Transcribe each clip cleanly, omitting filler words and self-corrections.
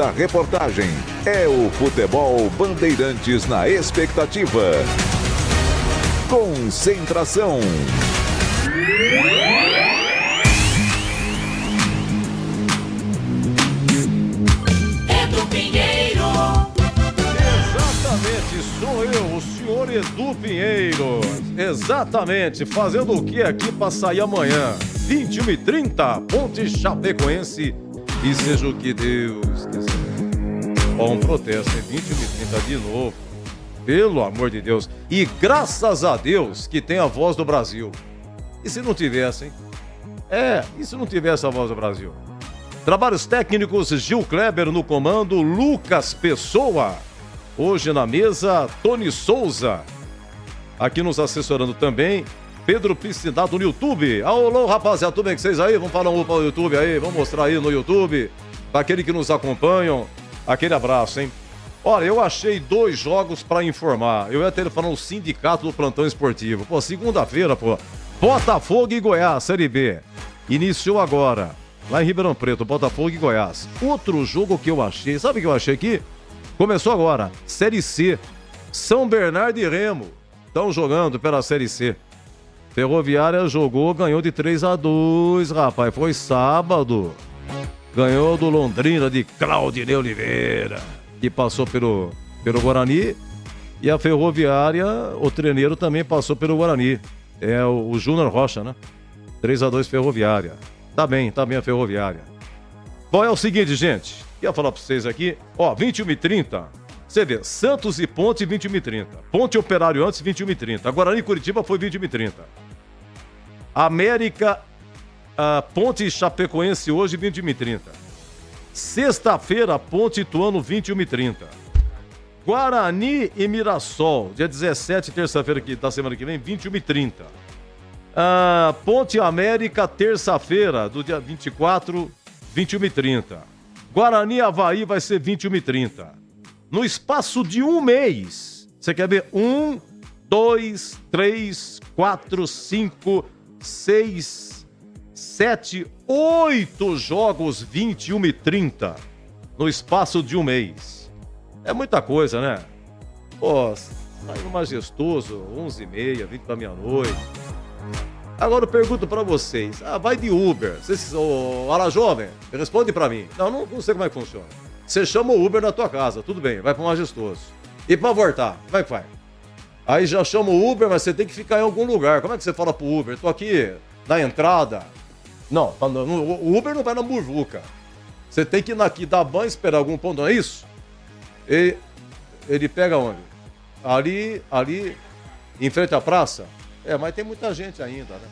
A reportagem é o Futebol Bandeirantes na expectativa. Concentração. Edu Pinheiro. Exatamente, sou eu, o senhor Edu Pinheiro. Exatamente, fazendo o que aqui para sair amanhã? 21h30, Ponte Chapecoense. E seja o que Deus quiser. Ó, um protesto, é 21h30 de novo. Pelo amor de Deus. E graças a Deus que tem a Voz do Brasil. E se não tivesse, hein? E se não tivesse a Voz do Brasil? Trabalhos técnicos, Gil Kleber no comando, Lucas Pessoa. Hoje na mesa, Tony Souza. Aqui nos assessorando também, Pedro Piscinato no YouTube. Alô, rapaziada, tudo bem com vocês aí? Vamos falar um para o YouTube aí, vamos mostrar aí no YouTube. Para aqueles que nos acompanham, aquele abraço, hein? Olha, eu achei 2 jogos para informar. Eu ia telefonar no Sindicato do Plantão Esportivo. Pô, segunda-feira, pô. Botafogo e Goiás, Série B. Iniciou agora, lá em Ribeirão Preto, Botafogo e Goiás. Outro jogo que eu achei, sabe o que eu achei aqui? Começou agora, Série C. São Bernardo e Remo estão jogando pela Série C. Ferroviária jogou, ganhou de 3-2, rapaz. Foi sábado. Ganhou do Londrina de Claudinei Oliveira, que passou pelo Guarani. E a Ferroviária, o treineiro também passou pelo Guarani. É o Júnior Rocha, né? 3-2 Ferroviária. Tá bem a Ferroviária. Bom, é o seguinte, gente. Ia falar pra vocês aqui. Ó, 21h30. Você vê, Santos e Ponte, 21h30. Ponte Operário antes, 21h30. Guarani e Curitiba foi 21h30. América, Ponte e Chapecoense hoje, 21h30. Sexta-feira, Ponte e Ituano, 21h30. Guarani e Mirassol, dia 17, terça-feira da semana que vem, 21h30. Ponte América, terça-feira, do dia 24, 21h30. Guarani e Avaí vai ser 21h30. No espaço de um mês, você quer ver? 1, 2, 3, 4, 5, 6, 7, 8 jogos 21h30 no espaço de um mês. É muita coisa, né? Pô, saiu majestoso, 11h30, 20 da meia-noite. Agora eu pergunto pra vocês, vai de Uber. Ala jovem, responde pra mim. Não sei como é que funciona. Você chama o Uber na tua casa, tudo bem, vai pro Majestoso. E pra voltar, como é que faz? Aí já chama o Uber, mas você tem que ficar em algum lugar. Como é que você fala pro Uber? Tô aqui na entrada. Não, o Uber não vai na Muvuca. Você tem que ir aqui, dar banho, esperar algum ponto, não é isso? Ele pega onde? Ali, em frente à praça? Mas tem muita gente ainda, né?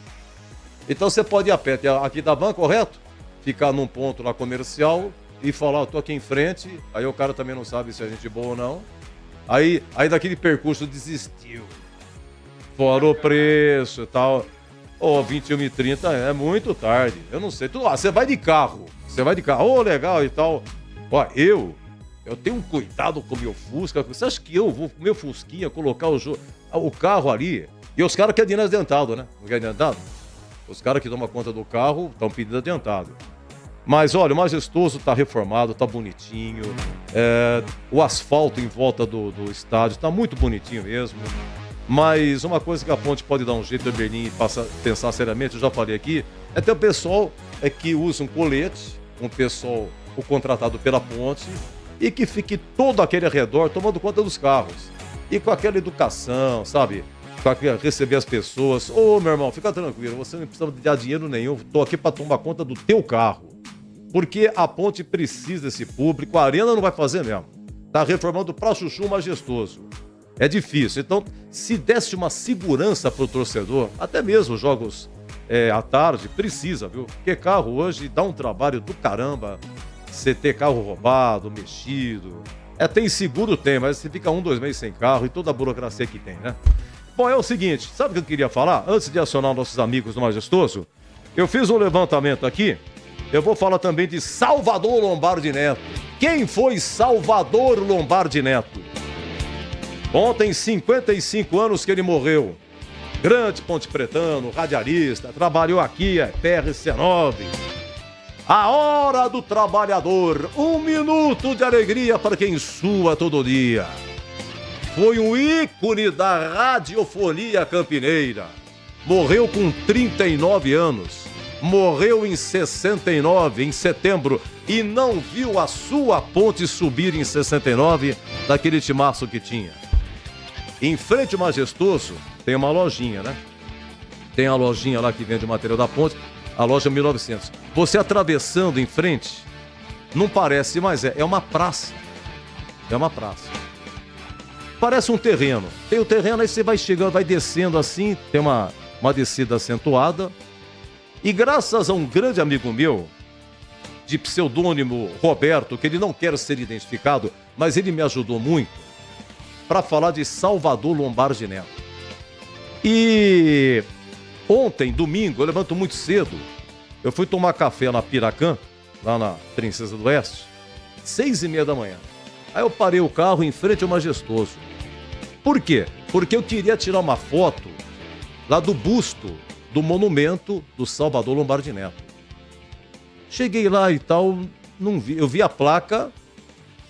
Então você pode ir a pé, aqui da banca, correto? Ficar num ponto lá comercial e falar, eu tô aqui em frente, aí o cara também não sabe se é gente boa ou não. Aí daquele percurso desistiu. Fora o preço e tal. 21h30 é muito tarde. Eu não sei. Você vai de carro. Legal e tal. Eu tenho um cuidado com o meu Fusca. Você acha que eu vou com o meu Fusquinha colocar o carro ali? E os caras querem dinheiro adiantado, né? Não querem adiantado? Os caras que tomam conta do carro estão pedindo adiantado. Mas olha, o Majestoso tá reformado, tá bonitinho. O asfalto em volta do estádio tá muito bonitinho mesmo. Mas uma coisa que a Ponte pode dar um jeito, de Berlim, e pensar seriamente, eu já falei aqui, é ter o pessoal que usa um colete, o contratado pela Ponte, e que fique todo aquele arredor tomando conta dos carros. E com aquela educação, sabe? Receber as pessoas. Meu irmão, fica tranquilo, você não precisa de dar dinheiro nenhum, tô aqui para tomar conta do teu carro. Porque a Ponte precisa desse público, a Arena não vai fazer mesmo. Tá reformando pra chuchu Majestoso. É difícil. Então, se desse uma segurança pro torcedor, até mesmo jogos à tarde, precisa, viu? Porque carro hoje dá um trabalho do caramba. Você ter carro roubado, mexido. Tem seguro, tem, mas você fica 1, 2 meses sem carro e toda a burocracia que tem, né? Bom, é o seguinte, sabe o que eu queria falar? Antes de acionar nossos amigos do Majestoso, eu fiz um levantamento aqui. Eu vou falar também de Salvador Lombardi Neto. Quem foi Salvador Lombardi Neto? Ontem, 55 anos que ele morreu. Grande pontepretano, radialista, trabalhou aqui, PRC9. A hora do trabalhador, 1 minuto de alegria para quem sua todo dia. Foi um ícone da radiofonia campineira. Morreu com 39 anos. Morreu em 69, em setembro, e não viu a sua ponte subir em 69, daquele timaço que tinha. Em frente ao Majestoso, tem uma lojinha, né? Tem a lojinha lá que vende material da ponte, a loja 1900. Você atravessando em frente, não parece, mas é uma praça. É uma praça. Parece um terreno. Tem o terreno, aí você vai chegando, vai descendo assim, tem uma descida acentuada. E graças a um grande amigo meu, de pseudônimo Roberto, que ele não quer ser identificado, mas ele me ajudou muito, para falar de Salvador Lombardi Neto. E ontem, domingo, eu levanto muito cedo, eu fui tomar café na Piracã, lá na Princesa do Oeste, 6h30 da manhã. Aí eu parei o carro em frente ao Majestoso. Por quê? Porque eu queria tirar uma foto lá do busto do monumento do Salvador Lombardi Neto. Cheguei lá e tal, não vi. Eu vi a placa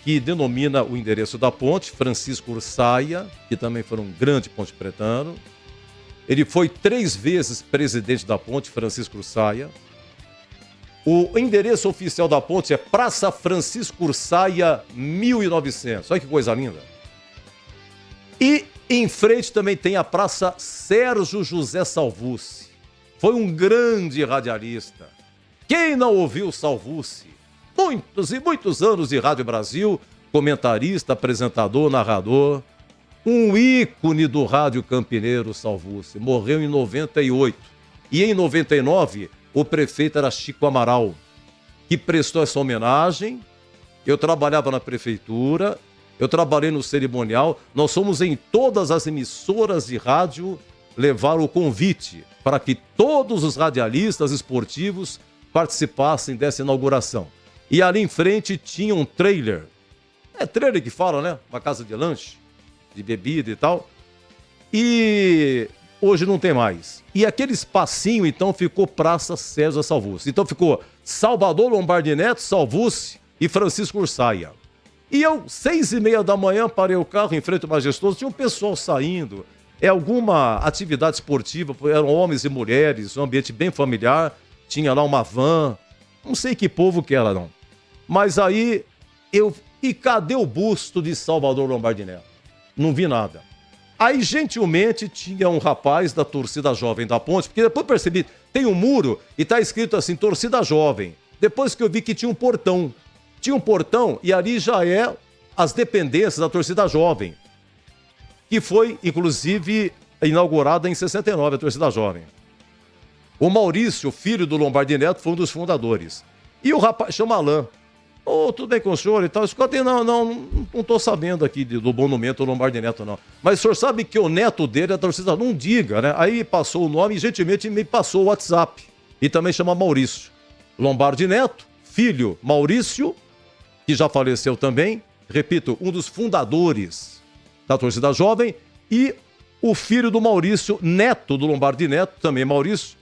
que denomina o endereço da ponte, Francisco Ursaia, que também foi um grande pontepretano. Ele foi 3 vezes presidente da ponte, Francisco Ursaia. O endereço oficial da ponte é Praça Francisco Ursaia 1900. Olha que coisa linda. E em frente também tem a Praça Sérgio José Salvucci. Foi um grande radialista. Quem não ouviu Salvucci? Muitos e muitos anos de Rádio Brasil, comentarista, apresentador, narrador. Um ícone do rádio campineiro, Salvucci. Morreu em 98. E em 99, o prefeito era Chico Amaral, que prestou essa homenagem. Eu trabalhava na prefeitura, eu trabalhei no cerimonial. Nós fomos em todas as emissoras de rádio levar o convite para que todos os radialistas esportivos participassem dessa inauguração. E ali em frente tinha um trailer. É trailer que fala, né? Uma casa de lanche, de bebida e tal. E hoje não tem mais. E aquele espacinho, então, ficou Praça César Salvucci. Então ficou Salvador Lombardi Neto, Salvucci e Francisco Ursaia. E eu, 6h30 da manhã, parei o carro em frente ao Majestoso, tinha um pessoal saindo. É alguma atividade esportiva, eram homens e mulheres, um ambiente bem familiar. Tinha lá uma van, não sei que povo que era, não. Mas aí, e cadê o busto de Salvador Lombardi Neto? Não vi nada. Aí, gentilmente, tinha um rapaz da torcida jovem da ponte, porque depois percebi, tem um muro e tá escrito assim, torcida jovem. Depois que eu vi que tinha um portão. Tinha um portão e ali já é as dependências da torcida jovem. Que foi, inclusive, inaugurada em 69, a torcida jovem. O Maurício, filho do Lombardi Neto, foi um dos fundadores. E o rapaz chama Alain. Tudo bem com o senhor e tal? Escuta, não tô sabendo aqui do monumento Lombardi Neto, não. Mas o senhor sabe que o neto dele é da torcida? Não diga, né? Aí passou o nome e gentilmente me passou o WhatsApp. E também chama Maurício. Lombardi Neto, filho Maurício, que já faleceu também. Repito, um dos fundadores da torcida jovem. E o filho do Maurício, neto do Lombardi Neto, também Maurício,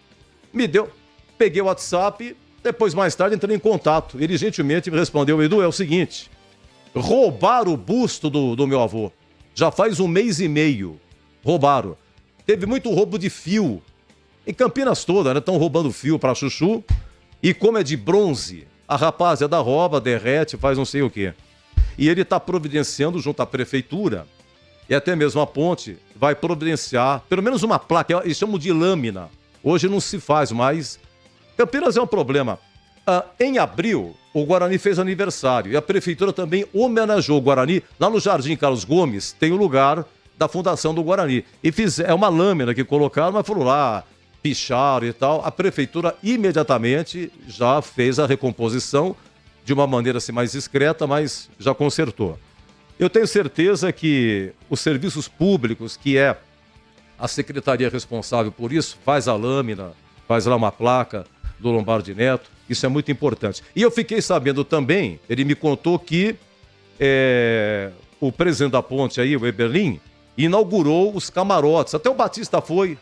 me deu. Peguei o WhatsApp. Depois, mais tarde, entrei em contato. Ele gentilmente me respondeu, Edu, é o seguinte, roubaram o busto do meu avô. Já faz 1 mês e meio. Roubaram. Teve muito roubo de fio. Em Campinas toda, né? Estão roubando fio para chuchu. E como é de bronze, a rapaziada rouba, derrete, faz não sei o quê. E ele está providenciando junto à prefeitura, e até mesmo a ponte, vai providenciar pelo menos uma placa, eles chamam de lâmina. Hoje não se faz mais. Campinas é um problema. Em abril, o Guarani fez aniversário e a prefeitura também homenageou o Guarani. Lá no Jardim Carlos Gomes tem o lugar da fundação do Guarani. E é uma lâmina que colocaram, mas foram lá, picharam e tal. A prefeitura imediatamente já fez a recomposição de uma maneira assim, mais discreta, mas já consertou. Eu tenho certeza que os serviços públicos, que é a secretaria responsável por isso, faz a lâmina, faz lá uma placa do Lombardi Neto, isso é muito importante. E eu fiquei sabendo também, ele me contou que o presidente da ponte aí, o Eberlin, inaugurou os camarotes. Até o Batista foi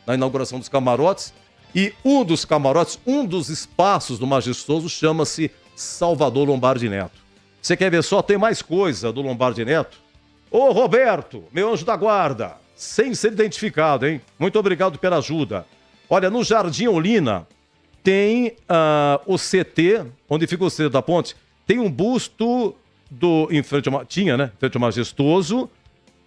na inauguração dos camarotes E um dos camarotes, um dos espaços do Majestoso chama-se Salvador Lombardi Neto. Você quer ver só? Tem mais coisa do Lombardi Neto? Ô Roberto, meu anjo da guarda, sem ser identificado, hein? Muito obrigado pela ajuda. Olha, no Jardim Olina tem o CT, onde fica o CT da Ponte, tem um busto em frente ao Majestoso.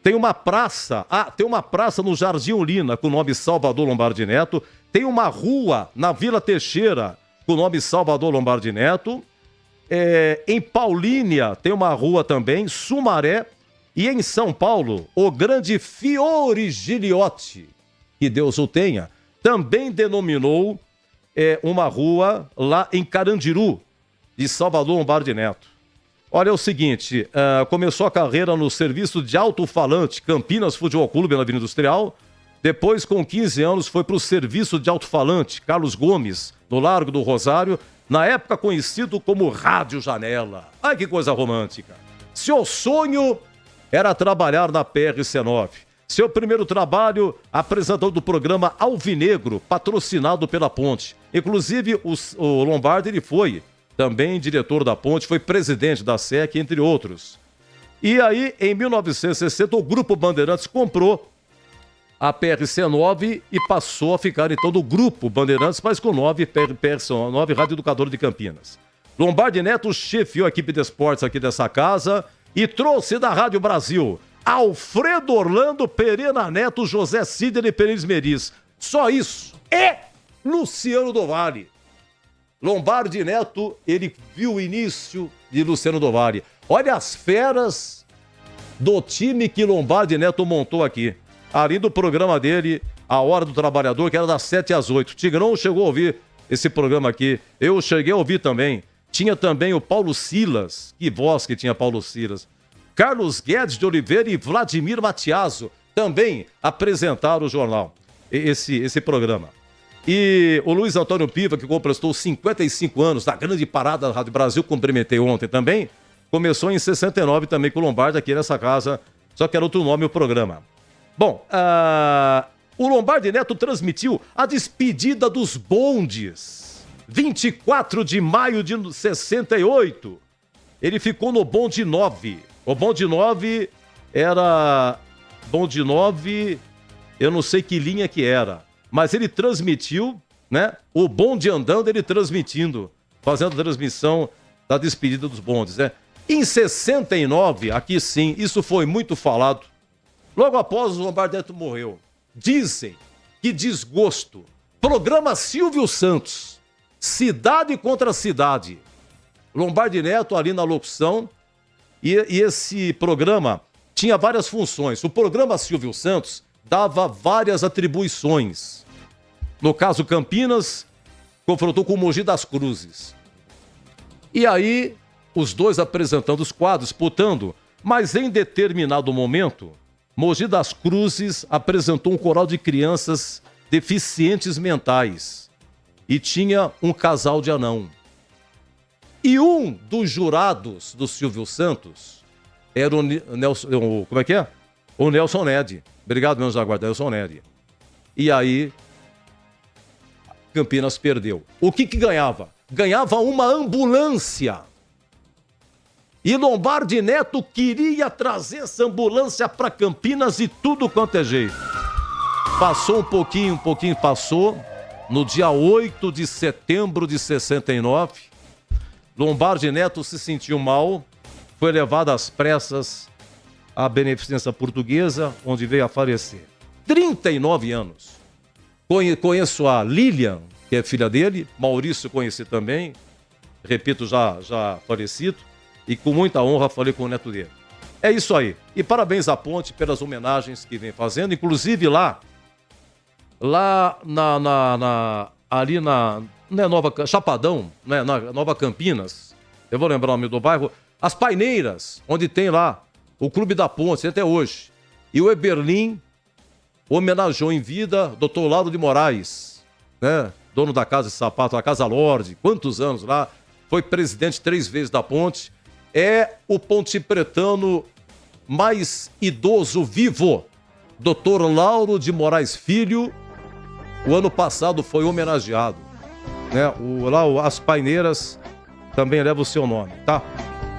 Tem uma praça, tem uma praça no Jardim Olina com o nome Salvador Lombardi Neto. Tem uma rua na Vila Teixeira com o nome Salvador Lombardi Neto. Em Paulínia tem uma rua também, Sumaré. E em São Paulo, o grande Fiore Giliotti, que Deus o tenha, também denominou uma rua lá em Carandiru, de Salvador Lombardi Neto. Olha, é o seguinte, começou a carreira no serviço de alto-falante Campinas Futebol Clube na Avenida Industrial. Depois, com 15 anos, foi para o serviço de alto-falante Carlos Gomes, no Largo do Rosário, na época conhecido como Rádio Janela. Ai, que coisa romântica. Seu sonho era trabalhar na PRC9. Seu primeiro trabalho, apresentador do programa Alvinegro, patrocinado pela Ponte. Inclusive, o Lombardi, ele foi também diretor da Ponte, foi presidente da SEC, entre outros. E aí, em 1960, o Grupo Bandeirantes comprou a PRC9 e passou a ficar, então, do Grupo Bandeirantes, mas com 9 PRC9, Rádio Educadora de Campinas. Lombardi Neto chefiou a equipe de esportes aqui dessa casa e trouxe da Rádio Brasil Alfredo Orlando, Perena Neto, José Sidney Pereira Meris. Só isso. E Luciano do Vale. Lombardi Neto, ele viu o início de Luciano do Vale. Olha as feras do time que Lombardi Neto montou aqui. Ali do programa dele, A Hora do Trabalhador, que era das 7 às 8. O Tigrão chegou a ouvir esse programa aqui. Eu cheguei a ouvir também. Tinha também o Paulo Silas. Que voz que tinha Paulo Silas. Carlos Guedes de Oliveira e Vladimir Matiaso também apresentaram o jornal, esse programa. E o Luiz Antônio Piva, que completou 55 anos da grande parada da Rádio Brasil, cumprimentei ontem também, começou em 69 também com o Lombardi aqui nessa casa, só que era outro nome o programa. Bom, o Lombardi Neto transmitiu a despedida dos bondes, 24 de maio de 68. Ele ficou no bonde 9. O bonde 9 era... Bonde 9, eu não sei que linha que era. Mas ele transmitiu, né? O bonde andando, ele transmitindo, fazendo a transmissão da despedida dos bondes, né? Em 69, aqui sim, isso foi muito falado. Logo após o Lombardi Neto morreu. Dizem que desgosto. Programa Silvio Santos. Cidade contra cidade. Lombardi Neto ali na locução. E esse programa tinha várias funções. O programa Silvio Santos dava várias atribuições. No caso, Campinas confrontou com o Mogi das Cruzes. E aí, os dois apresentando os quadros, disputando, mas em determinado momento, Mogi das Cruzes apresentou um coral de crianças deficientes mentais e tinha um casal de anão. E um dos jurados do Silvio Santos era o Nelson... Como é que é? O Nelson Ned. Obrigado, meus aguardados, Nelson Ned. E aí, Campinas perdeu. O que ganhava? Ganhava uma ambulância. E Lombardi Neto queria trazer essa ambulância para Campinas e tudo quanto é jeito. Passou um pouquinho passou. No dia 8 de setembro de 69, Lombardi Neto se sentiu mal, foi levado às pressas à Beneficência Portuguesa, onde veio a falecer. 39 anos. Conheço a Lilian, que é filha dele, Maurício conheci também, repito, já falecido, e com muita honra falei com o neto dele. É isso aí. E parabéns à Ponte pelas homenagens que vem fazendo, inclusive ali na Chapadão, né, na Nova Campinas, eu vou lembrar o nome do bairro, as Paineiras, onde tem lá o Clube da Ponte, até hoje. E o Eberlin homenageou em vida Dr. Lauro de Moraes, né, dono da Casa de Sapato, da Casa Lorde, quantos anos lá, foi presidente 3 vezes da Ponte, é o pontepretano mais idoso vivo, Dr. Lauro de Moraes Filho, o ano passado foi homenageado, né? As paineiras também levam o seu nome, tá?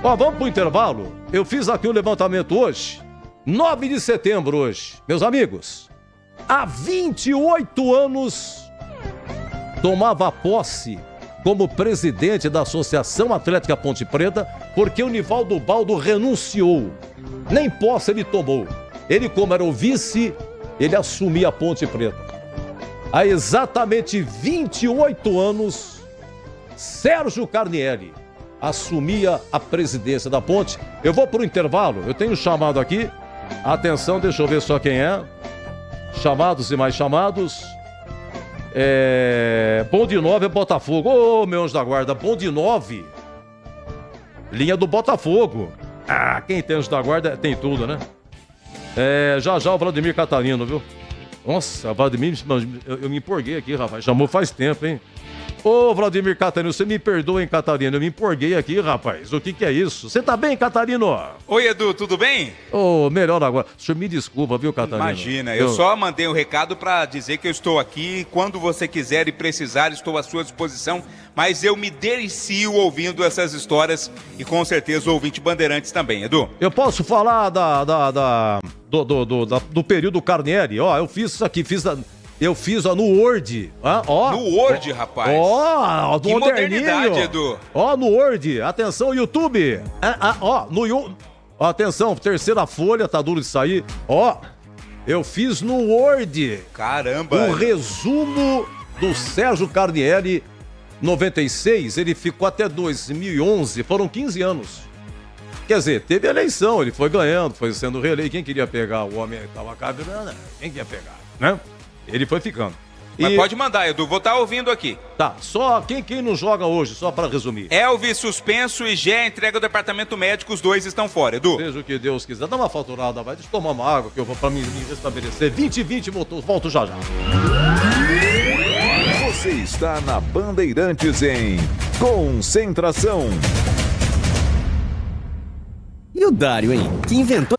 Ó, vamos pro intervalo. Eu fiz aqui um levantamento hoje, 9 de setembro hoje. Meus amigos, há 28 anos tomava posse como presidente da Associação Atlética Ponte Preta, porque o Nivaldo Baldo renunciou. Nem posse ele tomou. Ele, como era o vice, ele assumia a Ponte Preta. Há exatamente 28 anos, Sérgio Carnielli assumia a presidência da Ponte. Eu vou para o intervalo, eu tenho chamado aqui. Atenção, deixa eu ver só quem é. Chamados e mais chamados. Bonde 9 é Botafogo. Ô, meu anjo da guarda, Bonde 9. Linha do Botafogo. Ah, quem tem anjo da guarda tem tudo, né? Já o Vladimir Catarino, viu? Nossa, Vladimir, eu me empolguei aqui, rapaz. Chamou faz tempo, hein? Ô, Vladimir Catarino, você me perdoa, hein, Catarino? Eu me empolguei aqui, rapaz. O que é isso? Você tá bem, Catarino? Oi, Edu, tudo bem? Ô, melhor agora. O senhor me desculpa, viu, Catarino? Imagina, eu só mandei um recado pra dizer que eu estou aqui. Quando você quiser e precisar, estou à sua disposição. Mas eu me delicio ouvindo essas histórias e com certeza o ouvinte Bandeirantes também, Edu. Eu posso falar do período Carnieri? Ó, eu fiz isso aqui, eu fiz no Word. No Word, rapaz. Ó, que modernidade, Edu. Ó, no Word. Atenção, YouTube. Atenção, terceira folha, tá duro de sair. Ó, eu fiz no Word. Caramba. O resumo do Sérgio Carnieri, 96, ele ficou até 2011, foram 15 anos. Quer dizer, teve eleição, ele foi ganhando, foi sendo reeleito. Quem queria pegar? O homem que tava caminhando, quem queria pegar, né? Ele foi ficando. Mas pode mandar, Edu, vou estar ouvindo aqui. Tá, só quem não joga hoje, só pra resumir. Elvis suspenso e Gé entrega o departamento médico, os dois estão fora, Edu. Seja o que Deus quiser, dá uma faturada, vai, deixa eu tomar uma água que eu vou pra me restabelecer. 20 volto já. Você está na Bandeirantes em Concentração. E o Dário, hein? Que inventou...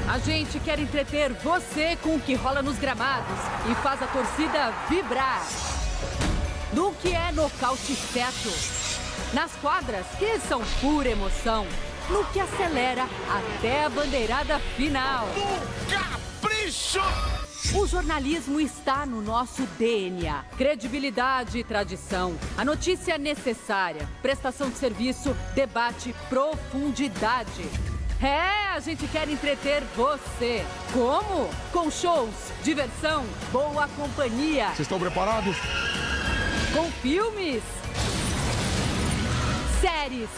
A gente quer entreter você com o que rola nos gramados e faz a torcida vibrar. No que é nocaute certo. Nas quadras, que são pura emoção. No que acelera até a bandeirada final. Capricho! O jornalismo está no nosso DNA. Credibilidade e tradição. A notícia necessária. Prestação de serviço, debate, profundidade. A gente quer entreter você. Como? Com shows, diversão, boa companhia. Vocês estão preparados? Com filmes, séries.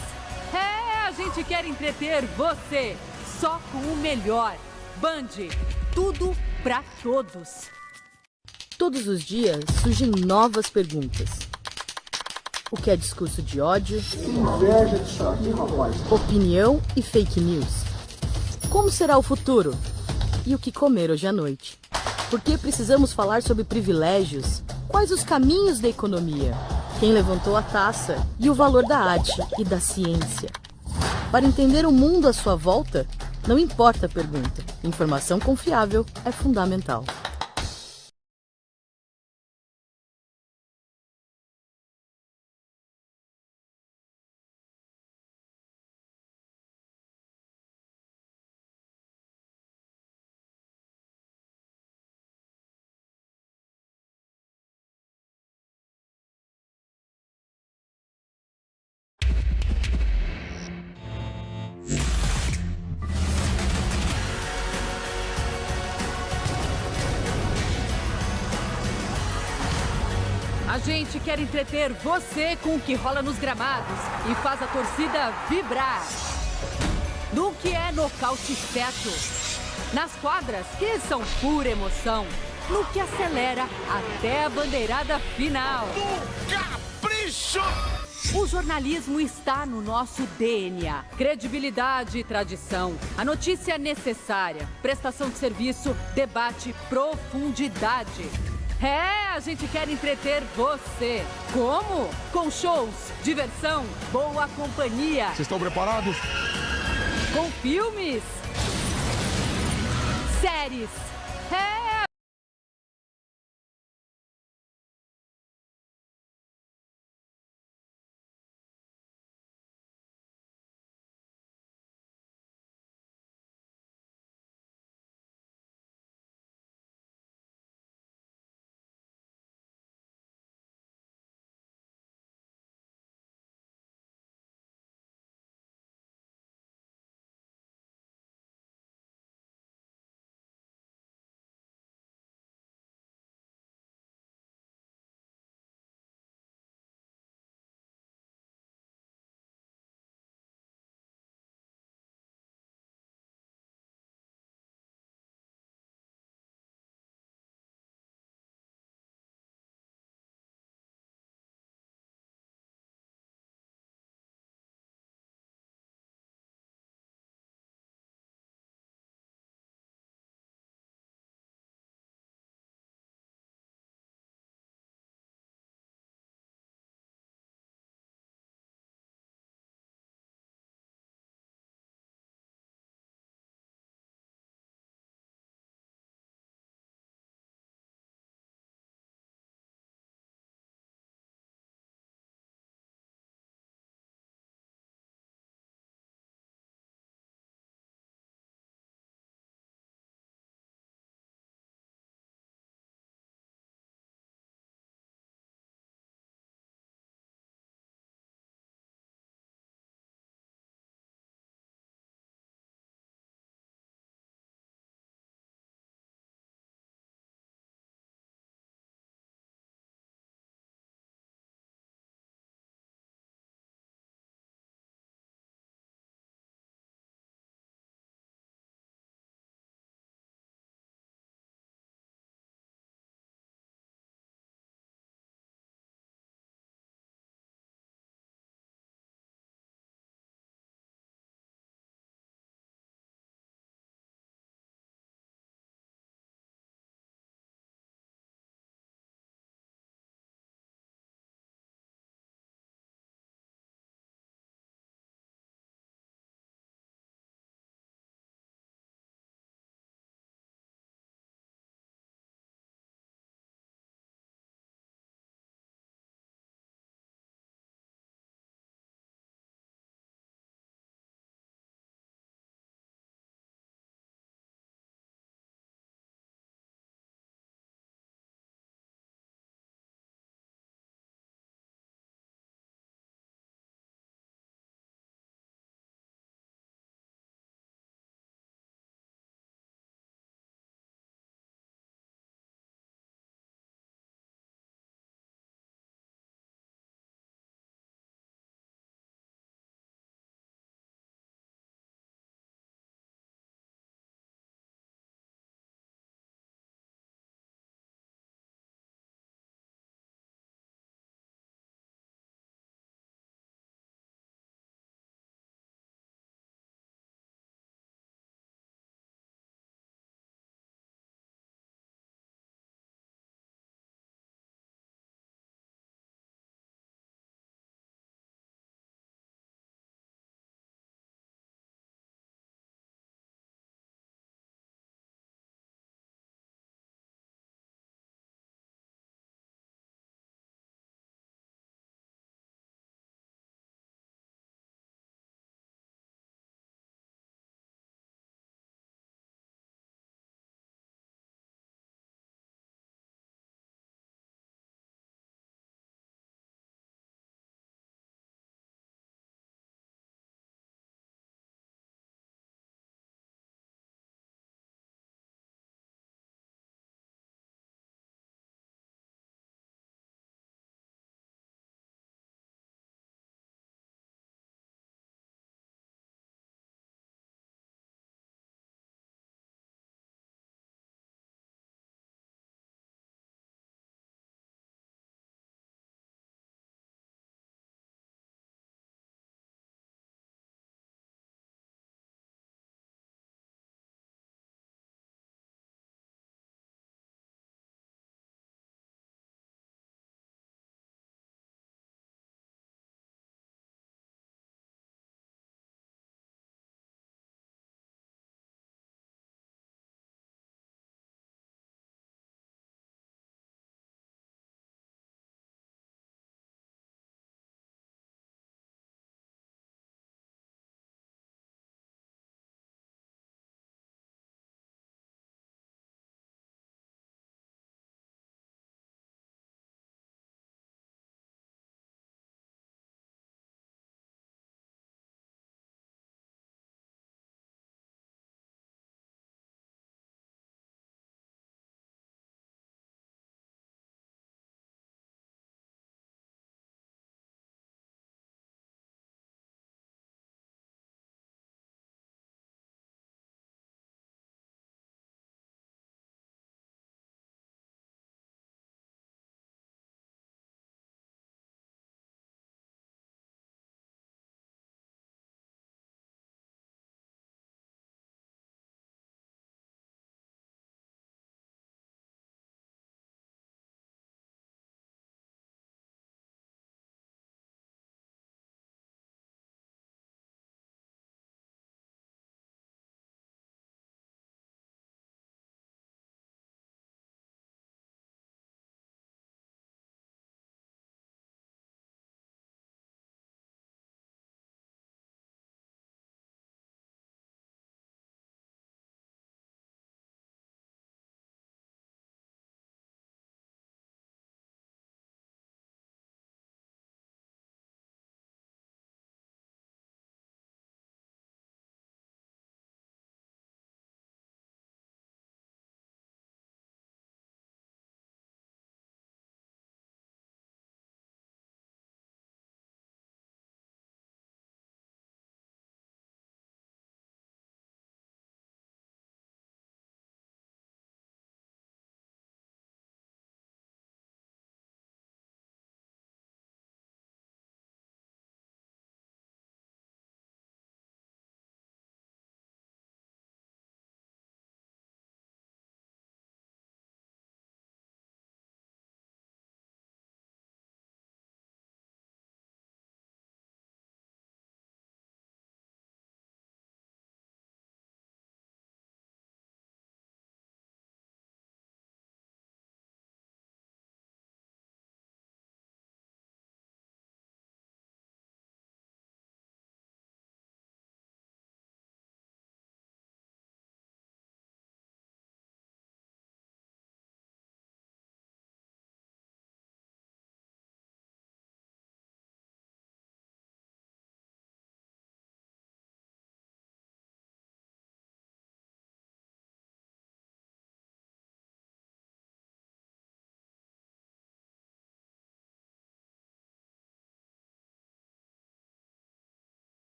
A gente quer entreter você. Só com o melhor. Band, tudo pra todos. Todos os dias surgem novas perguntas. O que é discurso de ódio? Que inveja disso aqui, rapaz. Opinião e fake news. Como será o futuro? E o que comer hoje à noite? Por que precisamos falar sobre privilégios? Quais os caminhos da economia? Quem levantou a taça? E o valor da arte e da ciência? Para entender o mundo à sua volta, não importa a pergunta. Informação confiável é fundamental. A gente quer entreter você com o que rola nos gramados e faz a torcida vibrar. No que é nocaute certo. Nas quadras, que são pura emoção. No que acelera até a bandeirada final. Capricho! O jornalismo está no nosso DNA. Credibilidade e tradição. A notícia necessária. Prestação de serviço, debate, profundidade. É, a gente quer entreter você. Como? Com shows, diversão, boa companhia. Vocês estão preparados? Com filmes, séries. É.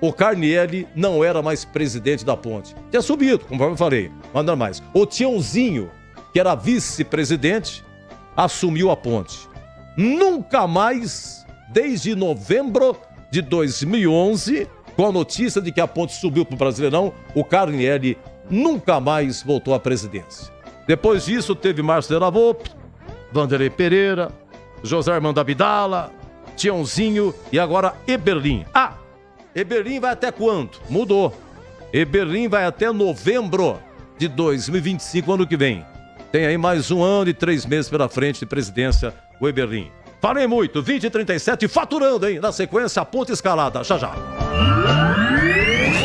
o Carnielli não era mais presidente da Ponte. Tinha subido, conforme eu falei, mas não mais. O Tiãozinho, que era vice-presidente, assumiu a Ponte. Nunca mais, desde novembro de 2011, com a notícia de que a Ponte subiu para o Brasileirão, o Carnielli nunca mais voltou à presidência. Depois disso, teve Márcio de la Volpe, Vanderlei Pereira, José Armando Abdala, Tiãozinho e agora Eberlin. Eberlin vai até quando? Mudou. Eberlin vai até novembro de 2025, ano que vem. Tem aí mais 1 ano e 3 meses pela frente de presidência, o Eberlin. Falei muito, 20h37, faturando, hein? Na sequência, a Ponte escalada. Já, já.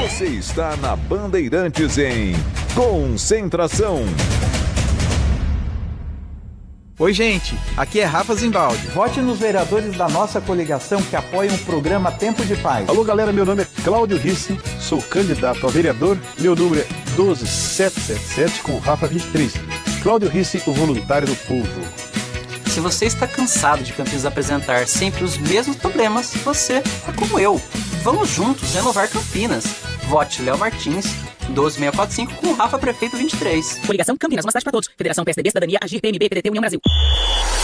Você está na Bandeirantes em Concentração. Oi, gente, aqui é Rafa Zimbaldi. Vote nos vereadores da nossa coligação que apoiam o programa Tempo de Paz. Alô, galera, meu nome é Cláudio Risse, sou candidato a vereador, meu número é 12777 com Rafa 23. Cláudio Risse, o voluntário do povo. Se você está cansado de Campinas apresentar sempre os mesmos problemas, você é como eu. Vamos juntos renovar Campinas. Vote Léo Martins, 12645 com Rafa Prefeito 23. Coligação Campinas, uma cidade para todos. Federação PSDB, Cidadania, Agir, PMB, PDT, União Brasil.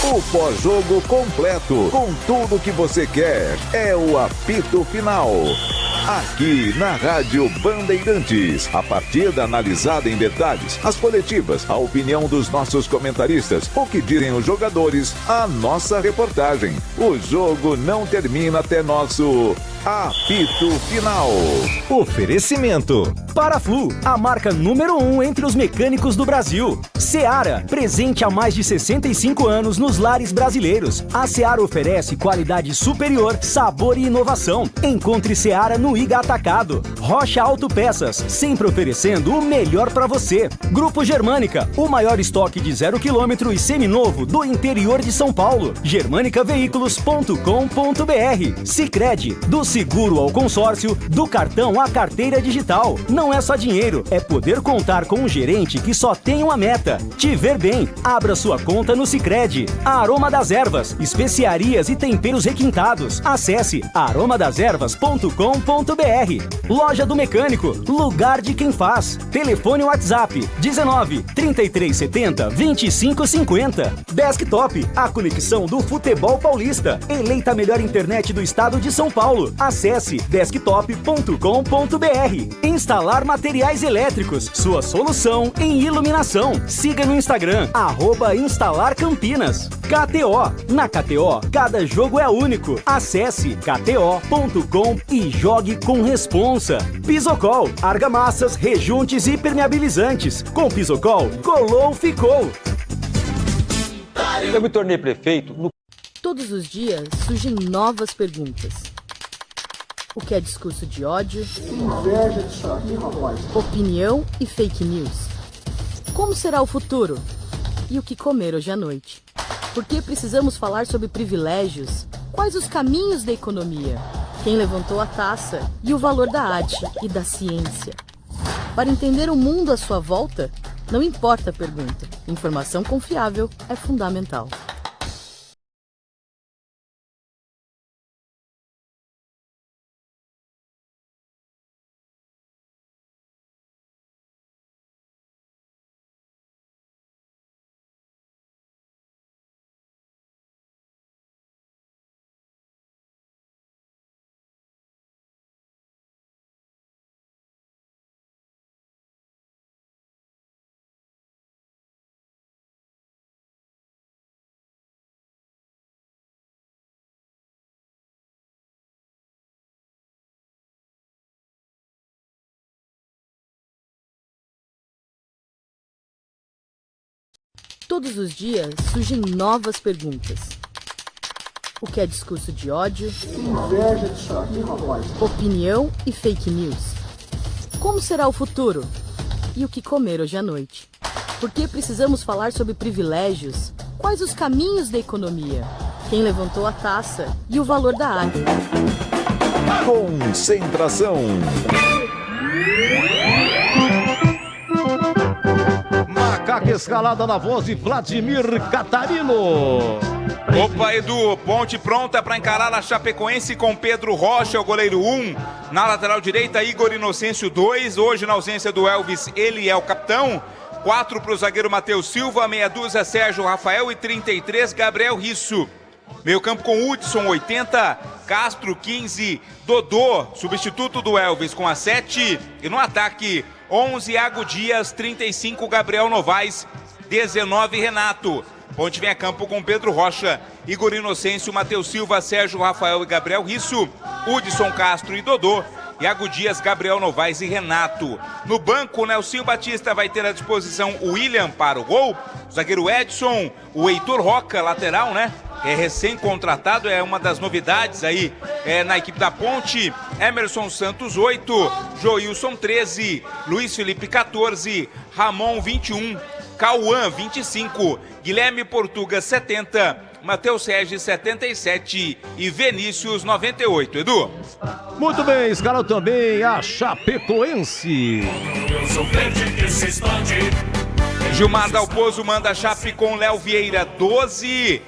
O pós-jogo completo, com tudo que você quer, é o apito final. Aqui na Rádio Bandeirantes, a partida analisada em detalhes, as coletivas, a opinião dos nossos comentaristas, o que dizem os jogadores, a nossa reportagem. O jogo não termina até nosso apito final. Oferecimento. Paraflu, a marca número 1 entre os mecânicos do Brasil. Seara, presente há mais de 65 anos nos lares brasileiros. A Seara oferece qualidade superior, sabor e inovação. Encontre Seara no Iga Atacado. Rocha Autopeças, sempre oferecendo o melhor para você. Grupo Germânica, o maior estoque de 0 km e seminovo do interior de São Paulo. germanicaveículos.com.br. Sicredi, do seguro ao consórcio, do cartão à carteira digital. Não é só dinheiro, é poder contar com um gerente que só tem uma meta: te ver bem. Abra sua conta no Sicredi. A Aroma das Ervas, especiarias e temperos requintados. Acesse aromadeservas.com.br. Loja do Mecânico, lugar de quem faz. Telefone WhatsApp 19 3370 2550. Desktop, a conexão do futebol paulista. Eleita a melhor internet do estado de São Paulo. Acesse desktop.com.br. Instalar materiais elétricos, sua solução em iluminação. Siga no Instagram, @instalarcampinas. KTO, na KTO, cada jogo é único. Acesse kto.com e jogue com responsa. Pisocol, argamassas, rejuntes e permeabilizantes. Com Pisocol, colou, ficou. Eu me tornei prefeito no... Todos os dias surgem novas perguntas. O que é discurso de ódio? Que inveja disso aqui, rapaz. Opinião e fake news. Como será o futuro? E o que comer hoje à noite? Por que precisamos falar sobre privilégios? Quais os caminhos da economia? Quem levantou a taça? E o valor da arte e da ciência? Para entender o mundo à sua volta, não importa a pergunta. Informação confiável é fundamental. Todos os dias surgem novas perguntas. O que é discurso de ódio? Que inveja disso aqui, rapaz. Opinião e fake news. Como será o futuro? E o que comer hoje à noite? Por que precisamos falar sobre privilégios? Quais os caminhos da economia? Quem levantou a taça? E o valor da arte? Concentração. macaca escalada na voz de Vladimir Catarino. Opa, Edu, ponte pronta para encarar a Chapecoense com Pedro Rocha, o goleiro 1. Na lateral direita, Igor Inocêncio 2. Hoje, na ausência do Elvis, ele é o capitão. 4 para o zagueiro Matheus Silva, meia dúzia Sérgio Rafael e 33 Gabriel Risso. Meio campo com Hudson, 80, Castro, 15, Dodô, substituto do Elvis com a 7. E no ataque, 11, Iago Dias, 35, Gabriel Novaes, 19, Renato. Ponte vem a campo com Pedro Rocha, Igor Inocêncio, Matheus Silva, Sérgio Rafael e Gabriel Risso, Hudson, Castro e Dodô, Iago Dias, Gabriel Novaes e Renato. No banco, Nelsinho Batista vai ter à disposição o William para o gol, o zagueiro Edson, o Heitor Roca, lateral, né? É recém-contratado, é uma das novidades aí na equipe da Ponte. Emerson Santos, 8, Joilson, 13, Luiz Felipe, 14, Ramon, 21, Cauã, 25, Guilherme Portuga, 70, Matheus Regis, 77 e Vinícius, 98. Edu? Muito bem, escalou também a Chapecoense. Eu sou verde que se expande. Gilmar Dalpozo manda Chape com Léo Vieira, 12.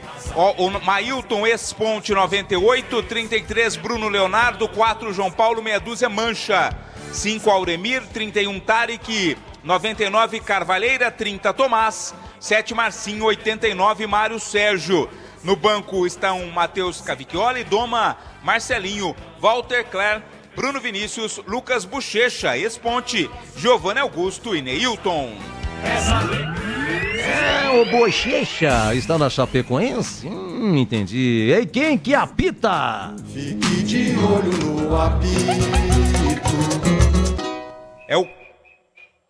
O Mailton Esponte, 98. 33, Bruno Leonardo. 4, João Paulo, meia dúzia, Mancha. 5, Auremir. 31, Tarek. 99, Carvalheira. 30, Tomás. 7, Marcinho. 89, Mário Sérgio. No banco estão Matheus Cavicchioli, Doma, Marcelinho, Walter Clare, Bruno Vinícius, Lucas Bochecha, Esponte, Giovanni Augusto e Neilton. O Bochecha está na Chapecoense? Entendi. E quem que apita? Fique de olho no apito. É o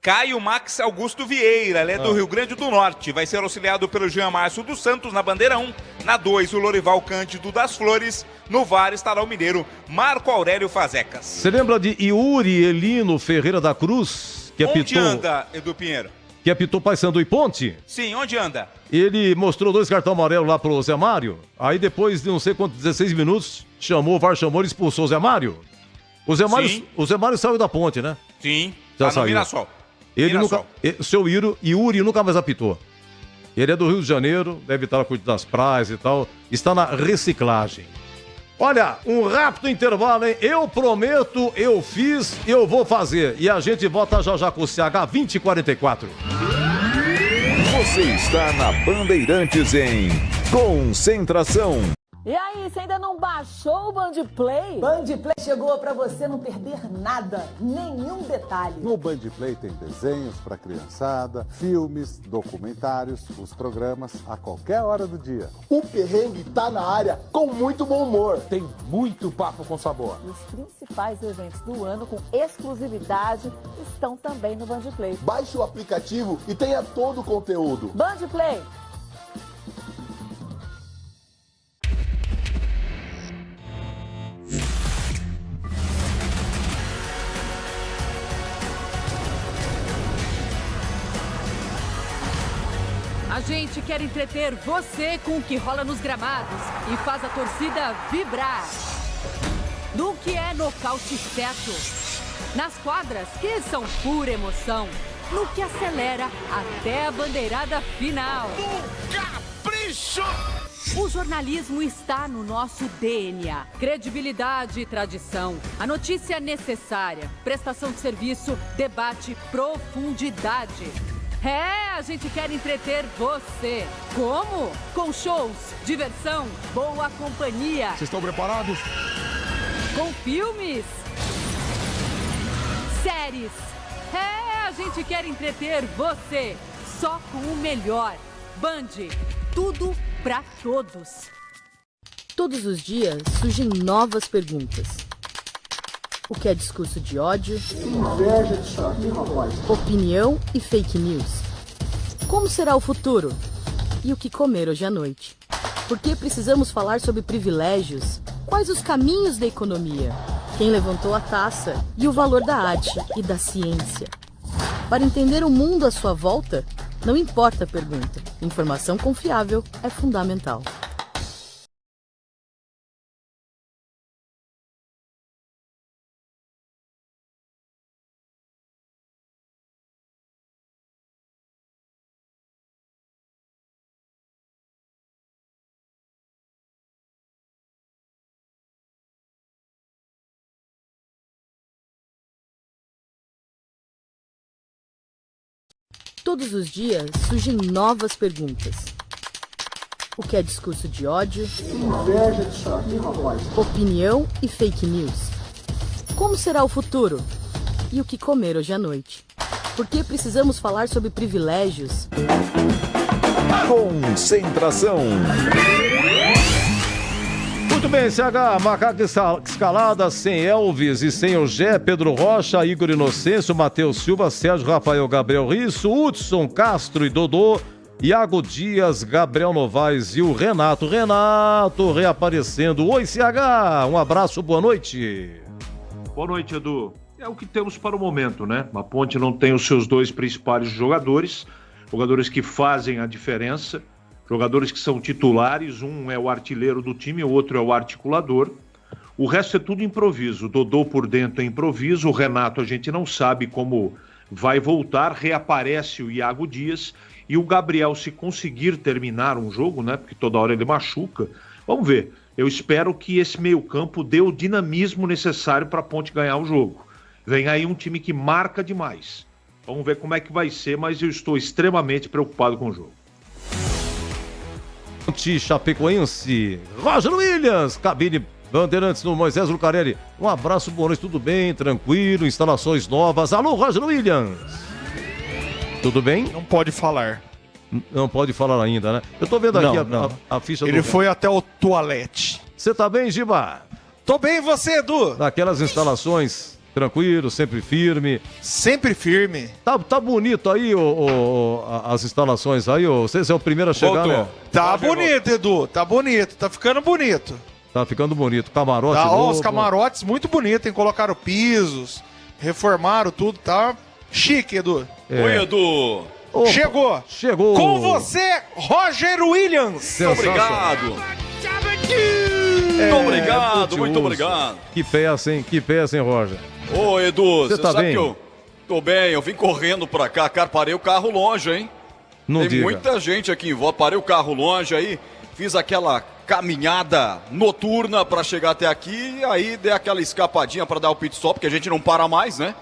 Caio Max Augusto Vieira, ele é do Rio Grande do Norte. Vai ser auxiliado pelo Jean Márcio dos Santos na bandeira 1. Na 2, o Lorival Cândido das Flores. No VAR estará o mineiro Marco Aurélio Fazecas. Você lembra de Yuri Elino Ferreira da Cruz? Que Onde apitou, anda, Edu Pinheiro? Que apitou Paysandu e Ponte? Sim, onde anda? Ele mostrou 2 cartões amarelos lá pro Zé Mário. Aí depois de não sei quantos, 16 minutos, chamou, o VAR chamou e expulsou o Zé Mário. O Zé Mário saiu da Ponte, né? Sim, já tá saiu. no Mirassol. Ele nunca, seu Yuri nunca mais apitou. Ele é do Rio de Janeiro, deve estar cuidando das praias e tal. Está na reciclagem. Olha, um rápido intervalo, hein? Eu prometo, eu fiz, eu vou fazer. E a gente volta já com o CH 2044. Você está na Bandeirantes em Concentração. E aí, você ainda não baixou o Band Play? Band Play chegou para você não perder nada, nenhum detalhe. No Band Play tem desenhos para criançada, filmes, documentários, os programas a qualquer hora do dia. O perrengue tá na área com muito bom humor. Tem muito papo com sabor. Os principais eventos do ano com exclusividade estão também no Band Play. Baixe o aplicativo e tenha todo o conteúdo. Band Play. A gente quer entreter você com o que rola nos gramados e faz a torcida vibrar. No que é nocaute certo. Nas quadras, que são pura emoção. No que acelera até a bandeirada final. Capricho! O jornalismo está no nosso DNA. Credibilidade e tradição. A notícia necessária. Prestação de serviço, debate, profundidade. A gente quer entreter você. Como? Com shows, diversão, boa companhia. Vocês estão preparados? Com filmes, séries. A gente quer entreter você. Só com o melhor. Band, tudo pra todos. Todos os dias surgem novas perguntas. O que é discurso de ódio? Que inveja disso aqui, rapaz. Opinião e fake news. Como será o futuro? E o que comer hoje à noite? Por que precisamos falar sobre privilégios? Quais os caminhos da economia? Quem levantou a taça? E o valor da arte e da ciência? Para entender o mundo à sua volta, não importa a pergunta. Informação confiável é fundamental. Todos os dias surgem novas perguntas. O que é discurso de ódio? Inveja disso aqui, rapaz. Opinião e fake news. Como será o futuro? E o que comer hoje à noite? Por que precisamos falar sobre privilégios? Concentração. Muito bem, CH, Macaco Escalada, sem Elvis e sem o Gé, Pedro Rocha, Igor Inocêncio, Matheus Silva, Sérgio Rafael, Gabriel Risso, Hudson Castro e Dodô, Iago Dias, Gabriel Novaes e o Renato. Renato reaparecendo. Oi, CH, um abraço, boa noite. Boa noite, Edu. É o que temos para o momento, né? A Ponte não tem os seus dois principais jogadores que fazem a diferença, jogadores que são titulares, um é o artilheiro do time, o outro é o articulador. O resto é tudo improviso. O Dodô por dentro é improviso, o Renato a gente não sabe como vai voltar, reaparece o Iago Dias e o Gabriel, se conseguir terminar um jogo, né? Porque toda hora ele machuca. Vamos ver. Eu espero que esse meio-campo dê o dinamismo necessário para a Ponte ganhar o jogo. Vem aí um time que marca demais. Vamos ver como é que vai ser, mas eu estou extremamente preocupado com o jogo. Ponte Chapecoense, Roger Williams, cabine Bandeirantes no Moisés Lucarelli. Um abraço, boa noite, tudo bem? Tranquilo, instalações novas. Alô, Roger Williams. Tudo bem? Não pode falar. Não pode falar ainda, né? Eu tô vendo aqui a ficha do... Ele foi até o toalete. Você tá bem, Giba? Tô bem, e você, Edu? Naquelas instalações, tranquilo, sempre firme. Sempre firme. Tá bonito aí as instalações aí, você é o primeiro a chegar, né? Tá bonito, Edu, tá bonito, tá ficando bonito. Tá ficando bonito, camarote novo. Os camarotes muito bonitos, hein? Colocaram pisos, reformaram tudo, tá chique, Edu. Oi, Edu. Opa, Chegou. Com você, Roger Williams. Obrigado. Muito obrigado. Que peça, hein, Roger? Ô, Edu, você tá sabe bem? que eu tô bem, eu vim correndo pra cá, cara, parei o carro longe, hein? Não Tem diga. muita gente aqui em volta, parei o carro longe aí, fiz aquela caminhada noturna pra chegar até aqui, e aí dei aquela escapadinha pra dar o pit stop, porque a gente não para mais, né?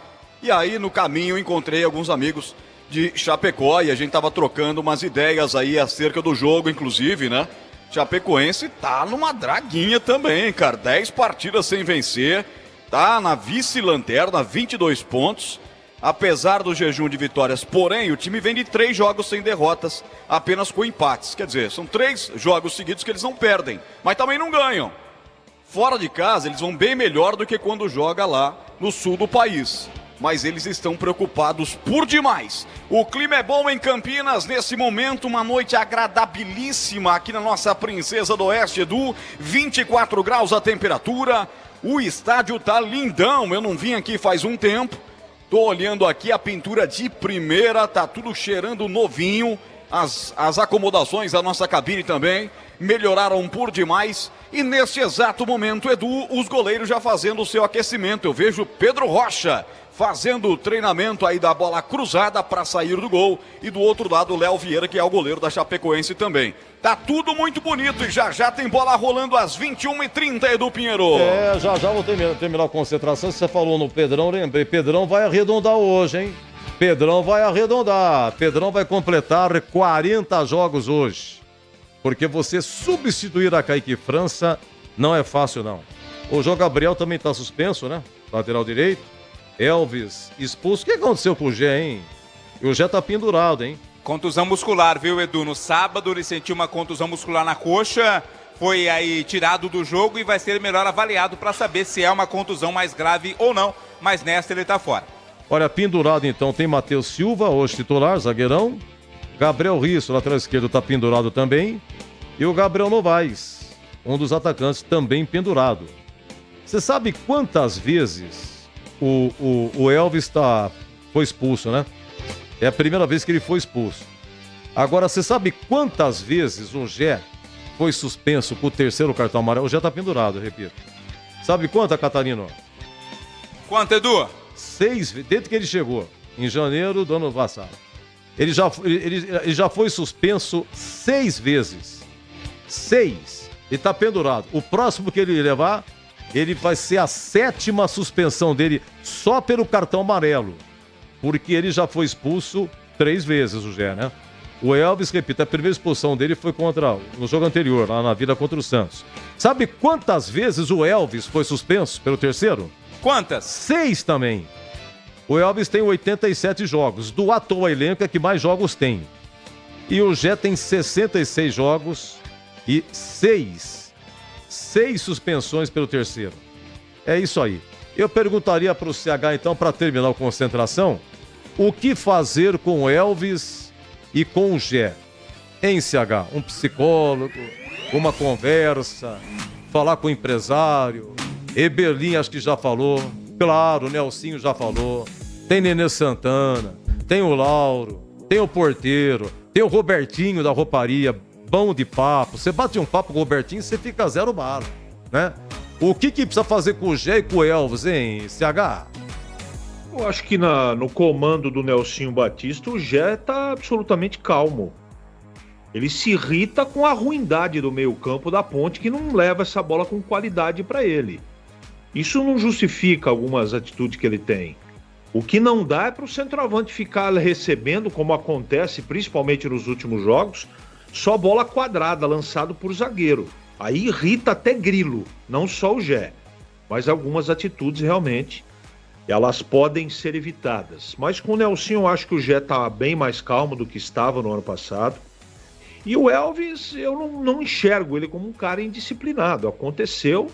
E aí no caminho encontrei alguns amigos de Chapecó e a gente tava trocando umas ideias aí acerca do jogo, inclusive, né? Chapecoense tá numa draguinha também, cara, 10 partidas sem vencer, tá na vice-lanterna, 22 pontos, apesar do jejum de vitórias, porém o time vem de 3 jogos sem derrotas, apenas com empates, quer dizer, são 3 jogos seguidos que eles não perdem, mas também não ganham. Fora de casa eles vão bem melhor do que quando joga lá no sul do país. Mas eles estão preocupados por demais. O clima é bom em Campinas, nesse momento, uma noite agradabilíssima aqui na nossa Princesa do Oeste, Edu, 24 graus a temperatura, o estádio tá lindão, eu não vim aqui faz um tempo, tô olhando aqui a pintura de primeira, tá tudo cheirando novinho, as acomodações da nossa cabine também melhoraram por demais. E neste exato momento, Edu, os goleiros já fazendo o seu aquecimento. Eu vejo Pedro Rocha fazendo o treinamento aí da bola cruzada para sair do gol. E do outro lado, o Léo Vieira, que é o goleiro da Chapecoense também. Tá tudo muito bonito e já tem bola rolando às 21h30, Edu Pinheiro. Já vou terminar a concentração. Você falou no Pedrão, lembrei. Pedrão vai arredondar hoje, hein? Pedrão vai arredondar. Pedrão vai completar 40 jogos hoje. Porque você substituir a Kaique França não é fácil, não. O João Gabriel também tá suspenso, né? Lateral direito. Elvis expulso. O que aconteceu com o Gé, hein? E o Gé tá pendurado, hein? Contusão muscular, viu, Edu? No sábado ele sentiu uma contusão muscular na coxa, foi aí tirado do jogo e vai ser melhor avaliado para saber se é uma contusão mais grave ou não, mas nesta ele tá fora. Olha, pendurado então tem Matheus Silva, hoje titular, zagueirão. Gabriel Risso, lateral esquerdo, tá pendurado também. E o Gabriel Novaes, um dos atacantes, também pendurado. Você sabe quantas vezes o Elvis foi expulso, né? É a primeira vez que ele foi expulso. Agora, você sabe quantas vezes o Gé foi suspenso com o 3º cartão amarelo? O Gé tá pendurado, eu repito. Sabe quanto, Catarino? Quanto, Edu? 6 vezes, desde que ele chegou, em janeiro do ano passado. Ele já foi suspenso 6 vezes. 6. Ele tá pendurado. O próximo que ele levar, ele vai ser a 7ª suspensão dele só pelo cartão amarelo. Porque ele já foi expulso 3 vezes o Gé, né? O Elvis, repito, a primeira expulsão dele foi no jogo anterior, lá na vida contra o Santos. Sabe quantas vezes o Elvis foi suspenso pelo terceiro? Quantas? 6 também. O Elvis tem 87 jogos. Do atual elenco é que mais jogos tem. E o Gé tem 66 jogos e 6 suspensões pelo terceiro. É isso aí. Eu perguntaria para o CH, então, para terminar a concentração, o que fazer com o Elvis e com o Gé? Em CH, um psicólogo, uma conversa, falar com o empresário, Eberlin acho que já falou, claro, o Nelsinho já falou, tem Nenê Santana, tem o Lauro, tem o porteiro, tem o Robertinho da rouparia, bom de papo, você bate um papo com o Robertinho, você fica 0 bala, né? O que precisa fazer com o Gé e com o Elvis, hein, CH? Eu acho que no comando do Nelsinho Batista, o Gé tá absolutamente calmo. Ele se irrita com a ruindade do meio-campo da Ponte, que não leva essa bola com qualidade para ele. Isso não justifica algumas atitudes que ele tem. O que não dá é para o centroavante ficar recebendo, como acontece principalmente nos últimos jogos, só bola quadrada, lançado por zagueiro. Aí irrita até Grilo, não só o Gé. Mas algumas atitudes realmente, elas podem ser evitadas. Mas com o Nelsinho eu acho que o Gé está bem mais calmo do que estava no ano passado. E o Elvis, eu não enxergo ele como um cara indisciplinado. Aconteceu,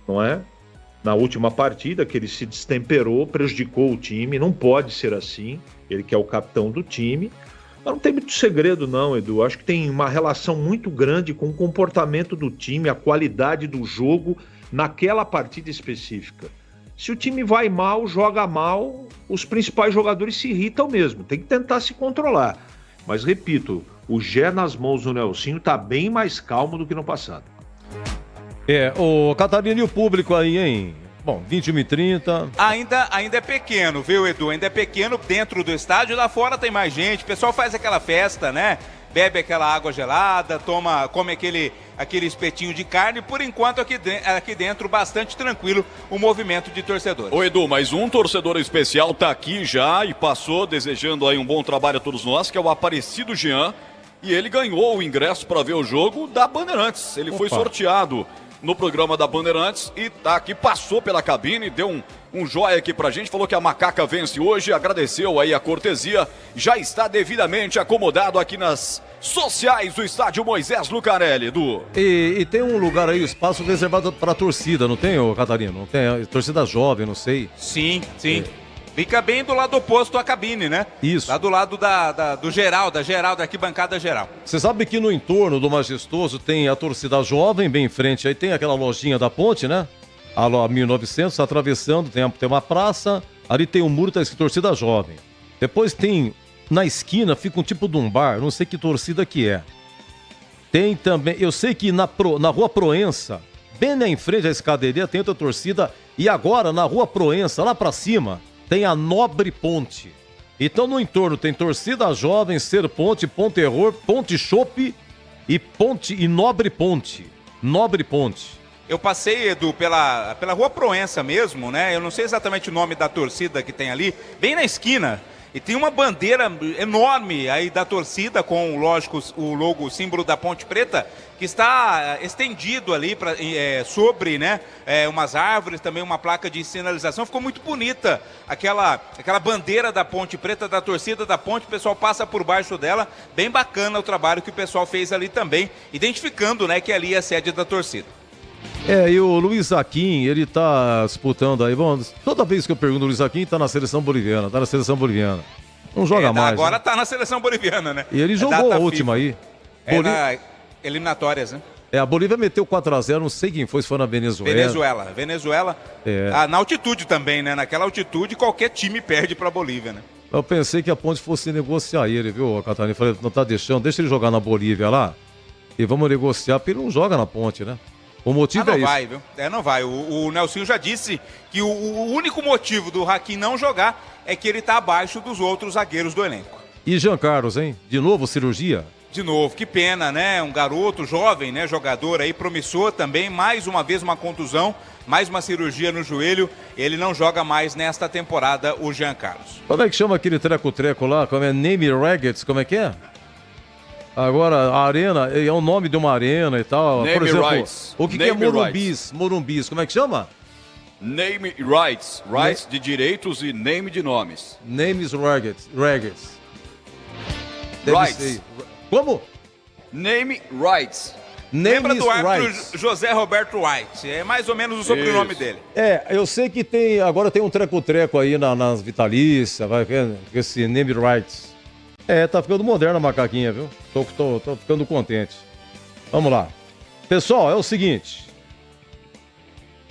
não é? Na última partida que ele se destemperou, prejudicou o time. Não pode ser assim, ele que é o capitão do time. Mas não tem muito segredo não, Edu. Acho que tem uma relação muito grande com o comportamento do time, a qualidade do jogo naquela partida específica. Se o time vai mal, joga mal, os principais jogadores se irritam mesmo. Tem que tentar se controlar. Mas, repito, o Gé nas mãos do Nelsinho está bem mais calmo do que no passado. O Catarina e o público aí, hein? Bom, 21h30. Ainda é pequeno, viu, Edu? Ainda é pequeno dentro do estádio, lá fora tem mais gente. O pessoal faz aquela festa, né? Bebe aquela água gelada, come aquele espetinho de carne. Por enquanto, aqui dentro, bastante tranquilo o movimento de torcedores. Ô Edu, mas um torcedor especial tá aqui já e passou desejando aí um bom trabalho a todos nós, que é o Aparecido Jean. E ele ganhou o ingresso para ver o jogo da Bandeirantes. Ele foi sorteado no programa da Bandeirantes e tá aqui, passou pela cabine, deu um joia aqui pra gente, falou que a Macaca vence hoje, agradeceu aí a cortesia, já está devidamente acomodado aqui nas sociais do estádio Moisés Lucarelli, Edu. E tem um lugar aí, espaço reservado pra torcida, não tem, Catarina? Não tem? Torcida jovem, não sei. Sim. Fica bem do lado oposto à cabine, né? Isso. Lá do lado do geral, da arquibancada geral. Você sabe que no entorno do Majestoso tem a torcida jovem, bem em frente, aí tem aquela lojinha da Ponte, né? A 1900, atravessando, tem uma praça, ali tem um muro, tá escrito torcida jovem. Depois tem, na esquina, fica um tipo de um bar, não sei que torcida que é. Tem também, eu sei que na Rua Proença, bem na em frente à escadaria, tem outra torcida, e agora na Rua Proença, lá pra cima, tem a Nobre Ponte. Então no entorno tem torcida jovem, Ser Ponte, Ponterror, Ponte Chopp e Nobre Ponte. Nobre Ponte. Eu passei, Edu, pela Rua Proença mesmo, né? Eu não sei exatamente o nome da torcida que tem ali, bem na esquina. E tem uma bandeira enorme aí da torcida com, lógico, o logo, o símbolo da Ponte Preta, que está estendido ali sobre, né, umas árvores, também uma placa de sinalização. Ficou muito bonita aquela bandeira da Ponte Preta, da torcida da Ponte. O pessoal passa por baixo dela. Bem bacana o trabalho que o pessoal fez ali também, identificando, né, que ali é a sede da torcida. E o Luiz Aquim, ele tá disputando aí, toda vez que eu pergunto, o Luiz Aquim tá na seleção boliviana, Não joga mais. Agora, né? Tá na seleção boliviana, né? E ele jogou a última FIFA. aí. Na eliminatórias, né? A Bolívia meteu 4-0, não sei quem foi, se foi na Venezuela. Venezuela. Na altitude também, né? Naquela altitude, qualquer time perde pra Bolívia, né? Eu pensei que a Ponte fosse negociar ele, viu, Catarina? Falei, não tá deixando, deixa ele jogar na Bolívia lá e vamos negociar, porque ele não joga na Ponte, né? O motivo é isso. Não vai, viu? Não vai. O Nelsinho já disse que o único motivo do Hakim não jogar é que ele tá abaixo dos outros zagueiros do elenco. E Jean Carlos, hein? De novo cirurgia? De novo, que pena, né? Um garoto jovem, né? Jogador aí, promissor também, mais uma vez uma contusão mais uma cirurgia no joelho, ele não joga mais nesta temporada, o Jean Carlos. Como é que chama aquele treco-treco lá? Como é? Name Raggets, como é que é? Agora, a arena, é o nome de uma arena e tal. Name por exemplo, rights. o que Name é Morumbis? Morumbis, como é que chama? Name rights. Rights de direitos e name de nomes. Names Raggets. Rights. Como? Name rights. Lembra do árbitro Rights. José Roberto White, é mais ou menos o sobrenome dele. Eu sei que agora tem um treco-treco aí nas vitalícias, vai vendo, esse Name Rights. Tá ficando moderna a macaquinha, viu? Tô ficando contente. Vamos lá. Pessoal, é o seguinte.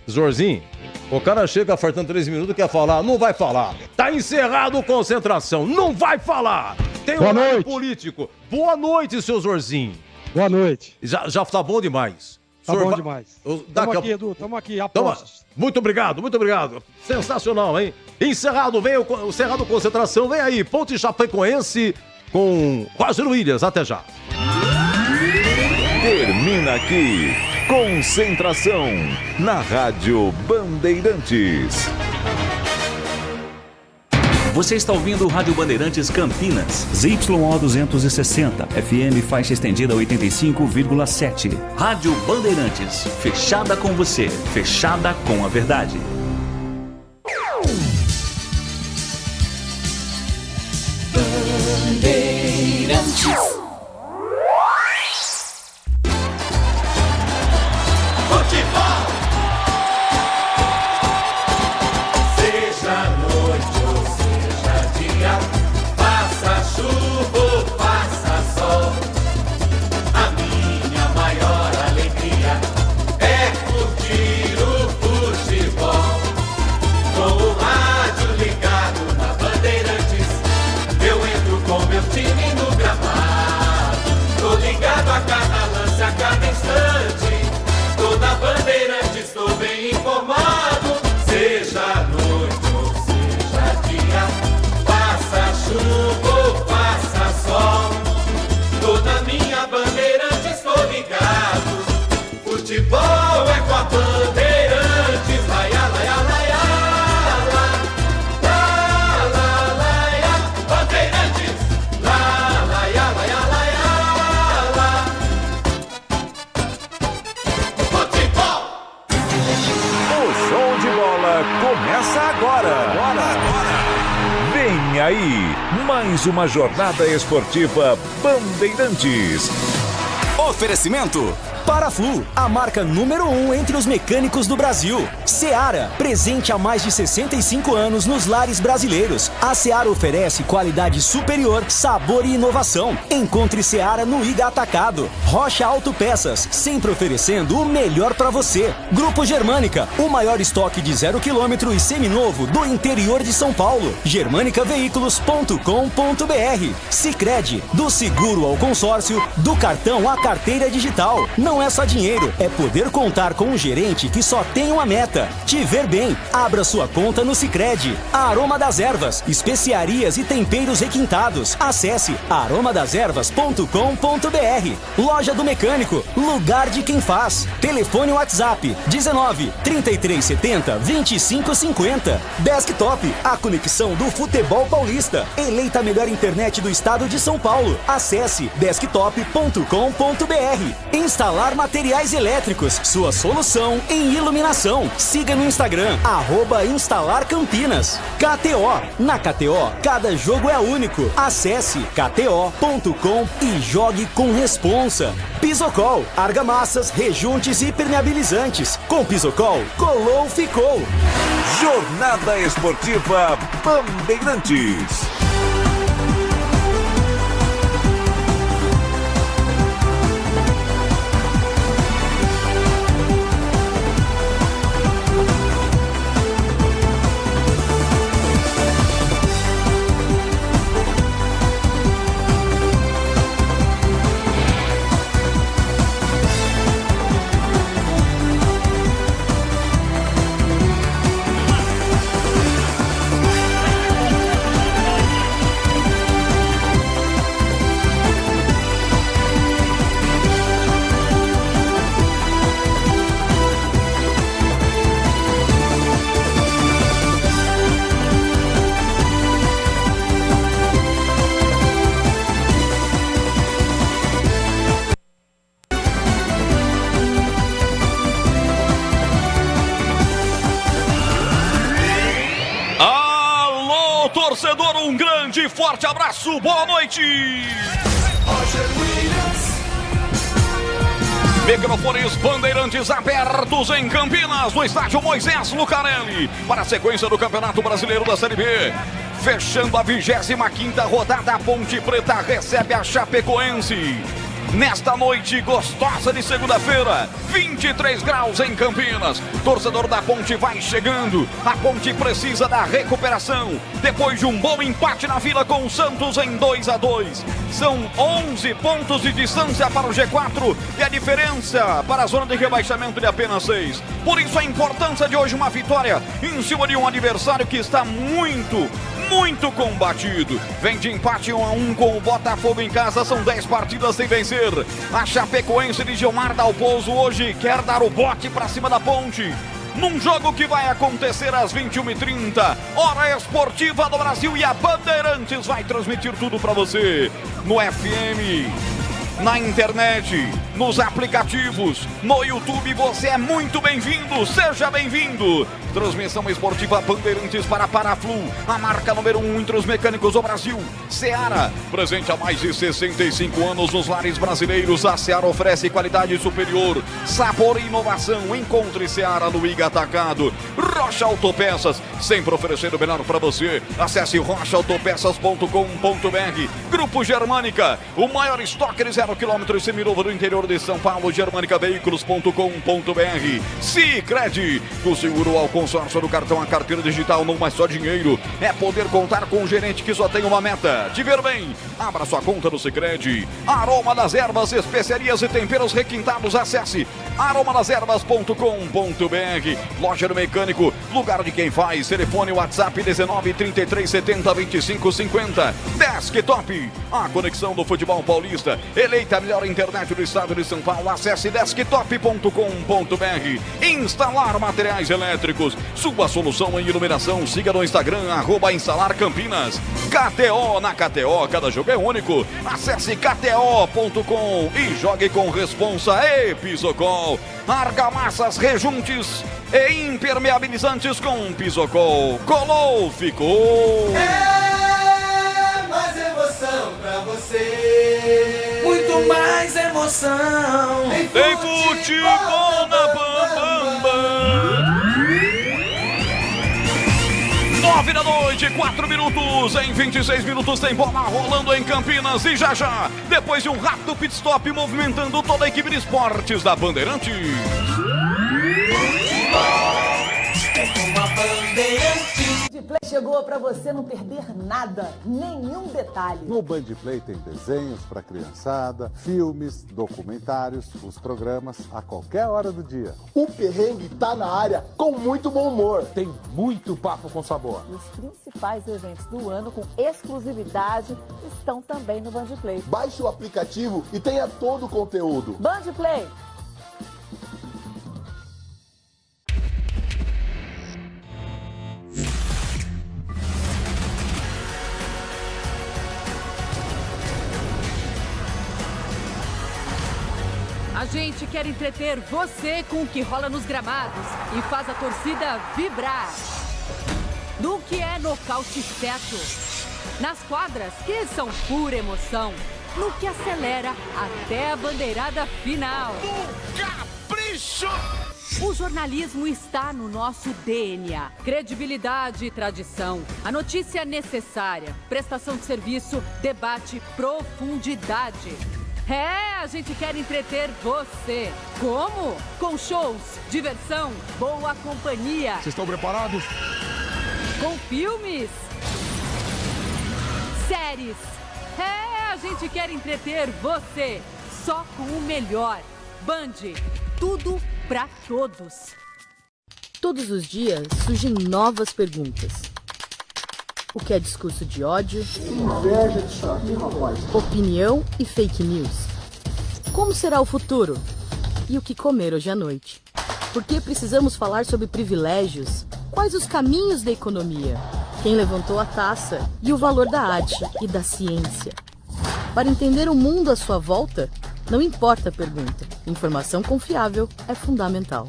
Zorzinho, o cara chega faltando 3 minutos, quer falar, não vai falar. Tá encerrado concentração, não vai falar. Tem um horário político. Boa noite, seu Zorzinho. Boa noite. Já tá bom demais. Tá bom demais. Tamo aqui, Edu, tamo aqui, apostos. Muito obrigado. Sensacional, hein? Encerrado, vem o Cerrado Concentração, vem aí, Ponte Chapecoense com Roger Williams, até já. Termina aqui, Concentração, na Rádio Bandeirantes. Você está ouvindo o Rádio Bandeirantes Campinas, ZYO 260, FM faixa estendida 85,7. Rádio Bandeirantes, fechada com você, fechada com a verdade. Bandeirantes. Futebol é com a Bandeirantes, laia, laia, laia, laia, Bandeirantes, laia, laia, laia, futebol. O show de bola começa agora. Vem aí, mais uma jornada esportiva Bandeirantes. Oferecimento Paraflu, a marca número 1 entre os mecânicos do Brasil. Seara, presente há mais de 65 anos nos lares brasileiros. A Seara oferece qualidade superior, sabor e inovação. Encontre Seara no Ida Atacado. Rocha Autopeças, sempre oferecendo o melhor para você. Grupo Germânica, o maior estoque de 0 km e seminovo do interior de São Paulo. germanicaveículos.com.br. Sicredi, do seguro ao consórcio, do cartão à carteira digital. Não é só dinheiro, é poder contar com um gerente que só tem uma meta: te ver bem. Abra sua conta no Sicredi. Aroma das Ervas, especiarias e temperos requintados. Acesse aromadeservas.com.br. Loja do Mecânico, lugar de quem faz. Telefone WhatsApp 19 3370 2550. Desktop, a conexão do futebol paulista. Eleita a melhor internet do estado de São Paulo. Acesse desktop.com.br. Instalar materiais elétricos, sua solução em iluminação. Siga no Instagram, @instalarcampinas. KTO, na KTO, cada jogo é único. Acesse kto.com e jogue com responsa. Pisocol, argamassas, rejuntes e impermeabilizantes. Com Pisocol, colou, ficou. Jornada Esportiva Bandeirantes. grande, forte abraço, boa noite! Microfones Bandeirantes abertos em Campinas, no estádio Moisés Lucarelli, para a sequência do Campeonato Brasileiro da Série B. Fechando a 25ª rodada, a Ponte Preta recebe a Chapecoense. Nesta noite gostosa de segunda-feira, 23 graus em Campinas. Torcedor da Ponte vai chegando. A Ponte precisa da recuperação. Depois de um bom empate na Vila com o Santos em 2-2. São 11 pontos de distância para o G4 e a diferença para a zona de rebaixamento de apenas 6. Por isso a importância de hoje uma vitória em cima de um adversário que está muito combatido. Vem de empate 1-1 com o Botafogo em casa, são 10 partidas sem vencer. A Chapecoense de Gilmar Dalpozo hoje quer dar o bote para cima da Ponte. Num jogo que vai acontecer às 21h30, hora esportiva do Brasil, e a Bandeirantes vai transmitir tudo para você no FM, na internet, nos aplicativos, no YouTube. Você é muito bem-vindo, seja bem-vindo. Transmissão esportiva Bandeirantes para Paraflu, a marca número 1 entre os mecânicos do Brasil. Seara, presente há mais de 65 anos nos lares brasileiros. A Seara oferece qualidade superior, sabor e inovação. Encontre Seara no Iga Atacado. Rocha Autopeças, sempre oferecendo o melhor para você. Acesse rochaautopeças.com.br. Grupo Germânica, o maior estoque de 0 km seminovo do interior de São Paulo. germanicaveículos.com.br. Sicredi, do seguro ao consórcio do cartão, a carteira digital, não mais só dinheiro. É poder contar com um gerente que só tem uma meta: te ver bem. Abra sua conta no Sicredi. Aroma das Ervas, especiarias e temperos requintados. Acesse aromadashervas.com.br. Loja do Mecânico, lugar de quem faz. Telefone WhatsApp 19 33 70 25 50. Desktop, a conexão do futebol paulista. Eleita a melhor internet do estado de São Paulo. Acesse desktop.com.br. Instalar materiais elétricos, sua solução em iluminação. Siga no Instagram, @instalarcampinas. KTO, na KTO, cada jogo é único. Acesse kto.com e jogue com responsa. E Pisocol, argamassas, rejuntes e impermeabilizantes com Pisocol. Colou, ficou. É mais emoção pra você. Muito mais emoção. Tem futebol na Bambambam. 9 da noite, 4 minutos. Em 26 minutos tem bola rolando em Campinas. E já, depois de um rápido pit stop, movimentando toda a equipe de esportes da Bandeirantes. Bandplay chegou para você não perder nada, nenhum detalhe. No Bandplay tem desenhos para criançada, filmes, documentários, os programas a qualquer hora do dia. O perrengue tá na área com muito bom humor. Tem muito papo com sabor. E os principais eventos do ano com exclusividade estão também no Bandplay. Baixe o aplicativo e tenha todo o conteúdo. Bandplay. A gente quer entreter você com o que rola nos gramados e faz a torcida vibrar. No que é nocaute certo. Nas quadras, que são pura emoção. No que acelera até a bandeirada final. Capricho! O jornalismo está no nosso DNA. Credibilidade e tradição. A notícia necessária. Prestação de serviço, debate, profundidade. A gente quer entreter você. Como? Com shows, diversão, boa companhia. Vocês estão preparados? Com filmes, séries. A gente quer entreter você. Só com o melhor. Band, tudo pra todos. Todos os dias surgem novas perguntas. O que é discurso de ódio? Inveja disso aqui, rapaz. Opinião e fake news. Como será o futuro? E o que comer hoje à noite? Por que precisamos falar sobre privilégios? Quais os caminhos da economia? Quem levantou a taça? E o valor da arte e da ciência? Para entender o mundo à sua volta, não importa a pergunta. Informação confiável é fundamental.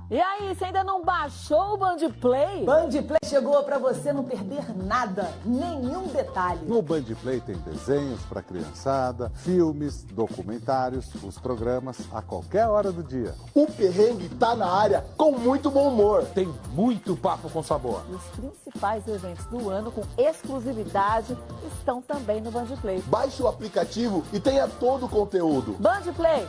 E aí, você ainda não baixou o Band Play? Band Play chegou para você não perder nada, nenhum detalhe. No Band Play tem desenhos para criançada, filmes, documentários, os programas a qualquer hora do dia. O perrengue tá na área com muito bom humor. Tem muito papo com sabor. E os principais eventos do ano com exclusividade estão também no Band Play. Baixe o aplicativo e tenha todo o conteúdo. Band Play.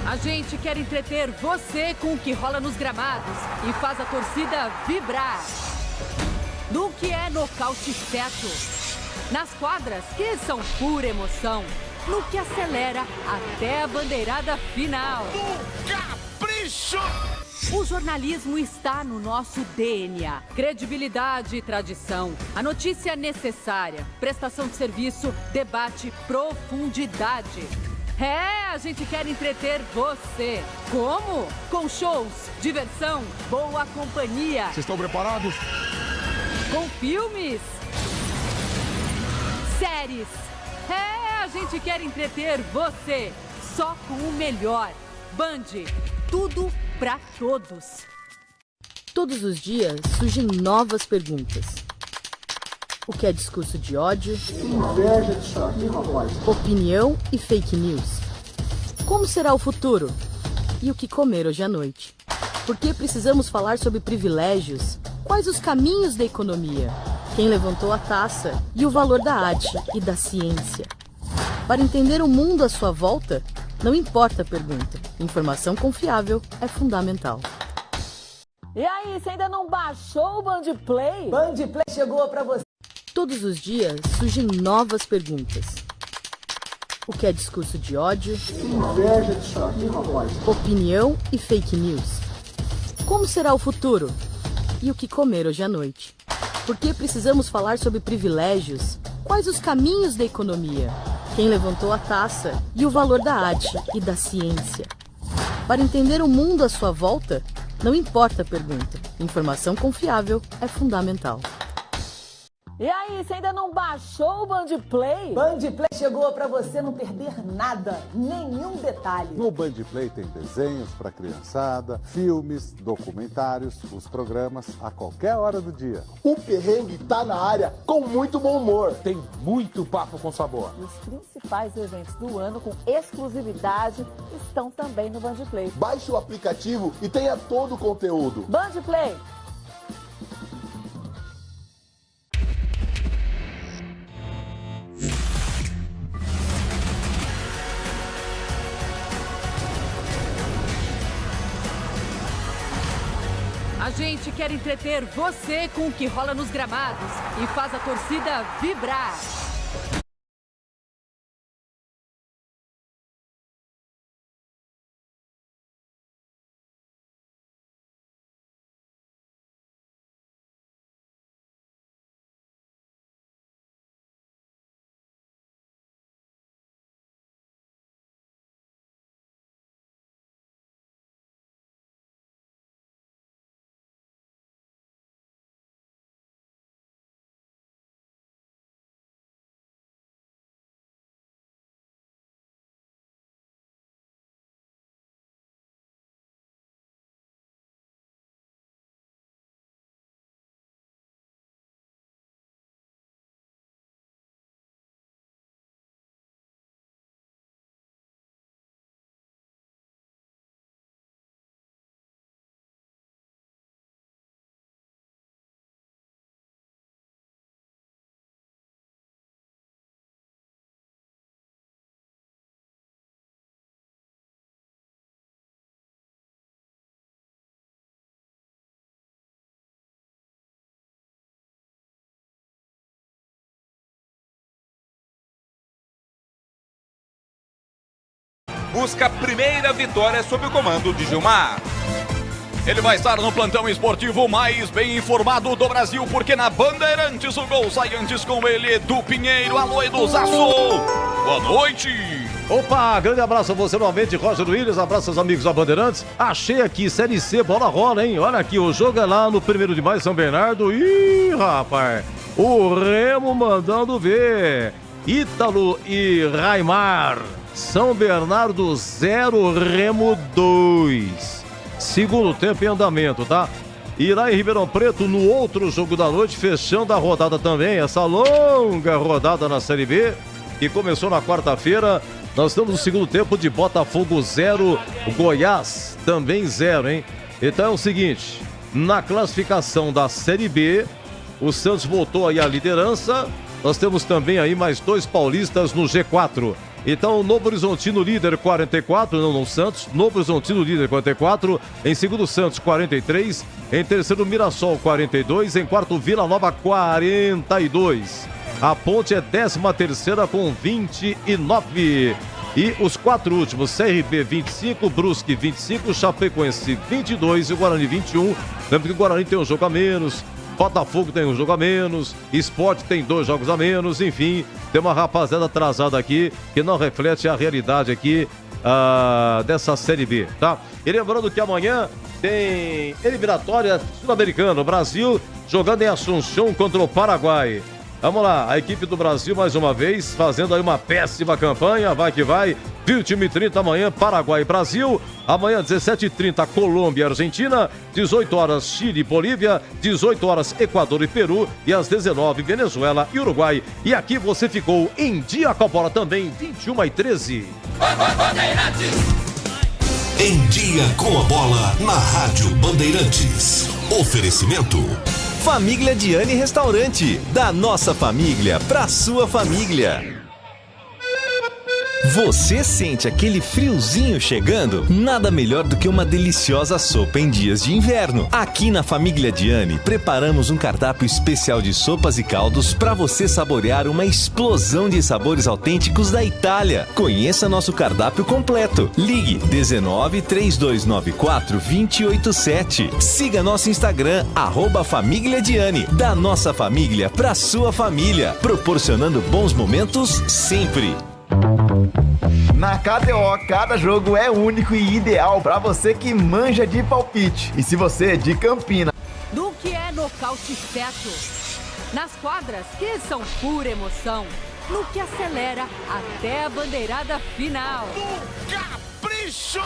A gente quer entreter você com o que rola nos gramados e faz a torcida vibrar. No que é nocaute certo. Nas quadras, que são pura emoção. No que acelera até a bandeirada final. Capricho! O jornalismo está no nosso DNA. Credibilidade e tradição. A notícia necessária. Prestação de serviço, debate, profundidade. A gente quer entreter você. Como? Com shows, diversão, boa companhia. Vocês estão preparados? Com filmes, séries. A gente quer entreter você. Só com o melhor. Band, tudo pra todos. Todos os dias surgem novas perguntas. O que é discurso de ódio? Inveja disso aqui, rapaz. Opinião e fake news. Como será o futuro? E o que comer hoje à noite? Por que precisamos falar sobre privilégios? Quais os caminhos da economia? Quem levantou a taça? E o valor da arte e da ciência? Para entender o mundo à sua volta, não importa a pergunta. Informação confiável é fundamental. E aí, você ainda não baixou o Band Play? Band Play chegou para você. Todos os dias surgem novas perguntas. O que é discurso de ódio? Inveja disso aqui, rapaz. Opinião e fake news. Como será o futuro? E o que comer hoje à noite? Por que precisamos falar sobre privilégios? Quais os caminhos da economia? Quem levantou a taça? E o valor da arte e da ciência? Para entender o mundo à sua volta, não importa a pergunta. Informação confiável é fundamental. E aí, você ainda não baixou o Band Play? Band Play chegou para você não perder nada, nenhum detalhe. No Band Play tem desenhos para criançada, filmes, documentários, os programas a qualquer hora do dia. O perrengue tá na área com muito bom humor. Tem muito papo com sabor. E os principais eventos do ano com exclusividade estão também no Band Play. Baixe o aplicativo e tenha todo o conteúdo. Band Play. A gente quer entreter você com o que rola nos gramados e faz a torcida vibrar. Busca a primeira vitória sob o comando de Gilmar. Ele vai estar no plantão esportivo mais bem informado do Brasil, porque na Bandeirantes o gol sai antes com ele, Edu Pinheiro. Alô, Edu Zaço. Boa noite. Opa, grande abraço a você novamente, Roger Williams. Abraço aos amigos da Bandeirantes. Achei aqui, Série C, bola rola, hein? Olha aqui, o jogo é lá no 1º de maio, São Bernardo. Ih, rapaz, o Remo mandando ver. Ítalo e Raimar. São Bernardo 0, Remo 2. Segundo tempo em andamento, tá? E lá em Ribeirão Preto, no outro jogo da noite, fechando a rodada também, essa longa rodada na Série B, que começou na quarta-feira. Nós estamos no segundo tempo de Botafogo 0, Goiás também 0, hein? Então é o seguinte, na classificação da Série B, o Santos voltou aí à liderança. Nós temos também aí mais 2 paulistas no G4. Então, Novo Horizontino líder 44, não Santos. Novo Horizontino líder 44. Em segundo, Santos 43. Em terceiro, Mirassol 42. Em quarto, Vila Nova 42. A Ponte é 13ª com 29. E os 4 últimos, CRB 25, Brusque 25, Chapecoense 22 e o Guarani 21. Lembra que o Guarani tem um jogo a menos. Botafogo tem um jogo a menos, Sport tem 2 jogos a menos, enfim, tem uma rapaziada atrasada aqui que não reflete a realidade aqui dessa Série B, tá? E lembrando que amanhã tem eliminatória sul-americana, o Brasil jogando em Assunção contra o Paraguai. Vamos lá, a equipe do Brasil mais uma vez fazendo aí uma péssima campanha, vai que vai. 20h30 amanhã, Paraguai e Brasil. Amanhã, 17h30, Colômbia e Argentina. 18 horas, Chile e Bolívia. 18 horas, Equador e Peru. E às 19h, Venezuela e Uruguai. E aqui você ficou em dia com a bola também, 21h13. Em dia com a bola, na Rádio Bandeirantes. Oferecimento Família Diani Restaurante, da nossa família pra sua família. Você sente aquele friozinho chegando? Nada melhor do que uma deliciosa sopa em dias de inverno. Aqui na Família Diani, preparamos um cardápio especial de sopas e caldos para você saborear uma explosão de sabores autênticos da Itália. Conheça nosso cardápio completo. Ligue 19 3294 287. Siga nosso Instagram, @Família Diani. Da nossa família pra sua família, proporcionando bons momentos sempre. Na KTO, cada jogo é único e ideal para você que manja de palpite. E se você é de Campina... Do que é nocaute certo? Nas quadras, que são pura emoção. No que acelera até a bandeirada final. Capricho!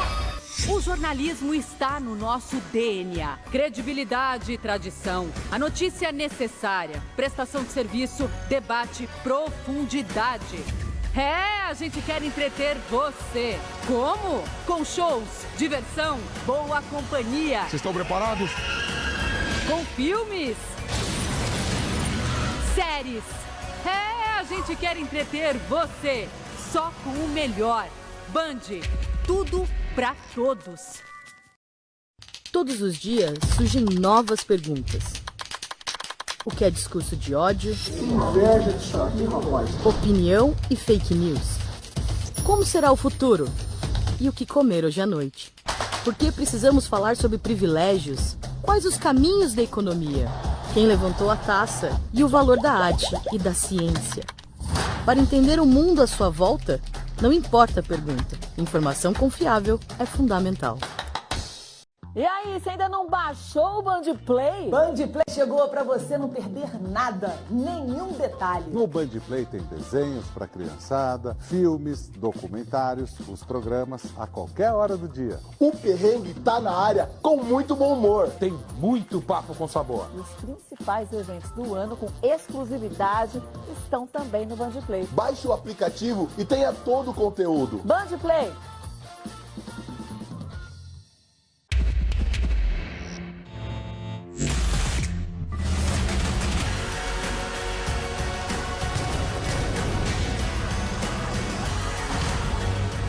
O jornalismo está no nosso DNA. Credibilidade e tradição. A notícia necessária. Prestação de serviço, debate, profundidade. A gente quer entreter você. Como? Com shows, diversão, boa companhia. Vocês estão preparados? Com filmes, séries. A gente quer entreter você. Só com o melhor. Band, tudo pra todos. Todos os dias surgem novas perguntas. O que é discurso de ódio? Que inveja disso aqui, rapaz. Opinião e fake news. Como será o futuro? E o que comer hoje à noite? Por que precisamos falar sobre privilégios? Quais os caminhos da economia? Quem levantou a taça? E o valor da arte e da ciência? Para entender o mundo à sua volta, não importa a pergunta. Informação confiável é fundamental. E aí, você ainda não baixou o Band Play? Band Play chegou para você não perder nada, nenhum detalhe. No Band Play tem desenhos para criançada, filmes, documentários, os programas a qualquer hora do dia. O perrengue tá na área com muito bom humor. Tem muito papo com sabor. E os principais eventos do ano com exclusividade estão também no Band Play. Baixe o aplicativo e tenha todo o conteúdo. Band Play.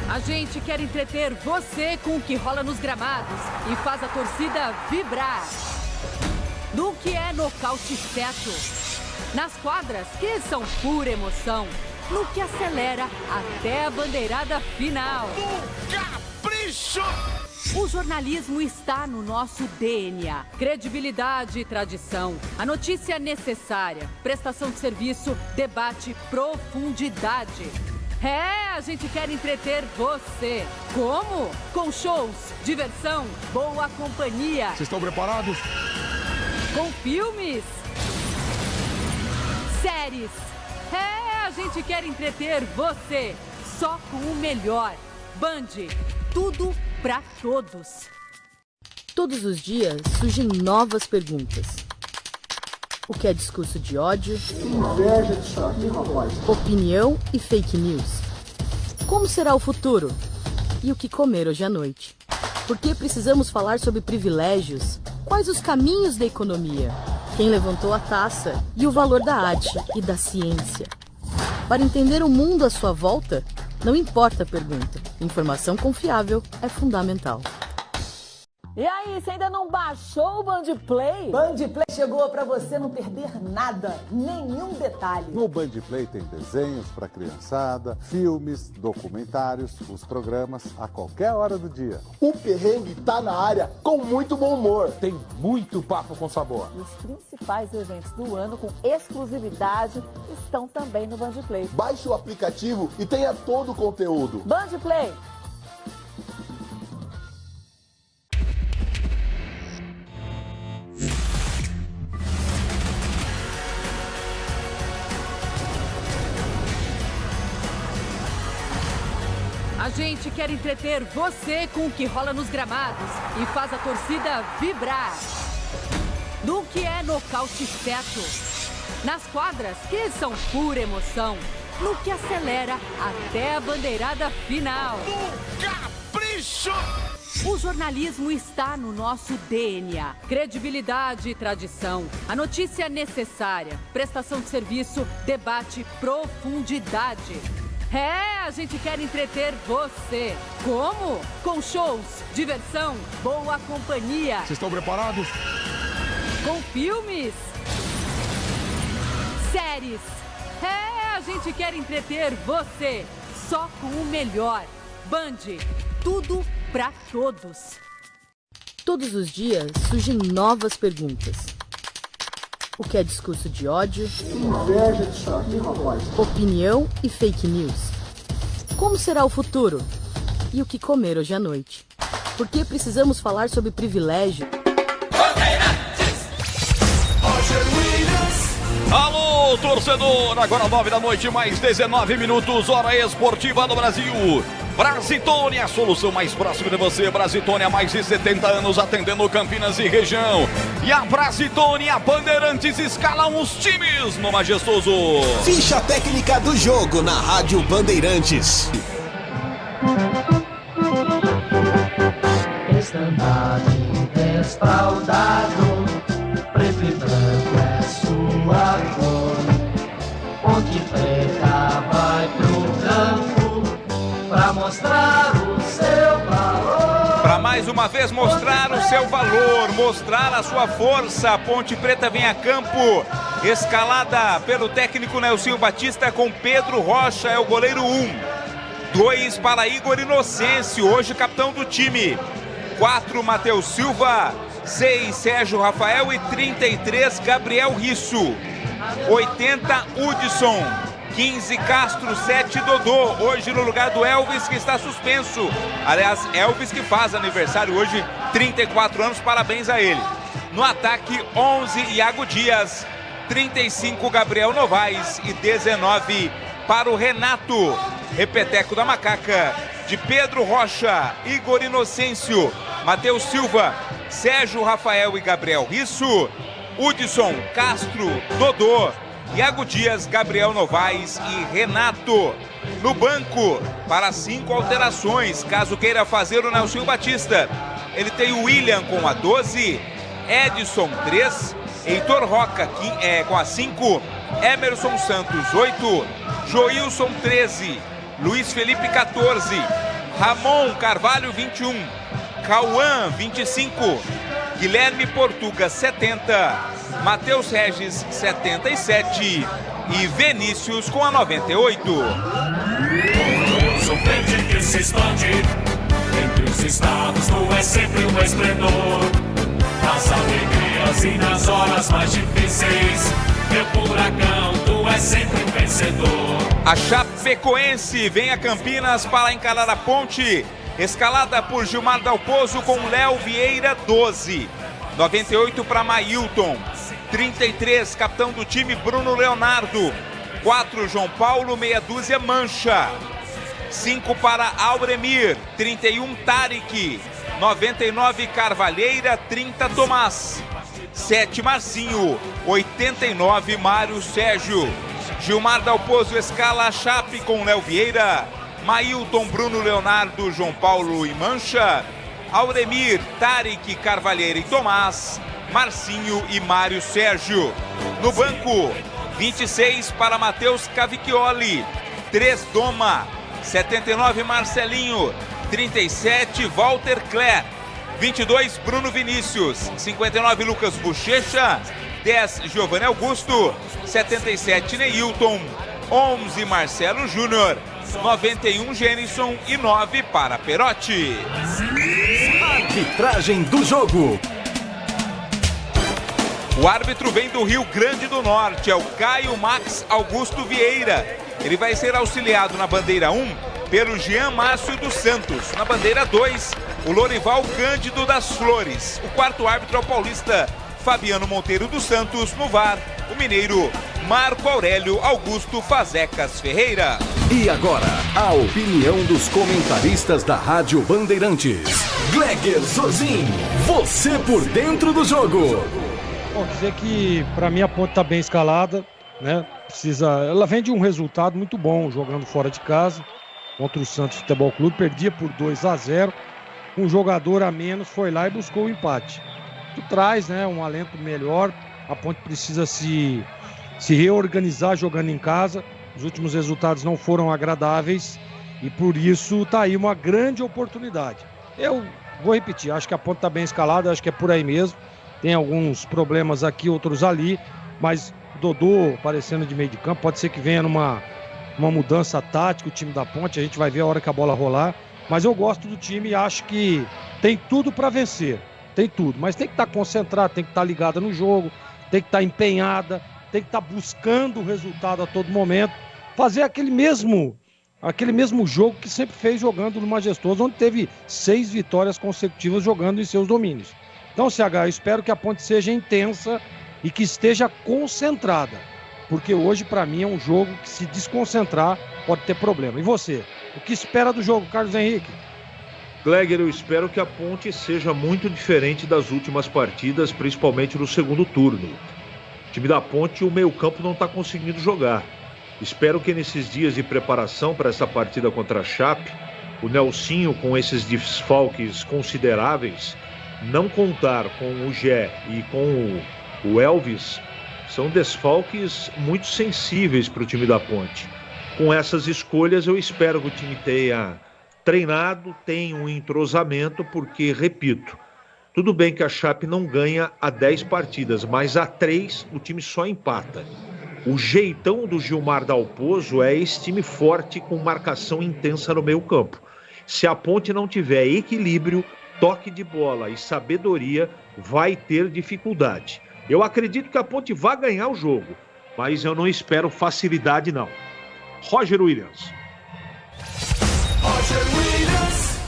A gente quer entreter você com o que rola nos gramados e faz a torcida vibrar. Do que é nocaute certo? Nas quadras, que são pura emoção. No que acelera até a bandeirada final. Capricho! O jornalismo está no nosso DNA. Credibilidade e tradição. A notícia necessária. Prestação de serviço, debate, profundidade. A gente quer entreter você. Como? Com shows, diversão, boa companhia. Vocês estão preparados? Com filmes, séries. A gente quer entreter você. Só com o melhor. Band, tudo pra todos. Todos os dias surgem novas perguntas. O que é discurso de ódio? Que inveja disso aqui, rapaz. Opinião e fake news. Como será o futuro? E o que comer hoje à noite? Por que precisamos falar sobre privilégios? Quais os caminhos da economia? Quem levantou a taça? E o valor da arte e da ciência? Para entender o mundo à sua volta, não importa a pergunta. Informação confiável é fundamental. E aí, você ainda não baixou o Band Play? Band Play chegou para você não perder nada, nenhum detalhe. No Band Play tem desenhos para criançada, filmes, documentários, os programas a qualquer hora do dia. O perrengue tá na área com muito bom humor. Tem muito papo com sabor. E os principais eventos do ano com exclusividade estão também no Band Play. Baixe o aplicativo e tenha todo o conteúdo. Band Play. A gente quer entreter você com o que rola nos gramados e faz a torcida vibrar. No que é nocaute certo. Nas quadras, que são pura emoção. No que acelera até a bandeirada final. Capricho! O jornalismo está no nosso DNA. Credibilidade e tradição. A notícia necessária. Prestação de serviço, debate, profundidade. A gente quer entreter você. Como? Com shows, diversão, boa companhia. Vocês estão preparados? Com filmes, séries. A gente quer entreter você. Só com o melhor. Band, tudo pra todos. Todos os dias surgem novas perguntas. O que é discurso de ódio? Que inveja disso aqui, rapaz. Opinião e fake news. Como será o futuro? E o que comer hoje à noite? Por que precisamos falar sobre privilégio? Alô, torcedor! Agora 9 da noite, mais 19 minutos, hora esportiva no Brasil. Brasitone, a solução mais próxima de você. Brasitone há mais de 70 anos atendendo Campinas e região. E a Brasitone, a Bandeirantes escalam os times no Majestoso. Ficha técnica do jogo na Rádio Bandeirantes. Estandarte respaldado, preto e branco é sua cor. Ponte preta vai pro campo pra mostrar o seu valor. Para mais uma vez mostrar o seu valor, mostrar a sua força. A Ponte Preta vem a campo, escalada pelo técnico Nelsinho Batista com Pedro Rocha, é o goleiro 1. 2 para Igor Inocêncio, hoje capitão do time. 4, Matheus Silva. 6, Sérgio Rafael e 33, Gabriel Risso. 80, Hudson. 15, Castro, 7, Dodô, hoje no lugar do Elvis, que está suspenso. Aliás, Elvis que faz aniversário hoje, 34 anos, parabéns a ele. No ataque, 11, Iago Dias, 35, Gabriel Novaes e 19 para o Renato. Repeteco da Macaca, de Pedro Rocha, Igor Inocêncio, Matheus Silva, Sérgio Rafael e Gabriel Risso, Hudson, Castro, Dodô, Iago Dias, Gabriel Novaes e Renato. No banco, para 5 alterações, caso queira fazer o Nelsinho Batista. Ele tem o William com a 12, Edson 3, Heitor Roca com a 5, Emerson Santos 8, Joilson 13, Luiz Felipe 14, Ramon Carvalho 21, Cauã 25, Guilherme Portuga 70, Matheus Regis 77 e Vinícius com a 98. Sorvete que se expande, Entre os estados tu és sempre um esplendor. Nas alegrias e nas horas mais difíceis, meu furacão, tu és sempre um vencedor. A Chapecoense vem a Campinas para encarar a Ponte. Escalada por Gilmar Dalpozo com Léo Vieira, 12. 98 para Mailton. 33, capitão do time, Bruno Leonardo. 4, João Paulo, meia dúzia, Mancha. 5 para Auremir. 31, Tarek. 99, Carvalheira. 30, Tomás. 7, Marcinho. 89, Mário Sérgio. Gilmar Dalpozo escala a Chape com Léo Vieira. Mailton, Bruno Leonardo, João Paulo e Mancha. Auremir, Tarek, Carvalheira e Tomás. Marcinho e Mário Sérgio. No banco, 26 para Matheus Cavicchioli. 3, Doma. 79, Marcelinho. 37, Walter Cler. 22, Bruno Vinícius. 59, Lucas Bochecha. 10, Giovanni Augusto. 77, Neilton. 11, Marcelo Júnior. 91, Gênison e 9 para Perotti. Arbitragem do jogo. O árbitro vem do Rio Grande do Norte, é o Caio Max Augusto Vieira. Ele vai ser auxiliado na bandeira 1 pelo Jean Márcio dos Santos. Na bandeira 2, o Lorival Cândido das Flores. O quarto árbitro é o paulista Fabiano Monteiro dos Santos. No VAR, o mineiro Marco Aurélio Augusto Fazecas Ferreira. E agora, a opinião dos comentaristas da Rádio Bandeirantes. Gleger Zorzin, você por dentro do jogo. Bom, dizer que para mim a Ponte está bem escalada, né? Ela vem de um resultado muito bom, jogando fora de casa contra o Santos Futebol Clube, perdia por 2-0, um jogador a menos foi lá e buscou o empate. Isso traz, né, um alento melhor. A Ponte precisa se reorganizar jogando em casa. Os últimos resultados não foram agradáveis e por isso está aí uma grande oportunidade. Eu vou repetir, acho que a Ponte está bem escalada, acho que é por aí mesmo. Tem alguns problemas aqui, outros ali, mas o Dodô aparecendo de meio de campo, pode ser que venha numa mudança tática o time da Ponte, a gente vai ver a hora que a bola rolar, mas eu gosto do time e acho que tem tudo para vencer, tem tudo, mas tem que estar concentrado, tem que estar ligada no jogo, tem que estar empenhada, tem que estar buscando o resultado a todo momento, fazer aquele mesmo jogo que sempre fez jogando no Majestoso, onde teve 6 vitórias consecutivas jogando em seus domínios. Então, CH, eu espero que a Ponte seja intensa e que esteja concentrada, porque hoje, para mim, é um jogo que, se desconcentrar, pode ter problema. E você? O que espera do jogo, Carlos Henrique? Gleger, eu espero que a Ponte seja muito diferente das últimas partidas, principalmente no segundo turno. O time da Ponte, o meio-campo não está conseguindo jogar. Espero que nesses dias de preparação para essa partida contra a Chape, o Nelsinho, com esses desfalques consideráveis, não contar com o Gé e com o Elvis, são desfalques muito sensíveis para o time da Ponte. Com essas escolhas, eu espero que o time tenha treinado, tenha um entrosamento, porque, repito, tudo bem que a Chape não ganha há 10 partidas, mas há 3 o time só empata. O jeitão do Gilmar Dalpozo é esse time forte com marcação intensa no meio campo. Se a Ponte não tiver equilíbrio, toque de bola e sabedoria, vai ter dificuldade. Eu acredito que a Ponte vai ganhar o jogo, mas eu não espero facilidade, não. Roger Williams.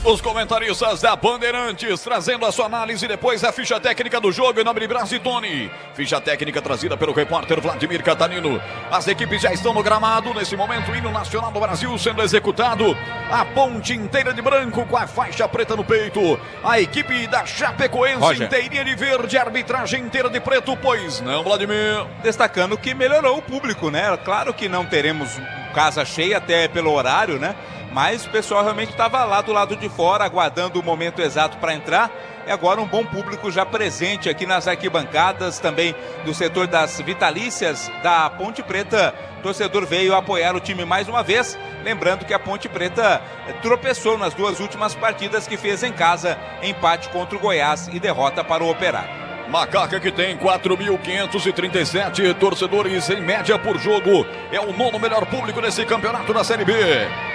Os comentaristas da Bandeirantes trazendo a sua análise depois da ficha técnica do jogo em nome de Brasitone. Ficha técnica trazida pelo repórter Vladimir Catarino. As equipes já estão no gramado. Nesse momento, o hino nacional do Brasil sendo executado. A Ponte inteira de branco com a faixa preta no peito. A equipe da Chapecoense inteirinha de verde. A arbitragem inteira de preto. Pois não, Vladimir? Destacando que melhorou o público, né? Claro que não teremos casa cheia, até pelo horário, né? Mas o pessoal realmente estava lá do lado de fora, aguardando o momento exato para entrar. E agora um bom público já presente aqui nas arquibancadas, também do setor das vitalícias da Ponte Preta. O torcedor veio apoiar o time mais uma vez. Lembrando que a Ponte Preta tropeçou nas 2 últimas partidas que fez em casa. Empate contra o Goiás e derrota para o Operário. Macaca, que tem 4.537 torcedores em média por jogo. É o 9º melhor público nesse campeonato da Série B.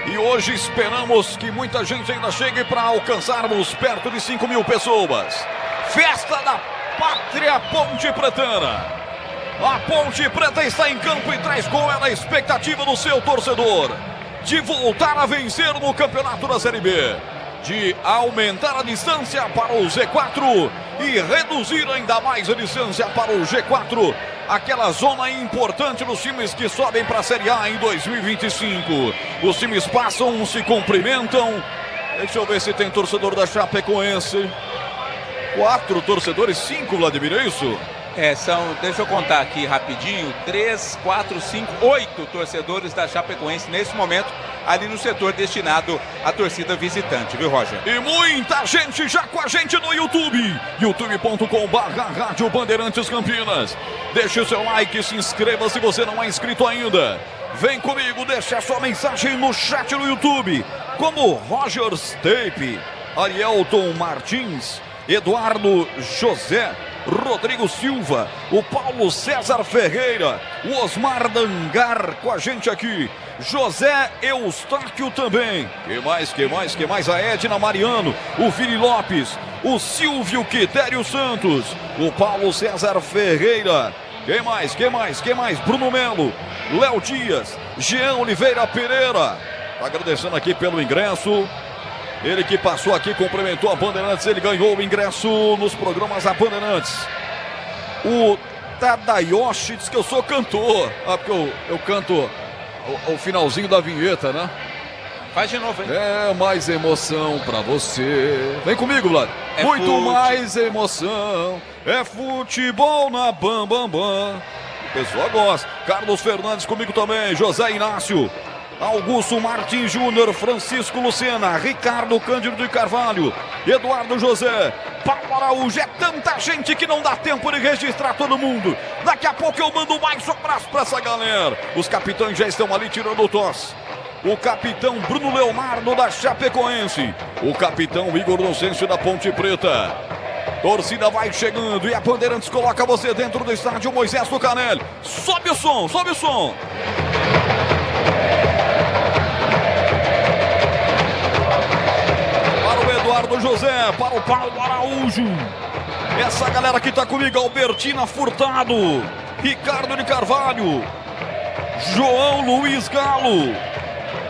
E hoje esperamos que muita gente ainda chegue para alcançarmos perto de 5.000 pessoas. Festa da Pátria Ponte Pretana. A Ponte Preta está em campo e traz com ela a expectativa do seu torcedor de voltar a vencer no campeonato da Série B, de aumentar a distância para o Z4 e reduzir ainda mais a distância para o G4, aquela zona importante dos times que sobem para a Série A em 2025. Os times passam, se cumprimentam. Deixa eu ver se tem torcedor da Chapecoense. 4 torcedores, 5, Vladimir, é isso? Deixa eu contar aqui rapidinho, 3, 4, 5, 8 torcedores da Chapecoense nesse momento, ali no setor destinado à torcida visitante, viu, Roger? E muita gente já com a gente no YouTube, youtube.com/Rádio Bandeirantes Campinas. Deixe o seu like, se inscreva se você não é inscrito ainda. Vem comigo, deixe a sua mensagem no chat no YouTube, como Roger Stape, Arielton Martins, Eduardo José, Rodrigo Silva, o Paulo César Ferreira, o Osmar Dangar com a gente aqui, José Eustáquio também. Que mais? A Edna Mariano, o Vili Lopes, o Silvio Quitério Santos, o Paulo César Ferreira. Quem mais? Bruno Melo, Léo Dias, Jean Oliveira Pereira. Agradecendo aqui pelo ingresso. Ele que passou aqui, cumprimentou a Bandeirantes, ele ganhou o ingresso nos programas da Bandeirantes. O Tadayoshi diz que eu sou cantor. Porque eu canto o finalzinho da vinheta, né? Faz de novo, hein? É mais emoção pra você. Vem comigo, Vlad. Muito mais emoção. É futebol na Bam Bam Bam. O pessoal gosta. Carlos Fernandes comigo também. José Inácio, Augusto Martins Júnior, Francisco Lucena, Ricardo Cândido de Carvalho, Eduardo José, Paulo Araújo. É tanta gente que não dá tempo de registrar todo mundo. Daqui a pouco eu mando mais um abraço pra essa galera. Os capitães já estão ali tirando o tosse. O capitão Bruno Leonardo da Chapecoense, o capitão Igor Inocêncio da Ponte Preta. Torcida vai chegando e a Bandeirantes coloca você dentro do estádio Moisés Lucarelli. Sobe o som. Eduardo José, para o Paulo Araújo. Essa galera que tá comigo, Albertina Furtado, Ricardo de Carvalho, João Luiz Galo,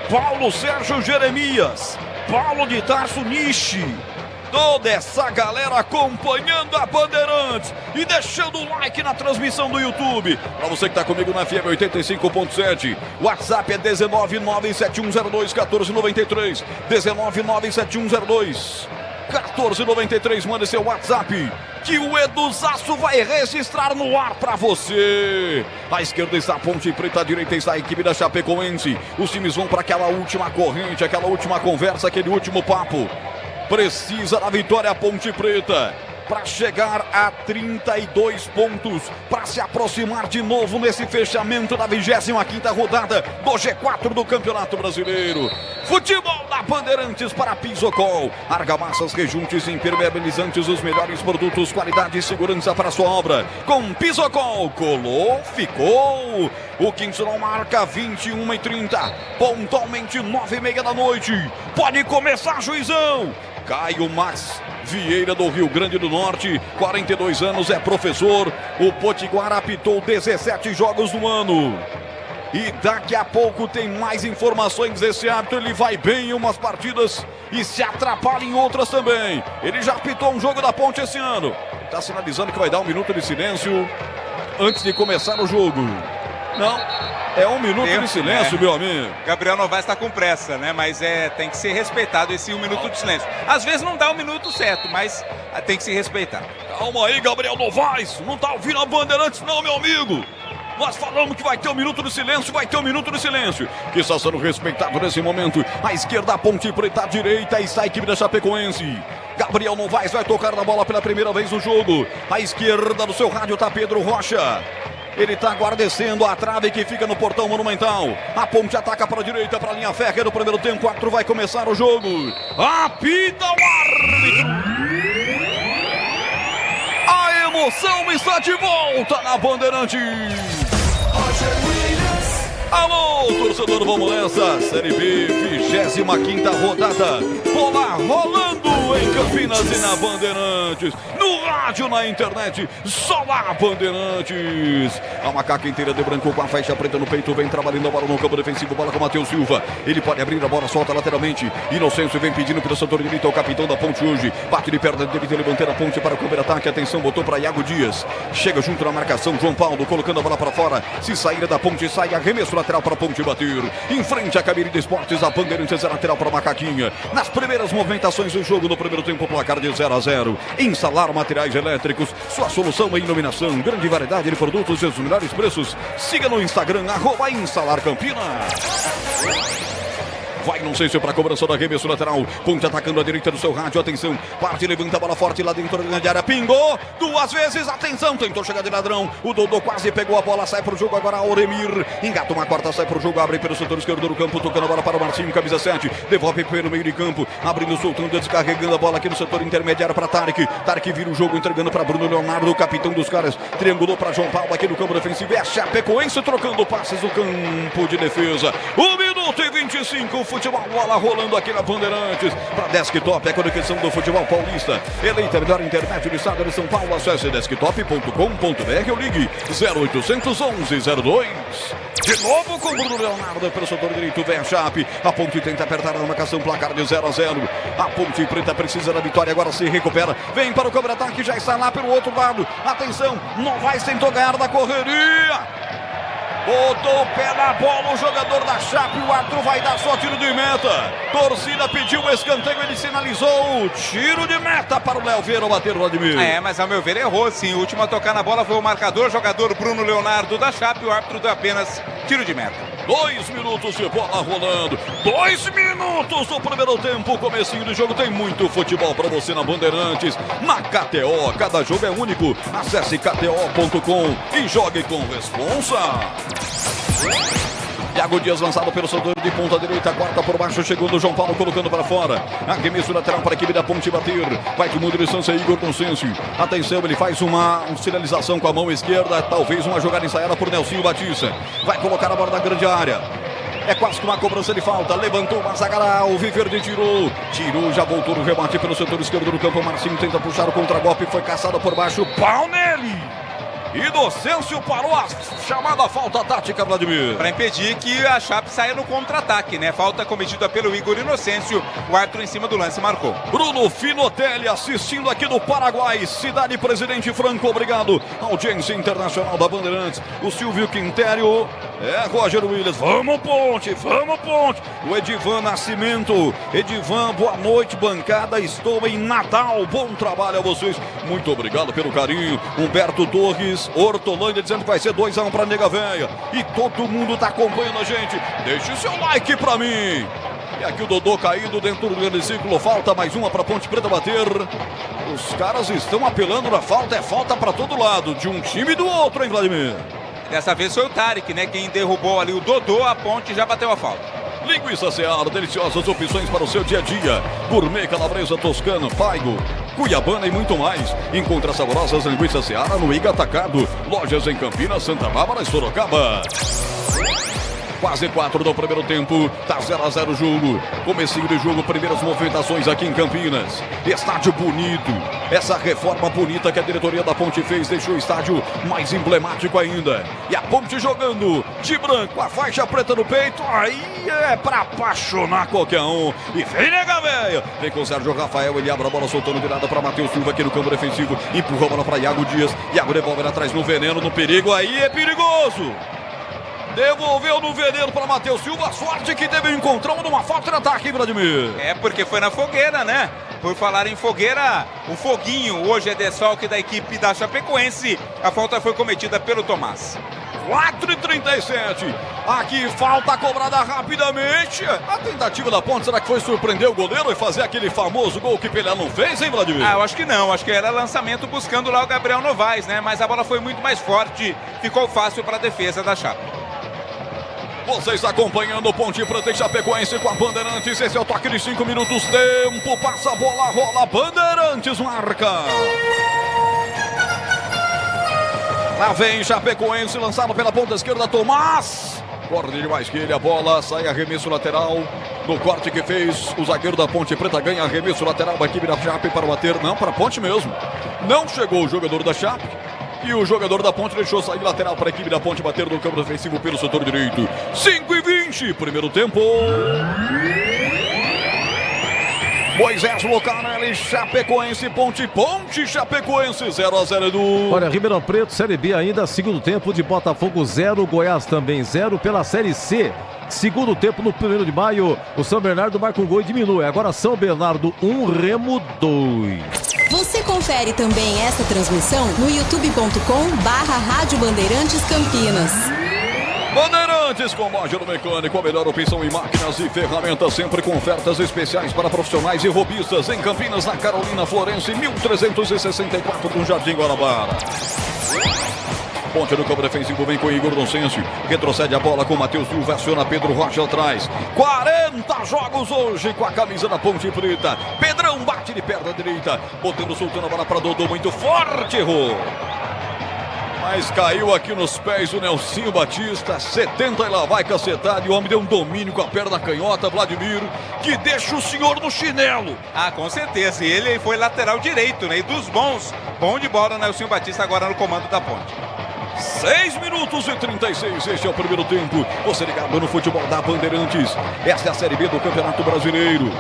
Paulo Sérgio Jeremias, Paulo de Tarso Nishi. Toda essa galera acompanhando a Bandeirantes e deixando o like na transmissão do YouTube. Para você que está comigo na FM 85.7, WhatsApp é 19971021493, 19971021493. Mande seu WhatsApp que o Eduzaço vai registrar no ar para você. À esquerda está a Ponte Preta, à direita está a equipe da Chapecoense. Os times vão para aquela última corrente, aquela última conversa, aquele último papo. Precisa da vitória a Ponte Preta para chegar a 32 pontos, para se aproximar de novo nesse fechamento da 25ª rodada do G4 do Campeonato Brasileiro. Futebol da Bandeirantes para Pisocol, argamassas, rejuntes, impermeabilizantes, os melhores produtos, qualidade e segurança para sua obra. Com Pisocol, colou, ficou. O quinto marca 21h30, pontualmente 9h30 da noite. Pode começar, juizão. Caio Max Vieira, do Rio Grande do Norte, 42 anos, é professor. O Potiguar apitou 17 jogos no ano. E daqui a pouco tem mais informações desse árbitro. Ele vai bem em umas partidas e se atrapalha em outras também. Ele já apitou um jogo da Ponte esse ano. Está sinalizando que vai dar 1 minuto de silêncio antes de começar o jogo. Não, é 1 minuto de silêncio, meu amigo. Gabriel Novaes está com pressa, né? Mas tem que ser respeitado esse 1 minuto de silêncio. Às vezes não dá 1 minuto certo, mas tem que se respeitar. Calma aí, Gabriel Novaes. Não tá ouvindo a Bandeirantes não, meu amigo. Nós falamos que vai ter 1 minuto de silêncio, vai ter 1 minuto de silêncio. Que está sendo respeitado nesse momento. À esquerda, a Ponte Preta, à direita está a equipe da Chapecoense. Gabriel Novaes vai tocar na bola pela primeira vez no jogo. À esquerda do seu rádio está Pedro Rocha. Ele está guardecendo a trave que fica no portão Monumental. A Ponte ataca para a direita, para a linha férrea do primeiro tempo. 4 vai começar o jogo. Apita o árbitro. A emoção está de volta na Bandeirantes. Alô, torcedor, vamos nessa. Série B, 25ª rodada. Bola rolando em Campinas e na Bandeirantes. No rádio, na internet, só lá Bandeirantes. A macaca inteira de branco com a faixa preta no peito. Vem trabalhando a bola no campo defensivo. Bola com o Matheus Silva. Ele pode abrir a bola, solta lateralmente. Inocêncio vem pedindo pelo setor direito ao capitão da Ponte hoje. Bate de perna, deve ter levantado a Ponte para o contra-ataque. Atenção, botou para Iago Dias. Chega junto na marcação, João Paulo colocando a bola para fora. Se sair da Ponte, sai arremesso lateral para a Ponte bater. Em frente à cabine de esportes, a Bandeirantes é lateral para a Macaquinha. Nas primeiras movimentações do jogo, no primeiro tempo, placar de 0-0. Instalar materiais elétricos, sua solução em iluminação, grande variedade de produtos e os melhores preços. Siga no Instagram, @InstalarCampinas. Vai, não sei se é para cobrança da arremesso lateral. Ponte atacando a direita do seu rádio. Atenção, parte, levanta a bola forte lá dentro da grande área. Pingou 2 vezes. Atenção, tentou chegar de ladrão. O Dodô quase pegou a bola. Sai para o jogo agora. Auremir engata uma quarta, sai para o jogo. Abre pelo setor esquerdo do campo. Tocando a bola para o Marcinho, camisa 7. Devolve pelo meio de campo. Abrindo, soltando, descarregando a bola aqui no setor intermediário para Tarek. Tarek vira o jogo, entregando para Bruno Leonardo, o capitão dos caras. Triangulou para João Paulo aqui no campo defensivo. É a Chapecoense trocando passes no campo de defesa. 1 minuto e 25. Futebol, bola rolando aqui na Bandeirantes. Para Desktop, a conexão do futebol paulista. Eleita melhor internet do estado de São Paulo. Acesse desktop.com.br ou ligue 0800 1102. De novo com Bruno Leonardo pelo setor direito. Vem a Chape. A Ponte tenta apertar a marcação. Placar de 0-0. A Ponte Preta precisa da vitória. Agora se recupera. Vem para o contra-ataque. Já está lá pelo outro lado. Atenção. Novaes tentou ganhar da correria. Botou o pé na bola o jogador da Chape. O árbitro vai dar só tiro de meta. Torcida pediu um escanteio. Ele sinalizou o tiro de meta para o Léo Vieira bater o Vladimir. Mas ao meu ver errou sim. O último a tocar na bola foi o marcador. Jogador Bruno Leonardo da Chape. O árbitro deu apenas tiro de meta. 2 minutos de bola rolando. 2 minutos do primeiro tempo. Comecinho do jogo. Tem muito futebol para você na Bandeirantes. Na KTO. Cada jogo é único. Acesse kto.com e jogue com responsa. Iago Dias lançado pelo setor de ponta direita, quarta por baixo, chegou do João Paulo, colocando para fora. Arremesso lateral para a equipe da Ponte bater. Vai com muita distância, Igor Consciêncio. Atenção, ele faz uma sinalização com a mão esquerda, talvez uma jogada ensaiada por Nelsinho Batista. Vai colocar a bola na grande área. É quase que uma cobrança de falta. Levantou Mazagaral, o Viverde tirou. Tirou, já voltou no rebate pelo setor esquerdo do campo. Marcinho tenta puxar o contragolpe, foi caçado por baixo. Pau nele! Inocêncio parou a chamada falta tática, Vladimir. Para impedir que a Chape saia no contra-ataque, né? Falta cometida pelo Igor Inocêncio. O árbitro em cima do lance marcou. Bruno Finotelli assistindo aqui do Paraguai. Cidade Presidente Franco, obrigado. Audiência internacional da Bandeirantes. O Silvio Quintério. Roger Williams. Vamos, Ponte, vamos, Ponte. O Edivan Nascimento. Edivan, boa noite, bancada. Estou em Natal. Bom trabalho a vocês. Muito obrigado pelo carinho. Humberto Torres. Hortolândia dizendo que vai ser 2-1 para Nega Véia. E todo mundo tá acompanhando a gente. Deixe seu like para mim. E aqui o Dodô caído dentro do grande ciclo. Falta mais uma para Ponte Preta bater. Os caras estão apelando na falta. É falta para todo lado. De um time e do outro, hein, Vladimir? Dessa vez foi o Tarek, né? Quem derrubou ali o Dodô. A Ponte já bateu a falta. Linguiça Seara, deliciosas opções para o seu dia a dia. Gourmet, calabresa toscana, paigo, cuiabana e muito mais. Encontre as saborosas linguiças Seara no Iga Atacado. Lojas em Campinas, Santa Bárbara e Sorocaba. Quase 4 do primeiro tempo, tá 0-0 o jogo. Comecinho de jogo, primeiras movimentações aqui em Campinas. Estádio bonito. Essa reforma bonita que a diretoria da Ponte fez deixou o estádio mais emblemático ainda. E a Ponte jogando de branco, a faixa preta no peito. Aí é pra apaixonar qualquer um. E vem, Nega Véia. Vem com o Sérgio Rafael, ele abre a bola soltando virada para Matheus Silva aqui no campo defensivo. Empurrou a bola para Iago Dias. Iago devolve atrás no veneno, no perigo. Aí é perigoso. Devolveu no veneno para Matheus Silva. Sorte que teve um encontrão numa falta de ataque, Vladimir. Porque foi na fogueira, né? Por falar em fogueira, o foguinho hoje é desfalque da equipe da Chapecoense. A falta foi cometida pelo Tomás. 4:37. Aqui falta cobrada rapidamente. A tentativa da Ponte, será que foi surpreender o goleiro e fazer aquele famoso gol que Pelé não fez, hein, Vladimir? Eu acho que não. Acho que era lançamento buscando lá o Gabriel Novaes, né? Mas a bola foi muito mais forte. Ficou fácil para a defesa da Chape. Você está acompanhando o Ponte Preta e Chapecoense com a Bandeirantes. Esse é o toque de 5 minutos. Tempo, passa a bola, rola. Bandeirantes marca. Lá vem Chapecoense, lançado pela ponta esquerda, Tomás. Corre demais que ele, a bola, sai arremesso lateral. No corte que fez, o zagueiro da Ponte Preta ganha arremesso lateral. A equipe da Chape para bater, não, para a Ponte mesmo. Não chegou o jogador da Chape. E o jogador da Ponte deixou sair lateral para a equipe da Ponte bater no campo defensivo pelo setor direito. 5:20, primeiro tempo. Moisés Lucarelli, Chapecoense, Ponte Chapecoense, 0-0, Edu. Olha, Ribeirão Preto, Série B ainda, segundo tempo de Botafogo 0, Goiás também 0 pela Série C. Segundo tempo, no 1º de maio, o São Bernardo marca um gol e diminui. Agora São Bernardo 1, Remo 2. Você confere também essa transmissão no youtube.com/Rádio Bandeirantes Campinas. Bandeirantes com loja do mecânico, a melhor opção em máquinas e ferramentas, sempre com ofertas especiais para profissionais e robistas em Campinas, na Carolina Florense, 1364, com Jardim Guarabara. Ponte no campo defensivo, vem com Igor Doncencio, retrocede a bola com Matheus Silva, aciona Pedro Rocha atrás. 40 jogos hoje com a camisa da Ponte Preta. Pedrão bate de perna direita, botando, soltando a bola para Dodô, muito forte, errou. Mas caiu aqui nos pés o Nelsinho Batista, 70 e lá vai cacetada, e o homem deu um domínio com a perna canhota, Vladimir, que deixa o senhor no chinelo. Ah, com certeza, e ele foi lateral direito, né, e dos bons, bom de bola, Nelsinho Batista agora no comando da Ponte. 6 minutos e 36, este é o primeiro tempo. Você ligado no futebol da Bandeirantes. Esta é a Série B do Campeonato Brasileiro.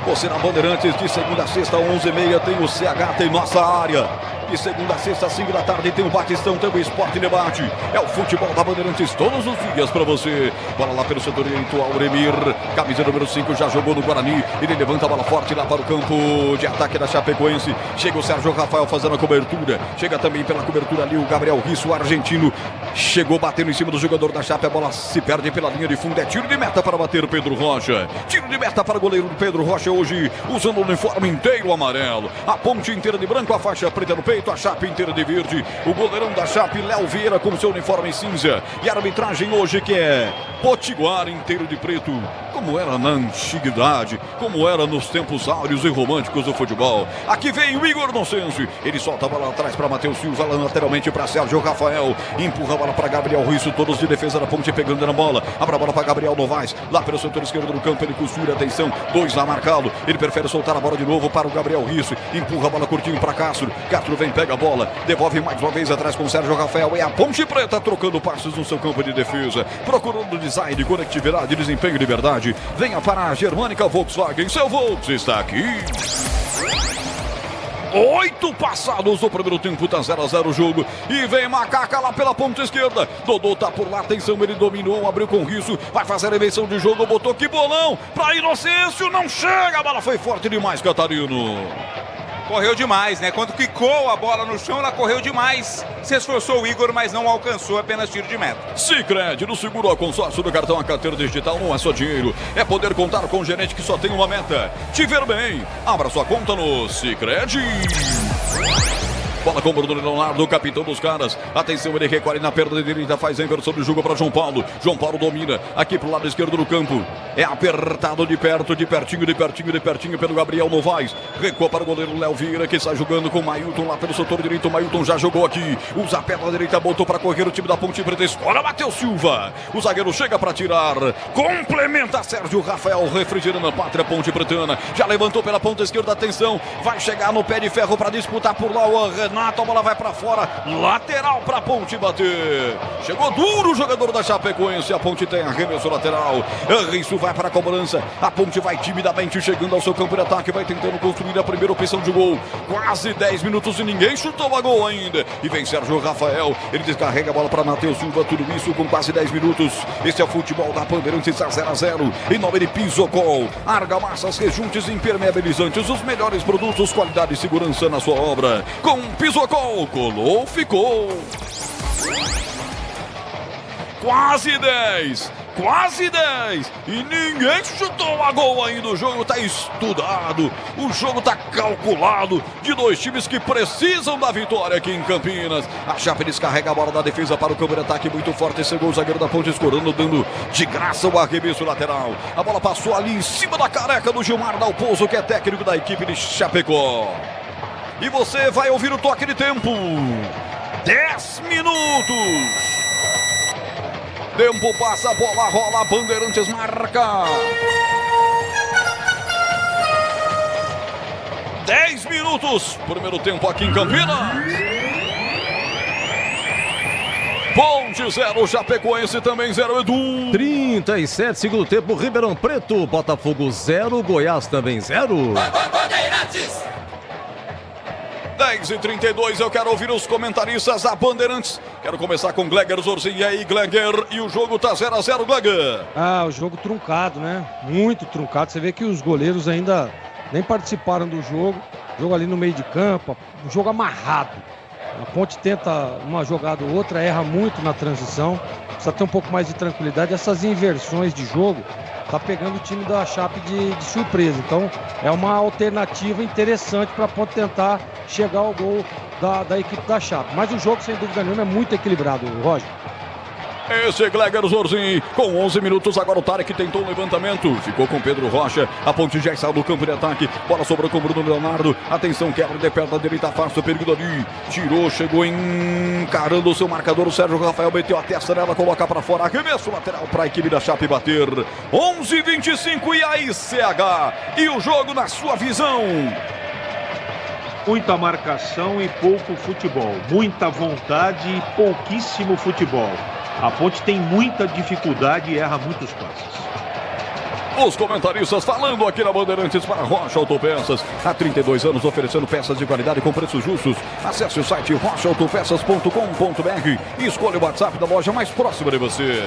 Você na Bandeirantes, de segunda a sexta, 11h30, tem o CH, tem nossa área. De segunda a sexta, 5 da tarde, tem o Batistão, tem o Esporte Debate. É o futebol da Bandeirantes todos os dias pra você. Bola lá pelo setor direito, Auremir. Camisa número 5, já jogou no Guarani. Ele levanta a bola forte lá para o campo de ataque da Chapecoense. Chega o Sérgio Rafael fazendo a cobertura. Chega também pela cobertura ali o Gabriel Risso, o argentino. Chegou batendo em cima do jogador da Chape. A bola se perde pela linha de fundo. É tiro de meta para bater o Pedro Rocha. Tiro de meta para o goleiro do Pedro Rocha hoje, usando o uniforme inteiro amarelo. A Ponte inteira de branco, a faixa preta no peito. A Chape inteira de verde. O goleirão da Chape, Léo Vieira, com seu uniforme cinza. E a arbitragem hoje que é Potiguar inteiro de preto. Como era na antiguidade, como era nos tempos áureos e românticos do futebol. Aqui vem o Igor Doncencio. Ele solta a bola atrás para Matheus Silva, lateralmente para Sérgio Rafael. Empurra a bola para Gabriel Ruiz, todos de defesa da Ponte pegando na bola. Abre a bola para Gabriel Novaes, lá pelo setor esquerdo do campo. Ele costura, atenção, 2 a marcá-lo. Ele prefere soltar a bola de novo para o Gabriel Ruiz. Empurra a bola curtinho para Castro. Castro vem, pega a bola, devolve mais uma vez atrás com Sérgio Rafael. É a Ponte Preta trocando passes no seu campo de defesa, procurando design, conectividade, desempenho e liberdade. Venha para a Germânica Volkswagen, seu Volks está aqui. 8 passados do primeiro tempo, tá 0-0 o jogo. E vem Macaca lá pela ponta esquerda. Dodô tá por lá, atenção, ele dominou, abriu com risco, vai fazer a invenção de jogo, botou que bolão pra Inocêncio, não chega, a bola foi forte demais, Catarino. Correu demais, né? Quando quicou a bola no chão, ela correu demais. Se esforçou o Igor, mas não alcançou, apenas tiro de meta. Sicredi, no seguro ao consórcio do cartão, a carteira digital não é só dinheiro, é poder contar com um gerente que só tem uma meta: te ver bem. Abra sua conta no Sicredi. Bola com o Bruno Leonardo, o capitão dos caras. Atenção, ele recolhe na perna direita, faz a inversão do jogo para João Paulo. João Paulo domina aqui pro lado esquerdo do campo. É apertado de perto, de pertinho pelo Gabriel Novaes. Recua para o goleiro Léo Vieira, que sai jogando com o Mailton lá pelo setor direito. O Mailton já jogou aqui. Usa a perna direita, botou para correr o time da Ponte Preta. Escola Matheus Silva. O zagueiro chega para tirar. Complementa Sérgio Rafael, refrigerando a pátria Ponte Pretana. Já levantou pela ponta esquerda, atenção. Vai chegar no pé de ferro para disputar por lá o Renato, a bola vai para fora, lateral para a Ponte bater. Chegou duro o jogador da Chapecoense, a Ponte tem arremesso lateral. Isso vai para a cobrança. A Ponte vai timidamente chegando ao seu campo de ataque, vai tentando construir a primeira opção de gol. Quase 10 minutos e ninguém chutou a gol ainda. E vem Sérgio Rafael, ele descarrega a bola para Matheus Silva, tudo isso com quase 10 minutos. Esse é o futebol da Bandeirantes, a 0-0. Em nome de Pisocol, argamassas, rejuntes impermeabilizantes, os melhores produtos, qualidade e segurança na sua obra. Com Pisocol, colou, ficou. Quase 10. E ninguém chutou a gol ainda. O jogo tá estudado, o jogo tá calculado, de dois times que precisam da vitória aqui em Campinas. A Chape descarrega a bola da defesa para o campo de ataque, muito forte. Chegou o zagueiro da Ponte escorando, dando de graça o arremesso lateral. A bola passou ali em cima da careca do Gilmar Dalpozo, que é técnico da equipe de Chapecó. E você vai ouvir o toque de tempo. 10 minutos. Tempo passa, a bola rola, Bandeirantes marca. 10 minutos, primeiro tempo aqui em Campinas. Ponte 0, Chapecoense também 0, Edu. 37, segundo tempo, Ribeirão Preto, Botafogo 0, Goiás também 0. Bandeirantes. 10h32, eu quero ouvir os comentaristas da Bandeirantes. Quero começar com Gleger Zorzin. E aí, Gleger, e o jogo tá 0-0, Gleger. O jogo truncado, né? Muito truncado. Você vê que os goleiros ainda nem participaram do jogo. Jogo ali no meio de campo, um jogo amarrado. A Ponte tenta uma jogada ou outra, erra muito na transição. Precisa ter um pouco mais de tranquilidade. Essas inversões de jogo tá pegando o time da Chape de surpresa. Então é uma alternativa interessante para a Ponte tentar chegar ao gol da equipe da Chape. Mas o jogo, sem dúvida nenhuma, é muito equilibrado, Roger. Esse é Gleger Zorzin, com 11 minutos, agora o Tarek tentou um levantamento, ficou com Pedro Rocha, a Ponte já está no campo de ataque, bola sobrou com o Bruno Leonardo, atenção, quebra de perna direita, afasta o perigo ali, tirou, chegou encarando o seu marcador, o Sérgio Rafael meteu a testa nela, coloca para fora, arremesso lateral para a equipe da Chape bater, 11h25 e aí CH, e o jogo na sua visão? Muita marcação e pouco futebol, muita vontade e pouquíssimo futebol. A Ponte tem muita dificuldade e erra muitos passes. Os comentaristas falando aqui na Bandeirantes para Rocha Autopeças. Há 32 anos oferecendo peças de qualidade com preços justos. Acesse o site rochaautopeças.com.br e escolha o WhatsApp da loja mais próxima de você.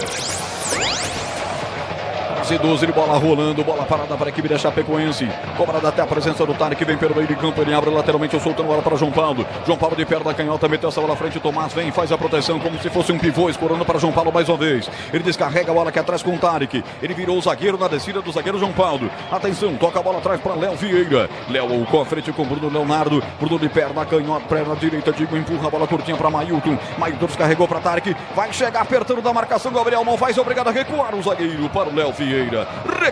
12 de bola rolando, bola parada para a equipe da Chapecoense. Cobrada até a presença do Tarek, vem pelo meio de campo, ele abre lateralmente, soltando a bola para João Paulo. João Paulo de perna canhota, meteu essa bola à frente, Tomás vem, faz a proteção como se fosse um pivô, escorando para João Paulo mais uma vez. Ele descarrega a bola aqui atrás com o Tarek. Ele virou o zagueiro na descida do zagueiro João Paulo. Atenção, toca a bola atrás para Léo Vieira. Léo com a frente com Bruno Leonardo. Bruno de perna canhota, perna direita, Digo empurra a bola curtinha para Mailton. Mailton descarregou para Tarek. Vai chegar apertando da marcação, Gabriel não faz, obrigado a recuar o zagueiro para o Léo Vieira.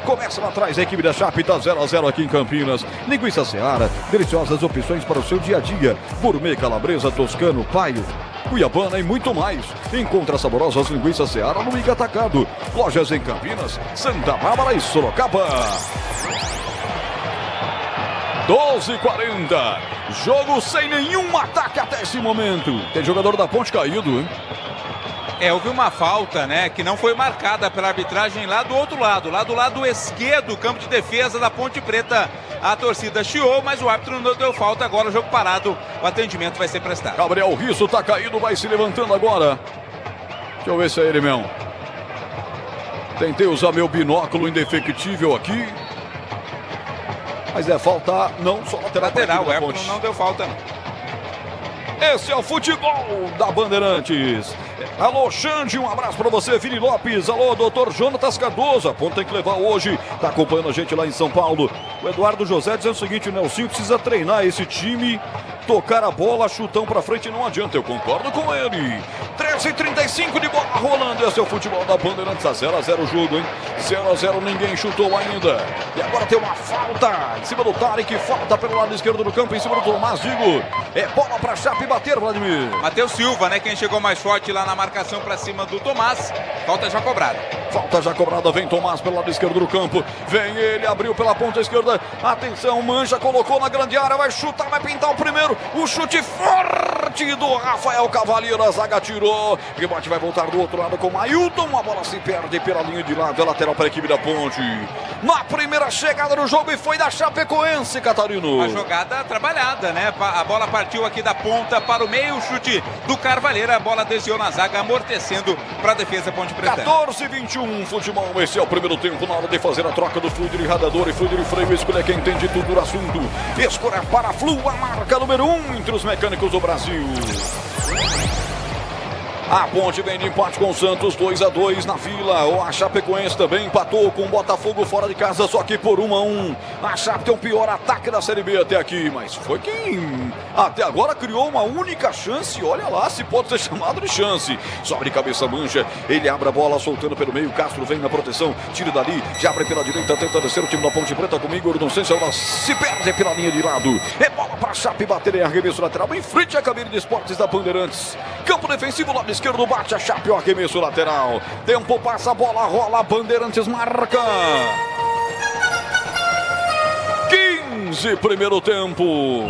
Começa lá atrás a equipe da Chape, tá 0-0 aqui em Campinas. Linguiça Seara, deliciosas opções para o seu dia a dia. Gourmet, calabresa, toscano, paio, cuiabana e muito mais. Encontra saborosas linguiças Seara no Iga Atacado. Lojas em Campinas, Santa Bárbara e Sorocaba. 12h40. Jogo sem nenhum ataque até esse momento. Tem jogador da Ponte caído, hein? Houve uma falta, né, que não foi marcada pela arbitragem lá do outro lado, lá do lado esquerdo, campo de defesa da Ponte Preta. A torcida chiou, mas o árbitro não deu falta, agora o jogo parado, o atendimento vai ser prestado. Gabriel Risso tá caído, vai se levantando agora. Deixa eu ver se é ele mesmo. Tentei usar meu binóculo indefectível aqui. Mas é falta, não, só lateral. O árbitro não deu falta, não. Esse é o futebol da Bandeirantes. Alô, Xande, um abraço para você, Vini Lopes. Alô, doutor Jonatas Cardoso. A Ponte tem que levar hoje. Tá acompanhando a gente lá em São Paulo. O Eduardo José dizendo o seguinte: o Nelsinho precisa treinar esse time. Tocar a bola, chutão pra frente não adianta. Eu concordo com ele. 13h35 de bola rolando. Esse é o futebol da Bandeirantes. A 0-0 o jogo, hein? 0-0, ninguém chutou ainda. E agora tem uma falta em cima do Tarek. Falta pelo lado esquerdo do campo, em cima do Tomás. Digo, é bola pra Chape bater, Vladimir. Matheus Silva, né? Quem chegou mais forte lá na marcação pra cima do Tomás. Falta já cobrada. Falta já cobrada. Vem Tomás pelo lado esquerdo do campo. Vem ele, abriu pela ponta esquerda. Atenção, Mancha colocou na grande área. Vai chutar, vai pintar o primeiro. O chute forte do Rafael Cavaleiro. A zaga tirou. Rebote vai voltar do outro lado com o Mailton. A bola se perde pela linha de lado. É lateral para a equipe da Ponte. Na primeira chegada do jogo e foi da Chapecoense, Catarino. A jogada trabalhada, né? A bola partiu aqui da ponta para o meio. O chute do Carvalheiro. A bola desviou na zaga, amortecendo para a defesa Ponte Preta. 14h21, futebol. Esse é o primeiro tempo na hora de fazer a troca do fluido de radiador e fluido de freio. Escolha quem entende tudo do assunto. Escolha para a Flu, a marca número 1 entre os mecânicos do Brasil. A Ponte vem de empate com o Santos, 2-2 na Vila. A Chapecoense também empatou com o Botafogo fora de casa, só que por 1-1. A Chape tem o pior ataque da Série B até aqui, mas foi quem Até agora criou uma única chance. Olha lá se pode ser chamado de chance. Sobe de cabeça, Mancha. Ele abre a bola, soltando pelo meio. Castro vem na proteção. Tira dali. Já abre pela direita. Tenta descer o time da Ponte Preta comigo. Eu não sei se ela se perde pela linha de lado. É bola para Chape bater em arremesso lateral. Em frente à cabine de esportes da Bandeirantes. Campo defensivo, lado esquerdo. Bate a Chape. O arremesso lateral. Tempo passa, a bola rola. Bandeirantes marca. 15, primeiro tempo.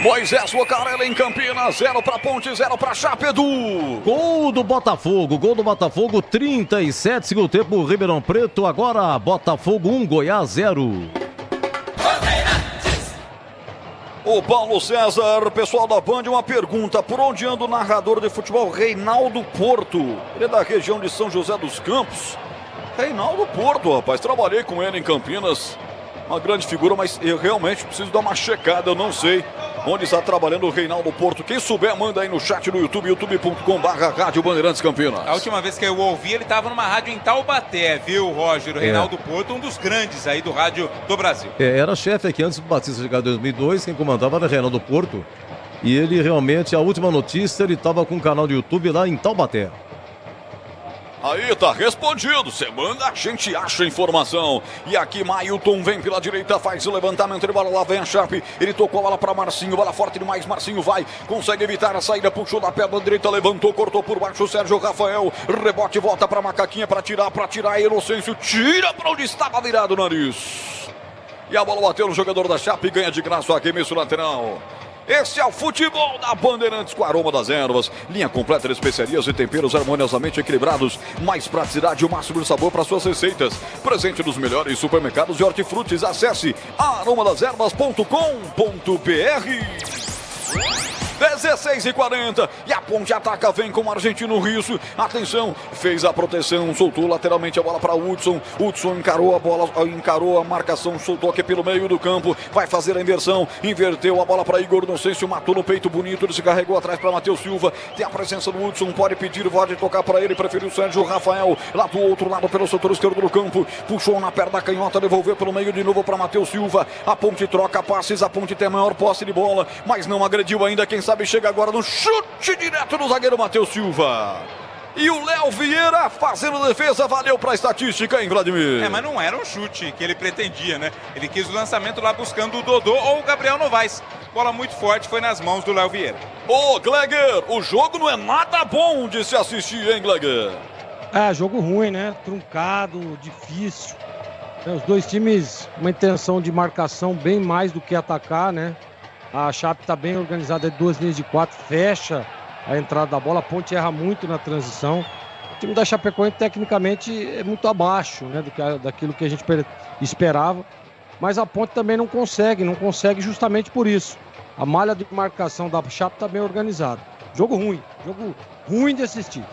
Moisés Lucarelli em Campinas, 0 para Ponte, 0 para Chape, Edu. Gol do Botafogo, 37, segundo tempo, Ribeirão Preto, agora Botafogo 1, Goiás 0. O Paulo César, pessoal da Band, uma pergunta, por onde anda o narrador de futebol Reinaldo Porto? Ele é da região de São José dos Campos. Reinaldo Porto, rapaz, trabalhei com ele em Campinas, uma grande figura, mas eu realmente preciso dar uma checada, eu não sei onde está trabalhando o Reinaldo Porto. Quem souber, manda aí no chat no YouTube, youtube.com/Rádio Bandeirantes Campinas. A última vez que eu ouvi, ele estava numa rádio em Taubaté, viu, Roger? O Reinaldo Porto, um dos grandes aí do rádio do Brasil. Era chefe aqui antes do Batista chegar em 2002, quem comandava era Reinaldo Porto. E ele realmente, a última notícia, ele estava com um canal de YouTube lá em Taubaté. Aí tá respondido, você manda, a gente acha a informação. E aqui Mailton vem pela direita, faz o levantamento de bola, lá vem a Chape. Ele tocou a bola para Marcinho, bola forte demais, Marcinho vai, consegue evitar a saída, puxou da perna direita, levantou, cortou por baixo o Sérgio Rafael. Rebote, volta para Macaquinha para tirar, Inocêncio tira para onde estava virado o nariz. E a bola bateu no jogador da Chape, ganha de graça o arremesso lateral. Esse é o futebol da Bandeirantes com aroma das ervas. Linha completa de especiarias e temperos harmoniosamente equilibrados. Mais praticidade e o máximo de sabor para suas receitas. Presente nos melhores supermercados e hortifrutis. Acesse aromadeservas.com.br. 16h40 e a Ponte ataca, vem com o argentino Risso. Atenção, fez a proteção, soltou lateralmente a bola para Hudson. Hudson encarou a bola, encarou a marcação, soltou aqui pelo meio do campo. Vai fazer a inversão, inverteu a bola para Igor Inocêncio, matou no peito bonito. Ele se carregou atrás para Matheus Silva. Tem a presença do Hudson, pode pedir, pode tocar para ele. Preferiu o Sérgio Rafael lá do outro lado pelo setor esquerdo do campo. Puxou na perna da canhota, devolveu pelo meio de novo para Matheus Silva. A Ponte troca passes, a Ponte tem a maior posse de bola, mas não agrediu ainda. Quem sabe chega agora no chute direto do zagueiro Matheus Silva. E o Léo Vieira fazendo defesa, valeu pra estatística, hein, Vladimir? Mas não era um chute que ele pretendia, né? Ele quis o lançamento lá buscando o Dodô ou o Gabriel Novaes. Bola muito forte, foi nas mãos do Léo Vieira. Ô, Gleger, o jogo não é nada bom de se assistir, hein, Gleger? Jogo ruim, né? Truncado, difícil. Os dois times, uma intenção de marcação bem mais do que atacar, né? A Chape está bem organizada, duas linhas de 4, fecha a entrada da bola. A Ponte erra muito na transição. O time da Chapecoense tecnicamente é muito abaixo, né, daquilo que a gente esperava. Mas a Ponte também não consegue justamente por isso. A malha de marcação da Chape está bem organizada. Jogo ruim de assistir.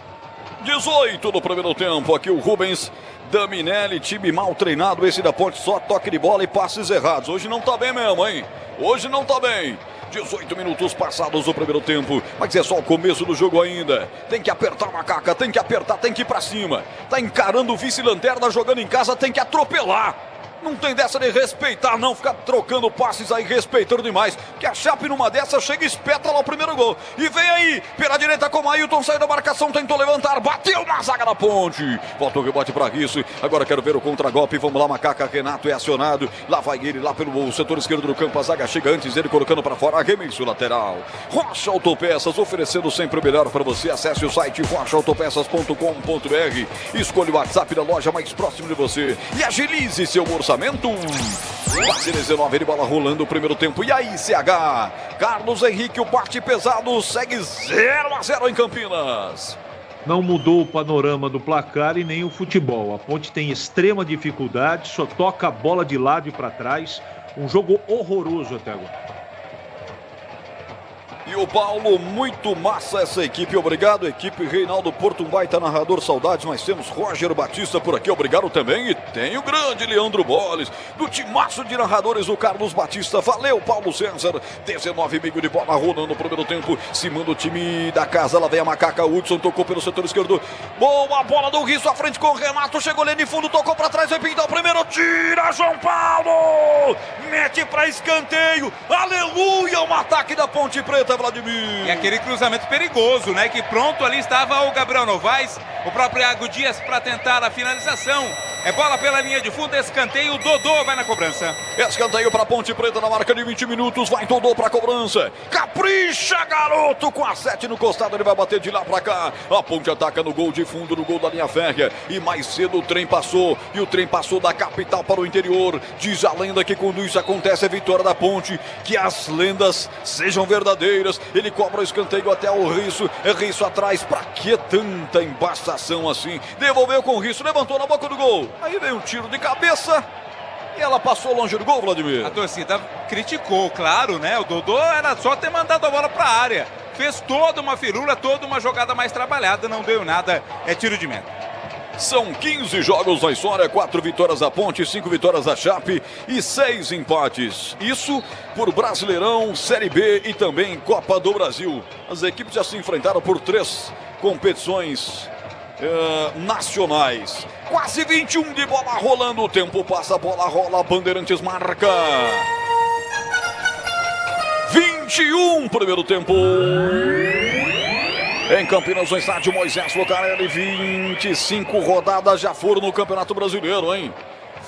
18 no primeiro tempo, aqui o Rubens Daminelli, time mal treinado, esse da Ponte, só toque de bola e passes errados. Hoje não tá bem mesmo, hein? Hoje não tá bem. 18 minutos passados do primeiro tempo, mas é só o começo do jogo ainda. Tem que apertar, Macaca, tem que apertar, tem que ir pra cima. Tá encarando o vice-lanterna, jogando em casa, tem que atropelar. Não tem dessa de respeitar, não, ficar trocando passes aí, respeitando demais. Que a Chape numa dessas chega e espeta lá o primeiro gol. E vem aí, pela direita com o Ailton, saiu da marcação, tentou levantar, bateu na zaga da Ponte. Volta o rebote para isso, agora quero ver o contragolpe, vamos lá, Macaca, Renato é acionado. Lá vai ele, lá pelo setor esquerdo do campo, a zaga chega antes dele, colocando para fora, arremesso lateral. Rocha Autopeças, oferecendo sempre o melhor para você. Acesse o site rochaautopeças.com.br, escolha o WhatsApp da loja mais próximo de você e agilize seu orçamento. Quase 19 de bola rolando o primeiro tempo. E aí, CH? Carlos Henrique, o bate pesado, segue 0-0 em Campinas. Não mudou o panorama do placar e nem o futebol. A Ponte tem extrema dificuldade, só toca a bola de lado e para trás. Um jogo horroroso até agora. E o Paulo, muito massa essa equipe, obrigado, equipe Reinaldo Porto, um baita narrador, saudades, mas temos Roger Batista por aqui, obrigado também, e tem o grande Leandro Boles, do timaço de narradores, o Carlos Batista, valeu Paulo César, 19,5 de bola rolando no primeiro tempo, se manda o time da casa, lá vem a macaca, Hudson tocou pelo setor esquerdo, boa bola do Risso à frente com o Renato, chegou ali de fundo, tocou pra trás, vai pintar o primeiro, tira João Paulo, mete pra escanteio, aleluia, um ataque da Ponte Preta, Vladimir. E aquele cruzamento perigoso, né? Que pronto ali estava o Gabriel Novaes, o próprio Iago Dias para tentar a finalização. É bola pela linha de fundo, escanteio, o Dodô vai na cobrança. Escanteio para Ponte Preta na marca de 20 minutos, vai Dodô para cobrança. Capricha, garoto, com a 7 no costado, ele vai bater de lá para cá. A Ponte ataca no gol de fundo, no gol da linha férrea. E mais cedo o trem passou, e o trem passou da capital para o interior. Diz a lenda que quando isso acontece é vitória da Ponte, que as lendas sejam verdadeiras. Ele cobra o escanteio até o Risso, é Risso atrás, para que tanta embaçação assim? Devolveu com o Risso, levantou na boca do gol. Aí veio um tiro de cabeça e ela passou longe do gol, Vladimir. A torcida criticou, claro, né? O Dodô era só ter mandado a bola para a área. Fez toda uma firula, toda uma jogada mais trabalhada, não deu nada, é tiro de meta. São 15 jogos na história, 4 vitórias da Ponte, 5 vitórias da Chape e 6 empates. Isso por Brasileirão, Série B e também Copa do Brasil. As equipes já se enfrentaram por 3 competições nacionais. Quase 21 de bola rolando, o tempo passa, a bola rola, Bandeirantes marca. 21, primeiro tempo. Em Campinas, no estádio Moisés Lucarelli, 25 rodadas já foram no Campeonato Brasileiro, hein?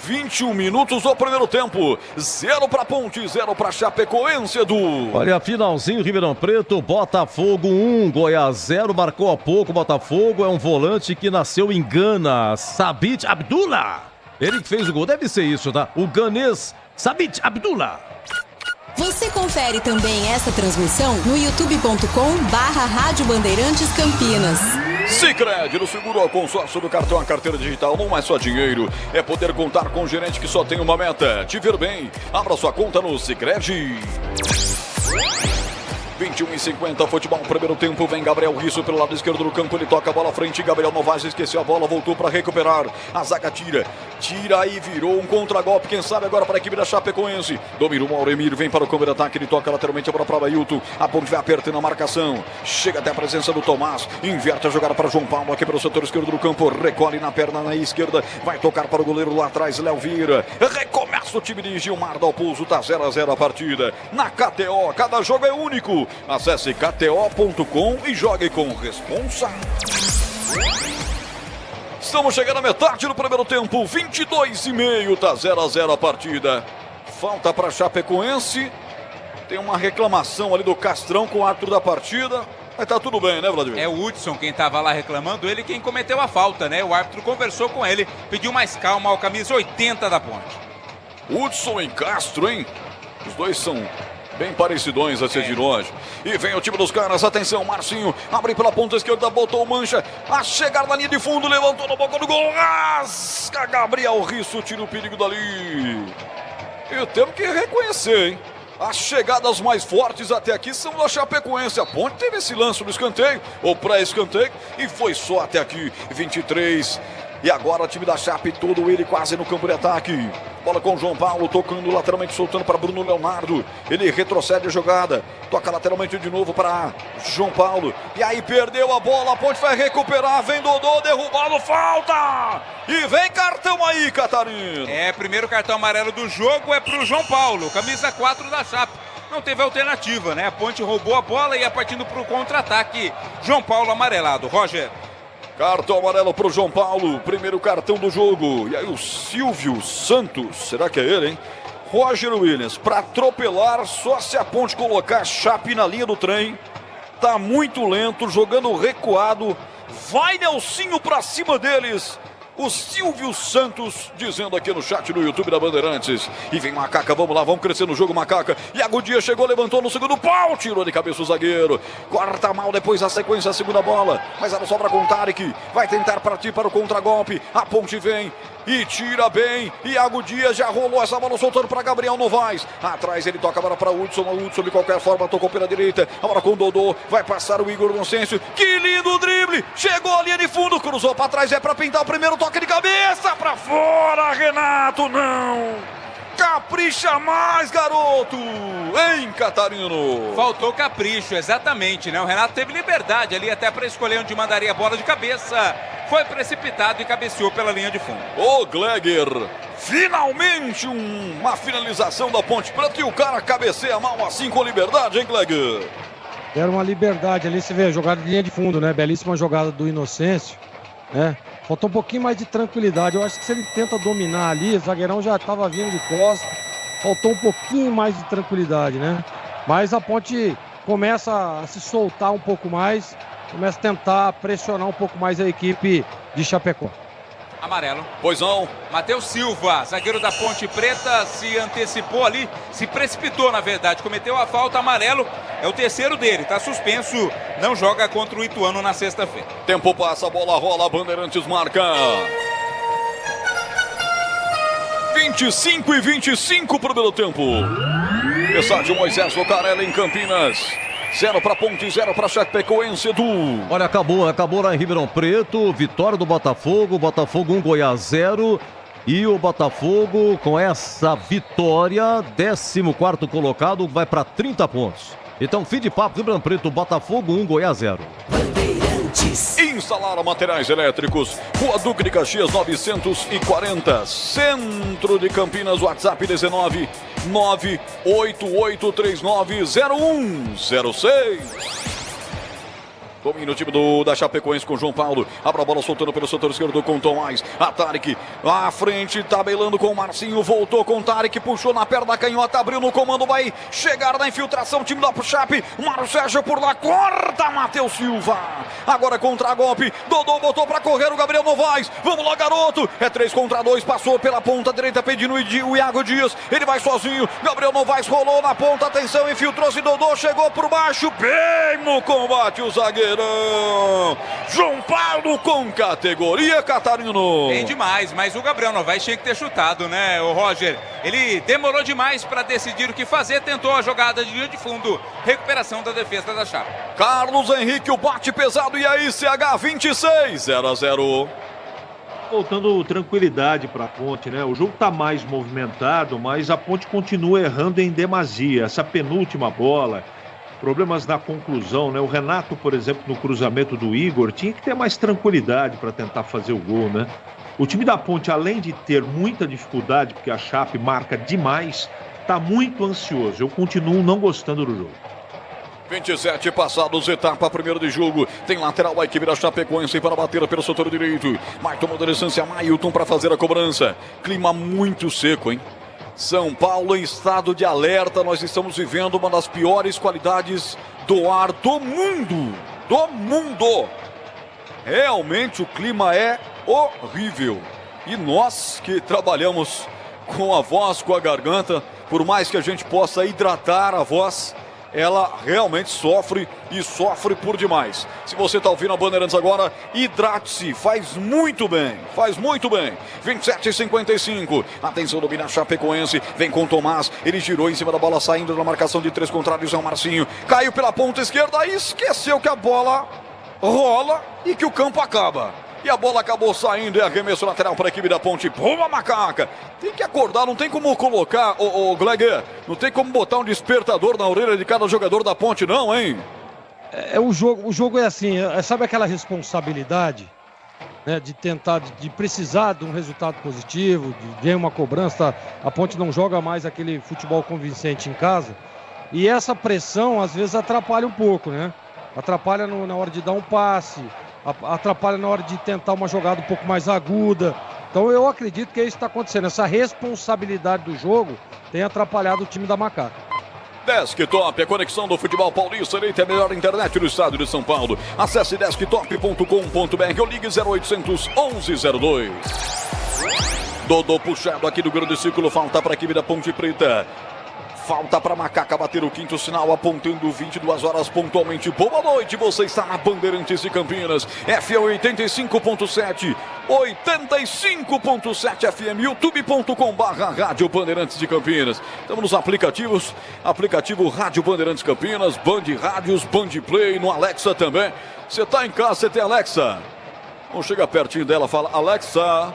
21 minutos do primeiro tempo, 0 para Ponte, 0 para Chapecoense, Edu. Olha, finalzinho, Ribeirão Preto, Botafogo 1, Goiás 0, marcou há pouco, Botafogo é um volante que nasceu em Gana, Sabit Abdullah. Ele que fez o gol, deve ser isso, tá? O ganês Sabit Abdullah. Você confere também essa transmissão no youtube.com/Rádio Bandeirantes Campinas. Sicredi, no seguro ao consórcio do cartão, a carteira digital não é só dinheiro, é poder contar com um gerente que só tem uma meta, te ver bem. Abra sua conta no Sicredi. 21:50, futebol, primeiro tempo, vem Gabriel Risso pelo lado esquerdo do campo, ele toca a bola à frente, Gabriel Novaes esqueceu a bola, voltou para recuperar, a zaga tira e virou um contragolpe, quem sabe agora para a equipe da Chapecoense, dominou o Auremir, vem para o campo de ataque, ele toca lateralmente a bola para Ailton, a Ponte vai apertando a marcação, chega até a presença do Tomás, inverte a jogada para João Paulo, aqui pelo setor esquerdo do campo, recolhe na perna na esquerda, vai tocar para o goleiro lá atrás, Léo Vieira, recomeça o time de Gilmar Dalpozo, tá 0-0 a partida, na KTO, cada jogo é único. Acesse kto.com e jogue com responsa. Estamos chegando à metade do primeiro tempo, 22:30, tá 0-0 a partida. Falta para Chapecoense. Tem uma reclamação ali do Castrão com o árbitro da partida. Mas tá tudo bem, né, Vladimir? É o Hudson quem tava lá reclamando, ele quem cometeu a falta, né? O árbitro conversou com ele, pediu mais calma ao camisa 80 da Ponte. Hudson e Castro, hein? Os dois são bem parecidões a ser de longe. E vem o time dos caras, atenção, Marcinho, abre pela ponta esquerda, botou mancha, a chegar na linha de fundo, levantou na boca do gol, rasca, Gabriel Risso, tira o perigo dali. E temos que reconhecer, hein? As chegadas mais fortes até aqui são da Chapecoense. A Ponte teve esse lance no escanteio, ou pré-escanteio, e foi só até aqui, 23. E agora o time da Chape, todo ele quase no campo de ataque. Bola com o João Paulo, tocando lateralmente, soltando para Bruno Leonardo. Ele retrocede a jogada, toca lateralmente de novo para João Paulo. E aí perdeu a bola, a Ponte vai recuperar, vem Dodô, derrubado, falta! E vem cartão aí, Catarina. É, primeiro cartão amarelo do jogo é pro João Paulo, camisa 4 da Chape. Não teve alternativa, né? A Ponte roubou a bola e ia partindo pro contra-ataque. João Paulo amarelado, Roger. Cartão amarelo para o João Paulo, primeiro cartão do jogo. E aí o Silvio Santos, será que é ele, hein? Roger Williams, para atropelar, só se a Ponte colocar a Chape na linha do trem. Tá muito lento, jogando recuado. Vai Nelsinho para cima deles. O Silvio Santos dizendo aqui no chat do YouTube da Bandeirantes. E vem Macaca, vamos lá, vamos crescer no jogo, Macaca. Iago Dias chegou, levantou no segundo pau, tirou de cabeça o zagueiro. Corta mal depois a sequência, a segunda bola. Mas ela sobra com o Tarek. Vai tentar partir para o contragolpe. A Ponte vem. e tira bem. Iago Dias já rolou essa bola soltando para Gabriel Novaes. Atrás ele toca a bola para Hudson. O Hudson de qualquer forma tocou pela direita. Agora com o Dodô, vai passar o Igor Inocêncio. Que lindo drible! Chegou a linha de fundo, cruzou para trás, é para pintar o primeiro toque de cabeça. Para fora, Renato, não! Capricha mais, garoto! Hein, Catarino? Faltou capricho, exatamente, né? O Renato teve liberdade ali até para escolher onde mandaria a bola de cabeça. Foi precipitado e cabeceou pela linha de fundo. Ô, Gleger, finalmente uma finalização da Ponte Preta e o cara cabeceia mal assim com liberdade, hein, Gleger? Deram uma liberdade ali, você vê, a jogada de linha de fundo, né? Belíssima jogada do Inocêncio, né? Faltou um pouquinho mais de tranquilidade. Eu acho que se ele tenta dominar ali, o zagueirão já estava vindo de costa. Faltou um pouquinho mais de tranquilidade, né? Mas a Ponte começa a se soltar um pouco mais. Começa a tentar pressionar um pouco mais a equipe de Chapecó. Amarelo. Pois não. Matheus Silva, zagueiro da Ponte Preta, se antecipou ali, se precipitou na verdade, cometeu a falta, amarelo, é o terceiro dele, tá suspenso, não joga contra o Ituano na sexta-feira. Tempo passa, a bola rola, Bandeirantes marca. 25-25 pro primeiro tempo. Estádio Moisés Lucarelli em Campinas. 0 para Ponte, 0 para Chapecoense, Edu. Olha, acabou lá em Ribeirão Preto, vitória do Botafogo, 1, Goiás 0. E o Botafogo, com essa vitória, 14º colocado, vai para 30 pontos. Então, fim de papo, Ribeirão Preto, Botafogo 1, Goiás 0. Instalaram materiais elétricos. Rua Duque de Caxias 940. Centro de Campinas. WhatsApp 19 988390106. Domina o time da Chapecoense com João Paulo. Abre a bola soltando pelo setor esquerdo com Tomás. A Tarek à frente, tabelando com o Marcinho. Voltou com o Tarek, puxou na perna da canhota, abriu no comando, vai chegar na infiltração. Time da Chape. Mário Sérgio por lá, corta Matheus Silva. Agora contra-golpe. Dodô botou pra correr o Gabriel Novaes. Vamos lá, garoto. É 3 contra 2. Passou pela ponta direita, pedindo o Iago Dias. Ele vai sozinho. Gabriel Novaes rolou na ponta. Atenção, infiltrou-se. Dodô chegou por baixo. Bem no combate o zagueiro. João Paulo com categoria, Catarino. Bem demais, mas o Gabriel Novaes tinha que ter chutado, né, o Roger? Ele demorou demais para decidir o que fazer, tentou a jogada de linha de fundo, recuperação da defesa da Chape. Carlos Henrique, o bate pesado, e aí CH 26, 0-0. Voltando tranquilidade para a Ponte, né? O jogo está mais movimentado, mas a Ponte continua errando em demasia. Essa penúltima bola, problemas na conclusão, né? O Renato, por exemplo, no cruzamento do Igor, tinha que ter mais tranquilidade para tentar fazer o gol, né? O time da Ponte, além de ter muita dificuldade, porque a Chape marca demais, está muito ansioso. Eu continuo não gostando do jogo. 27 passados, etapa 1º de jogo. Tem lateral a equipe da Chapecoense para bater pelo setor direito. Vai tomando a distância Mailton para fazer a cobrança. Clima muito seco, hein? São Paulo em estado de alerta. Nós estamos vivendo uma das piores qualidades do ar do mundo. Realmente o clima é horrível. E nós que trabalhamos com a voz, com a garganta, por mais que a gente possa hidratar a voz, ela realmente sofre e sofre por demais. Se você está ouvindo a Bandeirantes agora, hidrate-se, faz muito bem. 27:55. Atenção, domina a Chapecoense, vem com o Tomás, ele girou em cima da bola, saindo da marcação de 3 contrários, é o Marcinho, caiu pela ponta esquerda e esqueceu que a bola rola e que o campo acaba. E a bola acabou saindo, é arremesso lateral para a equipe da Ponte. Puma Macaca. Tem que acordar, não tem como colocar, o Gleger, não tem como botar um despertador na orelha de cada jogador da Ponte, não, hein? O jogo é assim, sabe aquela responsabilidade, né, de tentar, de precisar de um resultado positivo, de ver uma cobrança. A Ponte não joga mais aquele futebol convincente em casa. E essa pressão, às vezes, atrapalha um pouco, né? Atrapalha na hora de dar um passe, atrapalha na hora de tentar uma jogada um pouco mais aguda. Então eu acredito que é isso que está acontecendo. Essa responsabilidade do jogo tem atrapalhado o time da Macaca. Desktop, a conexão do futebol paulista, eleita a melhor internet do estado de São Paulo. Acesse desktop.com.br ou ligue 0800 1102. Dodô puxado aqui do grande círculo, falta para a equipe da Ponte Preta. Falta para Macaca bater o quinto sinal, apontando 22 horas pontualmente. Boa noite, você está na Bandeirantes de Campinas. FM 85.7, 85.7 FM, youtube.com/Rádio Bandeirantes de Campinas. Estamos nos aplicativos, aplicativo Rádio Bandeirantes Campinas, Band Rádios, Band Play, no Alexa também. Você está em casa, você tem Alexa? Então chega pertinho dela, fala: Alexa,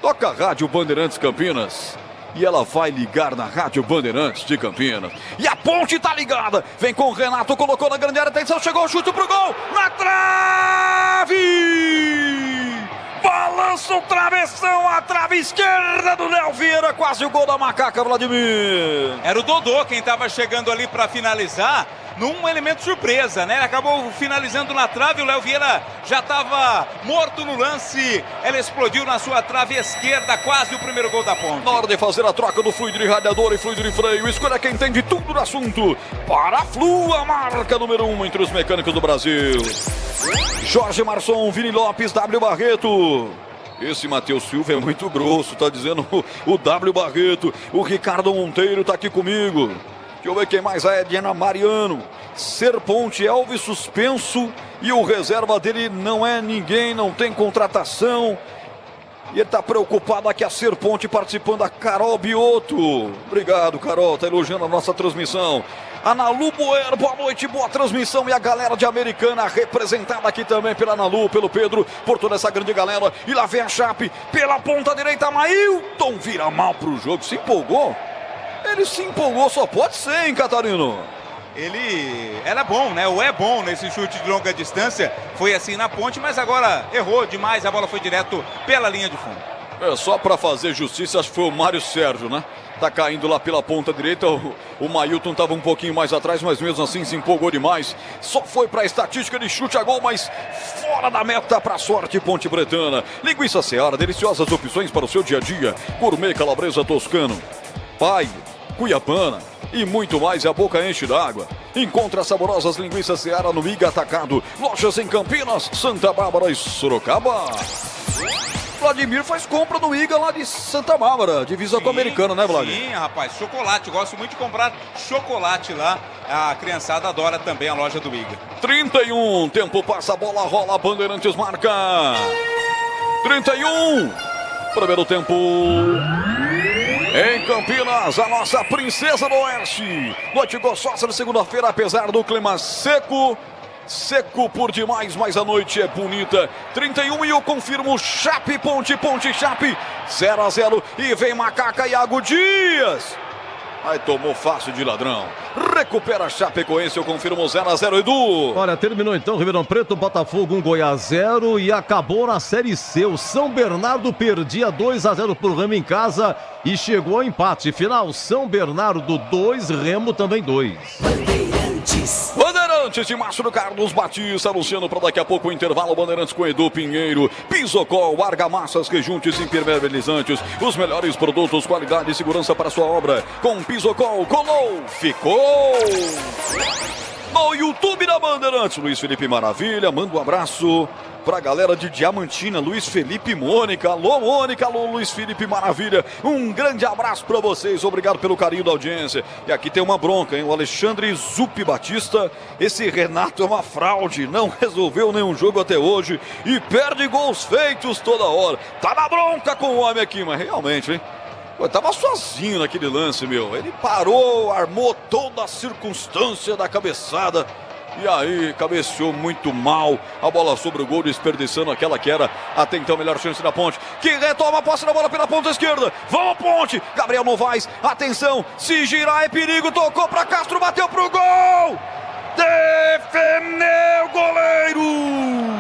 toca Rádio Bandeirantes Campinas. E ela vai ligar na Rádio Bandeirantes de Campinas. E a ponte tá ligada. Vem com o Renato, colocou na grande área. Atenção, chegou o chute pro gol. Na trave! Balança o travessão, a trave esquerda do Léo Vieira. Quase o gol da Macaca, Vladimir. Era o Dodô quem estava chegando ali para finalizar. Num elemento surpresa, né? Ele acabou finalizando na trave, o Léo Vieira já estava morto no lance. Ela explodiu na sua trave esquerda, quase o primeiro gol da ponte. Na hora de fazer a troca do fluido de radiador e fluido de freio, escolha quem entende tudo do assunto. Paraflu, a marca número 1 entre os mecânicos do Brasil. Jorge Marçom, Vini Lopes, W Barreto. Esse Matheus Silva é muito grosso, tá dizendo o W Barreto. O Ricardo Monteiro tá aqui comigo. Deixa eu ver quem mais é. Diana Mariano, Serponte, Elvis suspenso e o reserva dele não é ninguém, não tem contratação. E ele tá preocupado aqui, a Serponte participando, a Carol Biotto. Obrigado, Carol, tá elogiando a nossa transmissão. Analu Boer, boa noite, boa transmissão. E a galera de Americana representada aqui também pela Analu, pelo Pedro, por toda essa grande galera. E lá vem a Chape pela ponta direita, Mailton vira mal pro jogo, se empolgou. Ele se empolgou, só pode ser, hein, Catarino? Ele era bom, né? Ou é bom nesse chute de longa distância. Foi assim na ponte, mas agora errou demais. A bola foi direto pela linha de fundo. É, só para fazer justiça, acho que foi o Mário Sérgio, né? Tá caindo lá pela ponta direita. O Mailton estava um pouquinho mais atrás, mas mesmo assim se empolgou demais. Só foi para a estatística de chute a gol, mas fora da meta para a sorte Ponte Bretana. Linguiça Seara, deliciosas opções para o seu dia a dia. Gourmet Calabresa Toscano, Pai, Cuiabana e muito mais, e a boca enche d'água. Encontre as saborosas linguiças Seara no Iga Atacado. Lojas em Campinas, Santa Bárbara e Sorocaba. Vladimir faz compra no Iga lá de Santa Bárbara, divisa com a Americana, né, Vladimir? Sim, rapaz, chocolate, gosto muito de comprar chocolate lá. A criançada adora também a loja do Iga. 31, tempo passa, a bola rola, Bandeirantes marca. 31, primeiro tempo. Em Campinas, a nossa princesa do Oeste. Noite gostosa de segunda-feira, apesar do clima seco. Seco por demais, mas a noite é bonita. 31 e eu confirmo, Chape, Ponte, Chape. 0-0 e vem Macaca, Iago Dias. Aí tomou fácil de ladrão. Recupera a Chapecoense, eu confirmo 0-0, Edu. Olha, terminou então Ribeirão Preto, Botafogo 1, Goiás 0 e acabou na Série C. O São Bernardo perdia 2-0 por Remo em casa e chegou ao empate. Final, São Bernardo 2, Remo também 2. Bandeirantes de Márcio Carlos Batista, Luciano, para daqui a pouco o intervalo. Bandeirantes com Edu Pinheiro, Pisocol, argamassas, rejuntes, impermeabilizantes, os melhores produtos, qualidade e segurança para sua obra. Com Pisocol, colou, ficou. No YouTube da Bandeirantes, Luiz Felipe Maravilha, manda um abraço pra galera de Diamantina, Luiz Felipe e Mônica. Alô, Mônica, alô, Luiz Felipe Maravilha. Um grande abraço pra vocês, obrigado pelo carinho da audiência. E aqui tem uma bronca, hein? O Alexandre Zupi Batista, esse Renato é uma fraude, não resolveu nenhum jogo até hoje e perde gols feitos toda hora. Tá na bronca com o homem aqui, mas realmente, hein? Eu tava sozinho naquele lance, meu. Ele parou, armou toda a circunstância da cabeçada. E aí, cabeceou muito mal. A bola sobre o gol, desperdiçando aquela que era até então a melhor chance da Ponte. Que retoma a posse da bola pela ponta esquerda. Vamos, Ponte! Gabriel Novaes, atenção. Se girar é perigo. Tocou pra Castro, bateu pro gol. Defendeu o goleiro.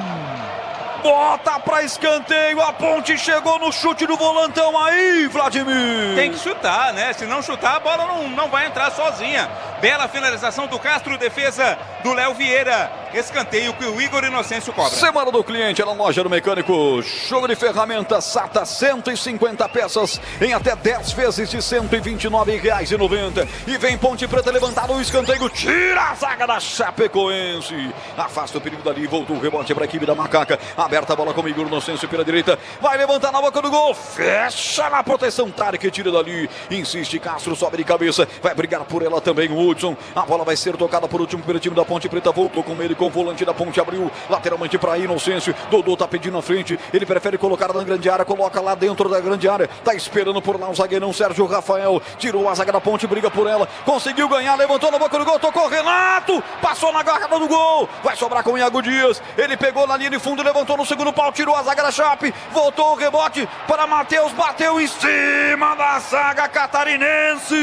Bota pra escanteio, a Ponte chegou no chute do volantão aí, Vladimir. Tem que chutar, né? Se não chutar, a bola não vai entrar sozinha. Bela finalização do Castro, defesa do Léo Vieira. Escanteio que o Igor Inocêncio cobra. Semana do cliente na loja do mecânico. Jogo de ferramentas SATA, 150 peças em até 10 vezes de R$ 129,90. E vem Ponte Preta levantar o escanteio. Tira a zaga da Chapecoense. Afasta o perigo dali. Voltou o rebote para a equipe da Macaca. Aberta a bola com o Igor Inocêncio pela direita. Vai levantar na boca do gol. Fecha na proteção. Tarek tira dali. Insiste Castro, sobe de cabeça. Vai brigar por ela também o Hudson. A bola vai ser tocada por último pelo time da Ponte Preta. Voltou com ele, com o volante da Ponte. Abriu lateralmente para Inocêncio. Dodô tá pedindo na frente. Ele prefere colocar na grande área. Coloca lá dentro da grande área. Tá esperando por lá o zagueirão Sérgio Rafael. Tirou a zaga da Ponte, briga por ela. Conseguiu ganhar, levantou na boca do gol. Tocou Renato. Passou na garra do gol. Vai sobrar com o Iago Dias. Ele pegou na linha de fundo, levantou no segundo pau. Tirou a zaga da Chape. Voltou o rebote para Matheus. Bateu em cima da zaga catarinense.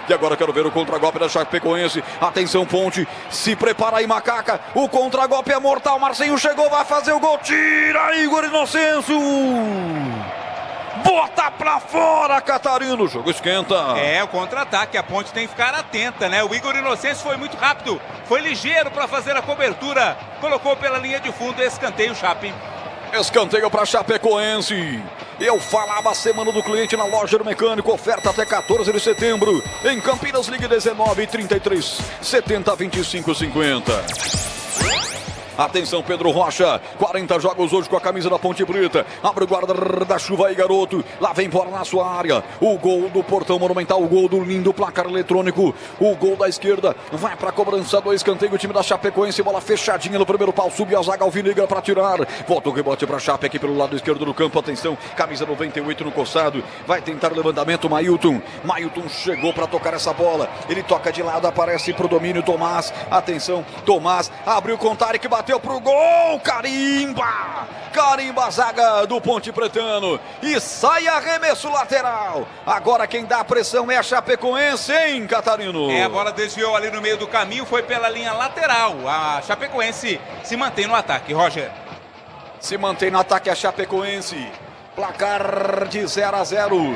E agora quero ver o contragolpe da Chapecoense. Atenção, Ponte. Se prepara aí, Macaca. O contragolpe é mortal. Marcinho chegou, vai fazer o gol. Tira Igor Inocêncio. Bota pra fora, Catarino. O jogo esquenta. É, o contra-ataque. A Ponte tem que ficar atenta, né? O Igor Inocêncio foi muito rápido. Foi ligeiro para fazer a cobertura. Colocou pela linha de fundo. Escanteio, Chape. Escanteio para Chapecoense. Eu falava, semana do cliente na loja do mecânico. Oferta até 14 de setembro. Em Campinas, ligue 19 33 70 25 50. Atenção, Pedro Rocha, 40 jogos hoje com a camisa da Ponte Preta. Abre o guarda-chuva aí, garoto. Lá vem bola na sua área. O gol do Portão Monumental, o gol do lindo placar eletrônico. O gol da esquerda vai para a cobrança do escanteio. O time da Chapecoense, bola fechadinha no primeiro pau. Subiu a zaga alvinegra para tirar. Volta o rebote para a Chape aqui pelo lado esquerdo do campo. Atenção, camisa 98 no costado. Vai tentar o levantamento, Mailton. Mailton chegou para tocar essa bola. Ele toca de lado, aparece para o domínio Tomás. Atenção, Tomás abriu com o Tarek, bateu pro gol, carimba a zaga do Ponte Pretano e sai arremesso lateral. Agora quem dá a pressão é a Chapecoense, hein, Catarino? A bola desviou ali no meio do caminho, foi pela linha lateral. A Chapecoense se mantém no ataque, Roger. Se mantém no ataque a Chapecoense. Placar de 0-0.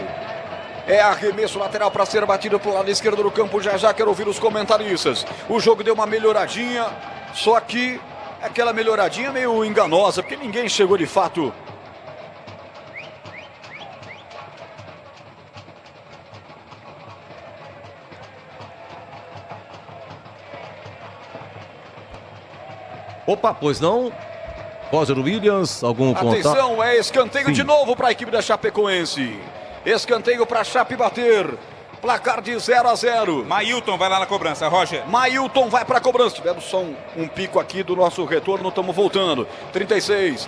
É arremesso lateral para ser batido pro lado esquerdo do campo. Já quero ouvir os comentaristas. O jogo deu uma melhoradinha, só que aquela melhoradinha meio enganosa, porque ninguém chegou de fato. Opa, pois não? Roger Williams, algum contato? Atenção, é escanteio de novo para a equipe da Chapecoense. Escanteio para a Chape bater. Placar de 0-0. Mailton vai lá na cobrança, Roger. Mailton vai para a cobrança. Tivemos só um pico aqui do nosso retorno, estamos voltando. 36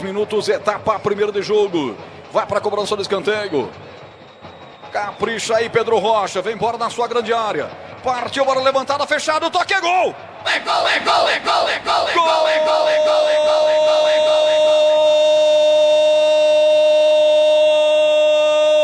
minutos, etapa primeira de jogo. Vai para a cobrança do escanteio. Capricha aí, Pedro Rocha. Vem embora na sua grande área. Partiu, bola levantada, fechado, toque, é gol! É gol, é gol, é gol, é gol, é gol, é gol, é gol, é gol, é gol, é gol, é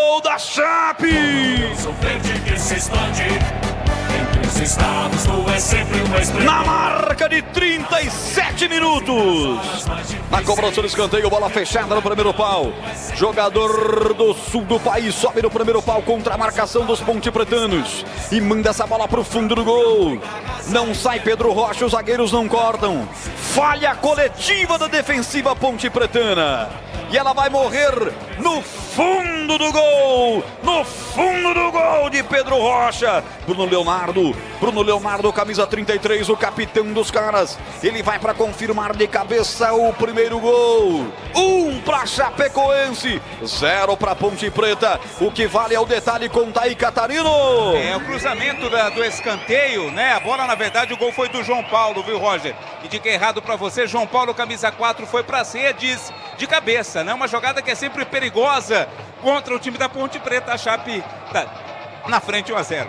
gol da Chape! Sou verde que se expande. Entre os estados, tu é sempre uma estrela. Na marca de 37 minutos. Na cobrança do escanteio, bola fechada no primeiro pau. Jogador do sul do país sobe no primeiro pau contra a marcação dos pontepretanos. E manda essa bola pro fundo do gol. Não sai Pedro Rocha, os zagueiros não cortam. Falha coletiva da defensiva pontepretana. E ela vai morrer no fundo do gol. No fundo do gol de Pedro Rocha. Bruno Leonardo, camisa 33, o capitão dos caras. Ele vai para confirmar de cabeça o primeiro gol. 1 para Chapecoense, 0 para Ponte Preta. O que vale é o detalhe, conta aí, Catarino. É o cruzamento do escanteio, né? A bola, na verdade, o gol foi do João Paulo, viu, Roger? E dica errado para você, João Paulo, camisa 4, foi para Cedes de cabeça, né? Uma jogada que é sempre perigosa contra o time da Ponte Preta. A Chape tá na frente 1-0.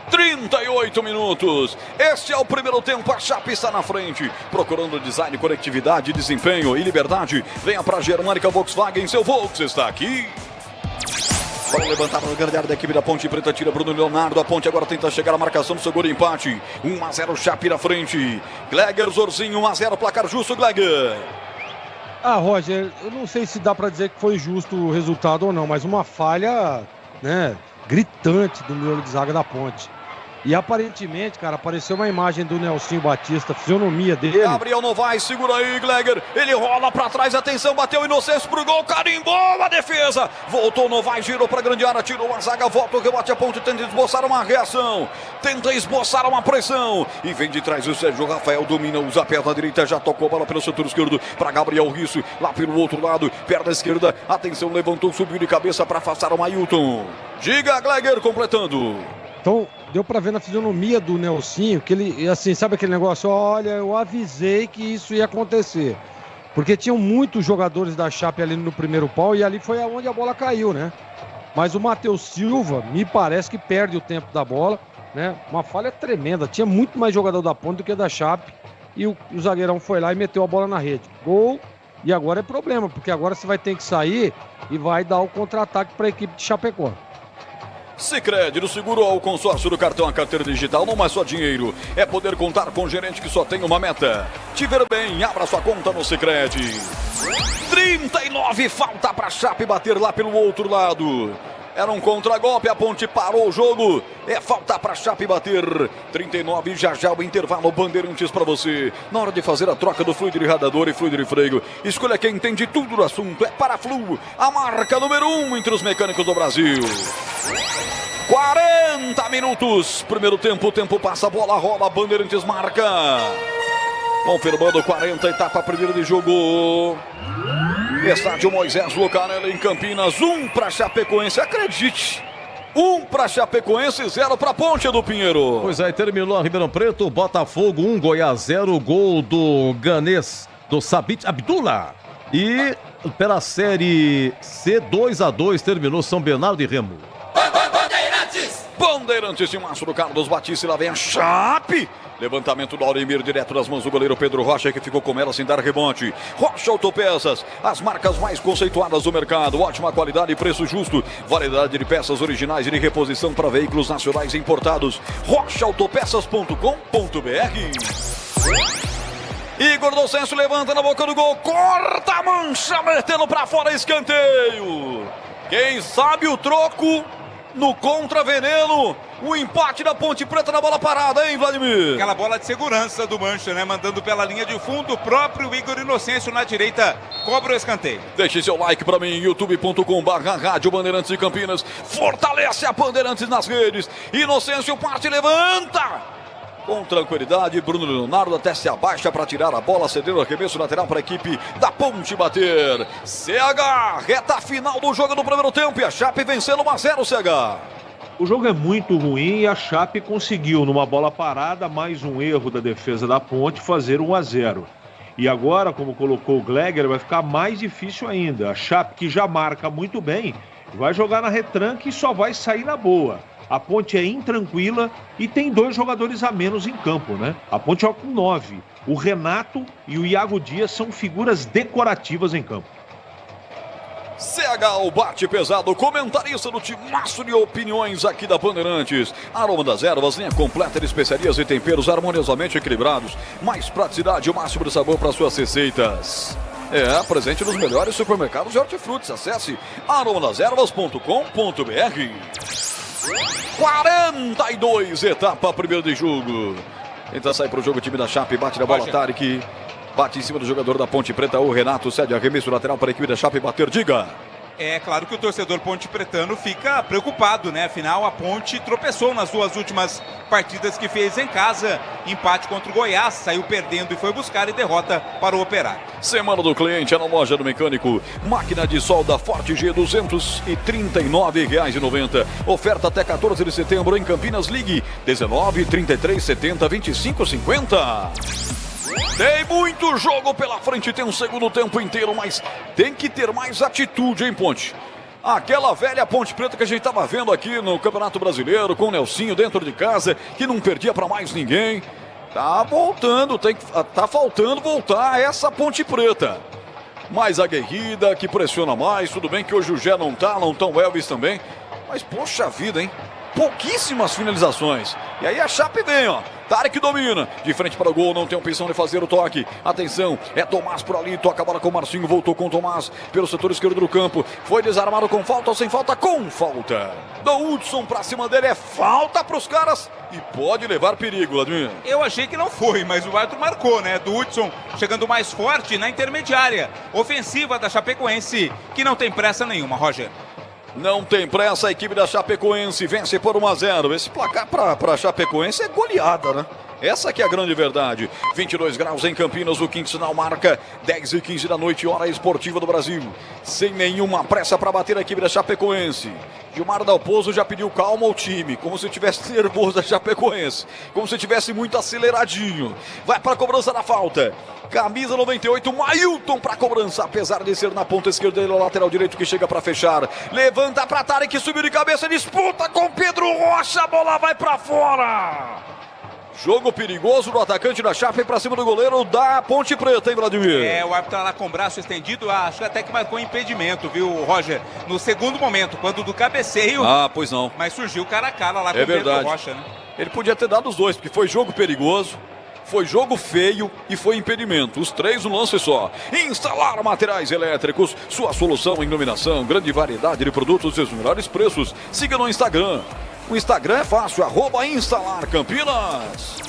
38 minutos. Este é o primeiro tempo. A Chape está na frente, procurando design, conectividade, desempenho e liberdade. Venha para a Germânica Volkswagen. Seu Volks está aqui. Para levantar para o grande área da equipe da Ponte Preta, tira Bruno Leonardo. A Ponte agora tenta chegar à marcação do segundo empate. 1-0 Chape na frente. Gleger Zorzinho, 1-0, placar justo, Gleger. Roger, eu não sei se dá para dizer que foi justo o resultado ou não, mas uma falha, né, gritante do miolo de zaga da Ponte. E aparentemente, cara, apareceu uma imagem do Nelsinho Batista, a fisionomia dele. Gabriel Novaes, segura aí, Gleger. Ele rola pra trás, atenção, bateu o Inocêncio pro gol, carimbou a defesa. Voltou Novaes, girou pra grande área, tirou a zaga, volta o rebate a ponte, tenta esboçar uma reação, tenta esboçar uma pressão. E vem de trás o Sérgio Rafael, domina, usa a perna direita, já tocou a bola pelo setor esquerdo pra Gabriel Risso, lá pelo outro lado, perna esquerda, atenção, levantou, subiu de cabeça pra afastar o Ailton. Diga, Gleger, completando. Então, deu pra ver na fisionomia do Nelsinho que ele, assim, sabe aquele negócio? Olha, eu avisei que isso ia acontecer. Porque tinham muitos jogadores da Chape ali no primeiro pau e ali foi onde a bola caiu, né? Mas o Matheus Silva, me parece que perde o tempo da bola, né? Uma falha tremenda. Tinha muito mais jogador da Ponte do que da Chape e o zagueirão foi lá e meteu a bola na rede. Gol, e agora é problema, porque agora você vai ter que sair e vai dar o contra-ataque para a equipe de Chapecó. Sicredi, do seguro ao consórcio do cartão, a carteira digital não é só dinheiro, é poder contar com um gerente que só tem uma meta. Te ver bem, abra sua conta no Sicredi. 39, falta pra Chape bater lá pelo outro lado. Era um contragolpe, a Ponte parou o jogo. É falta pra Chape bater. 39, já o intervalo, Bandeirantes pra você. Na hora de fazer a troca do fluido irradiador e fluido de freio, escolha quem entende tudo do assunto. É Paraflu, a marca número 1 entre os mecânicos do Brasil. 40 minutos, primeiro tempo, o tempo passa, bola rola, Bandeirantes marca. Confirmando 40, etapa primeira de jogo. Estádio Moisés Lucarelli em Campinas, 1 para Chapecoense, acredite. 1 para Chapecoense, 0 para Ponte do Pinheiro. Pois é, terminou a Ribeirão Preto, Botafogo 1, Goiás 0, gol do ganês, do Sabit Abdullah. E pela Série C, 2-2, terminou São Bernardo e Remo. Bandeirantes de Márcio do Carlos Batista, lá vem a Chape. Levantamento do Auremir, direto das mãos do goleiro Pedro Rocha, que ficou com ela sem dar rebote. Rocha Autopeças, as marcas mais conceituadas do mercado. Ótima qualidade e preço justo. Variedade de peças originais e de reposição para veículos nacionais importados. rochaautopeças.com.br. Igor Docêncio levanta na boca do gol. Corta a mancha, metendo para fora, escanteio. Quem sabe o troco no contra-veneno, o empate da Ponte Preta na bola parada, hein, Vladimir? Aquela bola de segurança do Mancha, né? Mandando pela linha de fundo, o próprio Igor Inocêncio na direita cobra o escanteio. Deixe seu like pra mim, youtube.com/Rádio Bandeirantes de Campinas. Fortalece a Bandeirantes nas redes. Inocêncio parte, levanta! Com tranquilidade, Bruno Leonardo até se abaixa para tirar a bola, ceder o arremesso lateral para a equipe da Ponte bater. CH, reta final do jogo do primeiro tempo e a Chape vencendo 1-0, CH. O jogo é muito ruim e a Chape conseguiu, numa bola parada, mais um erro da defesa da Ponte, fazer 1-0. E agora, como colocou o Gleger, vai ficar mais difícil ainda. A Chape, que já marca muito bem, vai jogar na retranca e só vai sair na boa. A Ponte é intranquila e tem 2 jogadores a menos em campo, né? A Ponte joga com 9. O Renato e o Iago Dias são figuras decorativas em campo. CH, o bate pesado, comentarista do timaço de opiniões aqui da Bandeirantes. Aroma das ervas, linha completa de especiarias e temperos harmoniosamente equilibrados. Mais praticidade e o máximo de sabor para suas receitas. É, presente nos melhores supermercados de hortifrutis. Acesse aromadeservas.com.br. 42, etapa primeira de jogo. Tenta sair para o jogo o time da Chape, bate na bola, Tarek. Bate em cima do jogador da Ponte Preta, o Renato cede arremesso lateral para a equipe da Chape bater, diga. É claro que o torcedor ponte-pretano fica preocupado, né? Afinal, a Ponte tropeçou nas 2 últimas partidas que fez em casa. Empate contra o Goiás, saiu perdendo e foi buscar e derrota para o Operário. Semana do cliente é na loja do mecânico. Máquina de solda Forte G, R$ 239,90. Oferta até 14 de setembro em Campinas. Ligue 19 33 70 25 50. Tem muito jogo pela frente, tem um segundo tempo inteiro, mas tem que ter mais atitude, hein, Ponte? Aquela velha Ponte Preta que a gente estava vendo aqui no Campeonato Brasileiro, com o Nelsinho dentro de casa, que não perdia para mais ninguém. Tá voltando, tá faltando voltar essa Ponte Preta. Mais aguerrida, que pressiona mais, tudo bem que hoje o Gé não tá o Elvis também. Mas, poxa vida, hein? pouquíssimas finalizações. E aí a Chape vem, ó. Tarek domina, de frente para o gol, não tem opção de fazer o toque. Atenção, é Tomás por ali, toca a bola com o Marcinho, voltou com o Tomás pelo setor esquerdo do campo. Foi desarmado com falta ou sem falta? Com falta. Do Hudson pra cima dele, é falta pros caras e pode levar perigo, Vladimir. Eu achei que não foi, mas o árbitro marcou, né? Do Hudson chegando mais forte na intermediária ofensiva da Chapecoense, que não tem pressa nenhuma, Roger. Não tem pressa, a equipe da Chapecoense vence por 1-0. Esse placar para Chapecoense é goleada, né? Essa que é a grande verdade. 22 graus em Campinas, o quinto sinal marca 10h15 da noite, hora esportiva do Brasil. Sem nenhuma pressa para bater a equipe da Chapecoense. Gilmar Dalpozo já pediu calma ao time, como se tivesse nervoso da Chapecoense, como se tivesse muito aceleradinho. Vai para a cobrança da falta. Camisa 98, Mailton para a cobrança, apesar de ser na ponta esquerda, ele é o lateral direito que chega para fechar. Levanta para Tarek, subiu de cabeça, disputa com Pedro Rocha, a bola vai para fora. Jogo perigoso do atacante da Chape para cima do goleiro da Ponte Preta, hein, Vladimir? O árbitro tá lá com o braço estendido, acho que até que marcou impedimento, viu, Roger? No segundo momento, quando do cabeceio. Pois não. Mas surgiu cara a cara lá com o Pedro Rocha, né? Ele podia ter dado os dois, porque foi jogo perigoso, foi jogo feio e foi impedimento. Os três no lance só. Instalar materiais elétricos, sua solução em iluminação, grande variedade de produtos e os melhores preços. Siga no Instagram. O Instagram é fácil, @Instalar Campinas.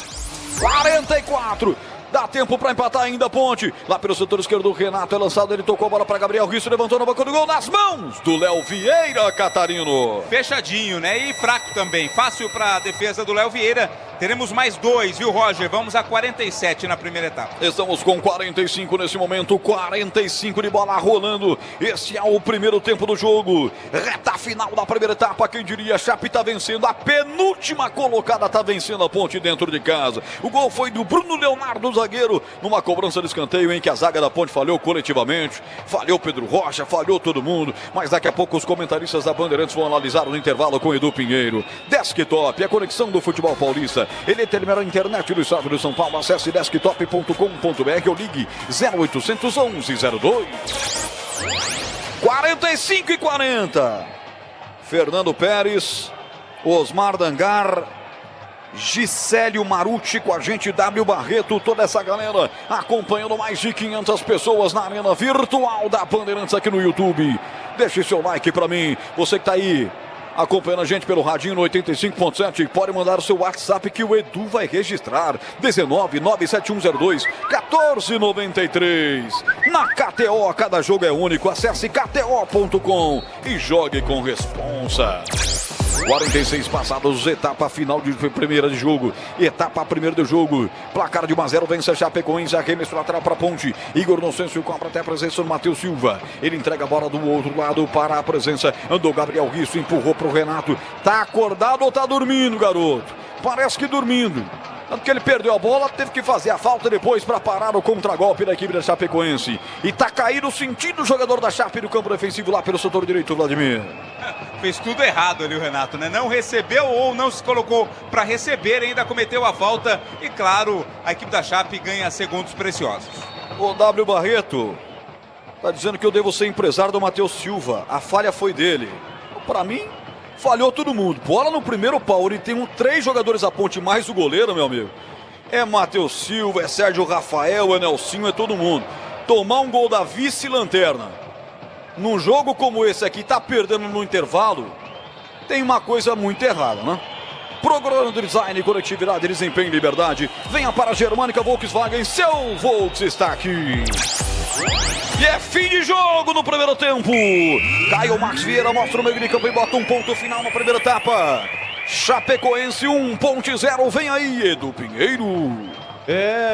44. Dá tempo para empatar ainda a Ponte. Lá pelo setor esquerdo, o Renato é lançado. Ele tocou a bola para Gabriel Risso. Levantou na boca do gol nas mãos do Léo Vieira, Catarino. Fechadinho, né? E fraco também. Fácil para a defesa do Léo Vieira. Teremos mais 2, viu, Roger? Vamos a 47 na primeira etapa. Estamos com 45 nesse momento. 45 de bola rolando. Esse é o primeiro tempo do jogo. Reta final da primeira etapa. Quem diria? A Chape está vencendo. A penúltima colocada está vencendo a Ponte dentro de casa. O gol foi do Bruno Leonardo, zagueiro, numa cobrança de escanteio em que a zaga da Ponte falhou coletivamente. Falhou Pedro Rocha, falhou todo mundo. Mas daqui a pouco os comentaristas da Bandeirantes vão analisar o intervalo com Edu Pinheiro. Desktop, a conexão do futebol paulista. Ele termina a internet do estado de São Paulo. Acesse desktop.com.br ou ligue 0800 11 02. 45 e 40. Fernando Pérez, Osmar Dangar, Gisélio Marucci com a gente, W Barreto, toda essa galera acompanhando, mais de 500 pessoas na arena virtual da Bandeirantes aqui no YouTube. Deixe seu like pra mim, você que tá aí acompanhando a gente pelo radinho no 85.7, pode mandar o seu WhatsApp que o Edu vai registrar. 19 97102 1493. Na KTO, cada jogo é único. Acesse kto.com e jogue com responsa. 46 passados, etapa final de primeira de jogo. Etapa primeira do jogo. Placar de 1-0, vence a Chapecoense. Arremesso lateral para a Ponte. Igor Inocêncio cobra até a presença do Matheus Silva. Ele entrega a bola do outro lado para a presença. Andou Gabriel Risso, empurrou para o Renato. Tá acordado ou tá dormindo, garoto? Parece que dormindo. Tanto que ele perdeu a bola, teve que fazer a falta depois para parar o contragolpe da equipe da Chapecoense. E tá caído sentindo o jogador da Chape no campo defensivo lá pelo setor direito, Vladimir. Fez tudo errado ali o Renato, né? Não recebeu ou não se colocou para receber, ainda cometeu a falta. E claro, a equipe da Chape ganha segundos preciosos. O W Barreto tá dizendo que eu devo ser empresário do Matheus Silva. A falha foi dele. Para mim, falhou todo mundo. Bola no primeiro pau. Ele tem 3 jogadores à Ponte, mais o goleiro, meu amigo. É Matheus Silva, é Sérgio Rafael, é Nelsinho, é todo mundo. Tomar um gol da vice-lanterna num jogo como esse aqui, tá perdendo no intervalo, tem uma coisa muito errada, né? Programa de design, coletividade, desempenho e liberdade. Venha para a Germânica Volkswagen, seu Volks está aqui. E é fim de jogo no primeiro tempo. Caio Max Vieira mostra o meio de campo e bota um ponto final na primeira etapa. Chapecoense 1, Ponte 0. Vem aí, Edu Pinheiro.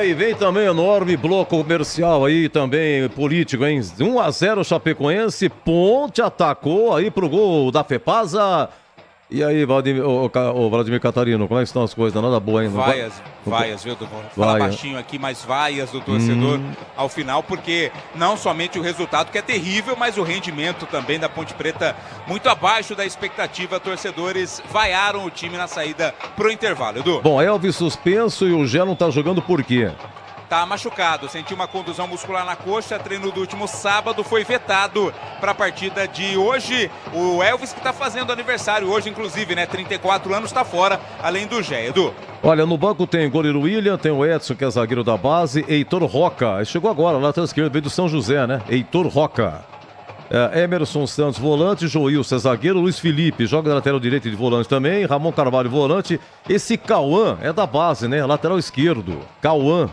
E vem também enorme bloco comercial aí, também político, hein? 1-0 Chapecoense, Ponte atacou aí pro gol da Fepasa. E aí, Vladimir Catarino, como é que estão as coisas? Nada boa ainda. Vaias, viu? Vou falar baixinho aqui, mas vaias do torcedor ao final, porque não somente o resultado que é terrível, mas o rendimento também da Ponte Preta muito abaixo da expectativa. Torcedores vaiaram o time na saída pro intervalo, Edu. Bom, Elvis suspenso e o Gé não tá jogando por quê? tá machucado, sentiu uma contusão muscular na coxa, treino do último sábado, foi vetado para a partida de hoje. O Elvis que está fazendo aniversário hoje, inclusive, né? 34 anos, está fora, além do Gé. Edu. Olha, no banco tem o goleiro William, tem o Edson, que é zagueiro da base, Heitor Roca. Chegou agora, lateral esquerdo, veio do São José, né? Heitor Roca. Emerson Santos, volante, Joilson, zagueiro, Luiz Felipe, joga na lateral direito de volante também, Ramon Carvalho, volante. Esse Cauã é da base, né? Lateral esquerdo, Cauã.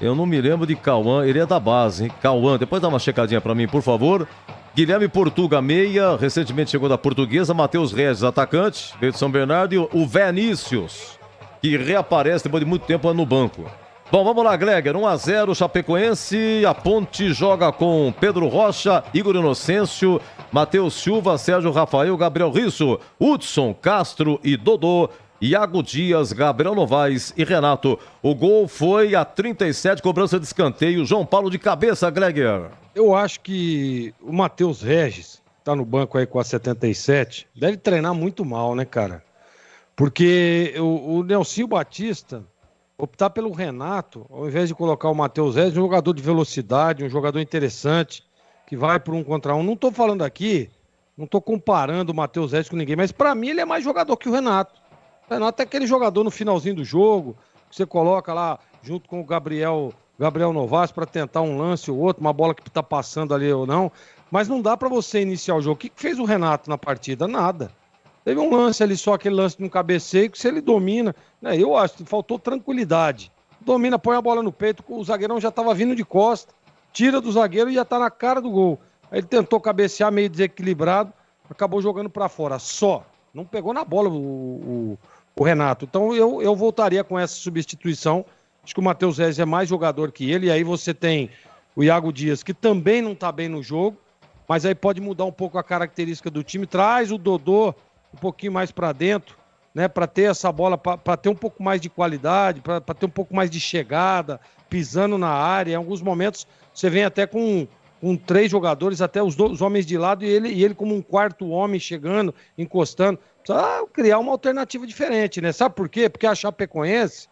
Eu não me lembro de Cauã, ele é da base, hein? Cauã, depois dá uma checadinha pra mim, por favor. Guilherme Portuga, meia, recentemente chegou da Portuguesa. Matheus Regis, atacante, veio de São Bernardo. E o Vinícius, que reaparece depois de muito tempo no banco. Bom, vamos lá, Gleger, 1-0, Chapecoense. A Ponte joga com Pedro Rocha, Igor Inocêncio, Matheus Silva, Sérgio Rafael, Gabriel Risso, Hudson, Castro e Dodô. Iago Dias, Gabriel Novaes e Renato. O gol foi a 37, cobrança de escanteio. João Paulo de cabeça, Gleger. Eu acho que o Matheus Regis, tá no banco aí com a 77, deve treinar muito mal, né, cara? Porque o Nelsinho Batista optar pelo Renato, ao invés de colocar o Matheus Regis, um jogador de velocidade, um jogador interessante, que vai por 1 contra 1. Não tô falando aqui, não tô comparando o Matheus Regis com ninguém, mas pra mim ele é mais jogador que o Renato. O Renato é aquele jogador no finalzinho do jogo, que você coloca lá junto com o Gabriel Novaes para tentar um lance ou outro, uma bola que tá passando ali ou não, mas não dá para você iniciar o jogo. O que fez o Renato na partida? Nada. Teve um lance ali, só aquele lance no cabeceio, que se ele domina, né, eu acho que faltou tranquilidade. Domina, põe a bola no peito, o zagueirão já estava vindo de costa, tira do zagueiro e já tá na cara do gol. Aí ele tentou cabecear meio desequilibrado, acabou jogando para fora, só. Não pegou na bola o Renato. Então eu voltaria com essa substituição. Acho que o Matheus Regis é mais jogador que ele. E aí você tem o Iago Dias, que também não tá bem no jogo, mas aí pode mudar um pouco a característica do time. Traz o Dodô um pouquinho mais para dentro, né, para ter essa bola, para ter um pouco mais de qualidade, para ter um pouco mais de chegada, pisando na área. Em alguns momentos você vem até com 3 jogadores, até os homens de lado, e ele como um quarto homem chegando, encostando. Precisa criar uma alternativa diferente, né? Sabe por quê? Porque a Chapecoense,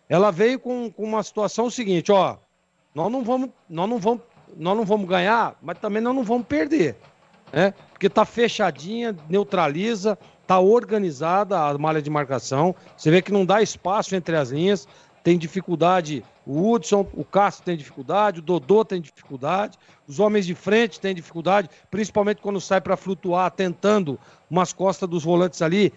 ela veio com uma situação seguinte, ó, nós não vamos ganhar, mas também nós não vamos perder, né? Porque tá fechadinha, neutraliza, tá organizada a malha de marcação, você vê que não dá espaço entre as linhas, tem dificuldade, o Hudson, o Castro tem dificuldade, o Dodô tem dificuldade, os homens de frente têm dificuldade, principalmente quando sai para flutuar, tentando umas costas dos volantes ali,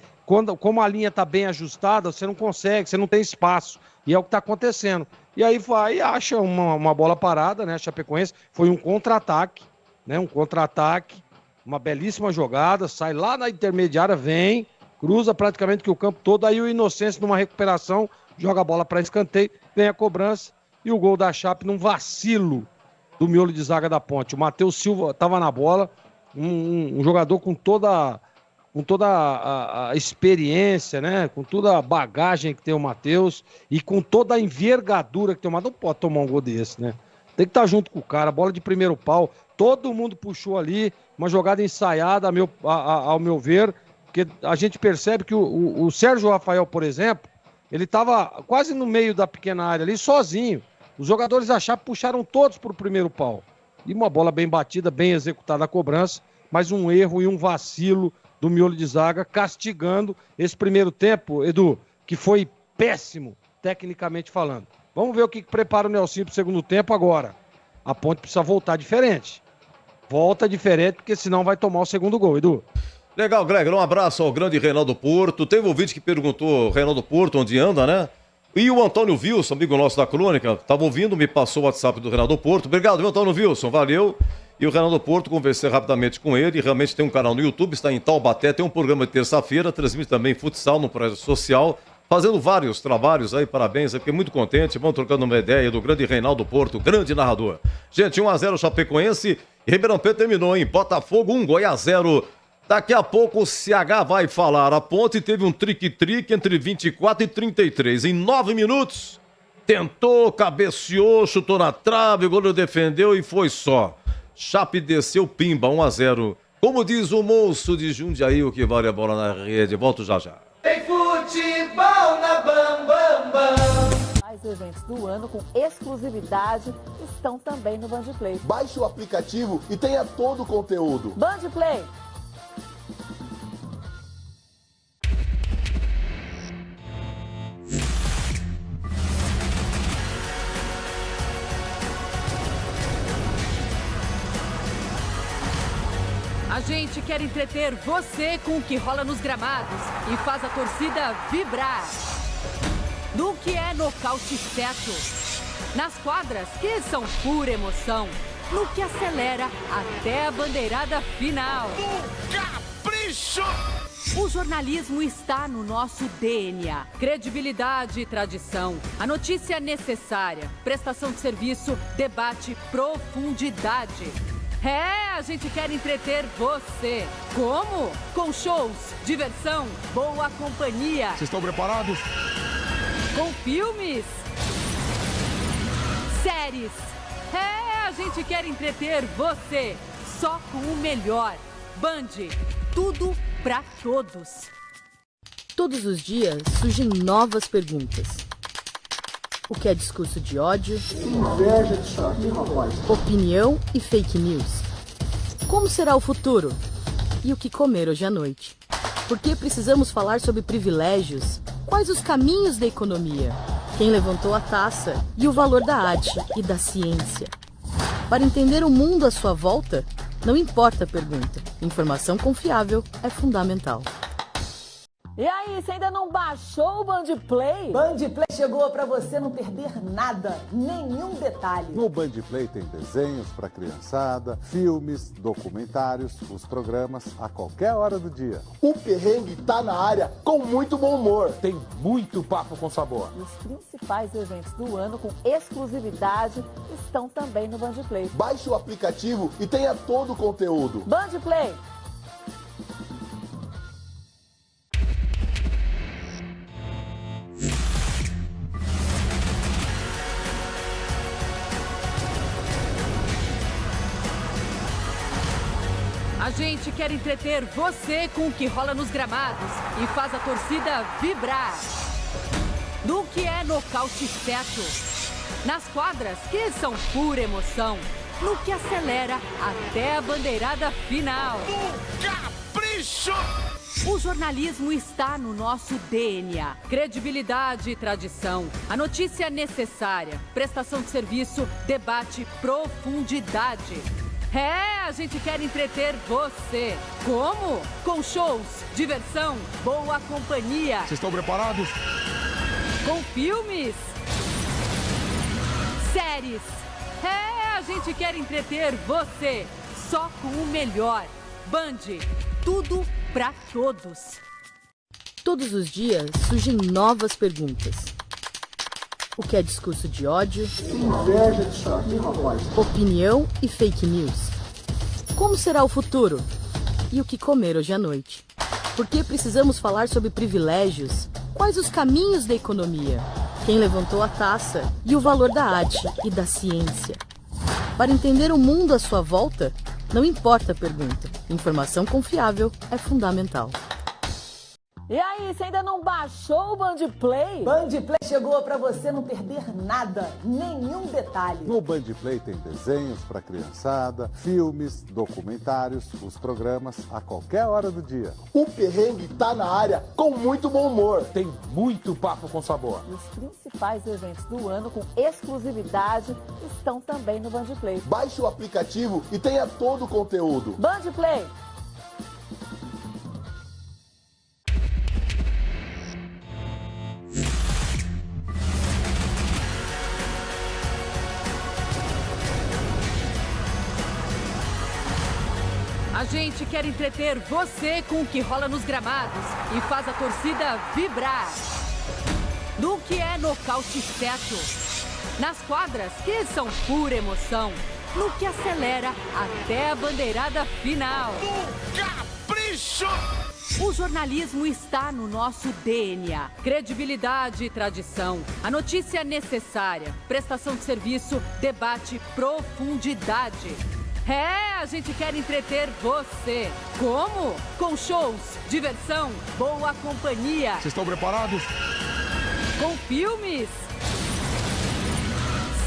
como a linha tá bem ajustada, você não consegue, você não tem espaço, e é o que tá acontecendo. E aí vai e acha uma bola parada, né, a Chapecoense, foi um contra-ataque, né, uma belíssima jogada, sai lá na intermediária, vem, cruza praticamente que o campo todo, aí o Inocêncio numa recuperação, joga a bola para escanteio, vem a cobrança e o gol da Chape num vacilo do miolo de zaga da Ponte. O Matheus Silva estava na bola, um jogador com toda a experiência, né? Com toda a bagagem que tem o Matheus e com toda a envergadura que tem o Matheus. Não pode tomar um gol desse, né? Tem que estar junto com o cara, bola de primeiro pau, todo mundo puxou ali, uma jogada ensaiada, ao meu ver, porque a gente percebe que o Sérgio Rafael, por exemplo, ele estava quase no meio da pequena área ali, sozinho. Os jogadores da Chape puxaram todos para o primeiro pau. E uma bola bem batida, bem executada a cobrança, mas um erro e um vacilo do miolo de zaga, castigando esse primeiro tempo, Edu, que foi péssimo, tecnicamente falando. Vamos ver o que prepara o Nelsinho para o segundo tempo agora. A Ponte precisa voltar diferente. Volta diferente, porque senão vai tomar o segundo gol, Edu. Legal, Greg, um abraço ao grande Reinaldo Porto. Teve um ouvinte que perguntou, Reinaldo Porto, onde anda, né? E o Antônio Wilson, amigo nosso da crônica, estava ouvindo, me passou o WhatsApp do Reinaldo Porto. Obrigado, viu, Antônio Wilson, valeu. E o Reinaldo Porto, conversei rapidamente com ele, realmente tem um canal no YouTube, está em Taubaté, tem um programa de terça-feira, transmite também futsal no projeto social, fazendo vários trabalhos aí, parabéns, fiquei muito contente, vamos trocando uma ideia do grande Reinaldo Porto, grande narrador. Gente, 1-0 Chapecoense, e Ribeirão Preto terminou, hein? Botafogo 1, Goiás 0. Daqui a pouco o CH vai falar. A Ponte teve um trique-trique entre 24 e 33. Em 9 minutos, tentou, cabeceou, chutou na trave, o goleiro defendeu e foi só. Chape desceu, pimba, 1-0. Como diz o moço de Jundiaí, o que vale a bola na rede. Volto já já. Tem futebol na Bam Bam Bam. eventos do ano com exclusividade estão também no Band Play. Baixe o aplicativo e tenha todo o conteúdo. Band Play. A gente quer entreter você com o que rola nos gramados e faz a torcida vibrar. No que é nocaute certo. Nas quadras, que são pura emoção. No que acelera até a bandeirada final. Capricho! O jornalismo está no nosso DNA. Credibilidade e tradição. A notícia necessária. Prestação de serviço, debate, profundidade. A gente quer entreter você. Como? Com shows, diversão, boa companhia. Vocês estão preparados? Com filmes, séries. A gente quer entreter você. Só com o melhor. Band, tudo pra todos. Todos os dias surgem novas perguntas. O que é discurso de ódio? Inveja disso aqui, rapaz. Opinião e fake news. Como será o futuro? E o que comer hoje à noite? Por que precisamos falar sobre privilégios? Quais os caminhos da economia? Quem levantou a taça? E o valor da arte e da ciência? Para entender o mundo à sua volta, não importa a pergunta. Informação confiável é fundamental. E aí, você ainda não baixou o Band Play? Band Play chegou para você não perder nada, nenhum detalhe. No Band Play tem desenhos para criançada, filmes, documentários, os programas a qualquer hora do dia. O perrengue tá na área com muito bom humor. Tem muito papo com sabor. E os principais eventos do ano com exclusividade estão também no Band Play. Baixe o aplicativo e tenha todo o conteúdo. Band Play. A gente quer entreter você com o que rola nos gramados e faz a torcida vibrar. No que é nocaute certo. Nas quadras, que são pura emoção. No que acelera até a bandeirada final. Capricho! O jornalismo está no nosso DNA. Credibilidade e tradição. A notícia necessária. Prestação de serviço, debate, profundidade. A gente quer entreter você. Como? Com shows, diversão, boa companhia. Vocês estão preparados? Com filmes, séries. A gente quer entreter você. Só com o melhor. Band, tudo pra todos. Todos os dias surgem novas perguntas. O que é discurso de ódio? Inveja disso aqui, rapaz. Opinião e fake news. Como será o futuro? E o que comer hoje à noite? Por que precisamos falar sobre privilégios? Quais os caminhos da economia? Quem levantou a taça? E o valor da arte e da ciência? Para entender o mundo à sua volta, não importa a pergunta. Informação confiável é fundamental. E aí, você ainda não baixou o Band Play? Band Play chegou para você não perder nada, nenhum detalhe. No Band Play tem desenhos para criançada, filmes, documentários, os programas a qualquer hora do dia. O perrengue tá na área com muito bom humor. Tem muito papo com sabor. E os principais eventos do ano com exclusividade estão também no Band Play. Baixe o aplicativo e tenha todo o conteúdo. Band Play. A gente quer entreter você com o que rola nos gramados e faz a torcida vibrar. No que é nocaute certo. Nas quadras, que são pura emoção. No que acelera até a bandeirada final. Capricho! O jornalismo está no nosso DNA. Credibilidade e tradição. A notícia necessária. Prestação de serviço, debate, profundidade. A gente quer entreter você. Como? Com shows, diversão, boa companhia. Vocês estão preparados? Com filmes,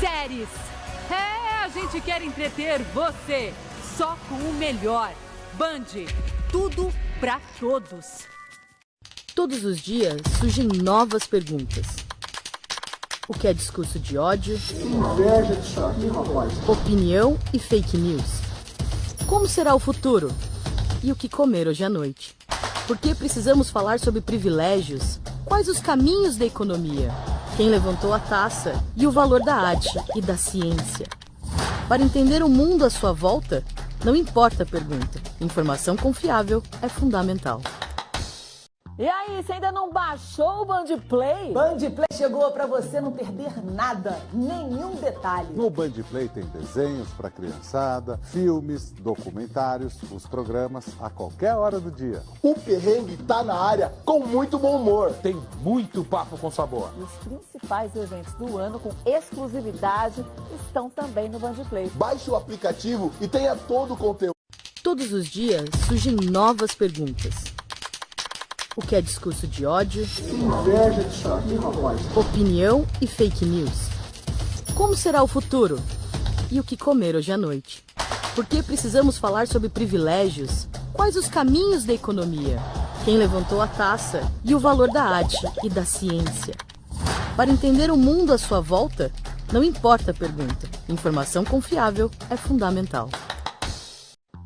séries. A gente quer entreter você, só com o melhor. Band, tudo pra todos. Todos os dias surgem novas perguntas. O que é discurso de ódio? Inveja disso aqui, rapaz. Opinião e fake news. Como será o futuro? E o que comer hoje à noite? Por que precisamos falar sobre privilégios? Quais os caminhos da economia? Quem levantou a taça? E o valor da arte e da ciência? Para entender o mundo à sua volta, não importa a pergunta. Informação confiável é fundamental. E aí, você ainda não baixou o Band Play? Band Play chegou para você não perder nada, nenhum detalhe. No Band Play tem desenhos para criançada, filmes, documentários, os programas a qualquer hora do dia. O perrengue tá na área com muito bom humor. Tem muito papo com sabor. E os principais eventos do ano com exclusividade estão também no Band Play. Baixe o aplicativo e tenha todo o conteúdo. Todos os dias surgem novas perguntas. O que é discurso de ódio? Inveja disso aqui, rapaz. Opinião e fake news. Como será o futuro? E o que comer hoje à noite? Por que precisamos falar sobre privilégios? Quais os caminhos da economia? Quem levantou a taça? E o valor da arte e da ciência? Para entender o mundo à sua volta, não importa a pergunta. Informação confiável é fundamental.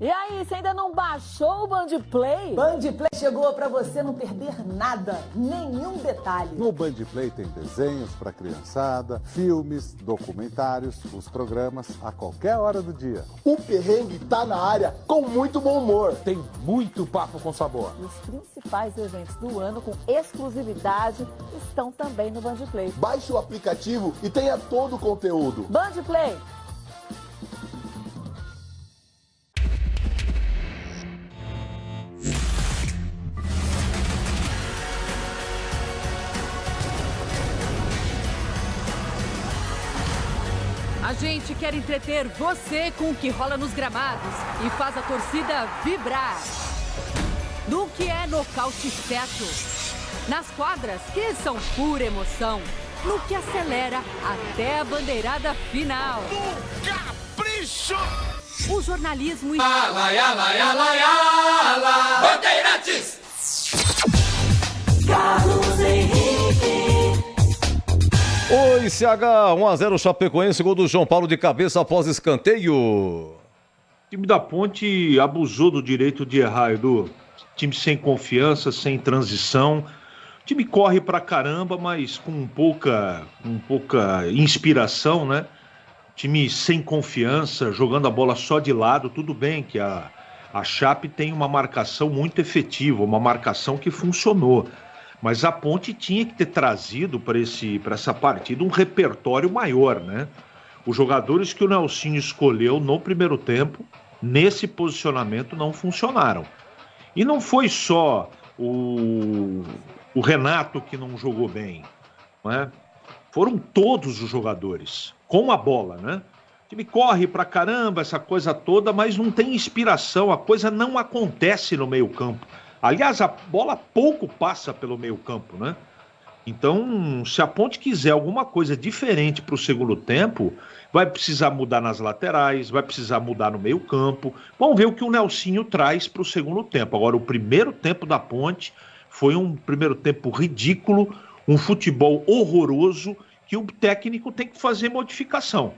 E aí, você ainda não baixou o Band Play? Band Play chegou para você não perder nada, nenhum detalhe. No Band Play tem desenhos para criançada, filmes, documentários, os programas a qualquer hora do dia. O perrengue tá na área com muito bom humor. Tem muito papo com sabor. E os principais eventos do ano com exclusividade estão também no Band Play. Baixe o aplicativo e tenha todo o conteúdo. Band Play. A gente quer entreter você com o que rola nos gramados e faz a torcida vibrar. No que é nocaute certo. Nas quadras, que são pura emoção. No que acelera até a bandeirada final. No capricho! O jornalismo... Bandeirantes! Carlos Henrique. Oi, CH, 1-0 Chapecoense, gol do João Paulo de cabeça após escanteio. O time da Ponte abusou do direito de errar, Edu. Time sem confiança, sem transição. O time corre pra caramba, mas com pouca inspiração, né? Time sem confiança, jogando a bola só de lado. Tudo bem que a Chape tem uma marcação muito efetiva, uma marcação que funcionou. Mas a Ponte tinha que ter trazido para essa partida um repertório maior, né? Os jogadores que o Nelsinho escolheu no primeiro tempo, nesse posicionamento, não funcionaram. E não foi só o Renato que não jogou bem, né? Foram todos os jogadores, com a bola, né? O time corre pra caramba, essa coisa toda, mas não tem inspiração, a coisa não acontece no meio-campo. Aliás, a bola pouco passa pelo meio-campo, né? Então, se a Ponte quiser alguma coisa diferente para o segundo tempo, vai precisar mudar nas laterais, vai precisar mudar no meio-campo. Vamos ver o que o Nelsinho traz para o segundo tempo. Agora, o primeiro tempo da Ponte foi um primeiro tempo ridículo, um futebol horroroso, que o técnico tem que fazer modificação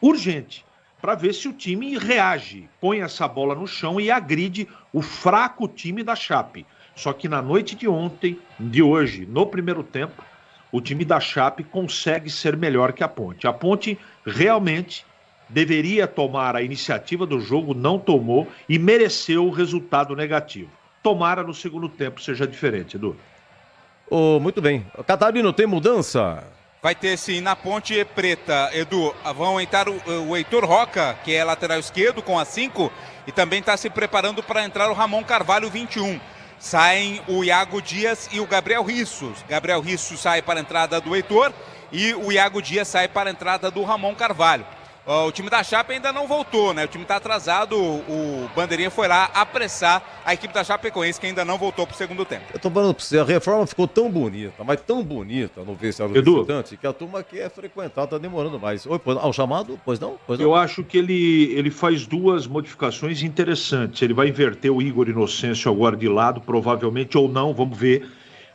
urgente, para ver se o time reage, põe essa bola no chão e agride o fraco time da Chape. Só que na noite de hoje, no primeiro tempo, o time da Chape consegue ser melhor que a Ponte. A Ponte realmente deveria tomar a iniciativa do jogo, não tomou e mereceu o resultado negativo. Tomara no segundo tempo seja diferente, Edu. Muito bem. Catarino, tem mudança? Vai ter sim na Ponte Preta, Edu. Vão entrar o Heitor Roca, que é lateral esquerdo, com a 5, e também está se preparando para entrar o Ramon Carvalho, 21. Saem o Iago Dias e o Gabriel Rissos. Gabriel Rissos sai para a entrada do Heitor e o Iago Dias sai para a entrada do Ramon Carvalho. O time da Chape ainda não voltou, né? O time está atrasado, o Bandeirinha foi lá apressar a equipe da Chapecoense, que ainda não voltou para o segundo tempo. Eu tô falando para você, a reforma ficou tão bonita, mas tão bonita no vestiário do visitante, que a turma quer frequentar, tá demorando mais. Oi, o chamado? Pois não? Eu acho que ele faz duas modificações interessantes. Ele vai inverter o Igor Inocêncio agora de lado, provavelmente, ou não, vamos ver.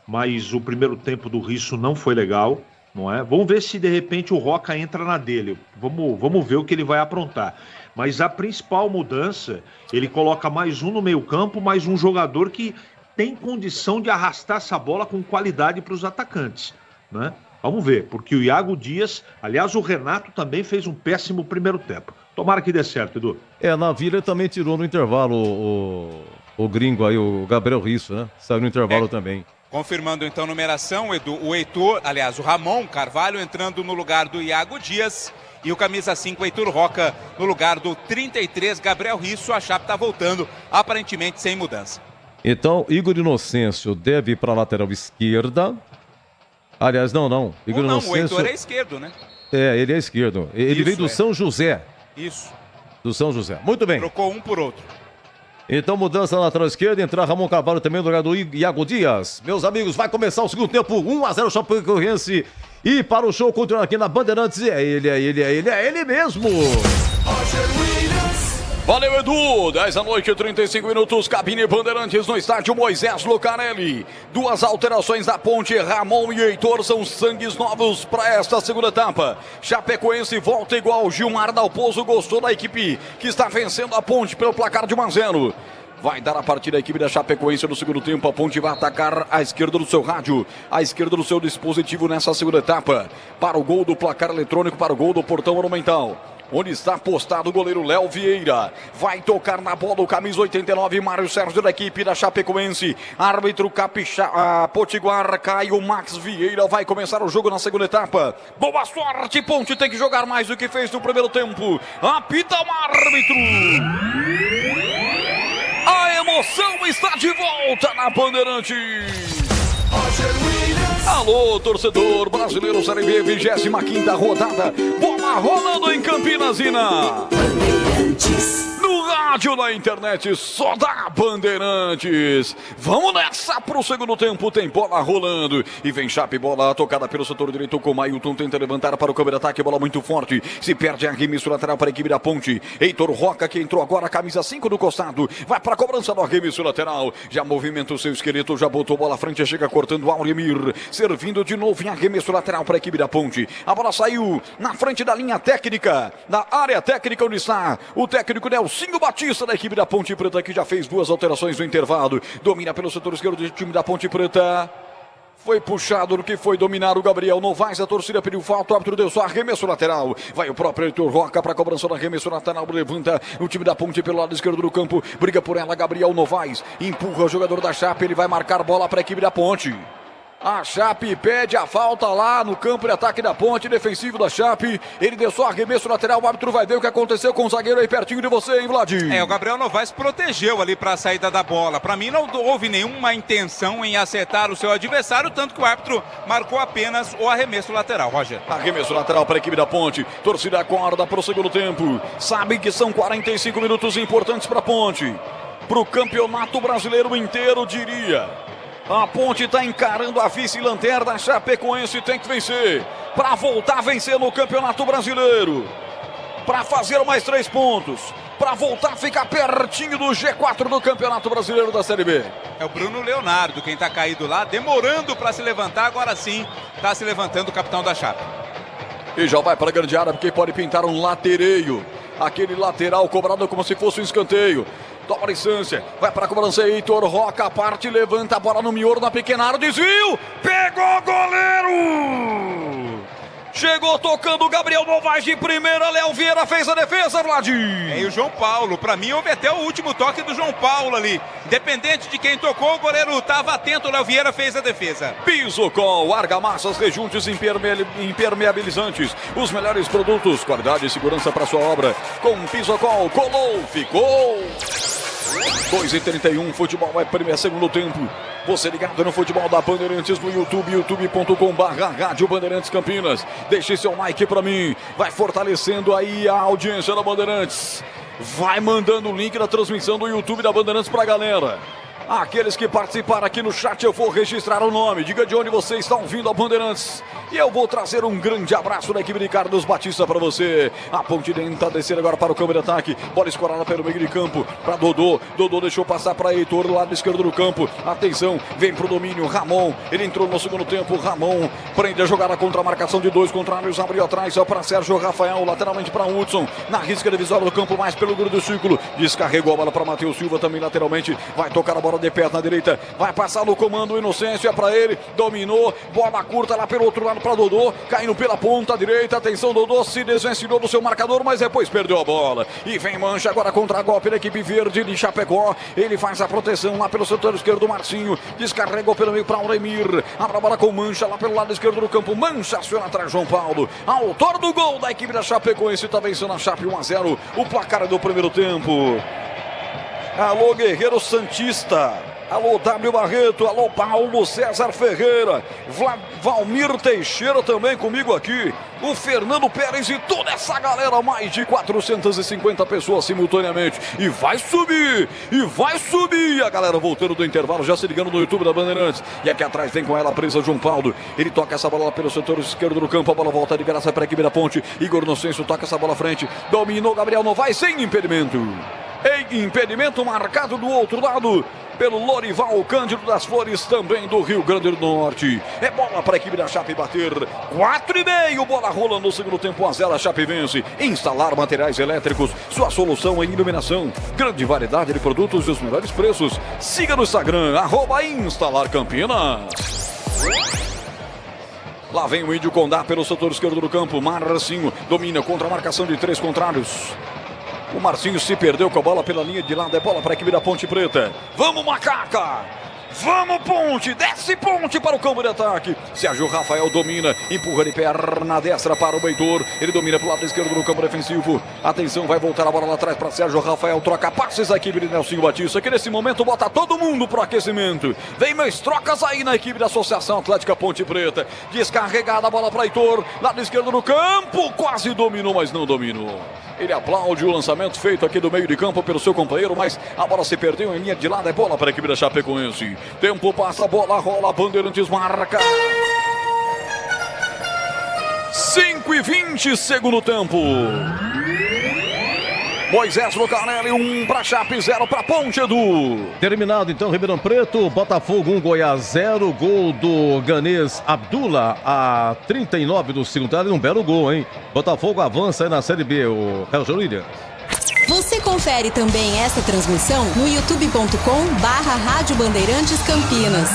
Mas o primeiro tempo do Risso não foi legal. Não é? Vamos ver se de repente o Roca entra na dele. Vamos ver o que ele vai aprontar. Mas a principal mudança, ele coloca mais um no meio-campo, mais um jogador que tem condição de arrastar essa bola com qualidade para os atacantes. Né? Vamos ver, porque o Iago Dias, aliás, o Renato também fez um péssimo primeiro tempo. Tomara que dê certo, Edu. Na Vila também tirou no intervalo o gringo aí, o Gabriel Risso, né? Saiu no intervalo também. Confirmando então a numeração, Edu, o Heitor, aliás, o Ramon Carvalho entrando no lugar do Iago Dias e o camisa 5, Heitor Roca, no lugar do 33, Gabriel Risso. A Chape está voltando, aparentemente sem mudança. Então, Igor Inocêncio deve ir para a lateral esquerda. Aliás, não. Igor Inocêncio... o Heitor é esquerdo, né? Ele é esquerdo. Ele veio do São José. Isso. Do São José. Muito bem. Trocou um por outro. Então, mudança na lateral esquerda, entrar Ramon Carvalho também no lugar do Iago Dias. Meus amigos, vai começar o segundo tempo, 1-0 Chapecoense. E para o show continuar aqui na Bandeirantes, é ele mesmo. Valeu, Edu. 10 da noite, 35 minutos, cabine Bandeirantes no estádio Moisés Lucarelli. Duas alterações da ponte, Ramon e Heitor são sangues novos para esta segunda etapa. Chapecoense volta igual, Gilmar Dalpozo gostou da equipe que está vencendo a ponte pelo placar de 1-0. Vai dar a partida a equipe da Chapecoense no segundo tempo. A ponte vai atacar à esquerda do seu rádio, à esquerda do seu dispositivo nessa segunda etapa. Para o gol do placar eletrônico, para o gol do portão monumental, onde está postado o goleiro Léo Vieira. Vai tocar na bola o camisa 89, Mário Sérgio da equipe da Chapecoense. Árbitro Potiguar, Caio Max Vieira. Vai começar o jogo na segunda etapa. Boa sorte, ponte tem que jogar mais do que fez no primeiro tempo. Apita o árbitro. A emoção está de volta na Bandeirantes. Alô, torcedor brasileiro, Série B, 25ª rodada. Bola rolando em Campinas e na Bandeirantes. No rádio, na internet, só da Bandeirantes. Vamos nessa pro segundo tempo, tem bola rolando. E vem Chape, bola tocada pelo setor direito com Mailton, tenta levantar para o câmbio de ataque, bola muito forte. Se perde arremesso lateral para a equipe da ponte. Heitor Roca, que entrou agora, camisa 5 do costado. Vai para a cobrança do arremesso lateral. Já movimenta o seu esqueleto, já botou bola à frente, chega cortando o Auremir. Servindo de novo em arremesso lateral para a equipe da ponte. A bola saiu na frente da linha técnica, da área técnica onde está o técnico Nelsinho Batista da equipe da Ponte Preta, que já fez duas alterações no intervalo. Domina pelo setor esquerdo do time da Ponte Preta. Foi puxado no que foi dominar o Gabriel Novaes. A torcida pediu falta, o árbitro deu só arremesso lateral. Vai o próprio Heitor Roca para a cobrança do arremesso lateral. Levanta o time da Ponte pelo lado esquerdo do campo. Briga por ela, Gabriel Novaes. Empurra o jogador da Chape. Ele vai marcar bola para a equipe da Ponte. A Chape pede a falta lá no campo de ataque da Ponte, defensivo da Chape. Ele deu só arremesso lateral, o árbitro vai ver o que aconteceu com o zagueiro aí pertinho de você, hein, Vladimir? O Gabriel Novaes protegeu ali para a saída da bola. Para mim não houve nenhuma intenção em acertar o seu adversário, tanto que o árbitro marcou apenas o arremesso lateral, Roger. Arremesso lateral para a equipe da Ponte. Torcida acorda para o segundo tempo. Sabe que são 45 minutos importantes para a Ponte. Para o campeonato brasileiro inteiro, diria. A Ponte está encarando a vice-lanterna. A Chapecoense tem que vencer para voltar a vencer no Campeonato Brasileiro, para fazer mais 3 pontos, para voltar a ficar pertinho do G4 do Campeonato Brasileiro da Série B. É o Bruno Leonardo quem está caído lá, demorando para se levantar. Agora sim está se levantando o capitão da Chape. E já vai para a grande área, porque pode pintar um latereio. Aquele lateral cobrado como se fosse um escanteio. Toma distância, vai para a cobrança, Heitor Roca, parte, levanta a bola no miolo na pequena área, desvio, pegou o goleiro! Chegou tocando o Gabriel Novaes de primeira, Léo Vieira fez a defesa, Vladimir. E o João Paulo, para mim houve até o último toque do João Paulo ali. Independente de quem tocou, o goleiro estava atento, o Léo Vieira fez a defesa. Pisocol, argamassas, rejuntes impermeabilizantes, os melhores produtos, qualidade e segurança para sua obra. Com Pisocol, colou, ficou. 2h31, futebol é primeiro, segundo tempo. Você ligado no futebol da Bandeirantes no YouTube, youtube.com/Rádio Bandeirantes Campinas. Deixe seu like pra mim, vai fortalecendo aí a audiência da Bandeirantes. Vai mandando o link da transmissão do YouTube da Bandeirantes pra galera. Aqueles que participaram aqui no chat, eu vou registrar o nome. Diga de onde você está ouvindo a Bandeirantes. E eu vou trazer um grande abraço da equipe de Carlos Batista para você. A ponte tenta descer agora para o campo de ataque. Bola escorada pelo meio de campo para Dodô. Dodô deixou passar para Heitor, do lado esquerdo do campo. Atenção, vem pro domínio. Ramon, ele entrou no segundo tempo. Ramon prende a jogada contra a marcação de dois contrários. Abriu atrás para Sérgio Rafael, lateralmente para Hudson. Na risca divisória do campo, mais pelo grudo do círculo. Descarregou a bola para Matheus Silva também lateralmente. Vai tocar a bola de perto na direita, vai passar no comando, Inocêncio é para ele, dominou, bola curta lá pelo outro lado para Dodô, caindo pela ponta direita, atenção, Dodô se desvencilhou do seu marcador, mas depois perdeu a bola, e vem Mancha agora contra a golpe da equipe verde de Chapecó, ele faz a proteção lá pelo setor esquerdo, Marcinho, descarregou pelo meio para Auremir, abre a bola com Mancha lá pelo lado esquerdo do campo, Mancha aciona atrás João Paulo, autor do gol da equipe da Chapecoense, está vencendo a Chape 1-0, o placar do primeiro tempo. Alô, Guerreiro Santista. Alô, W. Barreto. Alô, Paulo César Ferreira. Valmir Teixeira também comigo aqui. O Fernando Pérez e toda essa galera. Mais de 450 pessoas simultaneamente. E vai subir. E vai subir. A galera voltando do intervalo, já se ligando no YouTube da Bandeirantes. E aqui atrás vem com ela presa João Paulo. Ele toca essa bola pelo setor esquerdo do campo. A bola volta de graça para a equipe da Ponte. Igor Inocêncio toca essa bola à frente. Dominou Gabriel Novaes sem impedimento. Impedimento marcado do outro lado pelo Lorival Cândido das Flores, também do Rio Grande do Norte. É bola para a equipe da Chape bater. 4,5, bola rola no segundo tempo, 1-0 a Chape vence. Instalar materiais elétricos, sua solução em iluminação. Grande variedade de produtos e os melhores preços. Siga no Instagram, @InstalarCampinas. Lá vem o Índio Condá pelo setor esquerdo do campo. Marcinho domina contra a marcação de três contrários. O Marcinho se perdeu com a bola pela linha de lado. É bola para a equipe da Ponte Preta. Vamos, Macaca! Vamos, Ponte! Desce Ponte para o campo de ataque. Sérgio Rafael domina, empurra de perna destra para o Heitor. Ele domina para o lado esquerdo do campo defensivo. Atenção, vai voltar a bola lá atrás para Sérgio Rafael. Troca passes a equipe de Nelsinho Batista, que nesse momento bota todo mundo para o aquecimento. Vem mais trocas aí na equipe da Associação Atlética Ponte Preta. Descarregada a bola para Heitor. Lado esquerdo do campo. Quase dominou, mas não dominou. Ele aplaude o lançamento feito aqui do meio de campo pelo seu companheiro, mas a bola se perdeu em linha de lado. É bola para a equipe da Chapecoense. Tempo passa, a bola rola, Bandeirantes marca. 5:20, segundo tempo. Moisés Lucarelli, 1 para Chape, 0 para Ponte, Edu. Terminado então, Ribeirão Preto, Botafogo 1, Goiás 0, gol do ganês Abdullah a 39 do segundo tempo, um belo gol, hein? Botafogo avança aí na Série B, o Carlos Williams. Você confere também essa transmissão no youtube.com/Rádio Bandeirantes Campinas.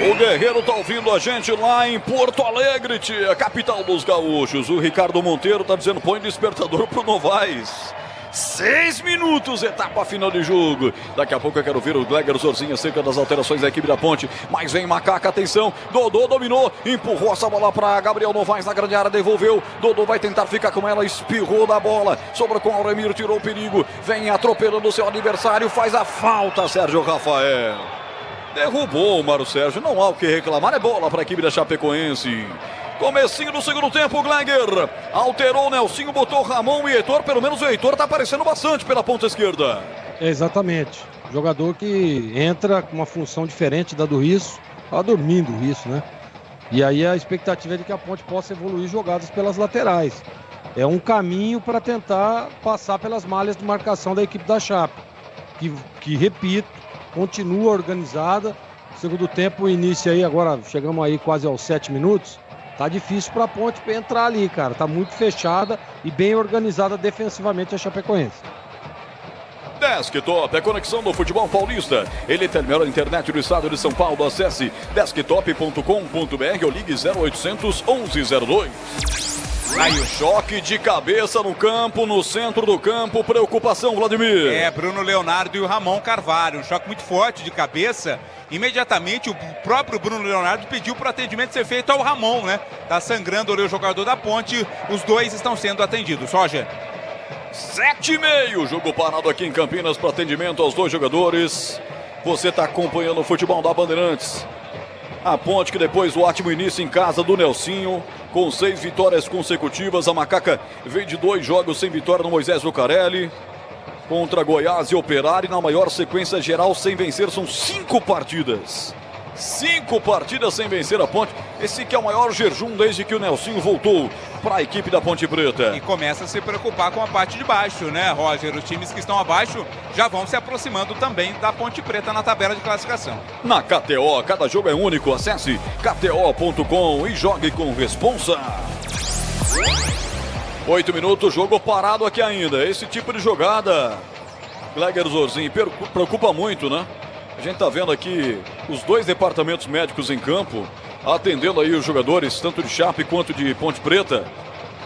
O Guerreiro tá ouvindo a gente lá em Porto Alegre, tia, capital dos gaúchos. O Ricardo Monteiro tá dizendo, põe despertador pro Novaes. 6 minutos, etapa final de jogo. Daqui a pouco eu quero ver o Gleger Zorzinho acerca das alterações da equipe da Ponte. Mas vem Macaca, atenção. Dodô dominou, empurrou essa bola para Gabriel Novaes na grande área, devolveu. Dodô vai tentar ficar com ela, espirrou da bola. Sobra com Auremir, tirou o perigo. Vem atropelando o seu adversário, faz a falta, Sérgio Rafael. Derrubou o Mário Sérgio, não há o que reclamar, é bola para a equipe da Chapecoense. Comecinho do segundo tempo, Gleger alterou o Nelsinho, botou o Ramon e Heitor. Pelo menos o Heitor tá aparecendo bastante pela ponta esquerda. Exatamente, jogador que entra com uma função diferente da do Risso. Tá dormindo o Risso, né? E aí a expectativa é de que a Ponte possa evoluir jogadas pelas laterais. É um caminho para tentar passar pelas malhas de marcação da equipe da Chape, que repito, continua organizada. Segundo tempo, início aí, agora chegamos aí quase aos 7 minutos. Tá difícil para a Ponte entrar ali, cara. Tá muito fechada e bem organizada defensivamente a Chapecoense. Desktop, a conexão do futebol paulista. Ele tem a melhor internet do estado de São Paulo. Acesse desktop.com.br ou ligue 0800 1102. Aí o choque de cabeça no campo, no centro do campo. Preocupação, Vladimir. Bruno Leonardo e o Ramon Carvalho. Um choque muito forte de cabeça. Imediatamente o próprio Bruno Leonardo pediu para o atendimento ser feito ao Ramon, né? Tá sangrando ali o jogador da Ponte. Os dois estão sendo atendidos. Roger. 7:30, jogo parado aqui em Campinas para atendimento aos 2 jogadores. Você está acompanhando o futebol da Bandeirantes. A Ponte que depois do ótimo início em casa do Nelsinho, com 6 vitórias consecutivas. A Macaca vem de 2 jogos sem vitória no Moisés Lucarelli. Contra Goiás e Operário, na maior sequência geral sem vencer, são 5 partidas. 5 partidas sem vencer a Ponte. Esse que é o maior jejum desde que o Nelsinho voltou para a equipe da Ponte Preta. E começa a se preocupar com a parte de baixo, né, Roger? Os times que estão abaixo já vão se aproximando também da Ponte Preta na tabela de classificação. Na KTO, cada jogo é único. Acesse kto.com e jogue com responsa. 8 minutos, jogo parado aqui ainda. Esse tipo de jogada, Gleger Zorzinho, preocupa muito, né? A gente tá vendo aqui os 2 departamentos médicos em campo, atendendo aí os jogadores, tanto de Chape quanto de Ponte Preta.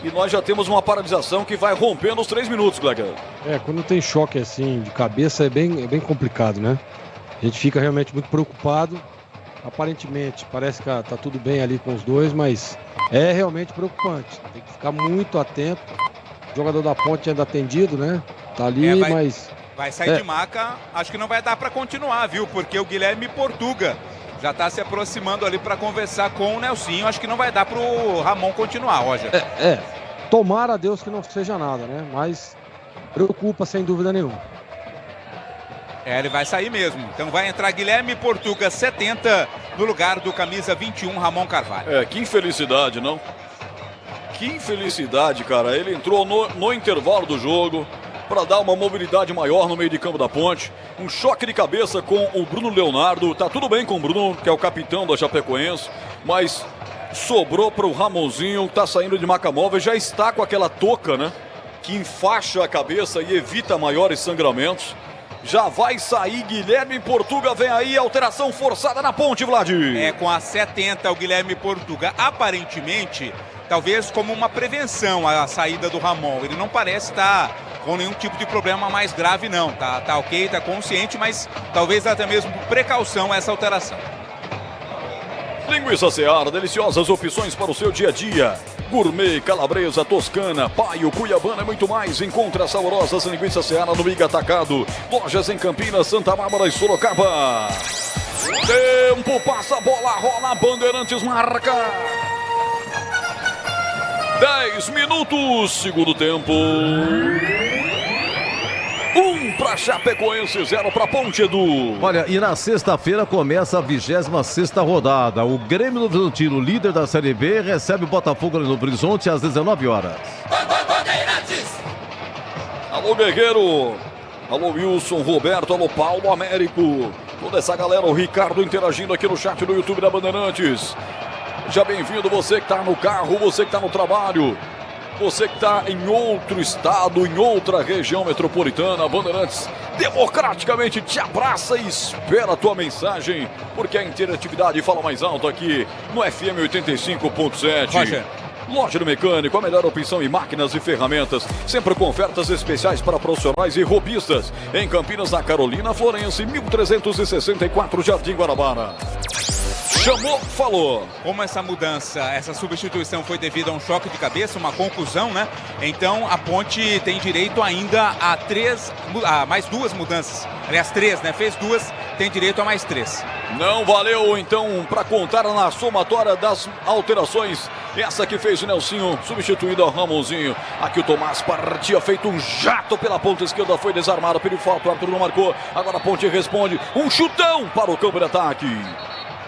E nós já temos uma paralisação que vai rompendo os 3 minutos, Gleger. Quando tem choque assim de cabeça é bem complicado, né? A gente fica realmente muito preocupado. Aparentemente, parece que tá tudo bem ali com os 2, mas é realmente preocupante. Tem que ficar muito atento. O jogador da Ponte ainda atendido, né? Tá ali, mas... Vai sair de maca, acho que não vai dar para continuar, viu? Porque o Guilherme Portuga já está se aproximando ali para conversar com o Nelsinho. Acho que não vai dar para o Ramon continuar, Roger. Tomara a Deus que não seja nada, né? Mas preocupa sem dúvida nenhuma. Ele vai sair mesmo. Então vai entrar Guilherme Portuga, 70, no lugar do camisa 21, Ramon Carvalho. Que infelicidade, não? Que infelicidade, cara. Ele entrou no intervalo do jogo para dar uma mobilidade maior no meio de campo da Ponte. Um choque de cabeça com o Bruno Leonardo. Tá tudo bem com o Bruno, que é o capitão da Chapecoense, mas sobrou para o Ramonzinho, que tá saindo de maca móvel, já está com aquela touca, né? Que enfaixa a cabeça e evita maiores sangramentos. Já vai sair Guilherme Portuga, vem aí, alteração forçada na Ponte, Vlad. Com a 70 o Guilherme Portuga, aparentemente, talvez como uma prevenção à saída do Ramon. Ele não parece estar com nenhum tipo de problema mais grave, não. Tá ok, tá consciente, mas talvez até mesmo por precaução essa alteração. Linguiça Seara, deliciosas opções para o seu dia a dia. Gourmet, calabresa, toscana, paio, cuiabana e muito mais. Encontre as saborosas linguiças Seara no Miga Atacado. Lojas em Campinas, Santa Bárbara e Sorocaba. Tempo, passa a bola, rola, Bandeirantes marca. 10 minutos, segundo tempo. 1 para Chapecoense, 0 para Ponte, Edu. Olha, e na sexta-feira começa a 26ª rodada. O Grêmio Novo Horizontino, líder da Série B, recebe o Botafogo no Novo Horizonte às 19 horas. Alô, Guerreiro. Alô, Wilson, Roberto, alô, Paulo, Américo. Toda essa galera, o Ricardo interagindo aqui no chat do YouTube da Bandeirantes. Já bem-vindo você que está no carro, você que está no trabalho, você que está em outro estado, em outra região metropolitana. A Bandeirantes democraticamente te abraça e espera a tua mensagem, porque a interatividade fala mais alto aqui no FM 85.7. Roger. Loja do Mecânico, a melhor opção em máquinas e ferramentas, sempre com ofertas especiais para profissionais e robistas. Em Campinas, na Carolina Florense, 1364, Jardim Guarabara. Chamou, falou. Como essa mudança, essa substituição foi devido a um choque de cabeça, uma contusão, né? Então a Ponte tem direito ainda a mais 2 mudanças. Aliás, 3, né? Fez 2, tem direito a mais 3. Não valeu, então, para contar na somatória das alterações. Essa que fez o Nelsinho, substituído ao Ramonzinho. Aqui o Tomás partia, feito um jato pela ponta esquerda, foi desarmado, pediu falta, o Arthur não marcou. Agora a Ponte responde, um chutão para o campo de ataque.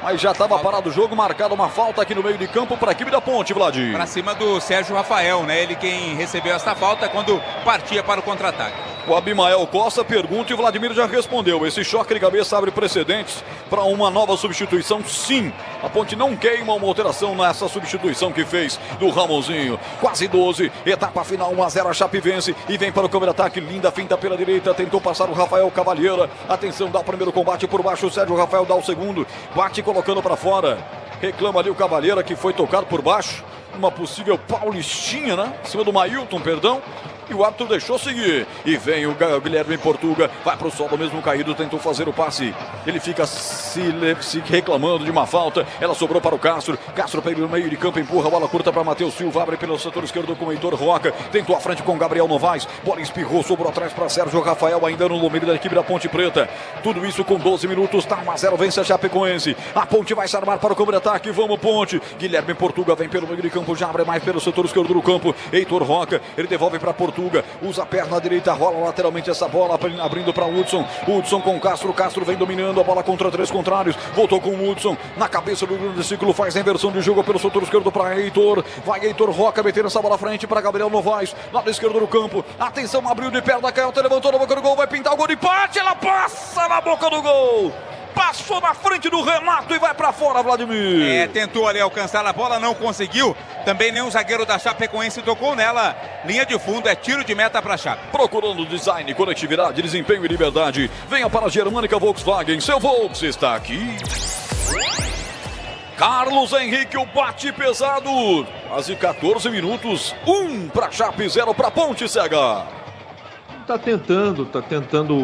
Mas já estava parado o jogo, marcada uma falta aqui no meio de campo para a equipe da Ponte, Vlad. Para cima do Sérgio Rafael, né? Ele quem recebeu essa falta quando partia para o contra-ataque. O Abimael Costa pergunta e o Vladimir já respondeu. Esse choque de cabeça abre precedentes para uma nova substituição? Sim. A Ponte não queima uma alteração nessa substituição que fez do Ramonzinho. Quase 12, etapa final, 1-0, a Chape vence e vem para o campo de ataque. Linda finta pela direita, tentou passar o Rafael Cavalheira. Atenção, dá o primeiro combate por baixo, o Sérgio Rafael dá o segundo. Bate colocando para fora. Reclama ali o Cavalheira que foi tocado por baixo. Uma possível paulistinha, né? Em cima do Mailton, perdão. e o árbitro deixou seguir. E vem o Guilherme Portuga, vai pro solo mesmo caído, tentou fazer o passe. Ele fica se reclamando de uma falta. Ela sobrou para o Castro. Castro pega no meio de campo, empurra a bola curta para Matheus Silva, abre pelo setor esquerdo com o Heitor Roca. Tentou a frente com Gabriel Novaes. Bola espirrou, sobrou atrás para Sérgio Rafael, ainda no domínio da equipe da Ponte Preta. Tudo isso com 12 minutos, tá 1-0, vence a Chapecoense. A Ponte vai se armar para o campo de ataque. Vamos, Ponte. Guilherme Portuga vem pelo meio de campo, já abre mais pelo setor esquerdo do campo. Heitor Roca, ele devolve para Portuga, usa a perna direita, rola lateralmente essa bola, abrindo para Hudson. Hudson com Castro, Castro vem dominando a bola contra 3 contrários. Voltou com o Hudson, na cabeça do grande ciclo, faz a inversão de jogo pelo setor esquerdo para Heitor. Vai Heitor Roca meter essa bola à frente para Gabriel Novaes, lado esquerdo do campo. Atenção, abriu de perna, canhota, levantou na boca do gol, vai pintar o gol de empate, ela passa na boca do gol. Passou na frente do Renato e vai pra fora, Vladimir. Tentou ali alcançar a bola, não conseguiu. Também nenhum zagueiro da Chapecoense tocou nela. Linha de fundo, é tiro de meta pra Chape. Procurando design, conectividade, desempenho e liberdade. Venha para a Germânica Volkswagen. Seu Volks está aqui. Carlos Henrique, o bate pesado. Quase 14 minutos. 1 pra Chape, 0 pra Ponte Cega. Tá tentando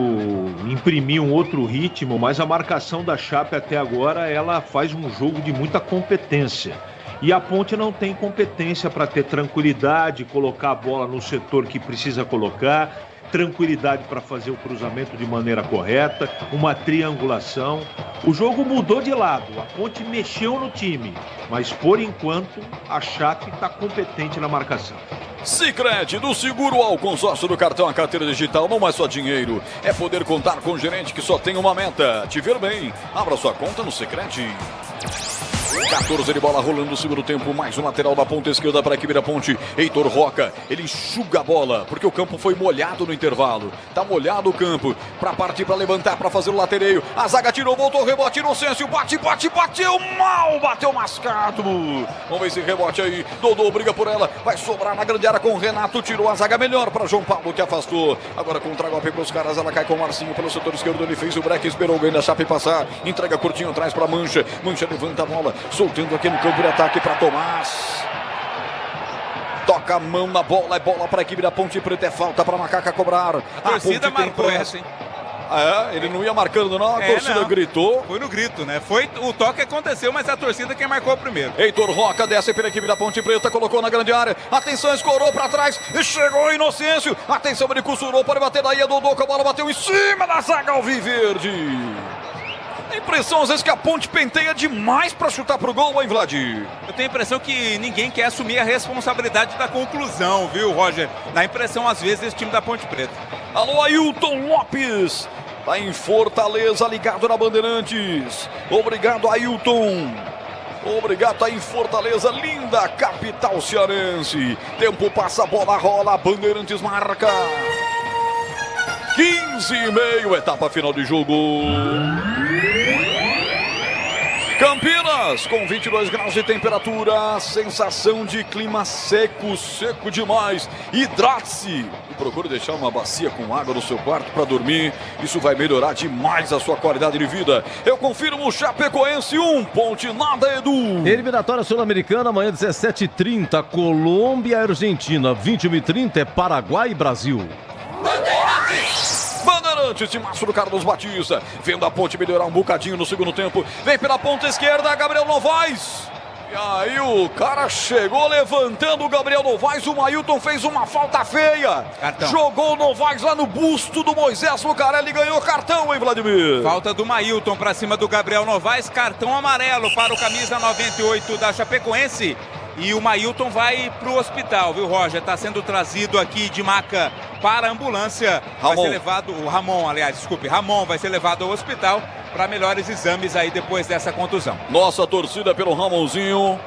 imprimir um outro ritmo, mas a marcação da Chape até agora, ela faz um jogo de muita competência. E a Ponte não tem competência para ter tranquilidade, colocar a bola no setor que precisa colocar, tranquilidade para fazer o cruzamento de maneira correta, uma triangulação. O jogo mudou de lado, a Ponte mexeu no time, mas por enquanto a Chape está competente na marcação. Sicredi, do seguro ao consórcio do cartão, a carteira digital não é só dinheiro, é poder contar com um gerente que só tem uma meta, te ver bem. Abra sua conta no Sicredi. 14 de bola rolando no segundo tempo, mais um lateral da ponta esquerda para a equipe da Ponte. Heitor Roca, ele enxuga a bola, porque o campo foi molhado no intervalo. Tá molhado o campo, para partir, para levantar, para fazer o latereio. A zaga tirou, voltou, rebote, Inocêncio, bateu mal, bateu mascado. Vamos ver esse rebote aí, Dodô briga por ela, vai sobrar na grande área com o Renato, tirou a zaga melhor para João Paulo, que afastou. Agora com o trago para os caras, ela cai com o Marcinho pelo setor esquerdo, ele fez o break, esperou o ganho da Chape passar, entrega curtinho atrás para Mancha, Mancha levanta a bola, soltando aqui no campo de ataque para Tomás. Toca a mão na bola, é bola para a equipe da Ponte Preta, é falta para Macaca cobrar. A torcida marcou essa, hein? Ele não ia marcando não, a torcida não gritou. Foi no grito, né? O toque aconteceu, mas a torcida quem marcou primeiro. Heitor Roca desce pela equipe da Ponte Preta, colocou na grande área. Atenção, escorou para trás, chegou o Inocêncio. Atenção, ele costurou, pode bater daí, a Dodô, com a bola bateu em cima da zaga alviverde. A impressão às vezes que a Ponte penteia demais para chutar pro gol, hein, Vlad? Eu tenho a impressão que ninguém quer assumir a responsabilidade da conclusão, viu, Roger? Dá a impressão às vezes desse time da Ponte Preta. Alô, Ailton Lopes, tá em Fortaleza, ligado na Bandeirantes. Obrigado, Ailton. Obrigado, tá em Fortaleza, linda capital cearense. Tempo passa, a bola rola, Bandeirantes marca. 15:30, etapa final de jogo. Campinas, com 22 graus de temperatura, sensação de clima seco, seco demais. Hidrate-se e procure deixar uma bacia com água no seu quarto para dormir. Isso vai melhorar demais a sua qualidade de vida. Eu confirmo, Chapecoense 1, Ponte nada, Edu. Eliminatória Sul-Americana, amanhã 17h30, Colômbia e Argentina. 21h30 é Paraguai e Brasil. Bandeirantes de Márcio do Carlos Batista, vendo a Ponte melhorar um bocadinho no segundo tempo, vem pela ponta esquerda, Gabriel Novaes, e aí o cara chegou levantando o Gabriel Novaes, o Mailton fez uma falta feia, cartão. Jogou o Novaes lá no busto do Moisés Lucarelli, ganhou cartão, hein, Vladimir? Falta do Mailton para cima do Gabriel Novaes, cartão amarelo para o camisa 98 da Chapecoense. E o Mailton vai para o hospital, viu, Roger? Está sendo trazido aqui de maca para a ambulância. Vai ser levado, Ramon vai ser levado ao hospital para melhores exames aí depois dessa contusão. Nossa torcida pelo Ramonzinho.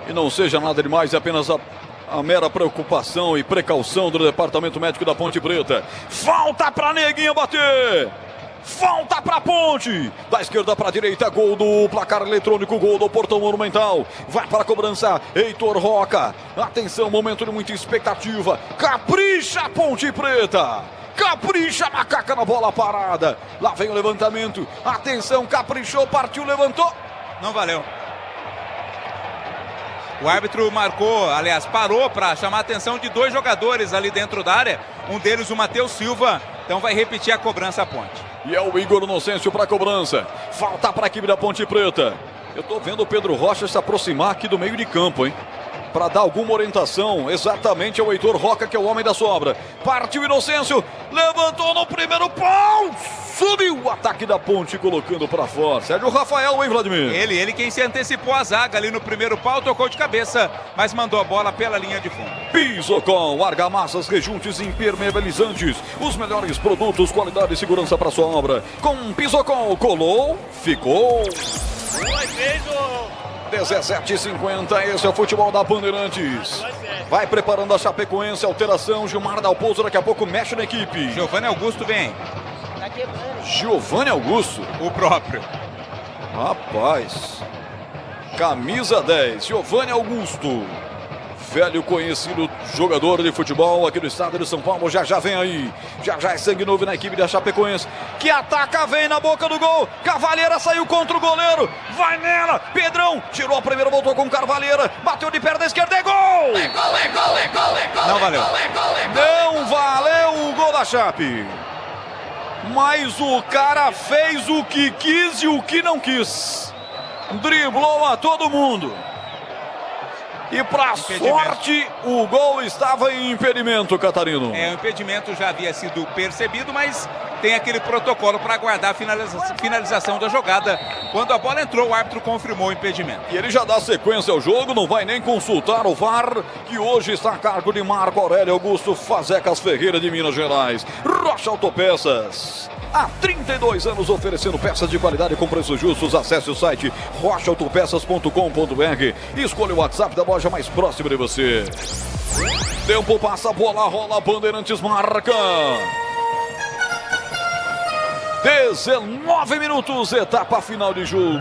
E não seja nada demais, é apenas a mera preocupação e precaução do departamento médico da Ponte Preta. Falta para Neguinha bater! Falta para Ponte, da esquerda para a direita, gol do placar eletrônico, gol do Portão Monumental, vai para a cobrança, Heitor Roca, atenção, momento de muita expectativa, capricha a Ponte Preta, capricha a Macaca na bola parada, lá vem o levantamento, atenção, caprichou, partiu, levantou, não valeu. O árbitro parou para chamar a atenção de 2 jogadores ali dentro da área. Um deles, o Matheus Silva. Então vai repetir a cobrança à Ponte. E é o Igor Inocêncio para a cobrança. Falta para a equipe da Ponte Preta. Eu tô vendo o Pedro Rocha se aproximar aqui do meio de campo, hein? Para dar alguma orientação, exatamente é o Heitor Roca, que é o homem da sobra. Partiu Inocêncio, levantou no primeiro pau, subiu o ataque da Ponte, colocando para fora. Sérgio Rafael, hein, Vladimir? Ele quem se antecipou a zaga ali no primeiro pau, tocou de cabeça, mas mandou a bola pela linha de fundo. Pisocol, argamassas, rejuntes impermeabilizantes. Os melhores produtos, qualidade e segurança para sua obra. Com Pisocol, colou, ficou. 17h50, esse é o futebol da Bandeirantes. Vai preparando a Chapecoense, alteração, Gilmar Dalpozo daqui a pouco mexe na equipe. Giovanni Augusto vem. Giovanni Augusto? O próprio. Rapaz. Camisa 10, Giovanni Augusto. Velho conhecido jogador de futebol aqui do estado de São Paulo, já vem aí, já é sangue novo na equipe da Chapecoense, que ataca, vem na boca do gol, Cavalheira saiu contra o goleiro, vai nela, Pedrão, tirou a primeira, voltou com Cavalheira, bateu de perna esquerda, é gol! Não valeu. Não valeu o gol da Chape, mas o cara fez o que quis e o que não quis, driblou a todo mundo. E para sorte, o gol estava em impedimento, Catarino. O impedimento já havia sido percebido, mas tem aquele protocolo para aguardar a finalização da jogada. Quando a bola entrou, o árbitro confirmou o impedimento. E ele já dá sequência ao jogo, não vai nem consultar o VAR, que hoje está a cargo de Marco Aurélio Augusto Fazecas Ferreira de Minas Gerais. Rocha Autopeças. Há 32 anos oferecendo peças de qualidade com preços justos. Acesse o site rochaautopeças.com.br e escolha o WhatsApp da loja mais próxima de você. Tempo passa, bola rola, Bandeirantes marca. 19 minutos, etapa final de jogo.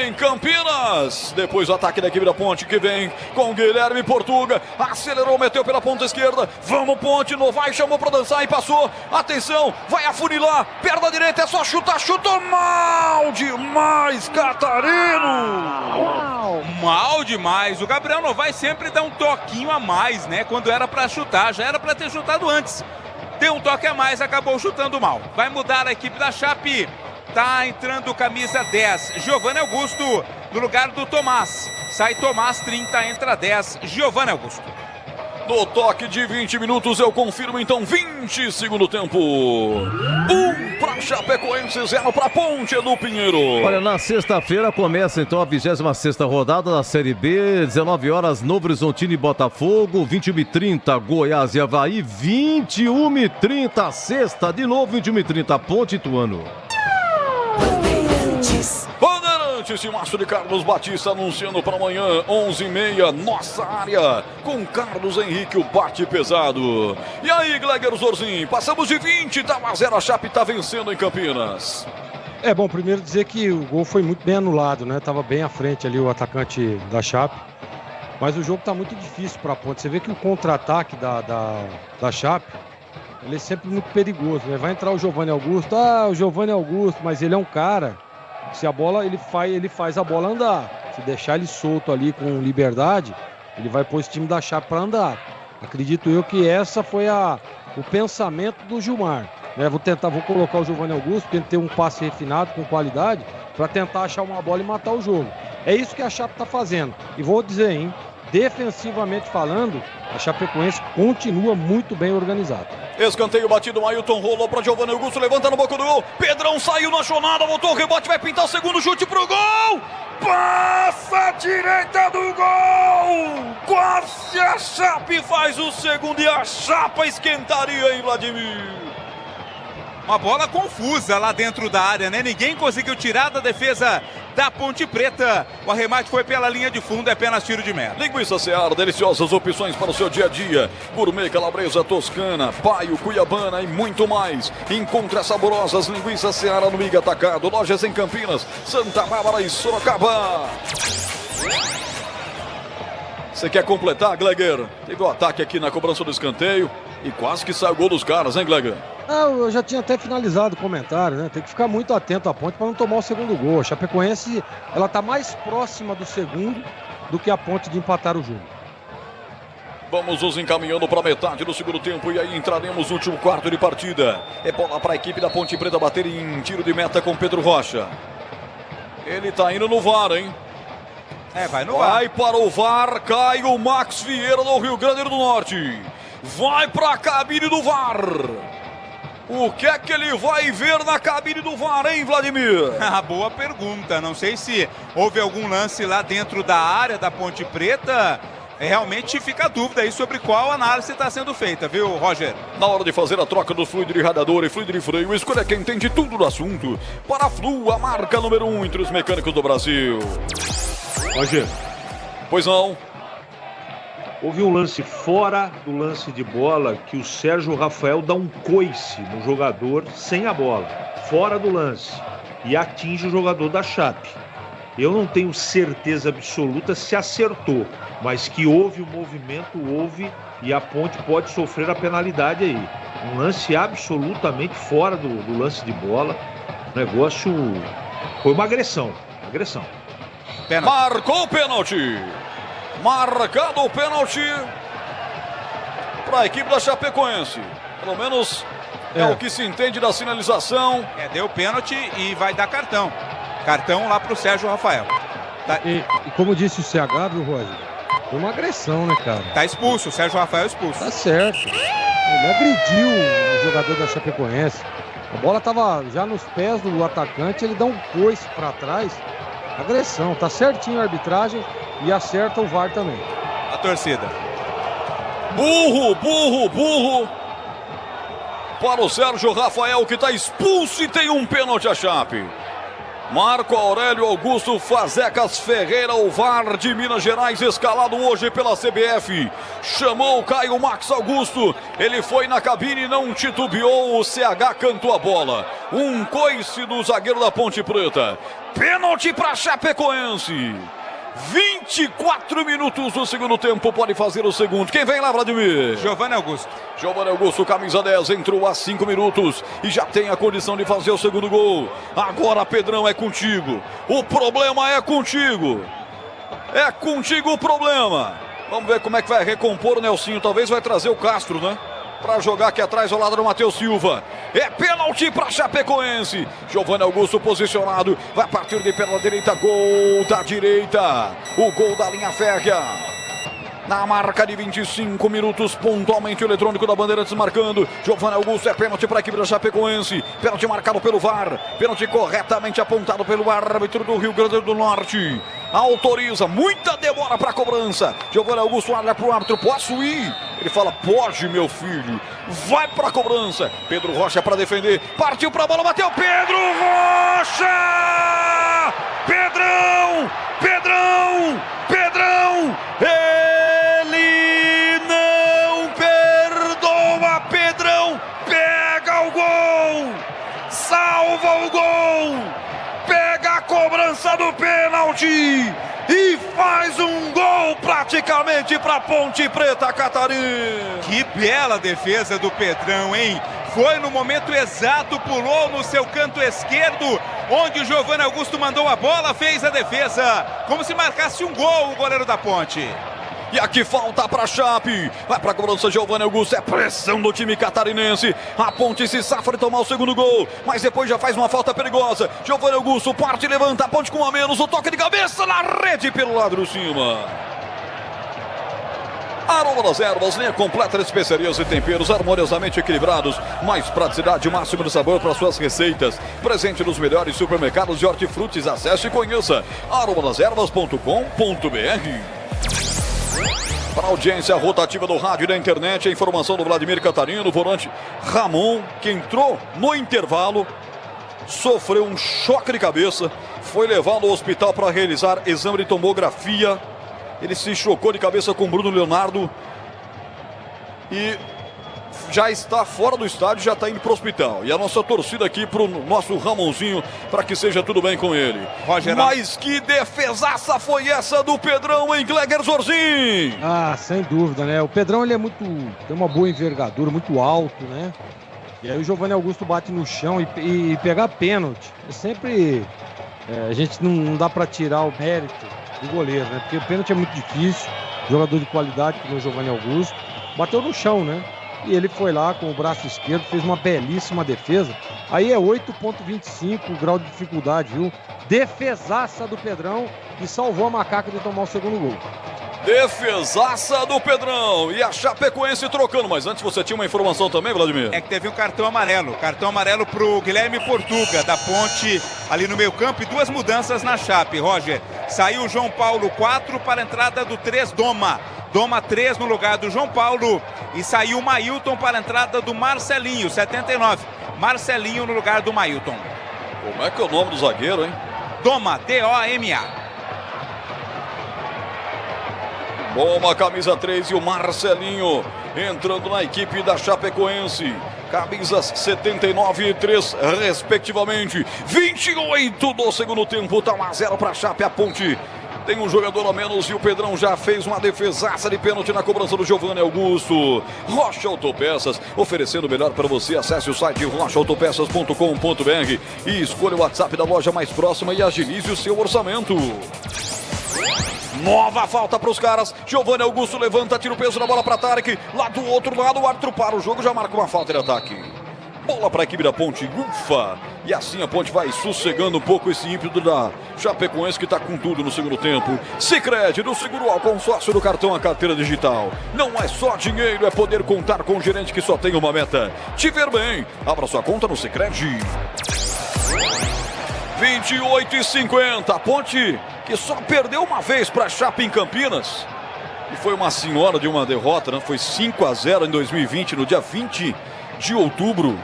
Em Campinas, depois o ataque da equipe da Ponte, que vem com Guilherme Portuga, acelerou, meteu pela ponta esquerda, vamos Ponte, Novai chamou para dançar e passou, atenção, vai afunilar, perna direita, é só chutar, chutou mal demais, Catarino! Mal demais, o Gabriel Novai sempre dá um toquinho a mais, né, quando era para chutar, já era para ter chutado antes, deu um toque a mais, acabou chutando mal, vai mudar a equipe da Chape. Tá entrando camisa 10, Giovanni Augusto, no lugar do Tomás. Sai Tomás, 30, entra 10, Giovanni Augusto. No toque de 20 minutos, eu confirmo então 20 segundo tempo. 1 para Chapecoense, 0 para Ponte do Pinheiro. Olha, na sexta-feira começa então a 26ª rodada da Série B, 19 horas, Novo Horizontino e Botafogo, 21h30, Goiás e Avaí, 21h30, sexta, de novo 21h30, Ponte e Ituano. Bandeirantes de Márcio de Carlos Batista anunciando para amanhã, 11h30, nossa área, com Carlos Henrique, o bate pesado. E aí, Gleger Zorzin, passamos de 20, tá 1-0, a Chape tá vencendo em Campinas. É bom, primeiro dizer que o gol foi muito bem anulado, né? Tava bem à frente ali o atacante da Chape. Mas o jogo tá muito difícil para a Ponte. Você vê que o contra-ataque da Chape, ele é sempre muito perigoso, né? Vai entrar o Giovanni Augusto, o Giovanni Augusto, mas ele é um cara, se a bola, ele faz a bola andar. Se deixar ele solto ali com liberdade, ele vai pôr esse time da Chape para andar. Acredito eu que essa foi o pensamento do Gilmar, né? Vou colocar o Giovanni Augusto, porque ele tem um passe refinado, com qualidade, para tentar achar uma bola e matar o jogo. É isso que a Chape está fazendo. E vou dizer, hein, defensivamente falando, a Chapecoense continua muito bem organizada. Escanteio batido, o Ailton rolou para Giovanni Augusto, levanta no boca do gol. Pedrão saiu na chonada, voltou o rebote, vai pintar o segundo chute pro gol. Passa a direita do gol. Quase a Chape faz o segundo e a chapa esquentaria, hein, Vladimir? Uma bola confusa lá dentro da área, né? Ninguém conseguiu tirar da defesa da Ponte Preta. O arremate foi pela linha de fundo, é apenas tiro de meta. Linguiça Seara, deliciosas opções para o seu dia a dia. Gourmet, calabresa, toscana, paio, cuiabana e muito mais. Encontre as saborosas linguiças Seara no Miga Atacado. Lojas em Campinas, Santa Bárbara e Sorocaba. Você quer completar, Gleger? Teve o ataque aqui na cobrança do escanteio e quase que saiu o gol dos caras, hein, Gleger? Eu já tinha até finalizado o comentário, né? Tem que ficar muito atento à Ponte para não tomar o segundo gol. A Chapecoense, ela tá mais próxima do segundo do que a Ponte de empatar o jogo. Vamos nos encaminhando para metade do segundo tempo e aí entraremos no último quarto de partida. É bola para a equipe da Ponte Preta bater em tiro de meta com Pedro Rocha. Ele tá indo no VAR, hein? Vai no VAR. Vai para o VAR, cai o Max Vieira do Rio Grande do Norte. Vai para a cabine do VAR. O que é que ele vai ver na cabine do VAR, hein, Vladimir? Boa pergunta. Não sei se houve algum lance lá dentro da área da Ponte Preta. Realmente fica a dúvida aí sobre qual análise está sendo feita, viu, Roger? Na hora de fazer a troca do fluido de radiador e fluido de freio, escolha quem entende tudo do assunto. Para a Flu, a marca número 1 entre os mecânicos do Brasil. Roger. Pois não. Houve um lance fora do lance de bola que o Sérgio Rafael dá um coice no jogador sem a bola. Fora do lance. E atinge o jogador da Chape. Eu não tenho certeza absoluta se acertou, mas que houve o movimento, houve, e a Ponte pode sofrer a penalidade aí. Um lance absolutamente fora do lance de bola. O negócio foi uma agressão. Pênalti. Marcou o pênalti. Marcado o pênalti para a equipe da Chapecoense. Pelo menos é o que se entende da sinalização. Deu pênalti e vai dar cartão. Cartão lá pro Sérgio Rafael. Tá. E como disse o CH, viu, Roger? Foi uma agressão, né, cara? Tá expulso, o Sérgio Rafael expulso. Tá certo. Ele agrediu o jogador da Chapecoense. A bola tava já nos pés do atacante, ele dá um coice pra trás. Agressão, tá certinho a arbitragem e acerta o VAR também. A torcida. Burro. Para o Sérgio Rafael, que tá expulso e tem um pênalti a Chape. Marco Aurélio Augusto Fazecas Ferreira, o VAR de Minas Gerais, escalado hoje pela CBF. Chamou o Caio Max Augusto, ele foi na cabine e não titubeou, o CH cantou a bola. Um coice do zagueiro da Ponte Preta. Pênalti para Chapecoense. 24 minutos do segundo tempo, pode fazer o segundo. Quem vem lá, Vladimir? Giovanni Augusto. Giovanni Augusto, camisa 10, entrou há 5 minutos e já tem a condição de fazer o segundo gol. Agora, Pedrão, é contigo. O problema é contigo. É contigo o problema. Vamos ver como é que vai recompor o Nelsinho. Talvez vai trazer o Castro, né? Para jogar aqui atrás ao lado do Matheus Silva. É pênalti para Chapecoense. Giovanni Augusto posicionado. Vai partir de pela direita. Gol da direita. O gol da linha férrea. Na marca de 25 minutos, pontualmente o eletrônico da Bandeirantes marcando. Giovanni Augusto, é pênalti para a equipe da Chapecoense. Pênalti marcado pelo VAR. Pênalti corretamente apontado pelo árbitro do Rio Grande do Norte. Autoriza, muita demora para a cobrança. Giovanni Augusto olha para o árbitro, posso ir? Ele fala, pode, meu filho. Vai para a cobrança. Pedro Rocha para defender. Partiu para a bola, bateu Pedro Rocha! Pedrão! Ele não perdoa, Pedrão. Pega o gol. Salva o gol. Pega a cobrança do pênalti e faz um gol praticamente para Ponte Preta Catarina. Que bela defesa do Pedrão, hein? Foi no momento exato, pulou no seu canto esquerdo, onde o Giovanni Augusto mandou a bola, fez a defesa, como se marcasse um gol o goleiro da Ponte. E aqui falta para a Chape. Vai para a cobrança Giovanni Augusto. É pressão do time catarinense. A Ponte se safra de tomar o segundo gol, mas depois já faz uma falta perigosa. Giovanni Augusto parte e levanta. A Ponte com a menos. O toque de cabeça na rede pelo lado de cima. Aroma das Ervas, linha completa de especiarias e temperos harmoniosamente equilibrados. Mais praticidade, máximo de sabor para suas receitas. Presente nos melhores supermercados de hortifrutis. Acesse e conheça aromadeservas.com.br. Para a audiência rotativa do rádio e da internet, a informação do Vladimir Catarino, o volante Ramon, que entrou no intervalo, sofreu um choque de cabeça, foi levado ao hospital para realizar exame de tomografia. Ele se chocou de cabeça com Bruno Leonardo e já está fora do estádio, já está indo para o hospital. E a nossa torcida aqui para o nosso Ramonzinho, para que seja tudo bem com ele. Roger, mas que defesaça foi essa do Pedrão, em Gleger Zorzin? Ah, sem dúvida, né? O Pedrão, ele é tem uma boa envergadura, muito alto, né? E aí o Giovanni Augusto bate no chão e pegar pênalti. Sempre a gente não dá para tirar o mérito do goleiro, né? Porque o pênalti é muito difícil. Jogador de qualidade como o Giovanni Augusto bateu no chão, né? E ele foi lá com o braço esquerdo, fez uma belíssima defesa. Aí é 8,25 o grau de dificuldade, viu? Defesaça do Pedrão, que salvou a Macaca de tomar o segundo gol. Defesaça do Pedrão. E a Chapecoense trocando. Mas antes você tinha uma informação também, Vladimir? É que teve um cartão amarelo. Cartão amarelo pro Guilherme Portuga, da Ponte, ali no meio campo. E 2 mudanças na Chape, Roger. Saiu o João Paulo 4 para a entrada do 3 Doma. Doma 3 no lugar do João Paulo. E saiu o Mailton para a entrada do Marcelinho, 79. Marcelinho no lugar do Mailton. Como é que é o nome do zagueiro, hein? Doma, D-O-M-A. Doma, camisa 3 e o Marcelinho entrando na equipe da Chapecoense. Camisas 79 e 3, respectivamente. 28 do segundo tempo, tá 1-0 para a Chape. A Ponte tem um jogador a menos e o Pedrão já fez uma defesaça de pênalti na cobrança do Giovanni Augusto. Rocha Autopeças, oferecendo o melhor para você. Acesse o site rochaautopeças.com.br e escolha o WhatsApp da loja mais próxima e agilize o seu orçamento. Nova falta para os caras. Giovanni Augusto levanta, tira o peso da bola para Tarek. Lá do outro lado, o árbitro para o jogo, já marca uma falta de ataque. Bola para a equipe da Ponte, ufa! E assim a Ponte vai sossegando um pouco esse ímpeto da Chapecoense, que está com tudo no segundo tempo. Sicredi, do seguro ao consórcio do cartão, a carteira digital. Não é só dinheiro, é poder contar com um gerente que só tem uma meta: te ver bem. Abra sua conta no Sicredi. 28,50. A Ponte, que só perdeu uma vez para a Chape em Campinas. E foi uma senhora de uma derrota, né? Foi 5-0 em 2020, no dia 20 de outubro.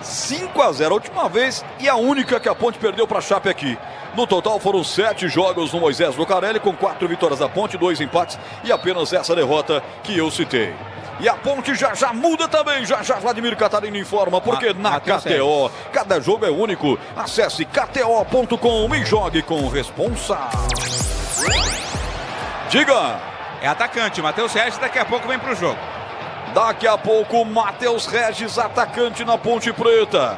5-0, a última vez e a única que a Ponte perdeu para a Chape aqui. No total foram 7 jogos no Moisés Lucarelli, com 4 vitórias da Ponte, 2 empates e apenas essa derrota que eu citei. E a Ponte já muda também, já Vladimir Catarino informa, porque na KTO, cada jogo é único. Acesse kto.com e jogue com responsa. Diga! É atacante, Matheus Regis daqui a pouco vem pro jogo. Daqui a pouco, Matheus Regis, atacante na Ponte Preta.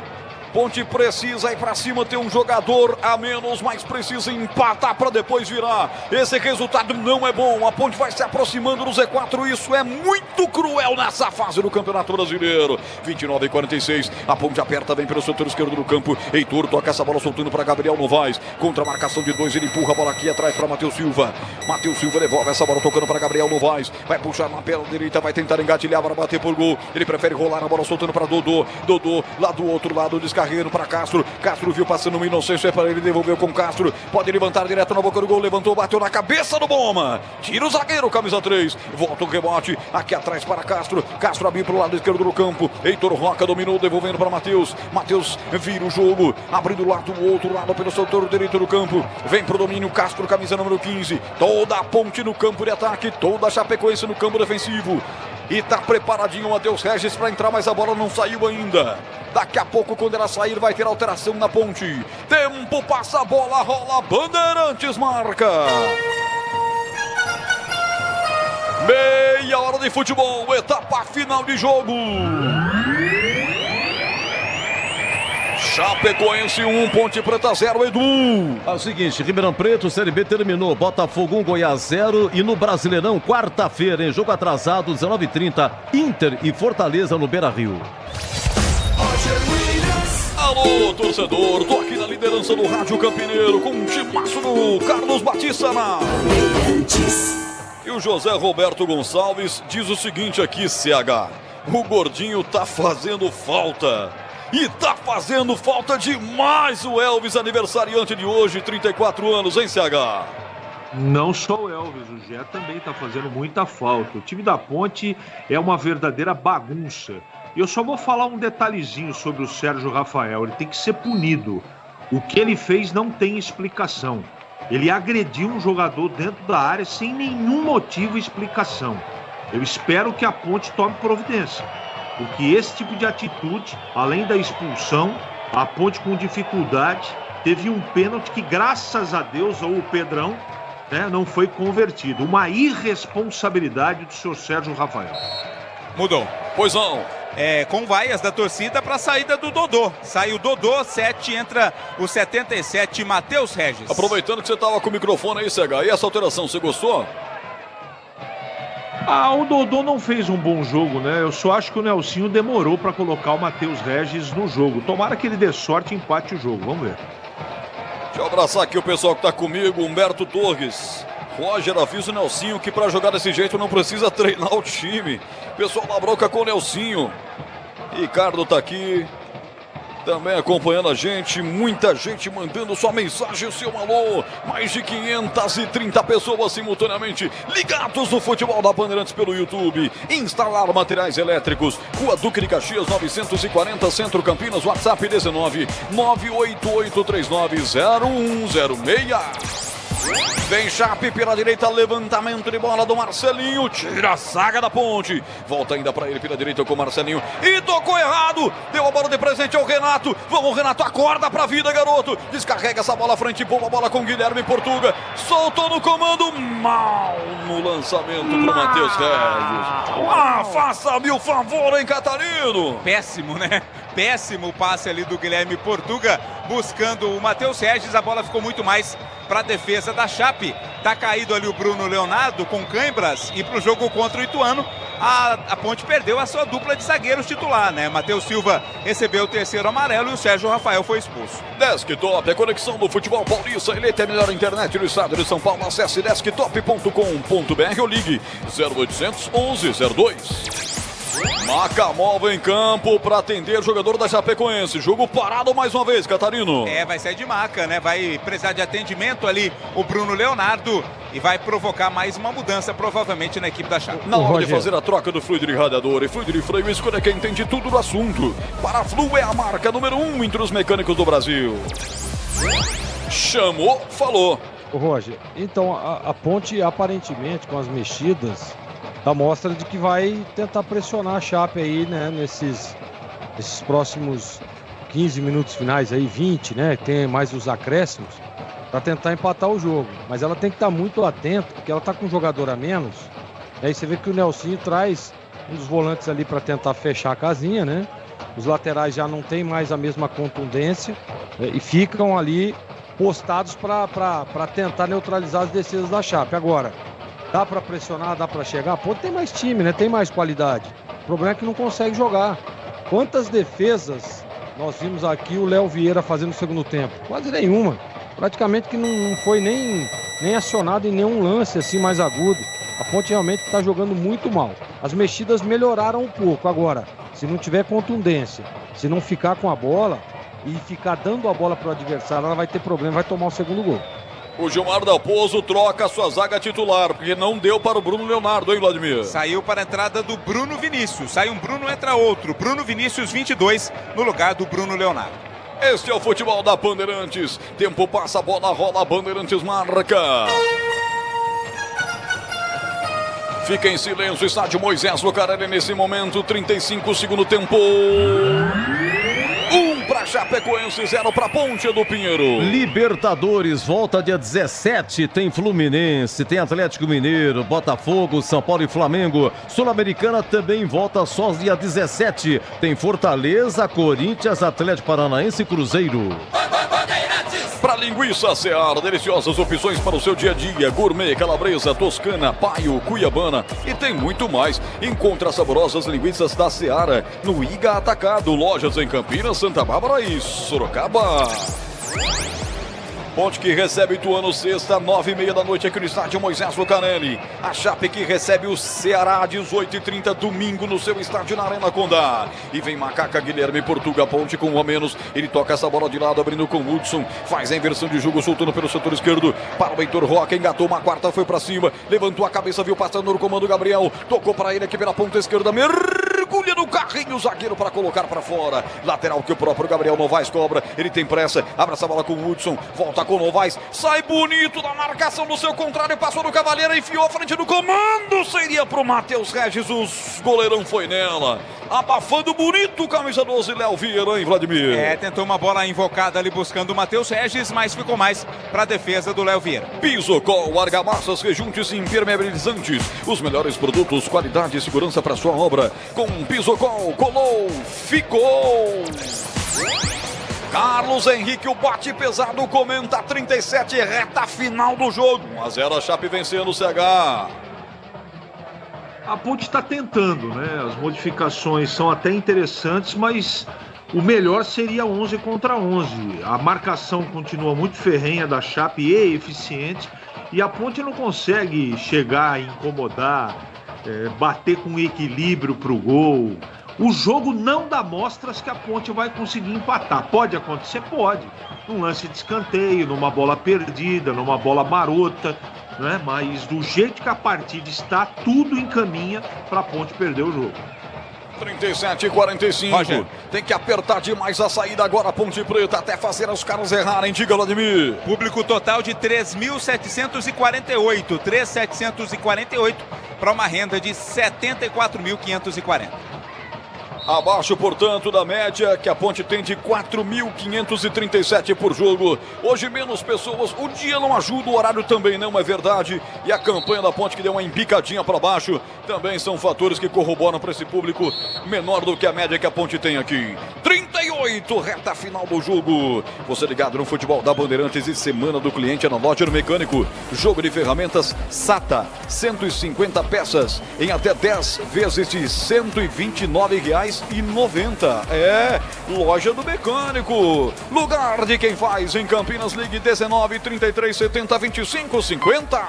Ponte precisa ir para cima, ter um jogador a menos, mas precisa empatar para depois virar. Esse resultado não é bom. A Ponte vai se aproximando do Z4. Isso é muito cruel nessa fase do Campeonato Brasileiro. 29,46. A Ponte aperta, vem pelo setor esquerdo do campo. Heitor toca essa bola soltando para Gabriel Novaes. Contra a marcação de 2, ele empurra a bola aqui atrás para Matheus Silva. Matheus Silva devolve essa bola tocando para Gabriel Novaes. Vai puxar na perna direita, vai tentar engatilhar para bater por gol. Ele prefere rolar a bola soltando para Dodô. Dodô lá do outro lado, descarregando para Castro. Castro viu passando uma inocência para ele, devolveu com Castro. Pode levantar direto na boca do gol. Levantou, bateu na cabeça do Boma. Tira o zagueiro, camisa 3. Volta o rebote aqui atrás para Castro. Castro abriu para o lado esquerdo do campo. Heitor Roca dominou, devolvendo para Matheus. Matheus vira o jogo, abrindo lá do outro lado pelo setor direito do campo. Vem pro domínio Castro, camisa número 15. Toda a Ponte no campo de ataque, toda a Chapecoense no campo defensivo. E tá preparadinho o Matheus Regis para entrar, mas a bola não saiu ainda. Daqui a pouco, quando ela sair, vai ter alteração na Ponte. Tempo, passa a bola, rola, Bandeirantes marca. Meia hora de futebol, etapa final de jogo. Chapecoense 1, Ponte Preta 0, Edu. É o seguinte, Ribeirão Preto, Série B terminou, Botafogo 1, Goiás 0. E no Brasileirão, quarta-feira, em jogo atrasado, 19h30, Inter e Fortaleza no Beira-Rio. Alô, torcedor, tô aqui na liderança do Rádio Campineiro com um timaço do Carlos Batista na... E o José Roberto Gonçalves diz o seguinte aqui, CH. O gordinho tá fazendo falta. E tá fazendo falta demais o Elvis, aniversariante de hoje, 34 anos, hein, CH? Não só o Elvis, o Gé também tá fazendo muita falta. O time da Ponte é uma verdadeira bagunça. E eu só vou falar um detalhezinho sobre o Sérgio Rafael. Ele tem que ser punido. O que ele fez não tem explicação. Ele agrediu um jogador dentro da área sem nenhum motivo e explicação. Eu espero que a Ponte tome providência. Porque esse tipo de atitude, além da expulsão, a Ponte com dificuldade, teve um pênalti que, graças a Deus, ou o Pedrão, não foi convertido. Uma irresponsabilidade do senhor Sérgio Rafael. Mudou. Pois não. com vaias da torcida para a saída do Dodô. Sai o Dodô, 7, entra o 77, Matheus Regis. Aproveitando que você estava com o microfone aí, CH, e essa alteração, você gostou? O Dodô não fez um bom jogo, né? Eu só acho que o Nelsinho demorou para colocar o Matheus Regis no jogo. Tomara que ele dê sorte e empate o jogo, vamos ver. Deixa eu abraçar aqui o pessoal que está comigo, Humberto Torres. Roger, avisa o Nelsinho que para jogar desse jeito não precisa treinar o time. Pessoal da bronca com o Nelsinho. Ricardo tá aqui também acompanhando a gente. Muita gente mandando sua mensagem, o seu alô. Mais de 530 pessoas simultaneamente ligados no Futebol da Bandeirantes pelo YouTube. Instalar materiais elétricos. Rua Duque de Caxias, 940, Centro Campinas. WhatsApp 19 988390106. Vem Chape pela direita, levantamento de bola do Marcelinho, tira a zaga da Ponte, volta ainda para ele pela direita com o Marcelinho e tocou errado, deu a bola de presente ao Renato. Vamos, Renato, acorda pra vida, garoto, descarrega essa bola à frente, boa a bola com Guilherme Portuga, soltou no comando, mal no lançamento pro Matheus Regis. Faça-me o favor, hein, Catarino? Péssimo, né? Péssimo o passe ali do Guilherme Portuga, buscando o Matheus Regis, a bola ficou muito mais para a defesa da Chape. Tá caído ali o Bruno Leonardo com cãibras e para o jogo contra o Ituano, a Ponte perdeu a sua dupla de zagueiros titular, né? Matheus Silva recebeu o terceiro amarelo e o Sérgio Rafael foi expulso. Desktop, a conexão do futebol paulista, eleita a melhor internet do estado de São Paulo. Acesse desktop.com.br ou ligue 0800 1102. Macamova em campo para atender o jogador da Chapecoense. Jogo parado mais uma vez, Catarino. Vai sair de maca, né? Vai precisar de atendimento ali o Bruno Leonardo e vai provocar mais uma mudança provavelmente na equipe da Chape. Na hora de fazer a troca do fluido de radiador e fluido de freio, escolha quem entende tudo do assunto. Paraflu é a marca número 1 entre os mecânicos do Brasil. Chamou, falou. Roger, então a Ponte aparentemente com as mexidas dá mostra de que vai tentar pressionar a Chape aí, né, nesses próximos 15 minutos finais aí, 20, né, tem mais os acréscimos, para tentar empatar o jogo. Mas ela tem que estar muito atenta, porque ela está com um jogador a menos, aí você vê que o Nelsinho traz um dos volantes ali para tentar fechar a casinha, né, os laterais já não tem mais a mesma contundência, e ficam ali postados para tentar neutralizar as descidas da Chape. Agora, dá para pressionar, dá para chegar. Pô, tem mais time, né? Tem mais qualidade. O problema é que não consegue jogar. Quantas defesas nós vimos aqui o Léo Vieira fazendo no segundo tempo? Quase nenhuma. Praticamente que não foi nem acionado em nenhum lance assim mais agudo. A Ponte realmente está jogando muito mal. As mexidas melhoraram um pouco. Agora, se não tiver contundência, se não ficar com a bola e ficar dando a bola para o adversário, ela vai ter problema, vai tomar o segundo gol. O Gilmar Dalpozo troca a sua zaga titular, porque não deu para o Bruno Leonardo, hein, Vladimir? Saiu para a entrada do Bruno Vinícius. Sai um Bruno, entra outro. Bruno Vinícius, 22, no lugar do Bruno Leonardo. Este é o futebol da Bandeirantes. Tempo passa, a bola rola, Bandeirantes marca. Fica em silêncio, estádio Moisés Lucarelli nesse momento, 35 segundo tempo. 1 para Chapecoense, 0 para Ponte do Pinheiro. Libertadores, volta dia 17, tem Fluminense, tem Atlético Mineiro, Botafogo, São Paulo e Flamengo. Sul-Americana também volta só dia 17, tem Fortaleza, Corinthians, Atlético Paranaense e Cruzeiro. Para linguiça Seara, deliciosas opções para o seu dia a dia, gourmet, calabresa, toscana, paio, cuiabana e tem muito mais. Encontre as saborosas linguiças da Seara no Iga Atacado, lojas em Campinas, Santa Bárbara e Sorocaba. Ponte que recebe o Ituano sexta, 9h30 da noite aqui no estádio Moisés Lucarelli. A Chape que recebe o Ceará, 18h30, domingo no seu estádio na Arena Condá. E vem Macaca, Guilherme Portuga, Ponte com um a menos. Ele toca essa bola de lado, abrindo com o Hudson. Faz a inversão de jogo, soltando pelo setor esquerdo. Para o Heitor Roca, engatou uma quarta, foi para cima. Levantou a cabeça, viu passando no comando Gabriel. Tocou para ele aqui pela ponta esquerda. Mergulha no carrinho, o zagueiro para colocar para fora. Lateral que o próprio Gabriel Novaes cobra. Ele tem pressa, abre essa bola com o Hudson. Volta com o Novaes, sai bonito da marcação do seu contrário, passou no Cavaleiro, enfiou à frente do comando, seria pro Matheus Regis, o goleirão foi nela, abafando bonito, camisa 12, Léo Vieira, hein, Vladimir? Tentou uma bola invocada ali buscando o Matheus Regis, mas ficou mais pra defesa do Léo Vieira. Pisocol, argamassas, rejuntes e impermeabilizantes, os melhores produtos, qualidade e segurança para sua obra, com Pisocol o gol, colou, ficou. Carlos Henrique, o bate pesado, comenta 37, reta final do jogo. 1-0, a Chape vencendo o CH. A Ponte está tentando, né? As modificações são até interessantes, mas o melhor seria 11 contra 11. A marcação continua muito ferrenha da Chape e eficiente, e a Ponte não consegue chegar e incomodar, bater com equilíbrio para o gol. O jogo não dá mostras que a Ponte vai conseguir empatar. Pode acontecer? Pode. Num lance de escanteio, numa bola perdida, numa bola marota, né? Mas do jeito que a partida está, tudo encaminha para a Ponte perder o jogo. 37-45. Roger. Tem que apertar demais a saída agora, Ponte Preta, até fazer os caras errarem. Diga, Vladimir. Público total de 3.748. 3.748 para uma renda de 74.540. Abaixo, portanto, da média que a Ponte tem de 4.537 por jogo. Hoje menos pessoas, o dia não ajuda, o horário também não é verdade. E a campanha da Ponte que deu uma embicadinha para baixo também são fatores que corroboram para esse público menor do que a média que a Ponte tem aqui. 38, reta final do jogo. Você ligado no futebol da Bandeirantes e Semana do Cliente é na Loja do Mecânico. Jogo de ferramentas SATA, 150 peças em até 10 vezes de R$ 129,90. É, Loja do Mecânico. Lugar de quem faz em Campinas. Ligue 19 33 70 25 50.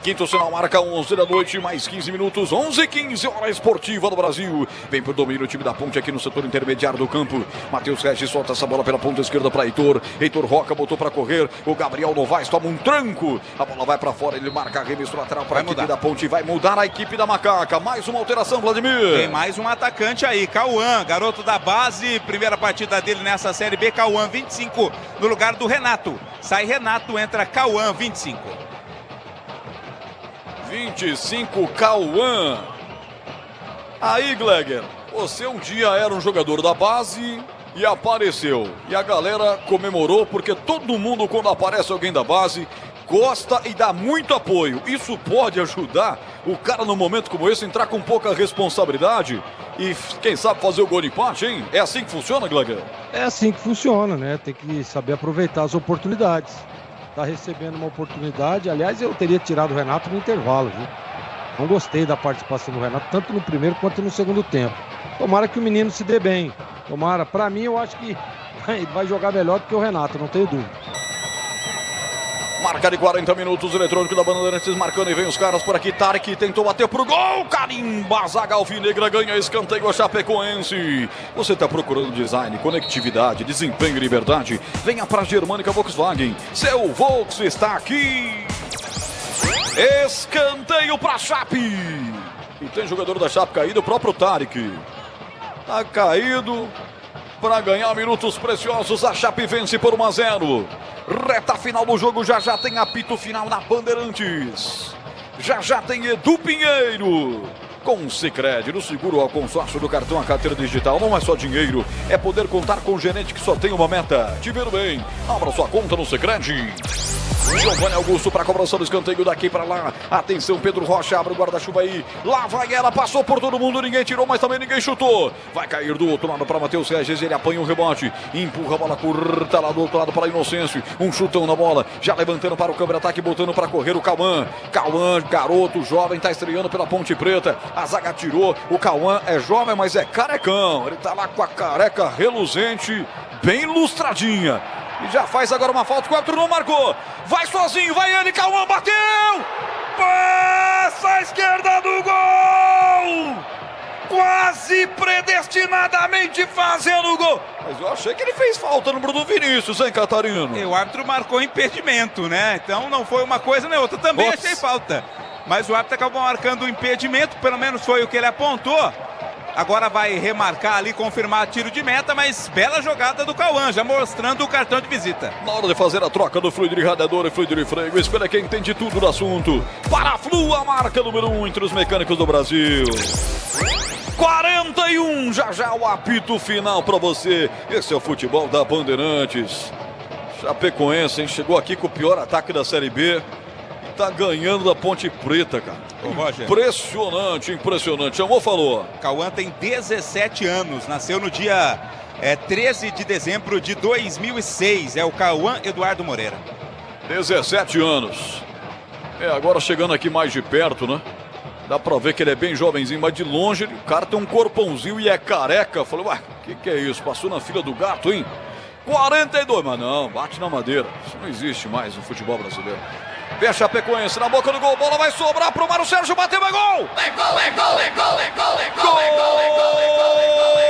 Quinto sinal marca 11 da noite, mais 15 minutos, 11h15, hora esportiva do Brasil. Vem por domínio o time da Ponte aqui no setor intermediário do campo. Matheus Regis solta essa bola pela ponta esquerda para Heitor. Heitor Roca botou para correr. O Gabriel Novaes toma um tranco. A bola vai para fora, ele marca arremesso lateral para a equipe da Ponte. Vai mudar a equipe da Macaca. Mais uma alteração, Vladimir. Tem mais um atacante aí, Cauã, garoto da base. Primeira partida dele nessa Série B, Cauã, 25, no lugar do Renato. Sai Renato, entra Cauã, 25. 25, Cauã. Aí, Gleger, você um dia era um jogador da base e apareceu. E a galera comemorou porque todo mundo, quando aparece alguém da base, gosta e dá muito apoio. Isso pode ajudar o cara, num momento como esse, entrar com pouca responsabilidade e, quem sabe, fazer o gol de empate, hein? É assim que funciona, Gleger? É assim que funciona, né? Tem que saber aproveitar as oportunidades. Tá recebendo uma oportunidade. Aliás, eu teria tirado o Renato no intervalo, viu? Não gostei da participação do Renato, tanto no primeiro quanto no segundo tempo. Tomara que o menino se dê bem. Tomara. Pra mim, eu acho que vai jogar melhor do que o Renato, não tenho dúvida. Marca de 40 minutos, eletrônico da Bandeirantes marcando e vem os caras por aqui. Tarek tentou bater pro gol, carimba, zaga alvinegra, ganha escanteio a Chapecoense. Você tá procurando design, conectividade, desempenho e liberdade? Venha pra Germânica Volkswagen, seu Volks está aqui. Escanteio pra Chape. E tem jogador da Chape caído, o próprio Tarek. Tá caído. Para ganhar minutos preciosos, a Chape vence por 1-0. Reta final do jogo, já tem apito final na Bandeirantes. Já tem Edu Pinheiro. Com o Sicredi, no seguro ao consórcio do cartão, a carteira digital não é só dinheiro, é poder contar com gente que só tem uma meta: te ver bem. Abra sua conta no Sicredi. Giovanni Augusto para a cobrança do escanteio daqui para lá. Atenção, Pedro Rocha, abre o guarda-chuva aí. Lá vai ela, passou por todo mundo, ninguém tirou, mas também ninguém chutou. Vai cair do outro lado para Matheus Regis, ele apanha um rebote, empurra a bola curta lá do outro lado para Inocêncio. Um chutão na bola, já levantando para o câmera ataque, botando para correr o Cauã. Cauã, garoto, jovem, está estreando pela Ponte Preta. A zaga tirou, o Cauã é jovem, mas é carecão. Ele está lá com a careca reluzente, bem lustradinha. E já faz agora uma falta, o árbitro não marcou. Vai sozinho, vai ele, Cauã, bateu! Passa à esquerda do gol! Quase predestinadamente fazendo o gol. Mas eu achei que ele fez falta no Bruno Vinícius, hein, Catarino? E o árbitro marcou impedimento, né? Então não foi uma coisa nem outra. Também achei falta. Mas o árbitro acabou marcando o impedimento, pelo menos foi o que ele apontou. Agora vai remarcar ali, confirmar tiro de meta, mas bela jogada do Cauã, já mostrando o cartão de visita. Na hora de fazer a troca do fluido de radiador e fluido de freio, espera quem entende tudo do assunto. Paraflu, a marca número 1 entre os mecânicos do Brasil. 41, já o apito final para você. Esse é o futebol da Bandeirantes. Chapecoense, hein? Chegou aqui com o pior ataque da Série B. tá ganhando da Ponte Preta, cara. Ô, Roger. Impressionante, impressionante. Chamou, falou. Cauã tem 17 anos, nasceu no dia 13 de dezembro de 2006. É o Cauã Eduardo Moreira. 17 anos. Agora chegando aqui mais de perto, né? Dá pra ver que ele é bem jovenzinho, mas de longe o cara tem um corpãozinho e é careca. Falei, ué, que é isso? Passou na fila do gato, hein? 42, mas não, bate na madeira. Isso não existe mais no futebol brasileiro. Vem a Chapecoense na boca do gol, bola vai sobrar pro Mário Sérgio, bateu, é gol! É gol, é gol, é gol, é gol, é gol, é gol, é gol, é gol, é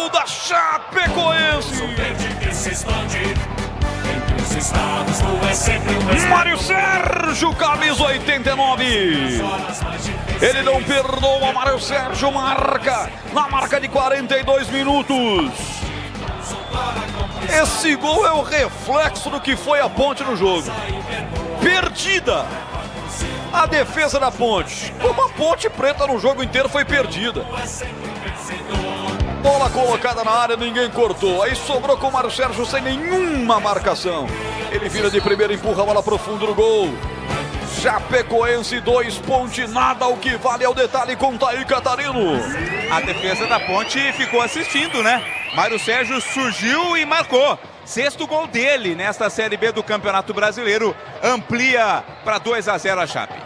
gol da Chapecoense! Mário Sérgio, camisa 89. Ele não perdoa, Mário Sérgio marca na marca de 42 minutos. Esse gol é o reflexo do que foi a Ponte no jogo. Perdida a defesa da Ponte. Como a Ponte Preta no jogo inteiro foi perdida. Bola colocada na área, ninguém cortou. Aí sobrou com o Mário Sérgio sem nenhuma marcação. Ele vira de primeira, empurra a bola pro fundo do gol. Chapecoense 2, Ponte nada, o que vale é o detalhe com Thaí Catarino. A defesa da Ponte ficou assistindo, né? Mário Sérgio surgiu e marcou. 6º gol dele nesta Série B do Campeonato Brasileiro. Amplia para 2-0 a Chape.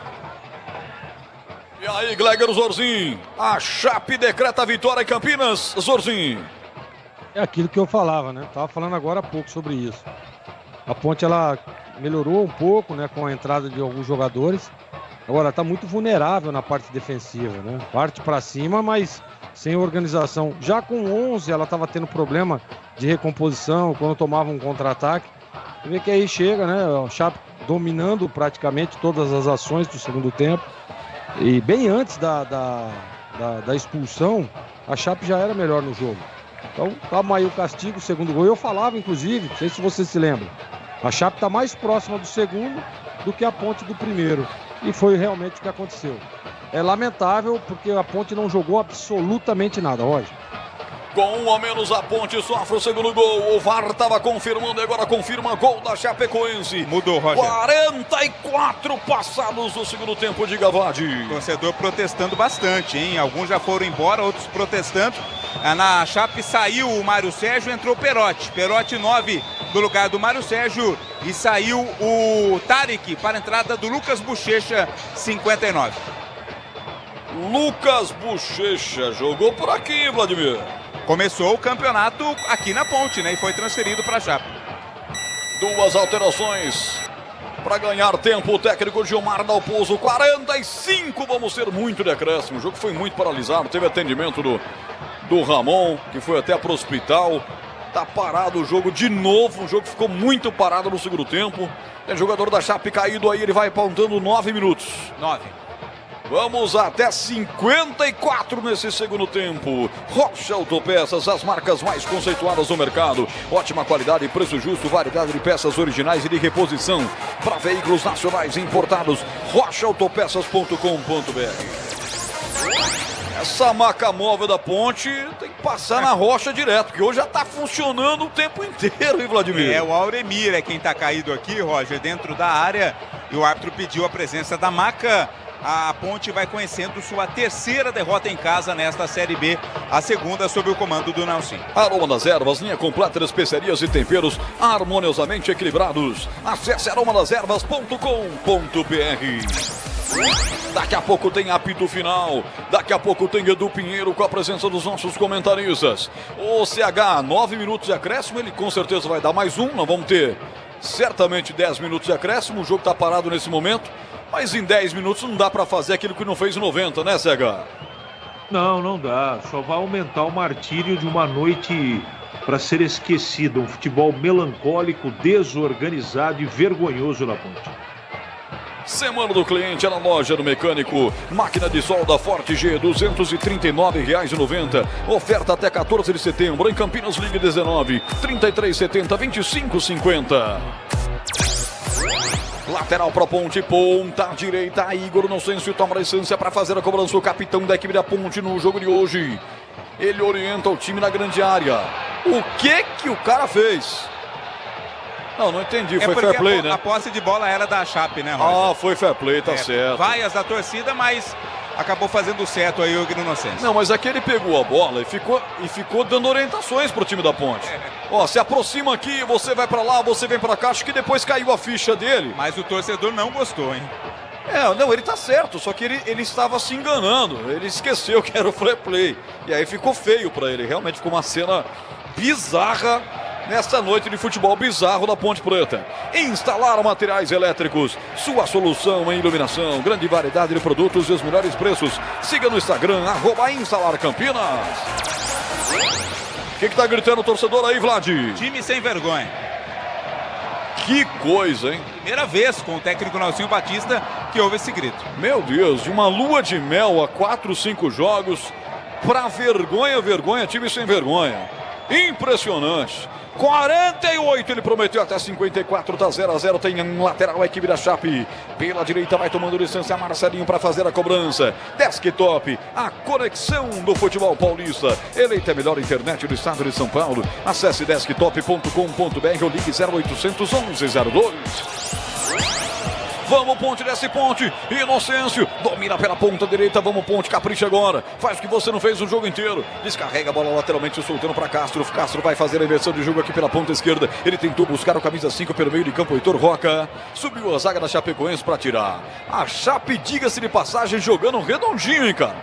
E aí, Gleger Zorzin, a Chape decreta a vitória em Campinas, Zorzin. É aquilo que eu falava, né? Tava falando agora há pouco sobre isso. A Ponte, ela melhorou um pouco, né, com a entrada de alguns jogadores. Agora, tá muito vulnerável na parte defensiva, né? Parte para cima, mas sem organização. Já com 11, ela tava tendo problema de recomposição, quando tomava um contra-ataque. Você vê que aí chega, né? O Chape dominando praticamente todas as ações do segundo tempo. E bem antes da expulsão, a Chape já era melhor no jogo. Então, toma aí o castigo, o segundo gol. Eu falava, inclusive, não sei se você se lembra, a Chape está mais próxima do segundo do que a Ponte do primeiro. E foi realmente o que aconteceu. É lamentável porque a Ponte não jogou absolutamente nada, Roger. Com 1 a menos, a Ponte sofre o segundo gol. O VAR estava confirmando e agora confirma gol da Chapecoense. Mudou, Roger. 44 passados do segundo tempo de Gavade. Torcedor protestando bastante, hein? Alguns já foram embora, outros protestando. Na Chape saiu o Mário Sérgio, entrou o Perotti. Perotti 9 no lugar do Mário Sérgio. E saiu o Tarek para a entrada do Lucas Bochecha, 59. Lucas Bochecha jogou por aqui, Vladimir. Começou o campeonato aqui na Ponte, né? E foi transferido para a Chape. 2 alterações para ganhar tempo. O técnico Gilmar Dalpozo, 45. Vamos ter muito decréscimo. O jogo foi muito paralisado. Teve atendimento do Ramon, que foi até para o hospital. Tá parado o jogo de novo. O jogo ficou muito parado no segundo tempo. Tem jogador da Chape caído aí. Ele vai apontando 9 minutos. 9. Vamos até 54 nesse segundo tempo. Rocha Autopeças, as marcas mais conceituadas do mercado. Ótima qualidade, preço justo, variedade de peças originais e de reposição para veículos nacionais e importados. rochaautopeças.com.br. Essa maca móvel da Ponte tem que passar na rocha direto, porque hoje já está funcionando o tempo inteiro, hein, Vladimir? É, o Auremir é quem está caído aqui, Roger, dentro da área. E o árbitro pediu a presença da maca. A Ponte vai conhecendo sua terceira derrota em casa nesta Série B, a segunda sob o comando do Nelson. Aroma das Ervas, linha completa de especiarias e temperos harmoniosamente equilibrados. Acesse aromadeservas.com.br. Daqui a pouco tem apito final. Daqui a pouco tem Edu Pinheiro com a presença dos nossos comentaristas. O CH, 9 minutos de acréscimo, ele com certeza vai dar mais um. Nós vamos ter certamente 10 minutos de acréscimo. O jogo está parado nesse momento. Mas em 10 minutos não dá para fazer aquilo que não fez em 90, né, Cega? Não dá. Só vai aumentar o martírio de uma noite para ser esquecida. Um futebol melancólico, desorganizado e vergonhoso na Ponte. Semana do cliente é na loja do mecânico. Máquina de solda Forte G, R$ 239,90. Oferta até 14 de setembro em Campinas, Ligue 19, 3370-2550. Lateral para Ponte, ponta direita, Igor Inocêncio toma licença para fazer a cobrança. O capitão da equipe da Ponte no jogo de hoje. Ele orienta o time na grande área. O que o cara fez? Não entendi, É foi porque fair play, né? a posse de bola era da Chape, né, Roger? Ah, foi fair play, tá certo. Vaias da torcida, mas acabou fazendo certo aí o Igor Inocêncio. Não, mas aqui ele pegou a bola e ficou dando orientações pro time da Ponte. Ó, se aproxima aqui, você vai pra lá, você vem pra cá. Acho que depois caiu a ficha dele. Mas o torcedor não gostou, hein? Não, ele tá certo, só que ele estava se enganando. Ele esqueceu que era o fair play. E aí ficou feio pra ele. Realmente ficou uma cena bizarra nesta noite de futebol bizarro da Ponte Preta. Instalar materiais elétricos, sua solução em iluminação, grande variedade de produtos e os melhores preços. Siga no Instagram, @instalarcampinas. O que tá gritando o torcedor aí, Vlad? Time sem vergonha. Que coisa, hein? Primeira vez com o técnico Nelsinho Batista que houve esse grito. Meu Deus, de uma lua de mel a 4, 5 jogos pra vergonha, time sem vergonha. Impressionante. 48, ele prometeu até 54, tá 0-0, tem um lateral a equipe da Chape. Pela direita vai tomando distância Marcelinho para fazer a cobrança. Desktop, a conexão do futebol paulista. Eleita a melhor internet do estado de São Paulo. Acesse desktop.com.br ou ligue 0800 1102. Vamos, Ponte, desce Ponte. Inocêncio domina pela ponta direita. Vamos, Ponte, capricha agora. Faz o que você não fez o jogo inteiro. Descarrega a bola lateralmente, soltando para Castro. Castro vai fazer a inversão de jogo aqui pela ponta esquerda. Ele tentou buscar o camisa 5 pelo meio de campo. Heitor Roca subiu a zaga da Chapecoense para tirar. A Chape, diga-se de passagem, jogando redondinho, hein, cara.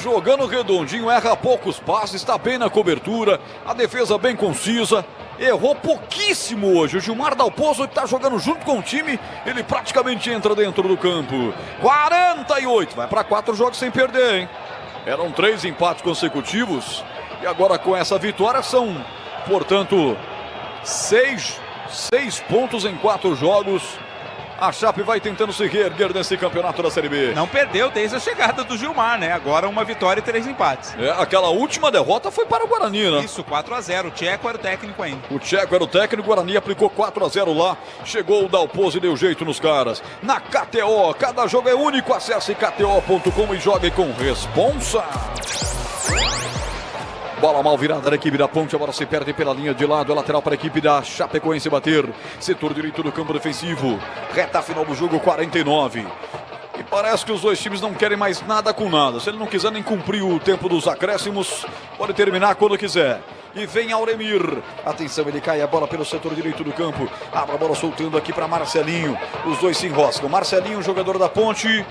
Jogando redondinho, erra poucos passes, está bem na cobertura. A defesa bem concisa. Errou pouquíssimo hoje. O Gilmar Dalpozo está jogando junto com o time. Ele praticamente entra dentro do campo. 48. Vai para 4 jogos sem perder, hein? Eram 3 empates consecutivos. E agora com essa vitória são, portanto, 6 pontos em 4 jogos. A Chape vai tentando se reerguer nesse campeonato da Série B. Não perdeu desde a chegada do Gilmar, né? Agora uma vitória e 3 empates. Aquela última derrota foi para o Guarani, né? Isso, 4-0. O Tcheco era o técnico ainda. O Tcheco era o técnico, o Guarani aplicou 4-0 lá. Chegou o Dalpozo e deu jeito nos caras. Na KTO, cada jogo é único. Acesse kto.com e jogue com responsa. Bola mal virada da equipe da Ponte, a bola se perde pela linha de lado, é lateral para a equipe da Chapecoense bater. Setor direito do campo defensivo, reta final do jogo, 49. E parece que os dois times não querem mais nada com nada. Se ele não quiser nem cumprir o tempo dos acréscimos, pode terminar quando quiser. E vem Auremir. Atenção, ele cai a bola pelo setor direito do campo. Abre a bola soltando aqui para Marcelinho. Os dois se enroscam. Marcelinho, jogador da Ponte.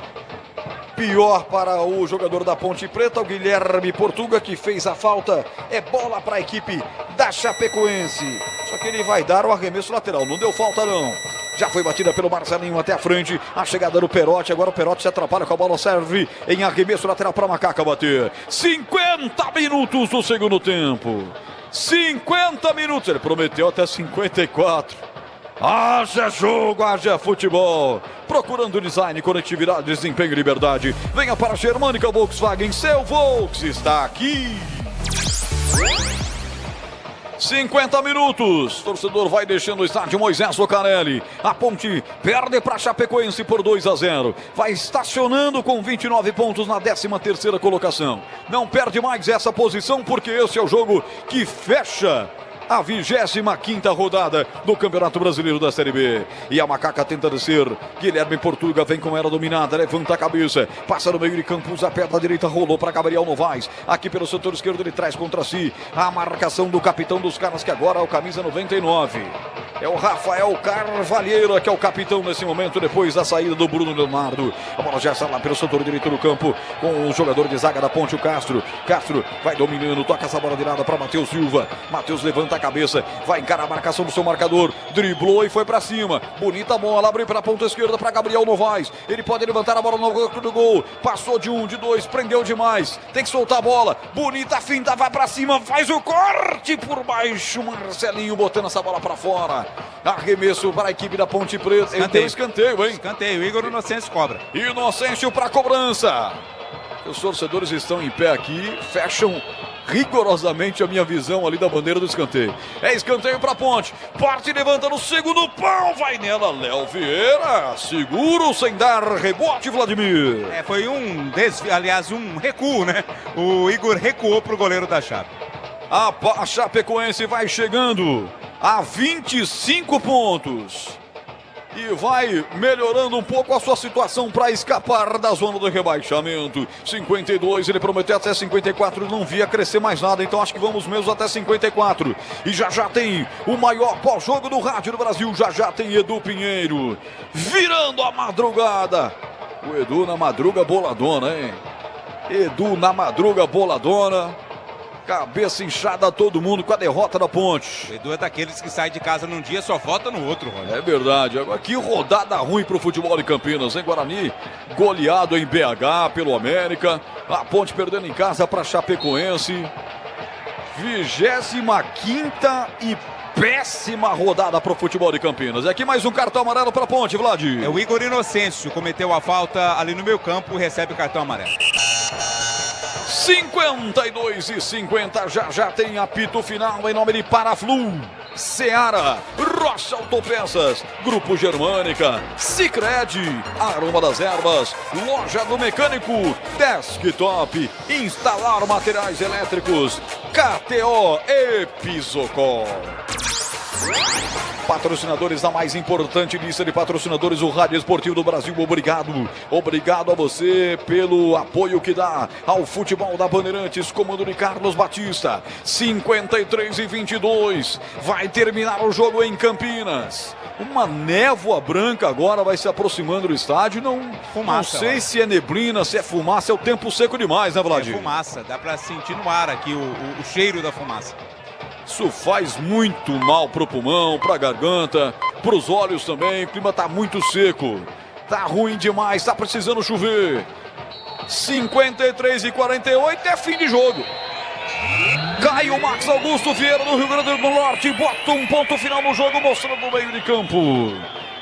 Pior para o jogador da Ponte Preta, o Guilherme Portuga, que fez a falta. É bola para a equipe da Chapecoense. Só que ele vai dar o arremesso lateral. Não deu falta, não. Já foi batida pelo Marcelinho até a frente. A chegada do Perotti. Agora o Perotti se atrapalha com a bola. Serve em arremesso lateral para Macaca bater. 50 minutos do segundo tempo. 50 minutos. Ele prometeu até 54. Haja jogo, haja futebol. Procurando design, conectividade, desempenho e liberdade. Venha para a Germânica Volkswagen. Seu Volks está aqui. 50 minutos. Torcedor vai deixando o estádio Moisés Lucarelli. A Ponte perde para a Chapecoense por 2-0. Vai estacionando com 29 pontos na 13ª colocação. Não perde mais essa posição porque esse é o jogo que fecha a 25ª rodada do Campeonato Brasileiro da Série B. E a Macaca tenta descer. Guilherme Portuga vem com ela dominada, levanta a cabeça, passa no meio de campo, usa a perna direita, rolou para Gabriel Novaes. Aqui pelo setor esquerdo ele traz contra si a marcação do capitão dos caras, que agora é o camisa 99. É o Rafael Carvalheira, que é o capitão nesse momento, depois da saída do Bruno Leonardo. A bola já está lá pelo setor direito do campo, com o jogador de zaga da Ponte, o Castro. Castro vai dominando, toca essa bola de nada para Matheus Silva. Matheus levanta a cabeça, vai encarar a marcação do seu marcador, driblou e foi para cima. Bonita bola, abre para a ponta esquerda para Gabriel Novaes. Ele pode levantar a bola no gol. Passou de 1, de 2, prendeu demais. Tem que soltar a bola. Bonita finta, vai para cima, faz o corte por baixo. Marcelinho botando essa bola para fora. Arremesso para a equipe da Ponte Preta. Ele tem escanteio, hein? Escanteio, Igor Inocêncio cobra. Inocêncio para cobrança. Os torcedores estão em pé aqui, fecham rigorosamente a minha visão ali da bandeira do escanteio. É escanteio para a Ponte. Parte, levanta no segundo pau, vai nela Léo Vieira. Seguro sem dar rebote, Vladimir. Foi um recuo, né? O Igor recuou para o goleiro da Chape. A Chapecoense vai chegando a 25 pontos. E vai melhorando um pouco a sua situação para escapar da zona do rebaixamento. 52, ele prometeu até 54, não via crescer mais nada, então acho que vamos mesmo até 54. E já tem o maior pós-jogo do rádio do Brasil, já tem Edu Pinheiro. Virando a madrugada. O Edu na madruga boladona, hein? Edu na madruga boladona. Cabeça inchada a todo mundo com a derrota da Ponte. O Edu é daqueles que sai de casa num dia e só volta no outro, Rony. É verdade. Agora que rodada ruim pro futebol de Campinas, hein? Guarani goleado em BH pelo América. A Ponte perdendo em casa para Chapecoense. 25ª e péssima rodada pro futebol de Campinas. É aqui mais um cartão amarelo pra Ponte, Vlad. É o Igor Inocêncio, cometeu a falta ali no meio campo, recebe o cartão amarelo. 52:50, já tem apito final em nome de Paraflu, Seara, Rocha Autopeças, Grupo Germânica, Sicredi, Aroma das Ervas, Loja do Mecânico, Desktop, Instalar Materiais Elétricos, KTO e Pisocol. Patrocinadores da mais importante lista de patrocinadores, o Rádio Esportivo do Brasil. Obrigado a você pelo apoio que dá ao futebol da Bandeirantes, comando de Carlos Batista. 53:22, vai terminar o jogo em Campinas. Uma névoa branca agora vai se aproximando do estádio. Não sei se é neblina, se é fumaça, é o tempo seco demais, né, Vlad? É fumaça, dá pra sentir no ar aqui o cheiro da fumaça. Isso faz muito mal pro pulmão, pra garganta, pros olhos também. O clima tá muito seco. Tá ruim demais, tá precisando chover. 53:48 é fim de jogo. Cai o Max Augusto Vieira do Rio Grande do Norte. Bota um ponto final no jogo, mostrando no meio de campo.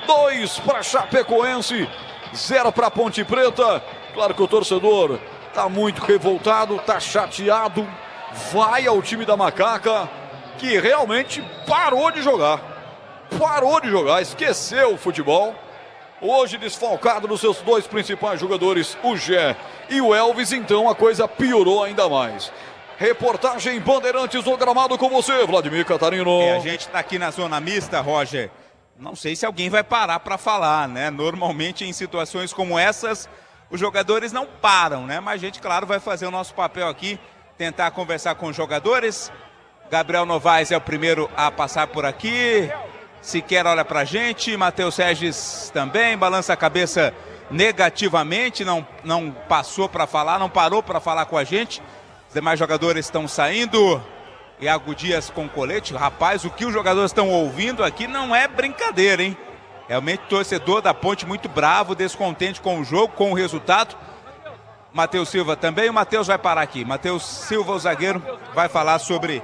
2 para Chapecoense, 0 para Ponte Preta. Claro que o torcedor tá muito revoltado, tá chateado. Vai ao time da Macaca, que realmente parou de jogar, esqueceu o futebol. Hoje desfalcado dos seus 2 principais jogadores, o Gé e o Elvis, então a coisa piorou ainda mais. Reportagem Bandeirantes do gramado com você, Vladimir Catarino. A gente está aqui na zona mista, Roger. Não sei se alguém vai parar para falar, né? Normalmente em situações como essas, os jogadores não param, né? Mas a gente, claro, vai fazer o nosso papel aqui, tentar conversar com os jogadores. Gabriel Novaes é o primeiro a passar por aqui. Sequer olha pra gente. Matheus Regis também balança a cabeça negativamente. Não passou para falar, não parou para falar com a gente. Os demais jogadores estão saindo. Iago Dias com colete. Rapaz, o que os jogadores estão ouvindo aqui não é brincadeira, hein? Realmente torcedor da Ponte muito bravo, descontente com o jogo, com o resultado. Matheus Silva também. O Matheus vai parar aqui. Matheus Silva, o zagueiro, vai falar sobre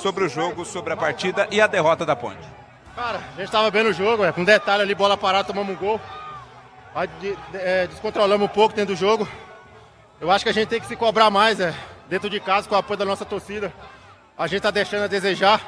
o jogo, sobre a partida e a derrota da Ponte. Cara, a gente tava vendo o jogo, com um detalhe ali, bola parada, tomamos um gol. Aí, descontrolamos um pouco dentro do jogo. Eu acho que a gente tem que se cobrar mais, dentro de casa, com o apoio da nossa torcida. A gente tá deixando a desejar.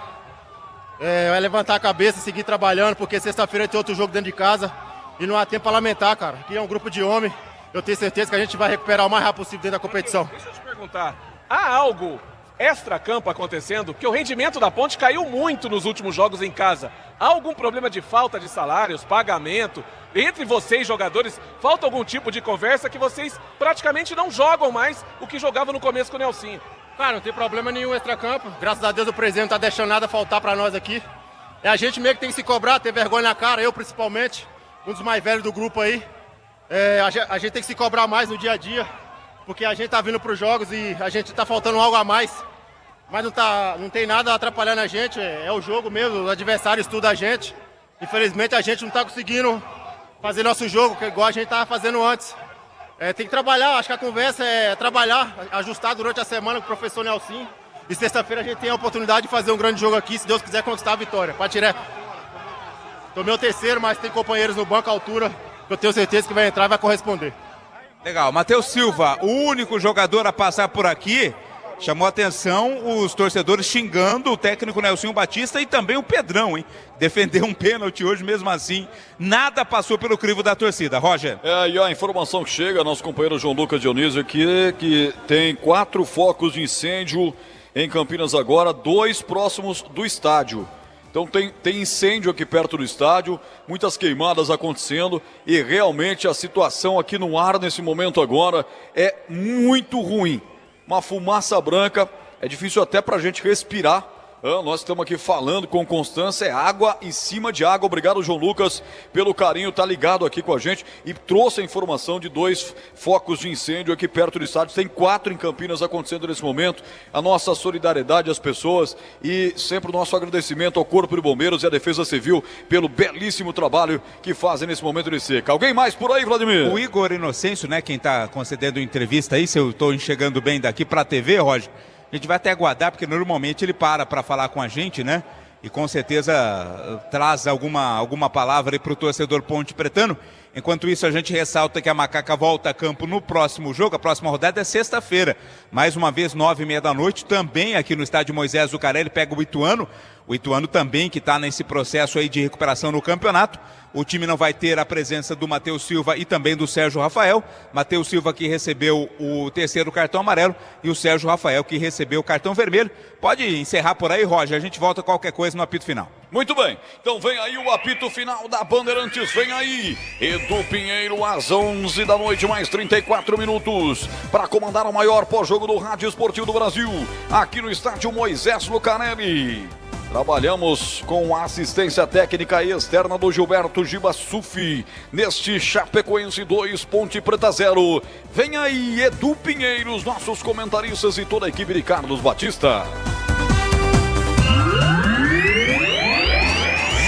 Vai levantar a cabeça, seguir trabalhando, porque sexta-feira tem outro jogo dentro de casa. E não há tempo para lamentar, cara. Aqui é um grupo de homens. Eu tenho certeza que a gente vai recuperar o mais rápido possível dentro da competição. Deixa eu te perguntar, há algo extra-campo acontecendo, porque o rendimento da Ponte caiu muito nos últimos jogos em casa. Há algum problema de falta de salários, pagamento? Entre vocês, jogadores, falta algum tipo de conversa que vocês praticamente não jogam mais o que jogavam no começo com o Nelsinho? Cara, não tem problema nenhum extra-campo. Graças a Deus o presidente não tá deixando nada faltar pra nós aqui. É a gente mesmo que tem que se cobrar, ter vergonha na cara, eu principalmente, um dos mais velhos do grupo aí. A gente tem que se cobrar mais no dia a dia, porque a gente tá vindo pros jogos e a gente tá faltando algo a mais. Mas não tem nada atrapalhando a gente, é o jogo mesmo, o adversário estuda a gente. Infelizmente a gente não tá conseguindo fazer nosso jogo, que é igual a gente tava fazendo antes. Tem que trabalhar, acho que a conversa é trabalhar, ajustar durante a semana com o professor Nelson. E sexta-feira a gente tem a oportunidade de fazer um grande jogo aqui, se Deus quiser conquistar a vitória. Patiré, tomei o terceiro, mas tem companheiros no banco à altura, que eu tenho certeza que vai entrar e vai corresponder. Legal, Matheus Silva, o único jogador a passar por aqui. Chamou a atenção os torcedores xingando o técnico Nelson Batista e também o Pedrão, hein? Defendeu um pênalti hoje, mesmo assim, nada passou pelo crivo da torcida. Roger. E a informação que chega, nosso companheiro João Lucas Dionísio aqui, que tem 4 focos de incêndio em Campinas agora, 2 próximos do estádio. Então tem incêndio aqui perto do estádio, muitas queimadas acontecendo e realmente a situação aqui no ar nesse momento agora é muito ruim. Uma fumaça branca, é difícil até para a gente respirar. Nós estamos aqui falando com constância, é água em cima de água. Obrigado, João Lucas, pelo carinho, tá ligado aqui com a gente e trouxe a informação de 2 focos de incêndio aqui perto do estádio. Tem 4 em Campinas acontecendo nesse momento. A nossa solidariedade às pessoas e sempre o nosso agradecimento ao Corpo de Bombeiros e à Defesa Civil pelo belíssimo trabalho que fazem nesse momento de seca. Alguém mais por aí, Vladimir? O Igor Inocêncio, né, quem está concedendo entrevista aí, se eu estou enxergando bem daqui para a TV, Roger, a gente vai até aguardar, porque normalmente ele para falar com a gente, né? E com certeza traz alguma palavra aí para o torcedor Ponte Pretano. Enquanto isso, a gente ressalta que a Macaca volta a campo no próximo jogo. A próxima rodada é sexta-feira. Mais uma vez, 9h30 da noite, também aqui no estádio Moisés Zucarelli, pega o Ituano. O Ituano também que está nesse processo aí de recuperação no campeonato. O time não vai ter a presença do Matheus Silva e também do Sérgio Rafael. Matheus Silva que recebeu o 3º cartão amarelo e o Sérgio Rafael que recebeu o cartão vermelho. Pode encerrar por aí, Roger. A gente volta qualquer coisa no apito final. Muito bem. Então vem aí o apito final da Bandeirantes. Vem aí Edu Pinheiro às 11 da noite, mais 34 minutos. Para comandar o maior pós-jogo do Rádio Esportivo do Brasil. Aqui no estádio Moisés Lucarelli. Trabalhamos com a assistência técnica e externa do Gilberto Giba Sufi, neste Chapecoense 2, Ponte Preta 0. Vem aí Edu Pinheiro, os nossos comentaristas e toda a equipe de Carlos Batista.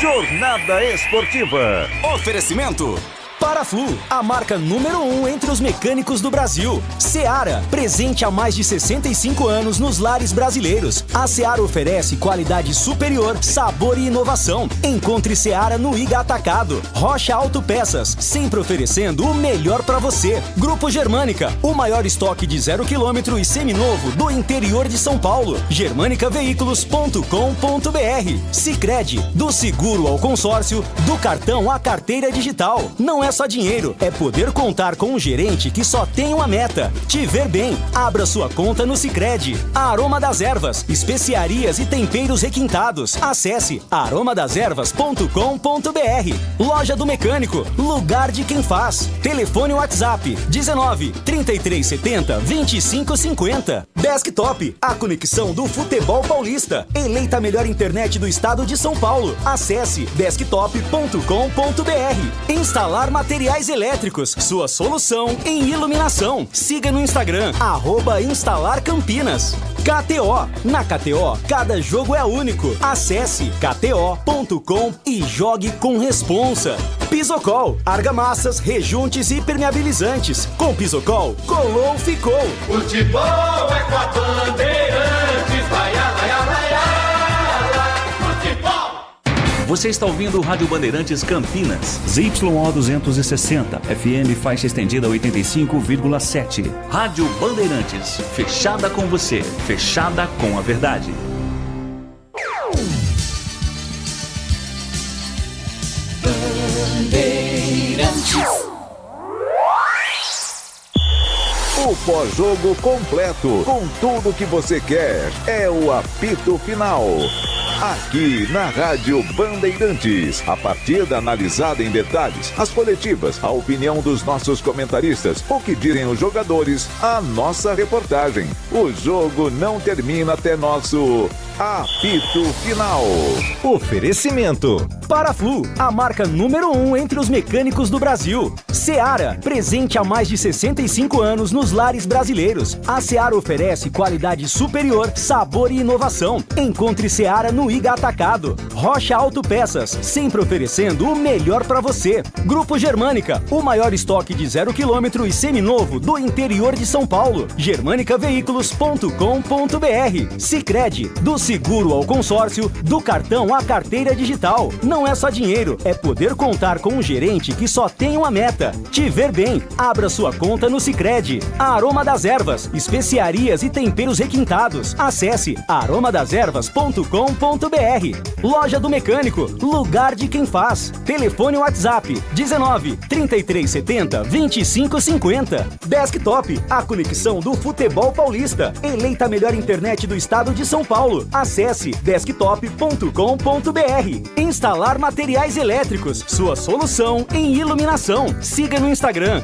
Jornada Esportiva. Oferecimento Paraflu, a marca número 1 entre os mecânicos do Brasil. Seara, presente há mais de 65 anos nos lares brasileiros. A Seara oferece qualidade superior, sabor e inovação. Encontre Seara no Iga Atacado. Rocha Autopeças, sempre oferecendo o melhor para você. Grupo Germânica, o maior estoque de 0 km e seminovo do interior de São Paulo. germanicaveículos.com.br. Sicredi, do seguro ao consórcio, do cartão à carteira digital. Não é só dinheiro, é poder contar com um gerente que só tem uma meta: te ver bem. Abra sua conta no Sicredi. A Aroma das Ervas, especiarias e temperos requintados. Acesse aromadeservas.com.br. Loja do Mecânico, lugar de quem faz. Telefone WhatsApp 19 3370 2550. Desktop, a conexão do futebol paulista. Eleita a melhor internet do estado de São Paulo. Acesse desktop.com.br. Instalar materiais elétricos, sua solução em iluminação. Siga no Instagram, @instalarcampinas. KTO. Na KTO, cada jogo é único. Acesse kto.com e jogue com responsa. Pisocol, argamassas, rejuntes e impermeabilizantes. Com Pisocol, colou, ficou. Futebol é com a Bandeirantes, vai, vai, vai, futebol. Você está ouvindo o Rádio Bandeirantes Campinas, ZYO 260, FM faixa estendida 85,7. Rádio Bandeirantes, fechada com você, fechada com a verdade. Bandeirantes. O pós-jogo completo, com tudo que você quer, é o apito final. Aqui na Rádio Bandeirantes, a partida analisada em detalhes, as coletivas, a opinião dos nossos comentaristas, o que dizem os jogadores, a nossa reportagem. O jogo não termina até nosso apito final. Oferecimento Paraflu, a marca número 1 entre os mecânicos do Brasil. Seara, presente há mais de 65 anos nos lares brasileiros. A Seara oferece qualidade superior, sabor e inovação. Encontre Seara no Iga Atacado. Rocha Autopeças, sempre oferecendo o melhor para você. Grupo Germânica, o maior estoque de 0 km e seminovo do interior de São Paulo. germanicaveículos.com.br. Sicredi, do seguro ao consórcio, do cartão à carteira digital. Não é só dinheiro, é poder contar com um gerente que só tem uma meta: te ver bem. Abra sua conta no Sicredi. A Aroma das Ervas, especiarias e temperos requintados. Acesse aromadeservas.com.br. Loja do Mecânico, lugar de quem faz. Telefone WhatsApp 19 3370 2550. Desktop, a conexão do futebol paulista. Eleita a melhor internet do estado de São Paulo. Acesse desktop.com.br. Instalar materiais elétricos, sua solução em iluminação. Siga no Instagram,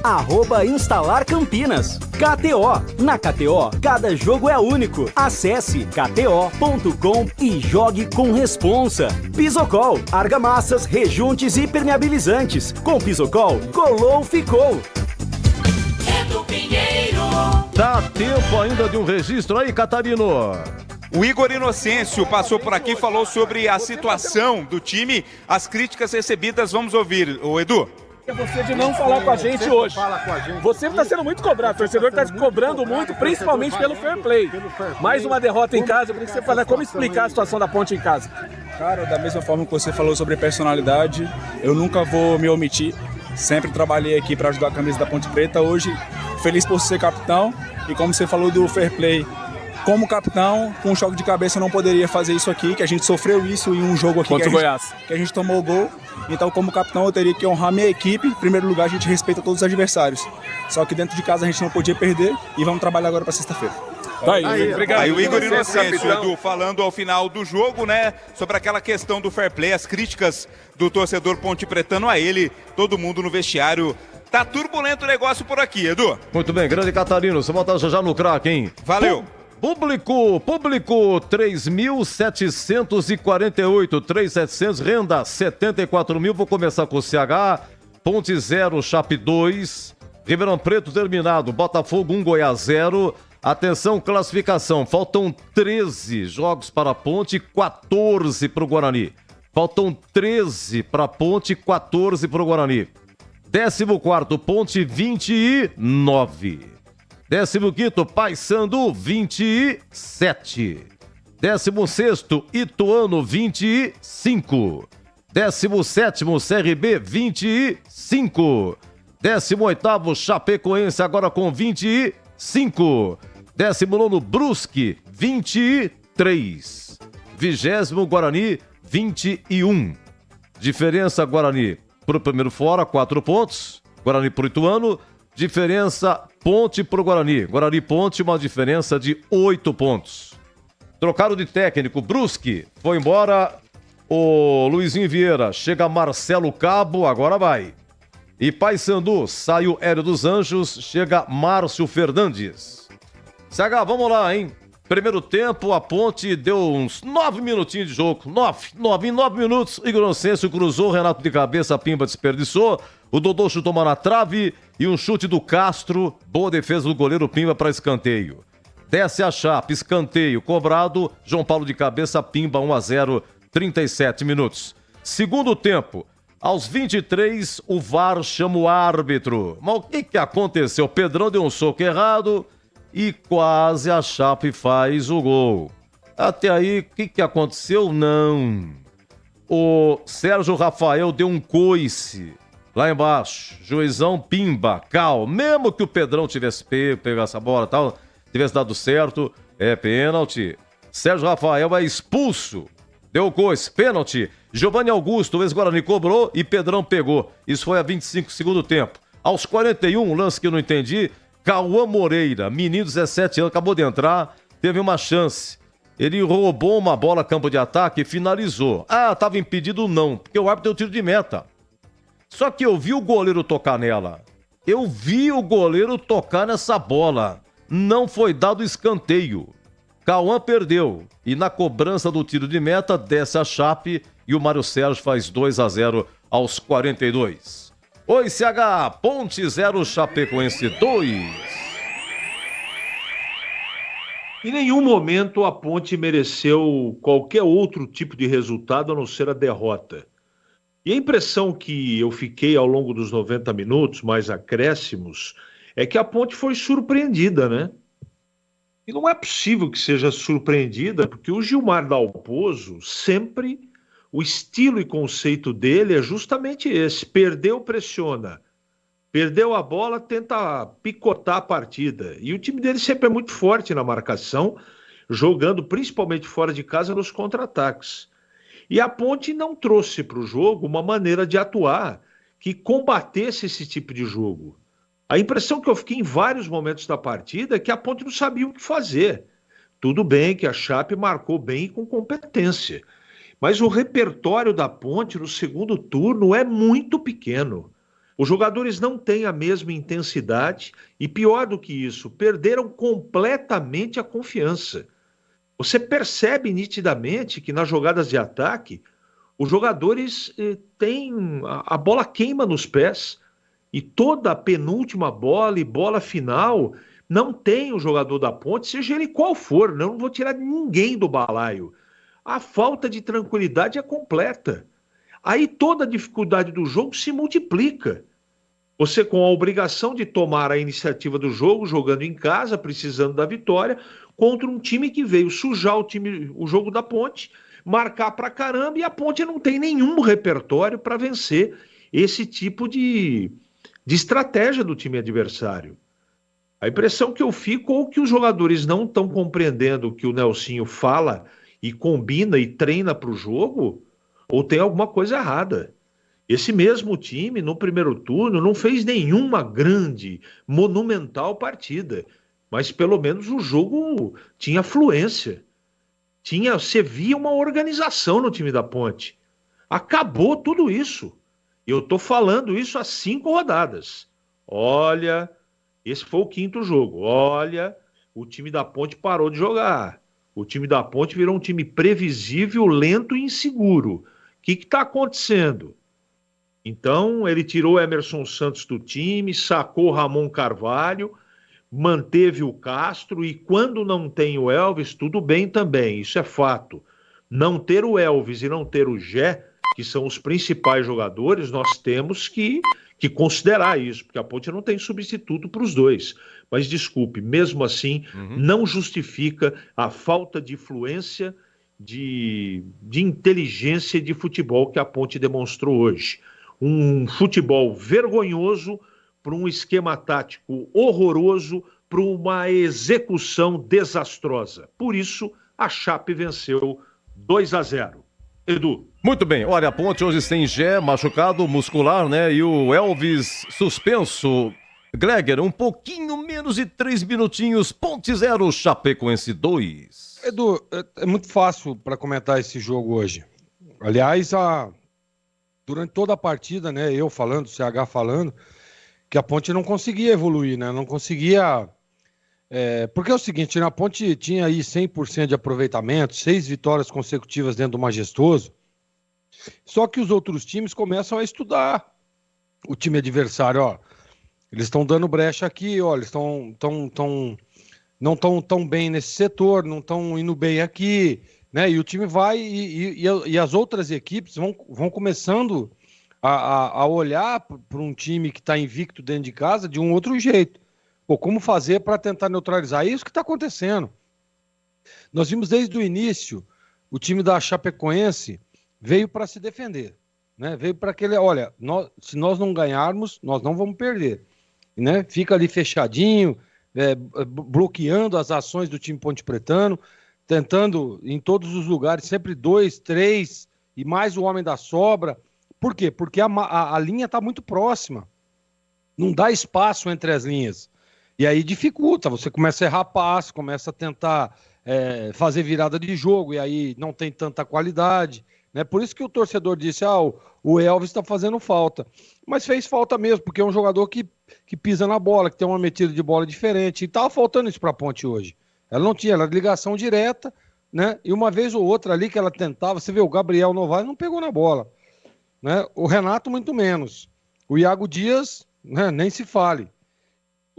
@instalarcampinas. KTO. Na KTO, cada jogo é único. Acesse kto.com e jogue com responsa. Pisocol, argamassas, rejuntes e impermeabilizantes. Com Pisocol, colou, ficou. Dá tempo ainda de um registro aí, Catarino? O Igor Inocêncio passou por aqui e falou sobre a situação do time, as críticas recebidas. Vamos ouvir, o Edu. É você de não falar com a gente hoje. Você está sendo muito cobrado, o torcedor está te cobrando muito, principalmente pelo fair play. Mais uma derrota em casa, eu queria que você falasse como explicar a situação da Ponte em casa. Cara, da mesma forma que você falou sobre personalidade, eu nunca vou me omitir. Sempre trabalhei aqui para ajudar a camisa da Ponte Preta. Hoje, feliz por ser capitão. E como você falou do fair play, como capitão, com um choque de cabeça eu não poderia fazer isso aqui, que a gente sofreu isso em um jogo aqui contra o Goiás, que a gente tomou o gol. Então, como capitão, eu teria que honrar minha equipe. Em primeiro lugar, a gente respeita todos os adversários. Só que dentro de casa a gente não podia perder e vamos trabalhar agora para sexta-feira. Tá aí, obrigado. Aí o Igor Inocêncio, Edu, falando ao final do jogo, né, sobre aquela questão do fair play, as críticas do torcedor pontepretano a ele, todo mundo no vestiário. Tá turbulento o negócio por aqui, Edu. Muito bem, grande Catarino, você volta já no craque, hein? Valeu. Público, 3.748, 3.700, renda 74 mil, vou começar com o CH, Ponte 0, Chape 2, Ribeirão Preto terminado, Botafogo 1, Goiás 0, atenção, classificação, faltam 13 jogos para a Ponte, 14 para o Guarani, faltam 13 para a Ponte, 14 para o Guarani, 14º, Ponte 29. 15º, Paysandu, 27. 16º, Ituano, 25. 17º, CRB, 25. 18º, Chapecoense, agora com 25. 19º, Brusque, 23. 20º, Guarani, 21. Diferença, Guarani pro primeiro fora, 4 pontos. Guarani pro Ituano. Diferença Ponte pro Guarani. Guarani Ponte, uma diferença de 8 pontos. Trocaram de técnico. Brusque foi embora o Luizinho Vieira. Chega Marcelo Cabo, agora vai. E Paysandu, saiu Hélio dos Anjos, chega Márcio Fernandes. CH, vamos lá, hein? Primeiro tempo, a Ponte deu uns 9 minutinhos de jogo. 9 minutos. Igor Inocêncio cruzou, Renato de cabeça, Pimba desperdiçou. O Dodô chutou uma na trave e um chute do Castro. Boa defesa do goleiro Pimba para escanteio. Desce a Chape, escanteio cobrado. João Paulo de cabeça, Pimba 1-0, 37 minutos. Segundo tempo, aos 23, o VAR chama o árbitro. Mas o que aconteceu? O Pedrão deu um soco errado e quase a Chape faz o gol. Até aí, o que aconteceu? Não. O Sérgio Rafael deu um coice lá embaixo. Juizão Pimba, mesmo que o Pedrão tivesse pego essa bola e tal, tivesse dado certo, é pênalti. Sérgio Rafael é expulso. Deu coice, pênalti. Giovanni Augusto, o ex-Guarani, cobrou e Pedrão pegou. Isso foi a 25 segundo tempo. Aos 41, um lance que eu não entendi, Cauã Moreira, menino de 17 anos, acabou de entrar, teve uma chance. Ele roubou uma bola campo de ataque e finalizou. Ah, estava impedido não, porque o árbitro deu tiro de meta. Só que eu vi o goleiro tocar nela. Eu vi o goleiro tocar nessa bola. Não foi dado escanteio. Cauã perdeu. E na cobrança do tiro de meta, desce a Chape e o Mário Sérgio faz 2-0 aos 42. Oi, CH, Ponte 0, Chapecoense 2. Em nenhum momento a Ponte mereceu qualquer outro tipo de resultado a não ser a derrota. E a impressão que eu fiquei ao longo dos 90 minutos, mais acréscimos, é que a Ponte foi surpreendida, né? E não é possível que seja surpreendida, porque o Gilmar Dalpozo sempre, o estilo e conceito dele é justamente esse: perdeu, pressiona. Perdeu a bola, tenta picotar a partida. E o time dele sempre é muito forte na marcação, jogando principalmente fora de casa nos contra-ataques. E a Ponte não trouxe para o jogo uma maneira de atuar que combatesse esse tipo de jogo. A impressão que eu fiquei em vários momentos da partida é que a Ponte não sabia o que fazer. Tudo bem que a Chape marcou bem e com competência, mas o repertório da Ponte no segundo turno é muito pequeno. Os jogadores não têm a mesma intensidade e, pior do que isso, perderam completamente a confiança. Você percebe nitidamente que nas jogadas de ataque, os jogadores têm... A bola queima nos pés e toda a penúltima bola e bola final não tem o jogador da Ponte, seja ele qual for, não vou tirar ninguém do balaio. A falta de tranquilidade é completa. Aí toda a dificuldade do jogo se multiplica. Você com a obrigação de tomar a iniciativa do jogo, jogando em casa, precisando da vitória, contra um time que veio sujar o jogo da Ponte, marcar pra caramba, e a Ponte não tem nenhum repertório para vencer esse tipo de estratégia do time adversário. A impressão que eu fico ou que os jogadores não estão compreendendo o que o Nelsinho fala e combina e treina para o jogo, ou tem alguma coisa errada. Esse mesmo time, no primeiro turno, não fez nenhuma grande, monumental partida, mas pelo menos o jogo tinha fluência. Você via uma organização no time da Ponte. Acabou tudo isso. Eu estou falando isso há 5 rodadas. Olha, esse foi o 5º jogo. Olha, o time da Ponte parou de jogar. O time da Ponte virou um time previsível, lento e inseguro. O que está acontecendo? Então, ele tirou o Emerson Santos do time, sacou o Ramon Carvalho, manteve o Castro, e quando não tem o Elvis, tudo bem também, isso é fato. Não ter o Elvis e não ter o Gé, que são os principais jogadores, nós temos que considerar isso, porque a Ponte não tem substituto para os dois. Mas, desculpe, mesmo assim, não justifica a falta de fluência, de inteligência de futebol que a Ponte demonstrou hoje. Um futebol vergonhoso, para um esquema tático horroroso, para uma execução desastrosa. Por isso, a Chape venceu 2-0. Edu. Muito bem, olha, a Ponte hoje sem Gé, machucado muscular, né? E o Elvis suspenso. Gleger, um pouquinho menos de 3 minutinhos. Ponte 0, Chapecoense 2. Edu, é muito fácil para comentar esse jogo hoje. Aliás, durante toda a partida, né? Eu falando, o CH falando, que a Ponte não conseguia evoluir, né? Não conseguia... porque é o seguinte, né? A Ponte tinha aí 100% de aproveitamento, 6 vitórias consecutivas dentro do Majestoso. Só que os outros times começam a estudar o time adversário, ó. Eles estão dando brecha aqui, ó. Eles não estão tão bem nesse setor, não estão indo bem aqui, né? E o time vai e as outras equipes vão começando a olhar para um time que está invicto dentro de casa de um outro jeito. Ou como fazer para tentar neutralizar isso que está acontecendo. Nós vimos desde o início, o time da Chapecoense veio para se defender, né? Veio para aquele, olha, se nós não ganharmos, nós não vamos perder, né? Fica ali fechadinho, bloqueando as ações do time pontepretano, tentando em todos os lugares, sempre 2, 3 e mais o homem da sobra. Por quê? Porque a linha está muito próxima, não dá espaço entre as linhas. E aí dificulta, você começa a errar passe, começa a tentar fazer virada de jogo, e aí não tem tanta qualidade, né? Por isso que o torcedor disse, o Elvis está fazendo falta. Mas fez falta mesmo, porque é um jogador que pisa na bola, que tem uma metida de bola diferente, e estava faltando isso para a Ponte hoje. Ela não tinha, ela era ligação direta, né? E uma vez ou outra ali que ela tentava, você vê, o Gabriel Novaes não pegou na bola, né? O Renato muito menos. O Iago Dias, né, nem se fale.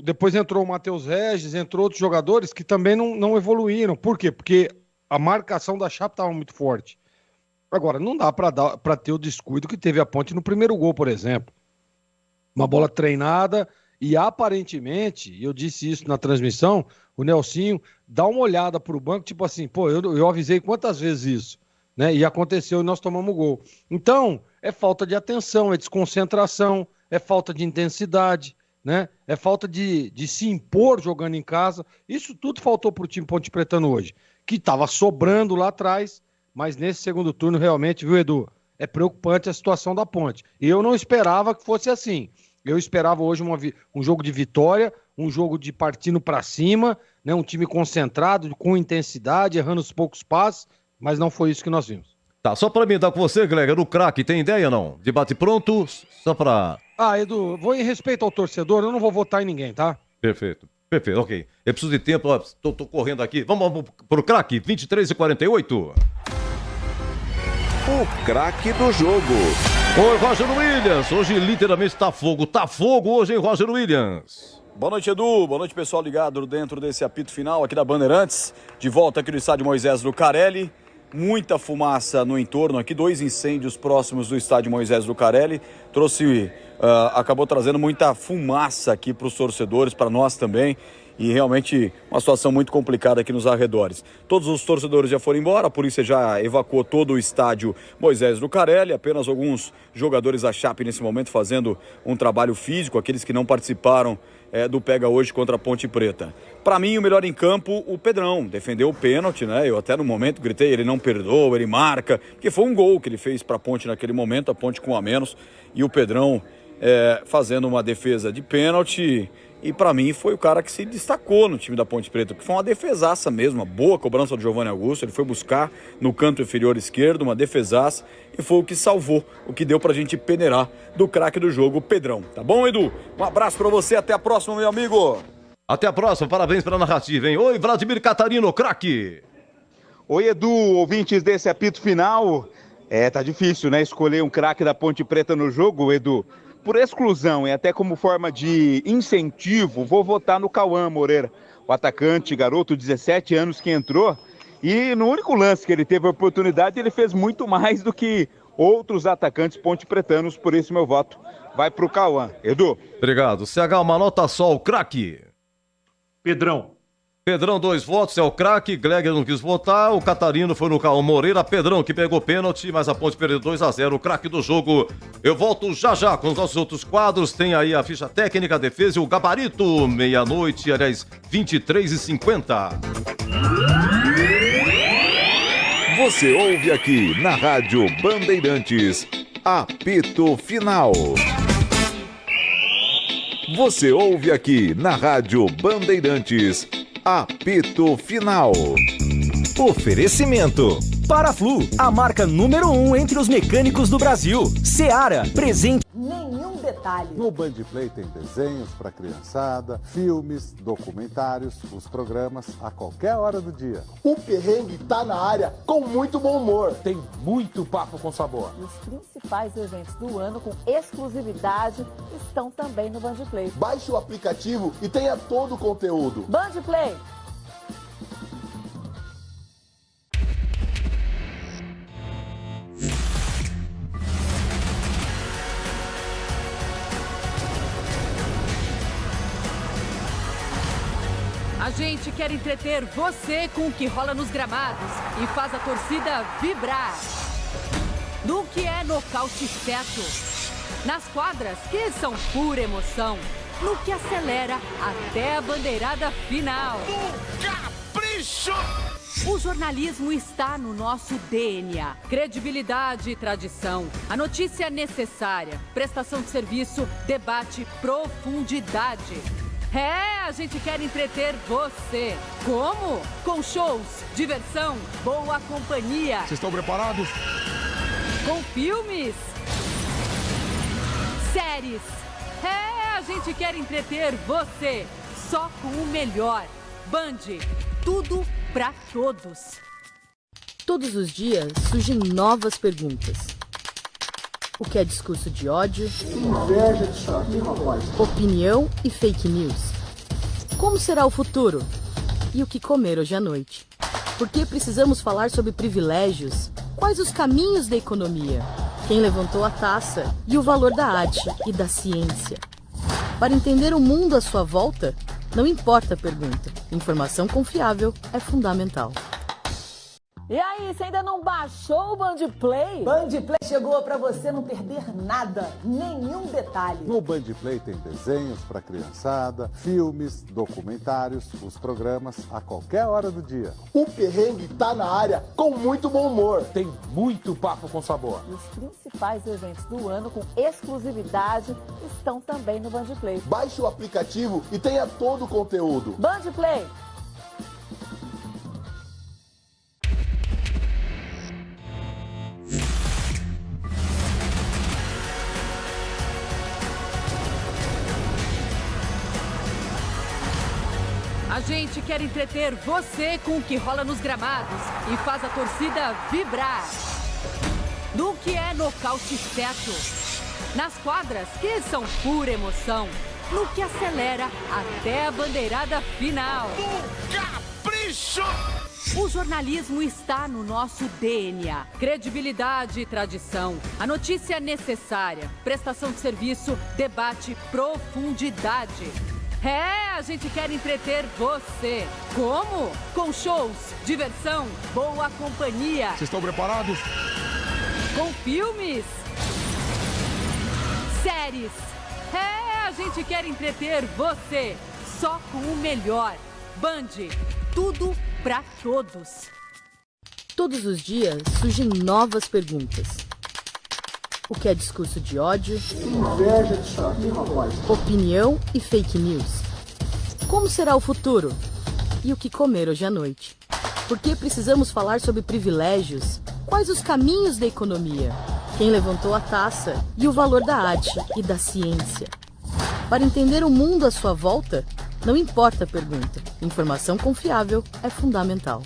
Depois entrou o Matheus Regis, entrou outros jogadores que também não evoluíram. Por quê? Porque a marcação da Chape estava muito forte. Agora, não dá para ter o descuido que teve a Ponte no primeiro gol, por exemplo. Uma bola treinada e aparentemente, eu disse isso na transmissão, o Nelsinho dá uma olhada para o banco, tipo assim, pô, eu avisei quantas vezes isso, né? E aconteceu e nós tomamos o gol. Então, é falta de atenção, é desconcentração, é falta de intensidade, né? É falta de se impor jogando em casa. Isso tudo faltou para o time pontepretano hoje, que estava sobrando lá atrás, mas nesse segundo turno realmente, viu, Edu? É preocupante a situação da Ponte. E eu não esperava que fosse assim. Eu esperava hoje um jogo de vitória, um jogo de partindo para cima, né? Um time concentrado, com intensidade, errando os poucos passes, mas não foi isso que nós vimos. Tá, só pra mim dar com você, Glega, no craque, tem ideia não? Debate pronto, só pra... Edu, vou em respeito ao torcedor, eu não vou votar em ninguém, tá? Perfeito, ok. Eu preciso de tempo, ó, tô correndo aqui. Vamos pro craque, 23h48. O craque do jogo. Oi, Roger Williams. Hoje literalmente tá fogo hoje, hein, Roger Williams? Boa noite, Edu. Boa noite, pessoal ligado dentro desse apito final aqui da Bandeirantes. De volta aqui no estádio Moisés Lucarelli. Muita fumaça no entorno aqui, 2 incêndios próximos do estádio Moisés Lucarelli. Acabou trazendo muita fumaça aqui para os torcedores, para nós também. E realmente uma situação muito complicada aqui nos arredores. Todos os torcedores já foram embora, a polícia já evacuou todo o estádio Moisés Lucarelli. Apenas alguns jogadores da Chape nesse momento fazendo um trabalho físico, aqueles que não participaram do Pega Hoje contra a Ponte Preta. Para mim, o melhor em campo, o Pedrão. Defendeu o pênalti, né? Eu até no momento gritei, ele não perdoa, ele marca. Porque foi um gol que ele fez para a Ponte naquele momento, a Ponte com um a menos. E o Pedrão fazendo uma defesa de pênalti. E para mim foi o cara que se destacou no time da Ponte Preta, que foi uma defesaça mesmo, uma boa cobrança do Giovanni Augusto. Ele foi buscar no canto inferior esquerdo uma defesaça e foi o que salvou, o que deu pra gente peneirar do craque do jogo, o Pedrão. Tá bom, Edu? Um abraço pra você, até a próxima, meu amigo. Até a próxima, parabéns pela narrativa, hein? Oi, Vladimir Catarino, craque. Oi, Edu, ouvintes desse apito final. Tá difícil, né, escolher um craque da Ponte Preta no jogo, Edu. Por exclusão e até como forma de incentivo, vou votar no Cauã Moreira, o atacante, garoto, 17 anos que entrou, e no único lance que ele teve a oportunidade, ele fez muito mais do que outros atacantes ponte-pretanos, por isso meu voto vai pro Cauã. Edu. Obrigado. CH, uma nota só, o craque. Pedrão, 2 votos, é o craque. Gleger não quis votar. O Catarino foi no Cauã Moreira. Pedrão que pegou pênalti, mas a Ponte perdeu 2-0. O craque do jogo. Eu volto já com os nossos outros quadros. Tem aí a ficha técnica, a defesa e o gabarito. Meia-noite, aliás, 23h50. Você ouve aqui na Rádio Bandeirantes. Apito Final. Você ouve aqui na Rádio Bandeirantes. Apito Final. Oferecimento. Paraflu, a marca número 1 entre os mecânicos do Brasil. Seara, presente. Nenhum detalhe. No Bandplay tem desenhos para criançada, filmes, documentários, os programas a qualquer hora do dia. O perrengue tá na área com muito bom humor. Tem muito papo com sabor. Os principais eventos do ano com exclusividade estão também no Bandplay. Baixe o aplicativo e tenha todo o conteúdo. Bandplay. A gente quer entreter você com o que rola nos gramados e faz a torcida vibrar. No que é nocaute certo. Nas quadras, que são pura emoção. No que acelera até a bandeirada final. Capricho! O jornalismo está no nosso DNA. Credibilidade e tradição. A notícia necessária. Prestação de serviço, debate, profundidade. A gente quer entreter você. Como? Com shows, diversão, boa companhia. Vocês estão preparados? Com filmes, séries. A gente quer entreter você. Só com o melhor. Band, tudo pra todos. Todos os dias surgem novas perguntas. O que é discurso de ódio? Que inveja disso aqui, rapaz. Opinião e fake news. Como será o futuro? E o que comer hoje à noite? Por que precisamos falar sobre privilégios? Quais os caminhos da economia? Quem levantou a taça? E o valor da arte e da ciência? Para entender o mundo à sua volta, não importa a pergunta. Informação confiável é fundamental. E aí, você ainda não baixou o Bandplay? Bandplay chegou para você não perder nada, nenhum detalhe. No Bandplay tem desenhos para criançada, filmes, documentários, os programas a qualquer hora do dia. O perrengue tá na área com muito bom humor. Tem muito papo com sabor. Os principais eventos do ano com exclusividade estão também no Bandplay. Baixe o aplicativo e tenha todo o conteúdo. Bandplay. gente quer entreter você com o que rola nos gramados e faz a torcida vibrar. No que é nocaute certo. Nas quadras, que são pura emoção. No que acelera até a bandeirada final. Capricho! O jornalismo está no nosso DNA. Credibilidade e tradição. A notícia necessária. Prestação de serviço, debate, profundidade. A gente quer entreter você. Como? Com shows, diversão, boa companhia. Vocês estão preparados? Com filmes, séries. A gente quer entreter você. Só com o melhor. Band, tudo pra todos. Todos os dias surgem novas perguntas. O que é discurso de ódio? Inveja disso aqui, rapaz. Opinião e fake news. Como será o futuro? E o que comer hoje à noite? Por que precisamos falar sobre privilégios? Quais os caminhos da economia? Quem levantou a taça? E o valor da arte e da ciência? Para entender o mundo à sua volta, não importa a pergunta. Informação confiável é fundamental.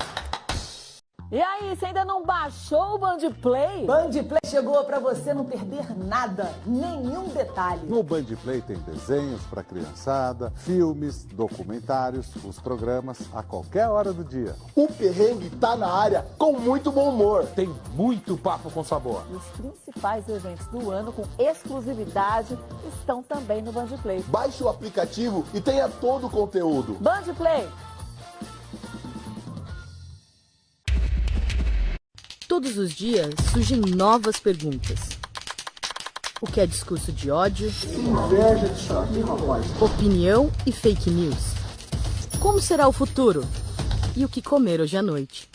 E aí, você ainda não baixou o Band Play? Band Play chegou para você não perder nada, nenhum detalhe. No Band Play tem desenhos para criançada, filmes, documentários, os programas a qualquer hora do dia. O perrengue tá na área com muito bom humor. Tem muito papo com sabor. Os principais eventos do ano com exclusividade estão também no Band Play. Baixe o aplicativo e tenha todo o conteúdo. Band Play. Todos os dias surgem novas perguntas. O que é discurso de ódio? Inveja disso aqui, rapaz. Opinião e fake news. Como será o futuro? E o que comer hoje à noite?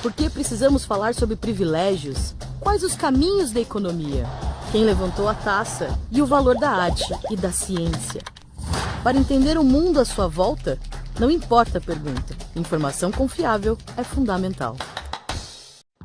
Por que precisamos falar sobre privilégios? Quais os caminhos da economia? Quem levantou a taça? E o valor da arte e da ciência? Para entender o mundo à sua volta, não importa a pergunta. Informação confiável é fundamental.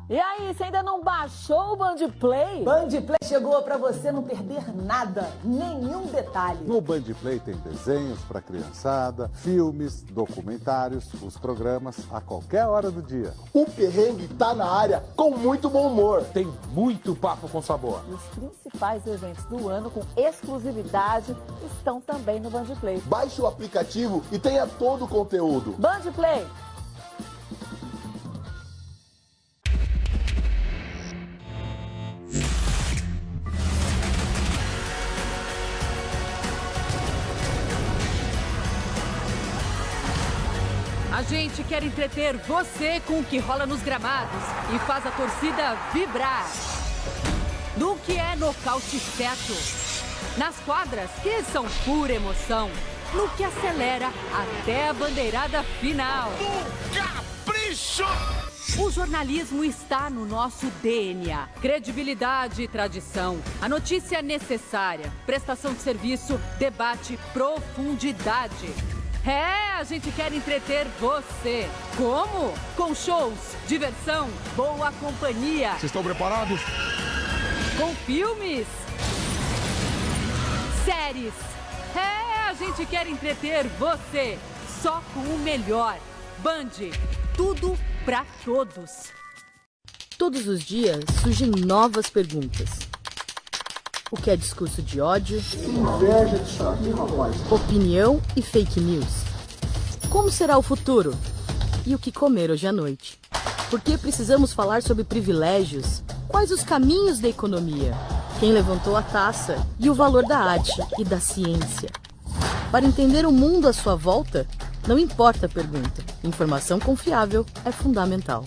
E aí, você ainda não baixou o Band Play? Band Play chegou para você não perder nada, nenhum detalhe. No Band Play tem desenhos para criançada, filmes, documentários, os programas a qualquer hora do dia. O perrengue tá na área com muito bom humor. Tem muito papo com sabor. Os principais eventos do ano com exclusividade estão também no Band Play. Baixe o aplicativo e tenha todo o conteúdo. Band Play. A gente quer entreter você com o que rola nos gramados e faz a torcida vibrar. No que é nocaute certo. Nas quadras, que são pura emoção. No que acelera até a bandeirada final. Capricho! O jornalismo está no nosso DNA. Credibilidade e tradição. A notícia necessária. Prestação de serviço, debate, profundidade. A gente quer entreter você. Como? Com shows, diversão, boa companhia. Vocês estão preparados? Com filmes, séries. A gente quer entreter você. Só com o melhor. Band, tudo pra todos. Todos os dias surgem novas perguntas. O que é discurso de ódio? Inveja disso aqui, rapaz. Opinião e fake news. Como será o futuro? E o que comer hoje à noite? Por que precisamos falar sobre privilégios? Quais os caminhos da economia? Quem levantou a taça? E o valor da arte e da ciência? Para entender o mundo à sua volta, não importa a pergunta. Informação confiável é fundamental.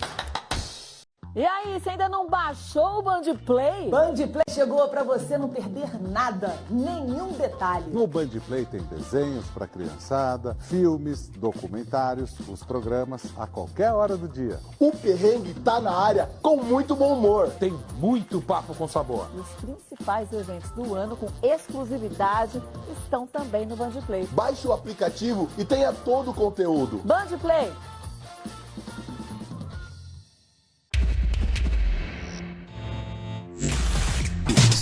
E aí, você ainda não baixou o Band Play? Band Play chegou para você não perder nada, nenhum detalhe. No Band Play tem desenhos para criançada, filmes, documentários, os programas a qualquer hora do dia. O perrengue tá na área com muito bom humor. Tem muito papo com sabor. Os principais eventos do ano com exclusividade estão também no Band Play. Baixe o aplicativo e tenha todo o conteúdo. Band Play.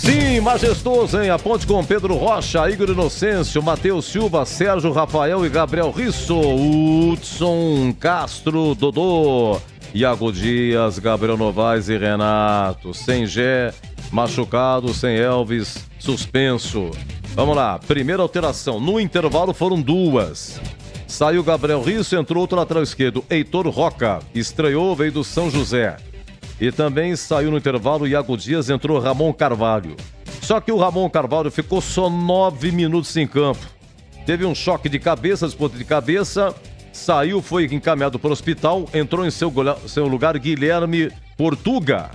Sim, majestoso, hein? A ponte com Pedro Rocha, Igor Inocêncio, Matheus Silva, Sérgio Rafael e Gabriel Risso, Hudson Castro, Dodô, Iago Dias, Gabriel Novaes e Renato. Sem Gé, machucado, sem Elvis, suspenso. Vamos lá, primeira alteração. No intervalo foram duas. Saiu Gabriel Risso, entrou outro lateral esquerdo, Heitor Roca. Estreou, veio do São José. E também saiu no intervalo Iago Dias, entrou Ramon Carvalho. Só que o Ramon Carvalho ficou só 9 minutos em campo. Teve um choque de cabeça, disputa de cabeça, saiu, foi encaminhado para o hospital, entrou em seu lugar Guilherme Portuga.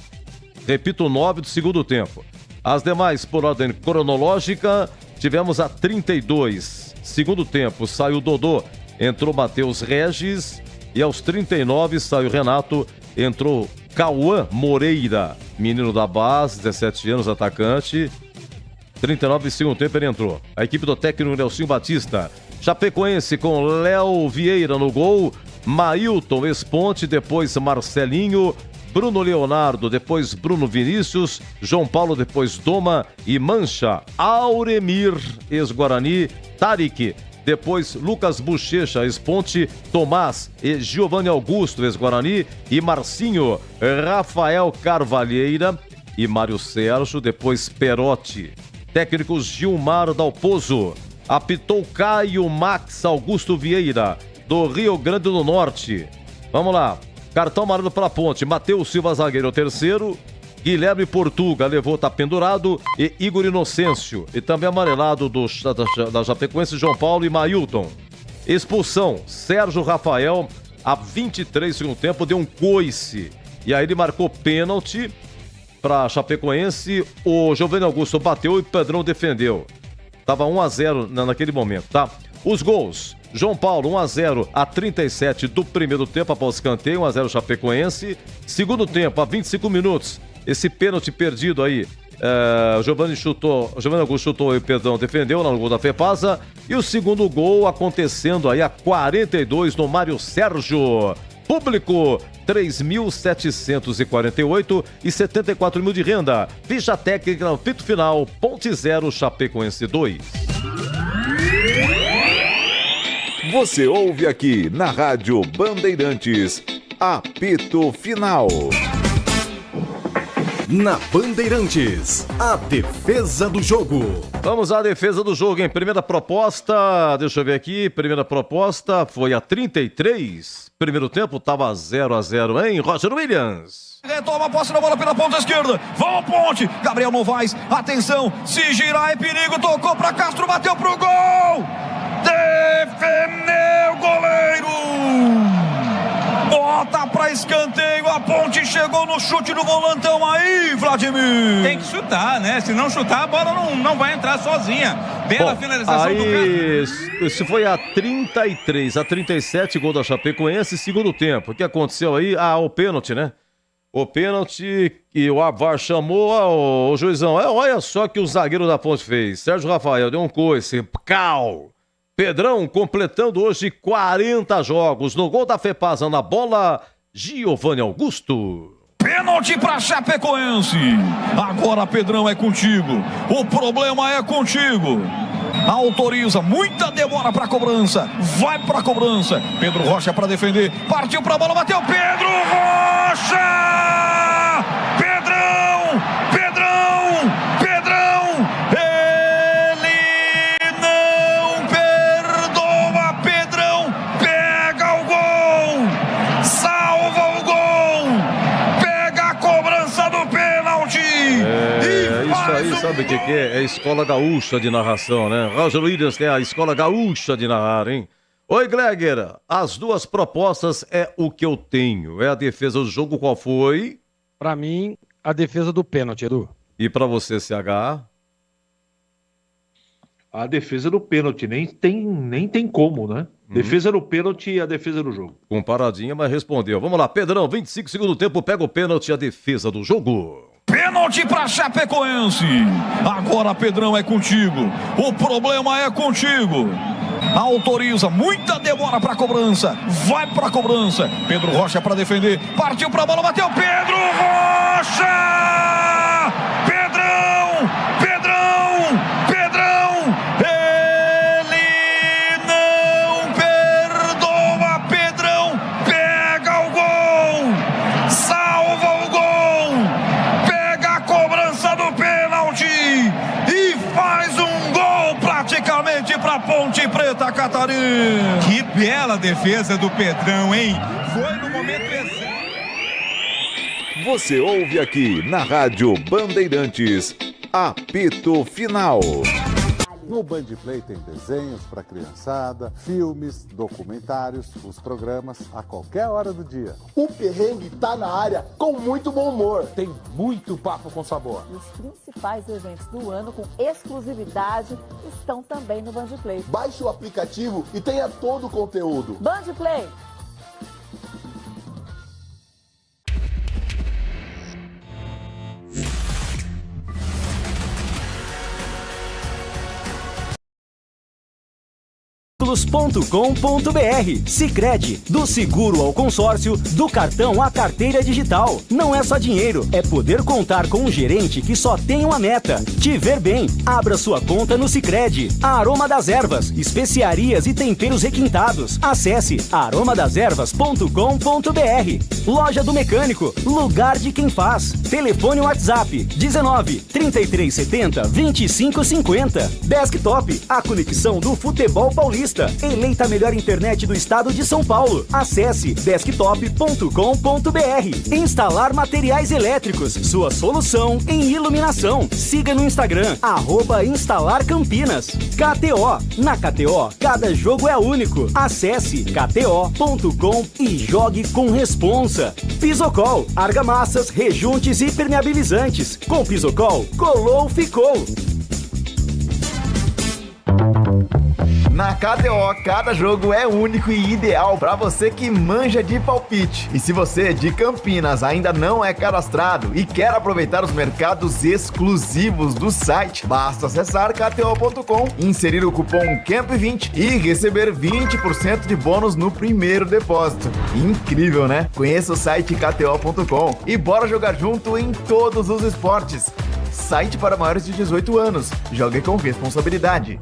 Repito, 9 do segundo tempo. As demais, por ordem cronológica, tivemos a 32. Segundo tempo, saiu Dodô, entrou Matheus Regis. E aos 39 saiu Renato, entrou Cauã Moreira, menino da base, 17 anos, atacante. 39 segundo tempo ele entrou. A equipe do técnico Nelsinho Batista. Chapecoense com Léo Vieira no gol, Mailton Esponte, depois Marcelinho, Bruno Leonardo, depois Bruno Vinícius, João Paulo, depois Doma e Mancha, Auremir, ex-Guarani, Tarik, depois Lucas Bochecha, ex-Ponte, Tomás e Giovanni Augusto, ex-Guarani, e Marcinho, Rafael Carvalheira e Mário Sérgio, depois Perotti. Técnicos Gilmar Dalpozo, apitou Caio Max Augusto Vieira, do Rio Grande do Norte. Vamos lá, cartão amarelo para a Ponte, Matheus Silva zagueiro, o terceiro, Guilherme Portuga levou, tá pendurado, e Igor Inocêncio. E também amarelado da Chapecoense, João Paulo e Mailton. Expulsão, Sérgio Rafael, a 23 segundo tempo, deu um coice. E aí ele marcou pênalti para Chapecoense, o Giovanni Augusto bateu e o Pedrão defendeu. Tava 1-0 naquele momento, tá? Os gols, João Paulo 1-0 a 37 do primeiro tempo, após escanteio, 1-0 Chapecoense. Segundo tempo, a 25 minutos, esse pênalti perdido aí, o Giovanni Augusto chutou e o Pedrão defendeu no gol da Fepasa. E o segundo gol acontecendo aí a 42 no Mário Sérgio. Público 3.748 e 74 mil de renda. Ficha técnica no apito final, Ponte 0, Chapecoense 2. Você ouve aqui na Rádio Bandeirantes, apito final. Na Bandeirantes, a defesa do jogo. Vamos à defesa do jogo, hein? Primeira proposta, deixa eu ver aqui, primeira proposta foi a 33. Primeiro tempo tava 0-0, hein? Roger Williams. Retoma a posse da bola pela ponta esquerda. Vamos Ponte. Gabriel Novaes. Atenção. Se girar é perigo. Tocou para Castro. Bateu pro gol. Defendeu o goleiro. Bota pra escanteio. A Ponte chegou no chute do volantão aí, Vladimir. Tem que chutar, né? Se não chutar, a bola não vai entrar sozinha. Bela finalização aí, do Castro. Isso foi a 33, a 37, gol da Chapecoense, segundo tempo. O que aconteceu aí? O pênalti, né? O pênalti que o VAR chamou, o juizão. Olha só que o zagueiro da Ponte fez. Sérgio Rafael deu um coice. Cal. Pedrão completando hoje 40 jogos. No gol da Fepasa, na bola, Giovanni Augusto. Pênalti pra Chapecoense. Agora, Pedrão, é contigo. O problema é contigo. Autoriza, muita demora pra cobrança. Vai pra cobrança. Pedro Rocha pra defender. Partiu pra bola, bateu. Pedro Rocha! Pedrão! Pedrão! Pedrão! Ele não perdoa. Pedrão pega o gol. Salva o gol. Pega a cobrança do pênalti. Isso aí, sabe o que é? É a escola gaúcha de narração, né? Roger Williams tem a escola gaúcha de narrar, hein? Oi, Gleger, as duas propostas é o que eu tenho. É a defesa do jogo, qual foi? Pra mim, a defesa do pênalti, Edu. E pra você, CH? A defesa do pênalti, nem tem como, né? Defesa do pênalti e a defesa do jogo. Comparadinha, mas respondeu. Vamos lá, Pedrão, 25 segundo tempo, pega o pênalti e a defesa do jogo. Pênalti pra Chapecoense. Agora, Pedrão, é contigo. O problema é contigo. Autoriza, muita demora pra cobrança. Vai pra cobrança. Pedro Rocha pra defender. Partiu pra bola, bateu. Pedro Rocha! Pedrão! Ele não perdoa, Pedrão pega o gol, salva o gol, pega a cobrança do pênalti e faz um gol praticamente para Ponte Preta, Catarina. Que bela defesa do Pedrão, hein? Foi no momento exato. Você ouve aqui na Rádio Bandeirantes, apito final. No Bandplay tem desenhos para criançada, filmes, documentários, os programas a qualquer hora do dia. O perrengue tá na área com muito bom humor. Tem muito papo com sabor. E os principais eventos do ano com exclusividade estão também no Bandplay. Baixe o aplicativo e tenha todo o conteúdo. Bandplay. .com.br. Sicredi, do seguro ao consórcio, do cartão à carteira digital. Não é só dinheiro, é poder contar com um gerente que só tem uma meta: te ver bem. Abra sua conta no Sicredi. Aroma das Ervas, especiarias e temperos requintados. Acesse aromadeservas.com.br. Loja do Mecânico, lugar de quem faz. Telefone WhatsApp 19 3370 2550. Desktop, a conexão do futebol paulista. Eleita a melhor internet do estado de São Paulo. Acesse desktop.com.br. Instalar materiais elétricos, sua solução em iluminação. Siga no Instagram, @instalarcampinas. KTO, na KTO, cada jogo é único. Acesse kto.com e jogue com responsa. Pisocol, argamassas, rejuntes e permeabilizantes. Com Pisocol, colou, ficou. Na KTO, cada jogo é único e ideal para você que manja de palpite. E se você de Campinas ainda não é cadastrado e quer aproveitar os mercados exclusivos do site, basta acessar kto.com, inserir o cupom CAMP20 e receber 20% de bônus no primeiro depósito. Incrível, né? Conheça o site kto.com e bora jogar junto em todos os esportes. Site para maiores de 18 anos. Jogue com responsabilidade.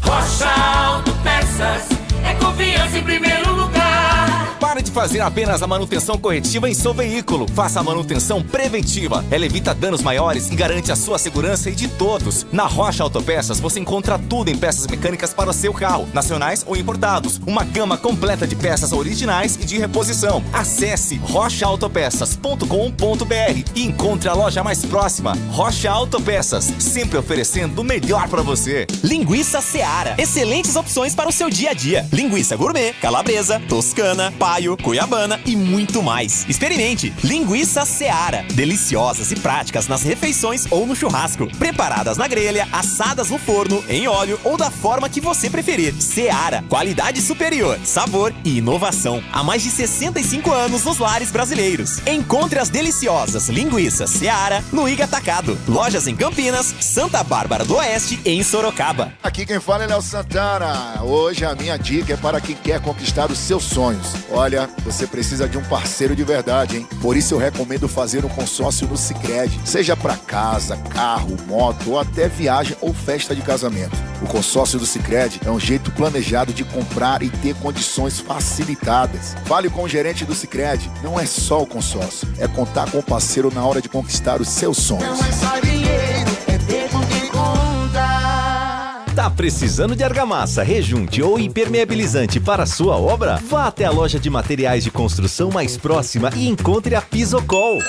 Rocha Autopeças é confiança em primeiro lugar. Pare de fazer apenas a manutenção corretiva em seu veículo. Faça a manutenção preventiva. Ela evita danos maiores e garante a sua segurança e de todos. Na Rocha Autopeças você encontra tudo em peças mecânicas para o seu carro, nacionais ou importados. Uma gama completa de peças originais e de reposição. Acesse rochaautopeças.com.br e encontre a loja mais próxima. Rocha Autopeças, sempre oferecendo o melhor para você. Linguiça Seara. Excelentes opções para o seu dia a dia. Linguiça gourmet, calabresa, toscana, paio, cuiabana e muito mais. Experimente Linguiça Seara. Deliciosas e práticas nas refeições ou no churrasco. Preparadas na grelha, assadas no forno, em óleo ou da forma que você preferir. Seara. Qualidade superior, sabor e inovação. Há mais de 65 anos nos lares brasileiros. Encontre as deliciosas linguiças Seara no Iga Atacado. Lojas em Campinas, Santa Bárbara do Oeste e em Sorocaba. Aqui quem fala é Léo Santana. Hoje a minha dica é para quem quer conquistar os seus sonhos. Olha, você precisa de um parceiro de verdade, hein? Por isso eu recomendo fazer um consórcio no Sicredi. Seja para casa, carro, moto ou até viagem ou festa de casamento. O consórcio do Sicredi é um jeito planejado de comprar e ter condições facilitadas. Fale com o gerente do Sicredi. Não é só o consórcio, é contar com o parceiro na hora de conquistar os seus sonhos. Não é só dinheiro, é ter com quem conta. Tá precisando de argamassa, rejunte ou impermeabilizante para a sua obra? Vá até a loja de materiais de construção mais próxima e encontre a Pisocol.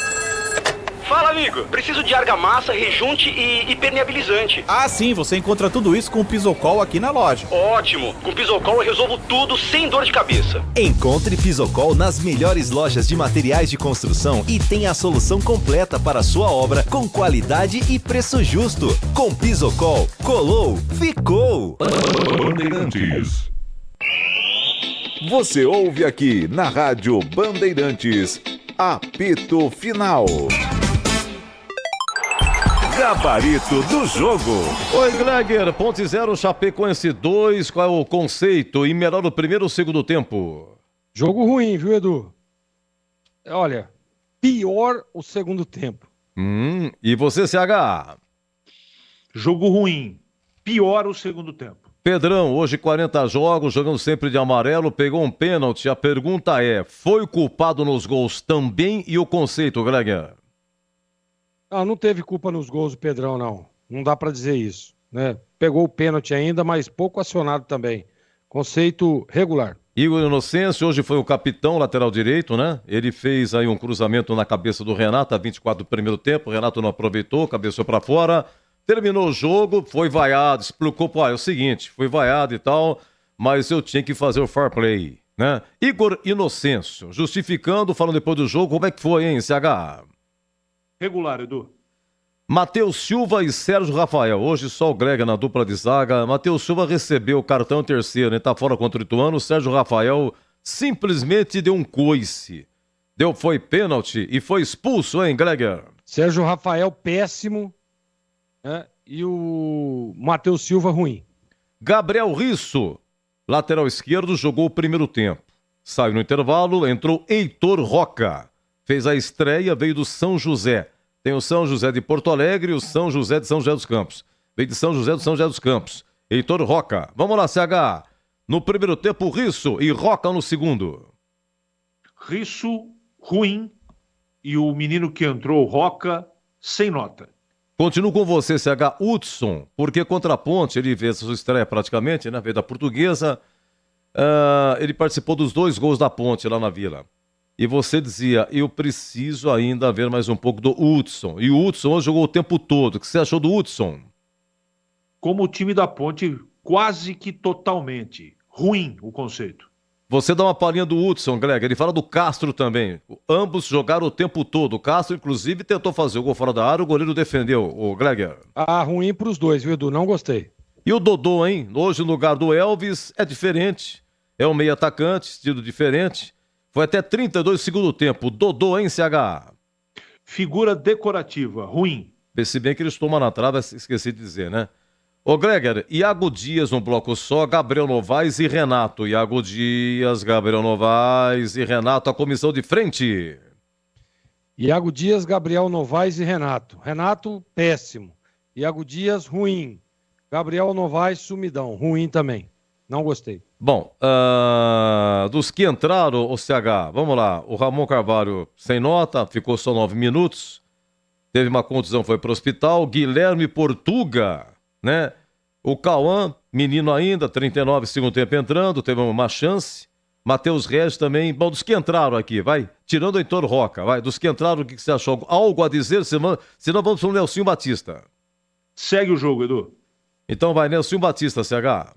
Fala, amigo. Preciso de argamassa, rejunte e impermeabilizante. Ah, sim. Você encontra tudo isso com o Pisocol aqui na loja. Ótimo. Com o Pisocol eu resolvo tudo sem dor de cabeça. Encontre Pisocol nas melhores lojas de materiais de construção e tenha a solução completa para a sua obra com qualidade e preço justo. Com Pisocol, colou, ficou. Bandeirantes. Você ouve aqui na Rádio Bandeirantes, apito final. Gabarito do jogo. Oi, Gleger. Ponte 0, Chapecoense 2. Qual é o conceito? E melhor o primeiro ou o segundo tempo? Jogo ruim, viu, Edu? Olha, pior o segundo tempo. E você, CH? Jogo ruim. Piora o segundo tempo. Pedrão, hoje 40 jogos, jogando sempre de amarelo, pegou um pênalti. A pergunta é, foi culpado nos gols também e o conceito, Greg? Não teve culpa nos gols do Pedrão, não. Não dá pra dizer isso, né? Pegou o pênalti ainda, mas pouco acionado também. Conceito regular. Igor Inocêncio, hoje foi o capitão lateral direito, né? Ele fez aí um cruzamento na cabeça do Renato, a 24 do primeiro tempo. O Renato não aproveitou, cabeceou pra fora. Terminou o jogo, foi vaiado, explicou, é o seguinte, foi vaiado e tal, mas eu tinha que fazer o fair play, né? Igor Inocêncio, justificando, falando depois do jogo, como é que foi, hein, CH? Regular, Edu. Matheus Silva e Sérgio Rafael, hoje só o Greg na dupla de zaga. Matheus Silva recebeu o cartão terceiro, né? Tá fora contra o Ituano. O Sérgio Rafael simplesmente deu um coice. Foi pênalti e foi expulso, hein, Greg? Sérgio Rafael péssimo, né? E o Matheus Silva ruim. Gabriel Risso, lateral esquerdo, jogou o primeiro tempo. Saiu no intervalo, entrou Heitor Roca. Fez a estreia, veio do São José. Tem o São José de Porto Alegre e o São José de São José dos Campos. Veio de São José dos Campos. Heitor Roca. Vamos lá, CH. No primeiro tempo, Risso e Roca no segundo. Risso, ruim. E o menino que entrou, Roca, sem nota. Continuo com você, CH. Hudson, porque contra a Ponte, ele fez a sua estreia praticamente, né? Veio da Portuguesa. Ele participou dos 2 gols da Ponte lá na Vila. E você dizia, eu preciso ainda ver mais um pouco do Hudson. E o Hudson hoje jogou o tempo todo. O que você achou do Hudson? Como o time da Ponte, quase que totalmente. Ruim o conceito. Você dá uma palhinha do Hudson, Greg. Ele fala do Castro também. Ambos jogaram o tempo todo. O Castro, inclusive, tentou fazer o gol fora da área. O goleiro defendeu, o Greg. Ruim pros dois, viu, Edu? Não gostei. E o Dodô, hein? Hoje, no lugar do Elvis, é diferente. É um meio atacante, estilo diferente. Foi até 32 do segundo tempo. Dodô, hein, CH? Figura decorativa, ruim. Se bem que eles tomam na trave, esqueci de dizer, né? Ô, Greger, Iago Dias no bloco só, Gabriel Novaes e Renato. Iago Dias, Gabriel Novaes e Renato, a comissão de frente. Iago Dias, Gabriel Novaes e Renato. Renato, péssimo. Iago Dias, ruim. Gabriel Novaes, sumidão. Ruim também. Não gostei. Bom, dos que entraram, o CH, vamos lá. O Ramon Carvalho sem nota, ficou só 9 minutos. Teve uma contusão, foi para o hospital. Guilherme Portuga, né? O Cauã, menino ainda, 39, segundo tempo entrando, teve uma chance. Matheus Regis também. Bom, dos que entraram aqui, vai. Tirando o Heitor Roca, vai. Dos que entraram, o que você achou? Algo a dizer? Senão vamos para o Nelsinho Batista. Segue o jogo, Edu. Então vai, Nelsinho Batista, CH.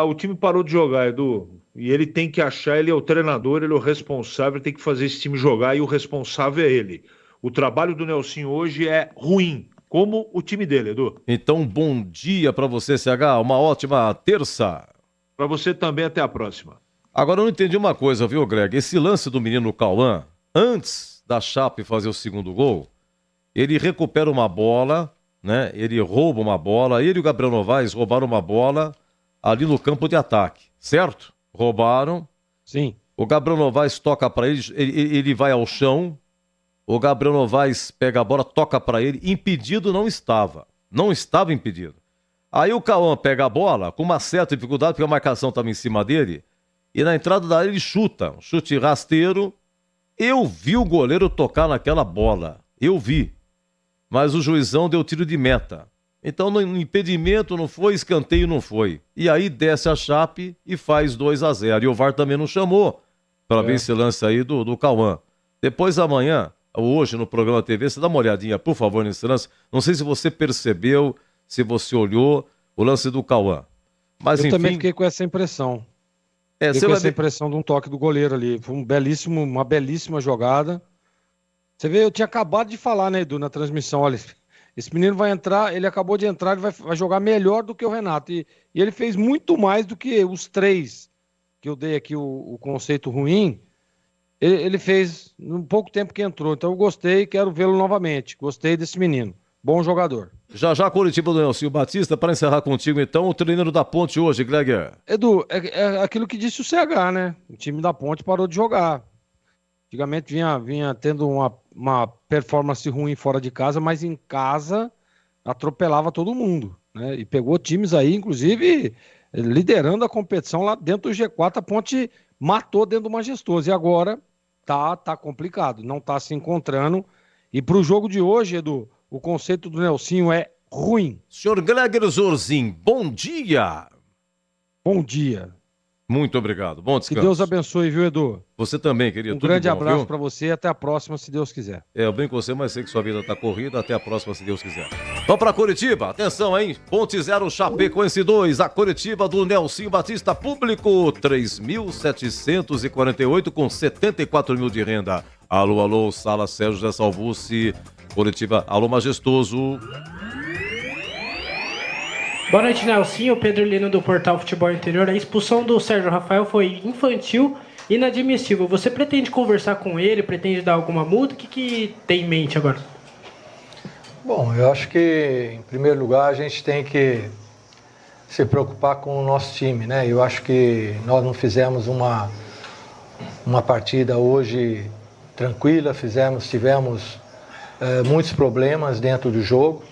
O time parou de jogar, Edu. E ele tem que achar, ele é o treinador, ele é o responsável, tem que fazer esse time jogar e o responsável é ele. O trabalho do Nelsinho hoje é ruim, como o time dele, Edu. Então, bom dia para você, CH. Uma ótima terça. Para você também, até a próxima. Agora, eu não entendi uma coisa, viu, Greg? Esse lance do menino Cauã, antes da Chape fazer o segundo gol, ele recupera uma bola, né? Ele rouba uma bola, ele e o Gabriel Novaes roubaram uma bola ali no campo de ataque, certo? Roubaram. Sim. O Gabriel Novaes toca para ele vai ao chão. O Gabriel Novaes pega a bola, toca para ele. Impedido não estava. Não estava impedido. Aí o Cauã pega a bola com uma certa dificuldade, porque a marcação estava em cima dele. E na entrada da área ele chuta. Um chute rasteiro. Eu vi o goleiro tocar naquela bola. Eu vi. Mas o juizão deu tiro de meta. Então, no impedimento não foi, escanteio não foi. E aí desce a Chape e faz 2-0. E o VAR também não chamou para ver esse lance aí do Cauã. Depois, amanhã, hoje, no programa TV, você dá uma olhadinha, por favor, nesse lance. Não sei se você percebeu, se você olhou o lance do Cauã. Mas, eu enfim, também fiquei com essa impressão. Impressão de um toque do goleiro ali. Foi uma belíssima jogada. Você vê, eu tinha acabado de falar, né, Edu, na transmissão, olha... Esse menino vai entrar, ele acabou de entrar, ele vai jogar melhor do que o Renato. E ele fez muito mais do que os 3 que eu dei aqui o conceito ruim. Ele fez no pouco tempo que entrou. Então eu gostei, quero vê-lo novamente. Gostei desse menino. Bom jogador. Já Curitiba do Nelsinho Batista, para encerrar contigo então, o treino da Ponte hoje, Greg. Edu, é aquilo que disse o CH, né? O time da Ponte parou de jogar. Antigamente vinha tendo uma performance ruim fora de casa, mas em casa atropelava todo mundo, né? E pegou times aí, inclusive, liderando a competição lá dentro do G4. A Ponte matou dentro do Majestoso. E agora tá complicado, não tá se encontrando. E para o jogo de hoje, Edu, o conceito do Nelsinho é ruim. Senhor Gleger Zorzin, bom dia. Bom dia. Muito obrigado. Bom descanso. Que Deus abençoe, viu, Edu? Você também, querido. Um grande abraço para você e até a próxima, se Deus quiser. Eu bem com você, mas sei que sua vida tá corrida. Até a próxima, se Deus quiser. Vamos para Curitiba. Atenção, hein? Ponte 0, Chapecoense 2. A Curitiba do Nelsinho Batista, público 3.748 com 74 mil de renda. Alô, Sala Sérgio José Salvucci. Curitiba, alô, Majestoso. Boa noite, Nelsinho. Pedro Lino do Portal Futebol Interior. A expulsão do Sérgio Rafael foi infantil e inadmissível. Você pretende conversar com ele? Pretende dar alguma multa? O que tem em mente agora? Bom, eu acho que, em primeiro lugar, a gente tem que se preocupar com o nosso time, né? Eu acho que nós não fizemos uma partida hoje tranquila, tivemos muitos problemas dentro do jogo.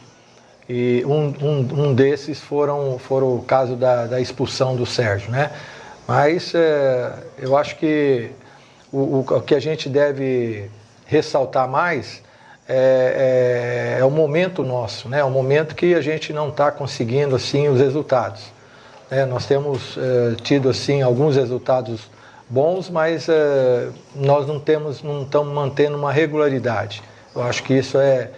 E um desses foram o caso da expulsão do Sérgio, né? Mas eu acho que o que a gente deve ressaltar mais é o momento nosso, né? O momento que a gente não está conseguindo assim os resultados. Nós temos tido assim alguns resultados bons, mas nós não estamos mantendo uma regularidade. Eu acho que isso é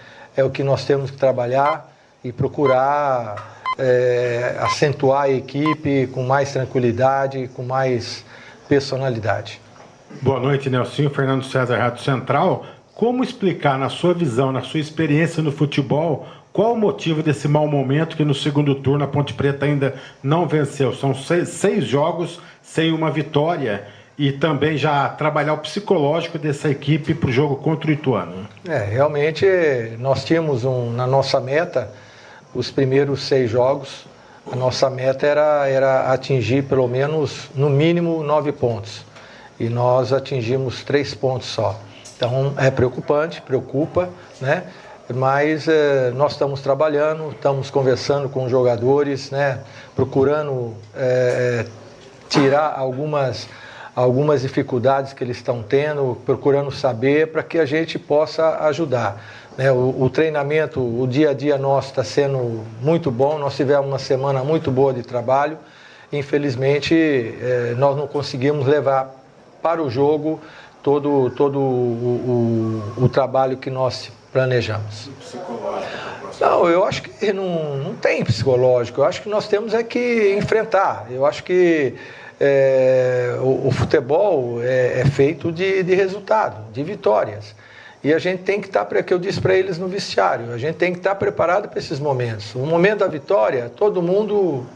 o que nós temos que trabalhar e procurar acentuar a equipe com mais tranquilidade, com mais personalidade. Boa noite, Nelsinho. Fernando César, Rádio Central. Como explicar, na sua visão, na sua experiência no futebol, qual o motivo desse mau momento que no segundo turno a Ponte Preta ainda não venceu? São seis jogos sem uma vitória e também já trabalhar o psicológico dessa equipe para o jogo contra o Ituano. Realmente nós tínhamos na nossa meta os primeiros 6 jogos. A nossa meta era atingir pelo menos, no mínimo, 9 pontos. E nós atingimos 3 pontos só. Então é preocupa, né? Mas nós estamos trabalhando, estamos conversando com os jogadores, né? Procurando tirar algumas dificuldades que eles estão tendo, procurando saber para que a gente possa ajudar. O treinamento, o dia a dia nosso está sendo muito bom, nós tivemos uma semana muito boa de trabalho. Infelizmente, nós não conseguimos levar para o jogo todo o trabalho que nós planejamos. Não, eu acho que não tem psicológico, eu acho que nós temos que enfrentar. Eu acho que o futebol é feito de resultado, de vitórias. E a gente tem que estar, que eu disse para eles no vestiário, a gente tem que estar preparado para esses momentos. O momento da vitória, todo mundo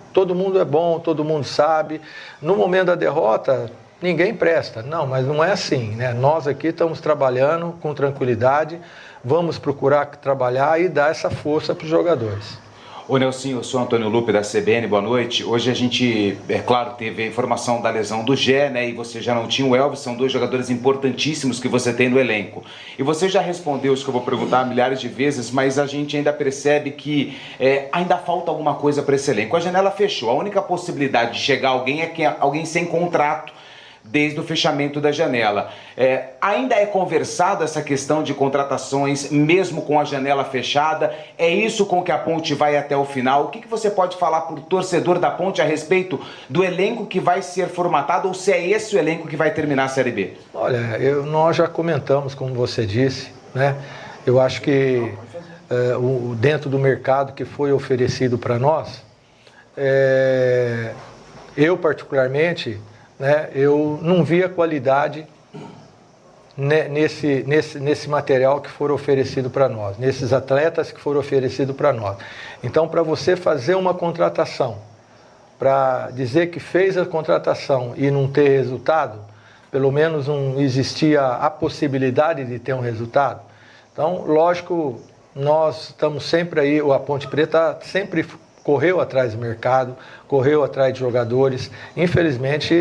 é bom, todo mundo sabe. No momento da derrota, ninguém presta. Não, mas não é assim, né? Nós aqui estamos trabalhando com tranquilidade, vamos procurar trabalhar e dar essa força para os jogadores. Ô Nelsinho, eu sou Antônio Lupe da CBN, boa noite. Hoje a gente, claro, teve a informação da lesão do Gé, né? E você já não tinha o Elvis, são 2 jogadores importantíssimos que você tem no elenco. E você já respondeu isso que eu vou perguntar milhares de vezes, mas a gente ainda percebe que ainda falta alguma coisa para esse elenco. A janela fechou, a única possibilidade de chegar alguém é que alguém sem contrato desde o fechamento da janela. Ainda é conversado essa questão de contratações, mesmo com a janela fechada? É isso com que a Ponte vai até o final? O que você pode falar para o torcedor da Ponte a respeito do elenco que vai ser formatado, ou se é esse o elenco que vai terminar a Série B? Olha, nós já comentamos, como você disse, né? Eu acho que dentro do mercado que foi oferecido para nós, eu particularmente, né, eu não via qualidade nesse material que for oferecido para nós, nesses atletas que foram oferecidos para nós. Então, para você fazer uma contratação, para dizer que fez a contratação e não ter resultado, pelo menos não existia a possibilidade de ter um resultado. Então, lógico, nós estamos sempre aí, a Ponte Preta sempre correu atrás do mercado, correu atrás de jogadores. Infelizmente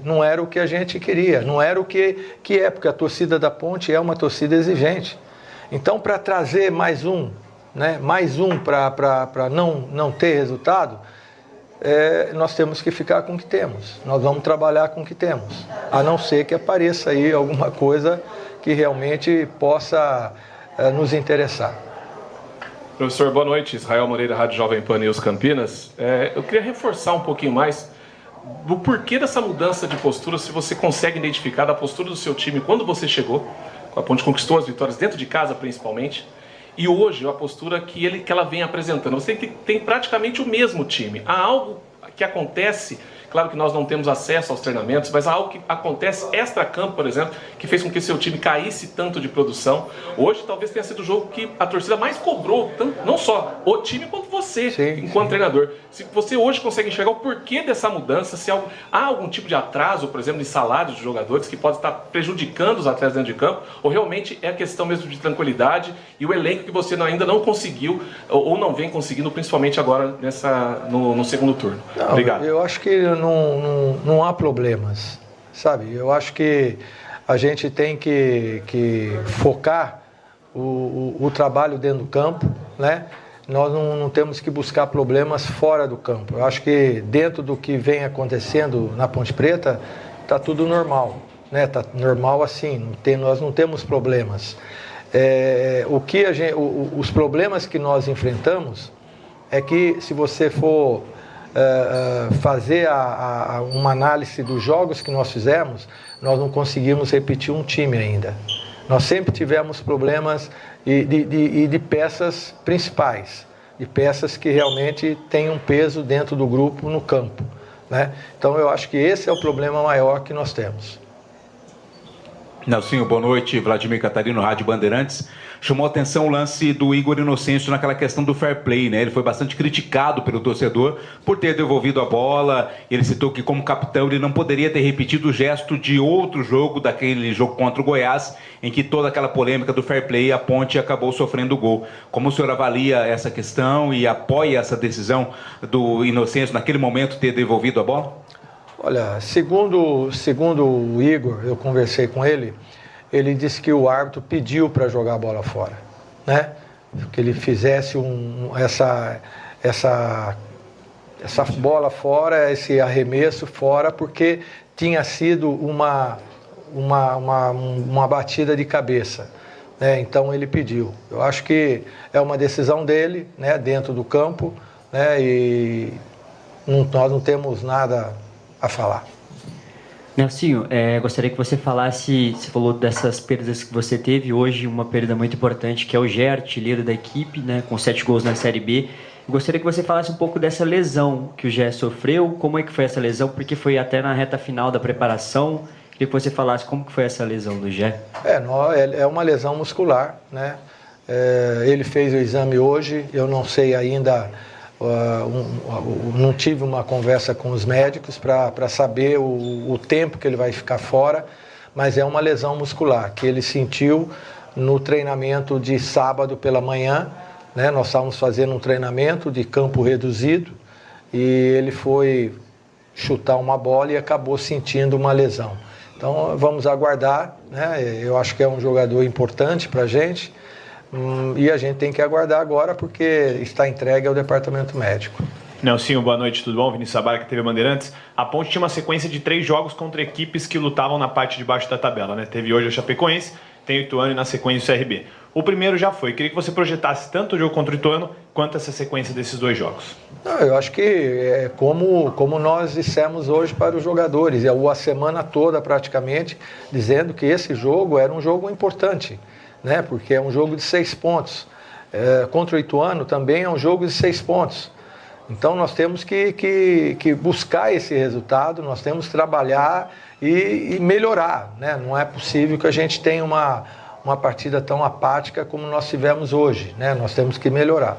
não era o que a gente queria, não era o que é, porque a torcida da Ponte é uma torcida exigente. Então, para trazer mais um, né, para não ter resultado, nós temos que ficar com o que temos. Nós vamos trabalhar com o que temos, a não ser que apareça aí alguma coisa que realmente possa nos interessar. Professor, boa noite. Israel Moreira, Rádio Jovem Pan News Campinas. Eu queria reforçar um pouquinho mais do porquê dessa mudança de postura, se você consegue identificar da postura do seu time quando você chegou, a Ponte conquistou as vitórias dentro de casa principalmente, e hoje a postura que ela vem apresentando. Você tem praticamente o mesmo time. Há algo que acontece, claro que nós não temos acesso aos treinamentos, mas há algo que acontece extra-campo, por exemplo, que fez com que seu time caísse tanto de produção. Hoje talvez tenha sido o jogo que a torcida mais cobrou, tanto, não só o time quanto você, enquanto treinador. Se você hoje consegue enxergar o porquê dessa mudança, se há algum tipo de atraso, por exemplo, de salários de jogadores que pode estar prejudicando os atletas dentro de campo, ou realmente é questão mesmo de tranquilidade e o elenco que você ainda não conseguiu ou não vem conseguindo, principalmente agora no segundo turno. Obrigado. Eu acho que não há problemas, sabe? Eu acho que a gente tem que focar o trabalho dentro do campo, né? Nós não temos que buscar problemas fora do campo. Eu acho que dentro do que vem acontecendo na Ponte Preta, está tudo normal, né? Tá normal assim, nós não temos problemas. Os problemas que nós enfrentamos é que, se você for fazer uma análise dos jogos que nós fizemos, nós não conseguimos repetir um time ainda. Nós sempre tivemos problemas de peças principais, de peças que realmente têm um peso dentro do grupo no campo, né? Então eu acho que esse é o problema maior que nós temos. Nelsinho, boa noite. Vladimir Catarino, Rádio Bandeirantes. Chamou a atenção o lance do Igor Inocêncio naquela questão do fair play, né? Ele foi bastante criticado pelo torcedor por ter devolvido a bola. Ele citou que, como capitão, ele não poderia ter repetido o gesto de outro jogo, daquele jogo contra o Goiás, em que toda aquela polêmica do fair play, a Ponte acabou sofrendo o gol. Como o senhor avalia essa questão e apoia essa decisão do Inocêncio, naquele momento, ter devolvido a bola? Olha, segundo o Igor, eu conversei com ele, ele disse que o árbitro pediu para jogar a bola fora, né? Que ele fizesse essa bola fora, esse arremesso fora, porque tinha sido uma batida de cabeça, né? Então ele pediu. Eu acho que é uma decisão dele, né, dentro do campo, né, e nós não temos nada a falar. Nelsinho, gostaria que você falasse, você falou dessas perdas que você teve, hoje uma perda muito importante, que é o Gé, artilheiro da equipe, né, com 7 gols na Série B. Eu gostaria que você falasse um pouco dessa lesão que o Gé sofreu, como é que foi essa lesão, porque foi até na reta final da preparação. Queria que você falasse como que foi essa lesão do Gé. É uma lesão muscular, né? Ele fez o exame hoje, eu não sei ainda... não tive uma conversa com os médicos para saber o tempo que ele vai ficar fora, mas é uma lesão muscular que ele sentiu no treinamento de sábado pela manhã, né? Nós estávamos fazendo um treinamento de campo reduzido e ele foi chutar uma bola e acabou sentindo uma lesão. Então vamos aguardar, né? Eu acho que é um jogador importante para a gente. E a gente tem que aguardar agora porque está entregue ao departamento médico. Nelsinho, boa noite, tudo bom? Vinícius Sabara, que teve Bandeirantes. A Ponte tinha uma sequência de 3 jogos contra equipes que lutavam na parte de baixo da tabela, né? Teve hoje o Chapecoense, tem o Ituano e na sequência o CRB. O primeiro já foi. Queria que você projetasse tanto o jogo contra o Ituano quanto essa sequência desses 2 jogos. Eu acho que é como nós dissemos hoje para os jogadores, a semana toda praticamente, dizendo que esse jogo era um jogo importante, né? Porque é um jogo de 6 pontos. Contra o Ituano também é um jogo de 6 pontos. Então nós temos que buscar esse resultado, nós temos que trabalhar e melhorar, né? Não é possível que a gente tenha uma partida tão apática como nós tivemos hoje, né? Nós temos que melhorar.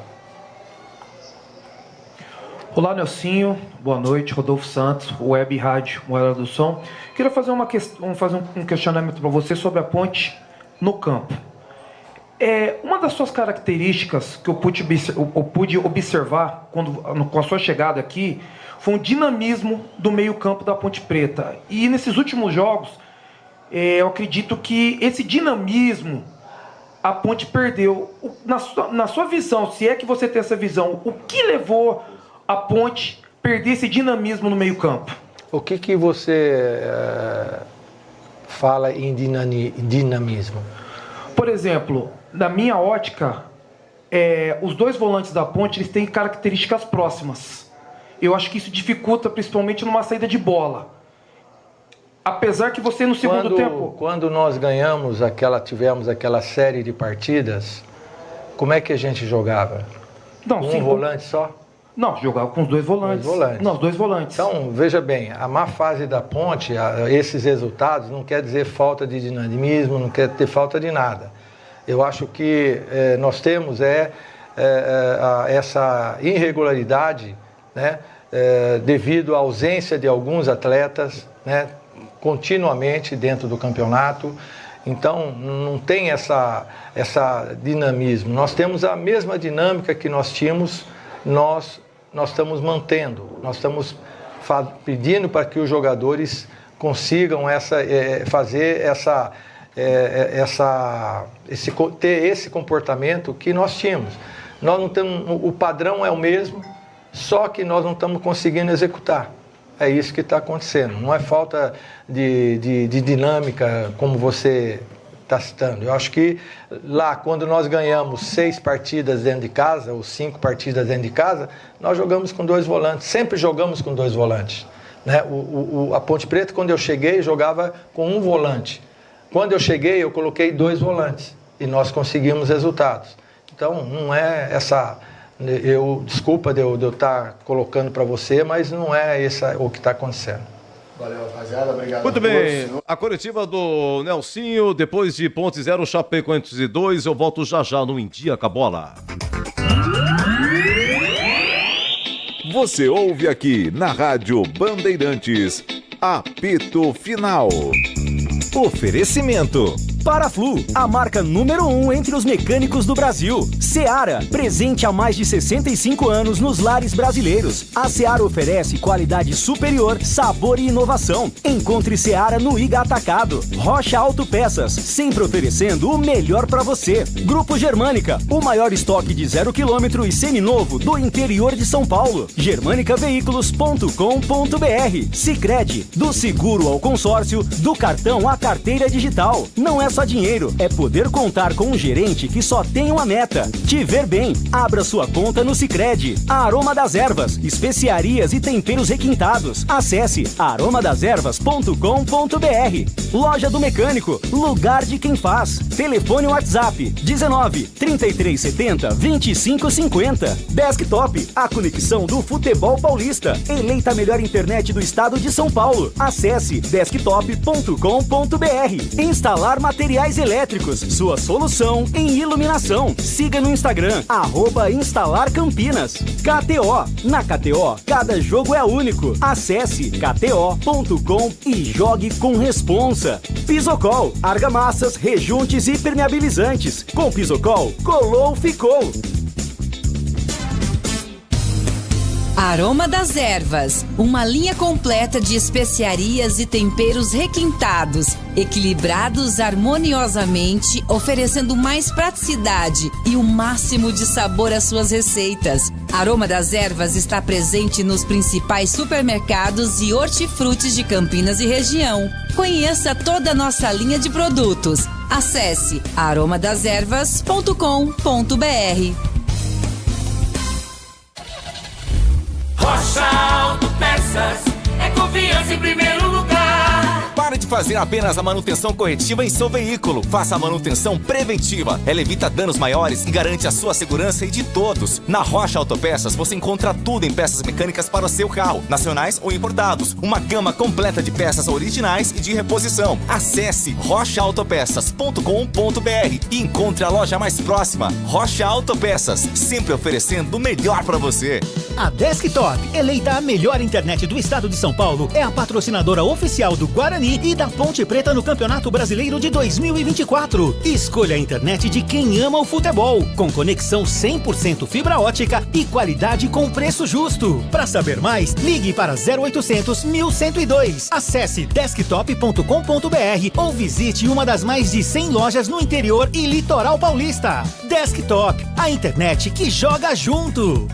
Olá, Nelsinho, boa noite, Rodolfo Santos, Web Rádio Moeda do Som. Queria fazer um questionamento para você sobre a Ponte no campo. Uma das suas características que eu pude observar com a sua chegada aqui foi um dinamismo do meio-campo da Ponte Preta. E nesses últimos jogos, eu acredito que esse dinamismo a Ponte perdeu. Na sua visão, se é que você tem essa visão, o que levou a Ponte a perder esse dinamismo no meio-campo? O que você fala em dinamismo? Por exemplo, na minha ótica, os dois volantes da Ponte eles têm características próximas. Eu acho que isso dificulta principalmente numa saída de bola. Apesar que você no segundo tempo... Quando nós tivemos aquela série de partidas, como é que a gente jogava? Não, com um volante só? Não, jogava com os dois volantes. Não, os dois volantes. Então, veja bem, a má fase da Ponte, esses resultados, não quer dizer falta de dinamismo, não quer ter falta de nada. Eu acho que nós temos essa irregularidade, né, devido à ausência de alguns atletas, né, continuamente dentro do campeonato. Então, não tem essa dinamismo. Nós temos a mesma dinâmica que nós tínhamos, nós estamos mantendo. Nós estamos pedindo para que os jogadores consigam ter esse comportamento que nós tínhamos. Nós não temos, o padrão é o mesmo, só que nós não estamos conseguindo executar. É isso que está acontecendo. Não é falta de dinâmica, como você está citando. Eu acho que lá, quando nós ganhamos 6 partidas dentro de casa, ou 5 partidas dentro de casa, nós jogamos com 2 volantes. Sempre jogamos com 2 volantes. Né? A Ponte Preta, quando eu cheguei, jogava com 1 volante. Quando eu cheguei, eu coloquei 2 volantes. E nós conseguimos resultados. Então, não é essa... Desculpa de eu estar colocando para você, mas não é o que está acontecendo. Valeu, rapaziada. Obrigado. Muito bem. A coletiva do Nelsinho, depois de Ponte 0, Chapecoense 2. Eu volto já no Em Dia com a Bola. Você ouve aqui na Rádio Bandeirantes, Apito Final. Oferecimento. Paraflu, a marca número 1 entre os mecânicos do Brasil. Seara, presente há mais de 65 anos nos lares brasileiros. A Seara oferece qualidade superior, sabor e inovação. Encontre Seara no Iga Atacado. Rocha Autopeças, sempre oferecendo o melhor para você. Grupo Germânica, o maior estoque de 0 km e seminovo do interior de São Paulo. germanicaveículos.com.br. Sicredi, do seguro ao consórcio, do cartão à carteira digital. Não é só dinheiro, é poder contar com um gerente que só tem uma meta: te ver bem. Abra sua conta no Sicredi. A Aroma das Ervas, especiarias e temperos requintados. Acesse aromadeservas.com.br. Loja do Mecânico, lugar de quem faz. Telefone WhatsApp 19 3370 2550. Desktop, a conexão do futebol paulista. Eleita a melhor internet do estado de São Paulo. Acesse desktop.com.br. Instalar materiais elétricos, sua solução em iluminação. Siga no Instagram, @instalarcampinas. KTO, na KTO, cada jogo é único. Acesse kto.com e jogue com responsa. Pisocol, argamassas, rejuntes e permeabilizantes. Com Pisocol, colou, ficou. Aroma das Ervas, uma linha completa de especiarias e temperos requintados, equilibrados harmoniosamente, oferecendo mais praticidade e o máximo de sabor às suas receitas. Aroma das Ervas está presente nos principais supermercados e hortifrutis de Campinas e região. Conheça toda a nossa linha de produtos. Acesse aromadeservas.com.br. Rocha Autopeças é confiança em primeiro lugar. Pare de fazer apenas a manutenção corretiva em seu veículo. Faça a manutenção preventiva. Ela evita danos maiores e garante a sua segurança e de todos. Na Rocha Autopeças você encontra tudo em peças mecânicas para o seu carro, nacionais ou importados. Uma gama completa de peças originais e de reposição. Acesse rochaautopeças.com.br e encontre a loja mais próxima. Rocha Autopeças, sempre oferecendo o melhor para você. A Desktop, eleita a melhor internet do estado de São Paulo, é a patrocinadora oficial do Guarani e da Ponte Preta no Campeonato Brasileiro de 2024. Escolha a internet de quem ama o futebol, com conexão 100% fibra ótica e qualidade com preço justo. Para saber mais, ligue para 0800 1102. Acesse desktop.com.br ou visite uma das mais de 100 lojas no interior e litoral paulista. Desktop, a internet que joga junto.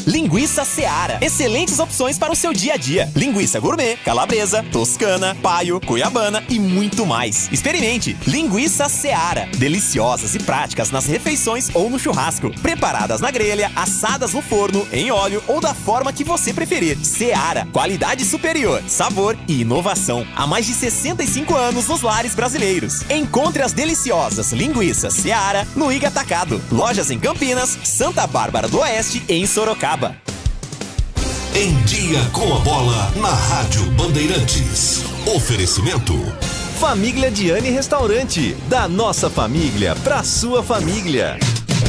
Linguiça Seara. Excelentes opções para o seu dia a dia. Linguiça gourmet, calabresa, toscana, paio, cuiabana e muito mais. Experimente. Linguiça Seara. Deliciosas e práticas nas refeições ou no churrasco. Preparadas na grelha, assadas no forno, em óleo ou da forma que você preferir. Seara. Qualidade superior, sabor e inovação. Há mais de 65 anos nos lares brasileiros. Encontre as deliciosas linguiças Seara no Iga Atacado. Lojas em Campinas, Santa Bárbara do Oeste e em Sorocaba. Em Dia com a Bola, na Rádio Bandeirantes. Oferecimento Família Diane Restaurante. Da nossa família pra sua família.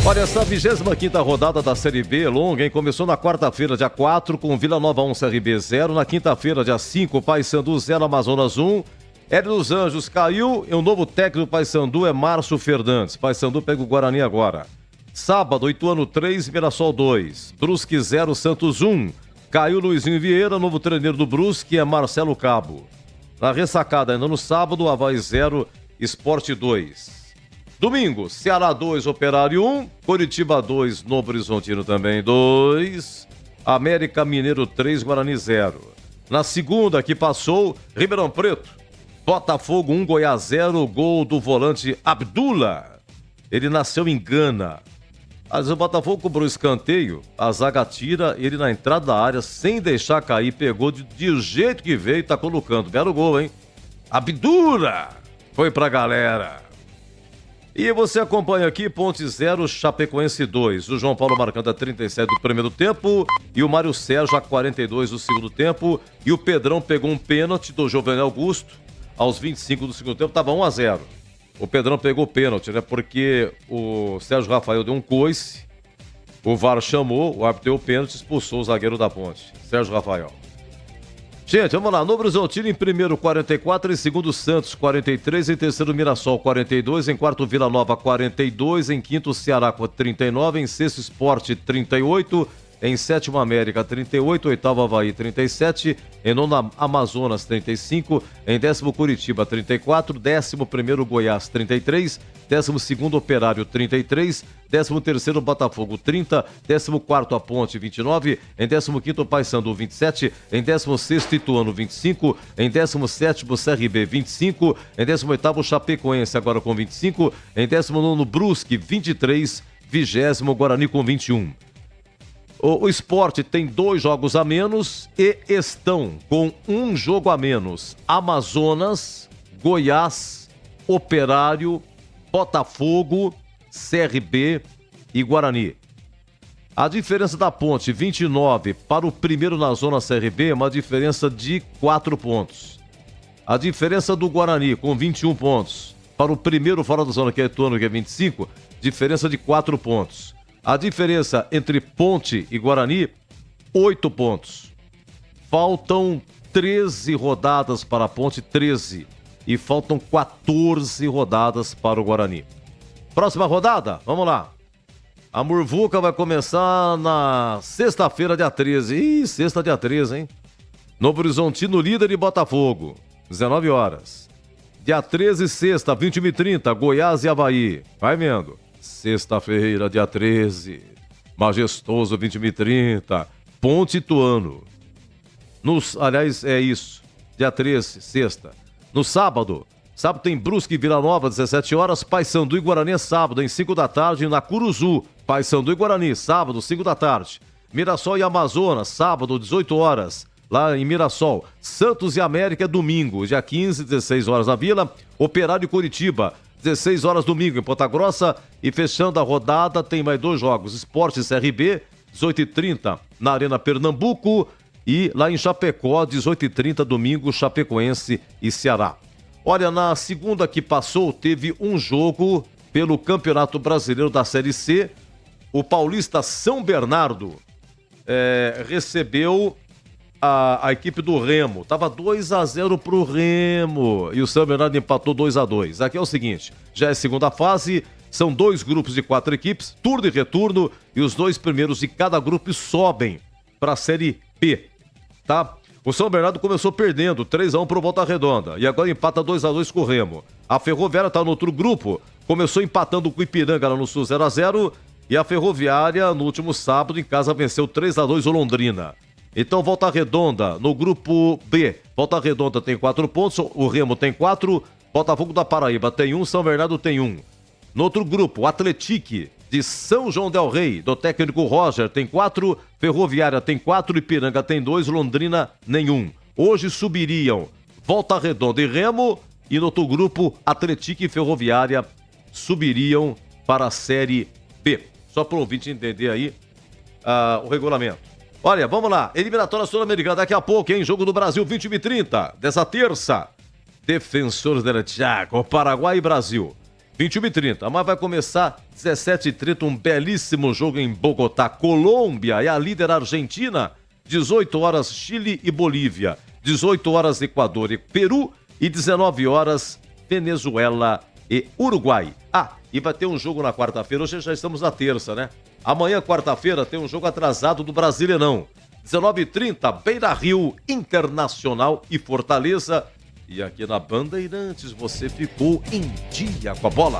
Olha, essa 25ª rodada da Série B longa, hein? Começou na quarta-feira, dia 4, com Vila Nova 1, CRB 0. Na quinta-feira, dia 5, Paysandu 0, Amazonas 1. Hélio dos Anjos caiu e o novo técnico do Paysandu é Márcio Fernandes. Paysandu pega o Guarani agora. Sábado, Ituano 3, Mirassol 2. Brusque 0, Santos 1. Caiu Luizinho Vieira, novo treino do Brusque é Marcelo Cabo. Na ressacada, ainda no sábado, Avaí 0, Sport 2. Domingo, Ceará 2, Operário 1. Coritiba 2, Novo Horizontino também 2. América Mineiro 3, Guarani 0. Na segunda, que passou, Ribeirão Preto. Botafogo 1, Goiás 0. Gol do volante Abdullah. Ele nasceu em Gana. Mas o Botafogo cobrou escanteio, a zaga tira, ele na entrada da área, sem deixar cair, pegou de jeito que veio e tacou no canto. Belo gol, hein? Abdullah foi pra galera. E você acompanha aqui, Ponte 0, Chapecoense 2. O João Paulo marcando a 37 do primeiro tempo e o Mário Sérgio a 42 do segundo tempo. E o Pedrão pegou um pênalti do Giovanni Augusto aos 25 do segundo tempo, estava 1-0. O Pedrão pegou o pênalti, né? Porque o Sérgio Rafael deu um coice, o VAR chamou, o árbitro deu o pênalti e expulsou o zagueiro da Ponte, Sérgio Rafael. Gente, vamos lá. Novo Horizontino em primeiro, 44. Em segundo, Santos, 43. Em terceiro, Mirassol, 42. Em quarto, Vila Nova, 42. Em quinto, Ceará, 39. Em sexto, Sport, 38. Em sétimo, América, 38. Oitavo, Avaí, 37. Em nono, Amazonas, 35. Em décimo, Curitiba, 34. Décimo primeiro, Goiás, 33. Décimo segundo, Operário, 33. Décimo terceiro, Botafogo, 30. Décimo quarto, a Ponte, 29. Em décimo quinto, Paysandu, 27. Em décimo sexto, Ituano, 25. Em décimo sétimo, CRB, 25. Em décimo oitavo, Chapecoense, agora com 25. Em décimo nono, Brusque, 23. Vigésimo, Guarani, com 21. O Sport tem 2 jogos a menos e estão com 1 jogo a menos. Amazonas, Goiás, Operário, Botafogo, CRB e Guarani. A diferença da Ponte, 29, para o primeiro na zona CRB, é uma diferença de 4 pontos. A diferença do Guarani, com 21 pontos, para o primeiro fora da zona, que é Ituano, que é 25, diferença de 4 pontos. A diferença entre Ponte e Guarani, 8 pontos. Faltam 13 rodadas para a Ponte, 13. E faltam 14 rodadas para o Guarani. Próxima rodada, vamos lá. A Murvuca vai começar na sexta-feira, dia 13. Ih, sexta, dia 13, hein? Novo Horizontino, líder de Botafogo, 19 horas. Dia 13, sexta, 21h30, Goiás e Avaí. Vai vendo. Sexta-feira, dia 13, majestoso, 21h30, Ponte Ituano. Aliás, é isso, dia 13, sexta. No sábado tem Brusque e Vila Nova, 17 horas, Paysandu e Guarani é sábado, em 5 da tarde, na Curuzu. Paysandu e Guarani, sábado, 5 da tarde. Mirassol e Amazonas, sábado, 18 horas, lá em Mirassol. Santos e América, domingo, dia 15, 16 horas na Vila. Operário e Curitiba, 16 horas domingo em Ponta Grossa. E fechando a rodada, tem mais 2 jogos. Sport e CRB, 18h30 na Arena Pernambuco. E lá em Chapecó, 18h30 domingo, Chapecoense e Ceará. Olha, na segunda que passou, teve um jogo pelo Campeonato Brasileiro da Série C. O paulista São Bernardo recebeu a equipe do Remo. Tava 2-0 pro Remo. E o São Bernardo empatou 2-2. Aqui é o seguinte, já é segunda fase, são 2 grupos de 4 equipes, turno e retorno, e os 2 primeiros de cada grupo sobem para a Série B, tá? O São Bernardo começou perdendo 3-1 pro Volta Redonda e agora empata 2-2 com o Remo. A Ferroviária tá no outro grupo, começou empatando com o Ipiranga lá no Sul 0-0 e a Ferroviária no último sábado em casa venceu 3-2 o Londrina. Então Volta Redonda no grupo B, Volta Redonda tem 4 pontos, o Remo tem 4, Botafogo da Paraíba tem 1, São Bernardo tem 1. No outro grupo, o Atletique de São João del Rei, do técnico Roger, tem 4, Ferroviária tem 4, Ipiranga tem 2, Londrina nenhum. Hoje subiriam Volta Redonda e Remo, e no outro grupo, Atletique e Ferroviária subiriam para a Série B. Só para o ouvinte entender aí o regulamento. Olha, vamos lá, eliminatória sul-americana daqui a pouco, hein? Jogo do Brasil 21h30, dessa terça. Defensores del Chaco, Paraguai e Brasil. 21h30, mas vai começar 17h30, um belíssimo jogo em Bogotá. Colômbia é a líder Argentina, 18 horas Chile e Bolívia, 18 horas Equador e Peru e 19 horas Venezuela e Uruguai. E vai ter um jogo na quarta-feira, hoje já estamos na terça, né? Amanhã, quarta-feira, tem um jogo atrasado do Brasileirão. 19h30, Beira-Rio, Internacional e Fortaleza. E aqui na Bandeirantes você ficou em dia com a bola.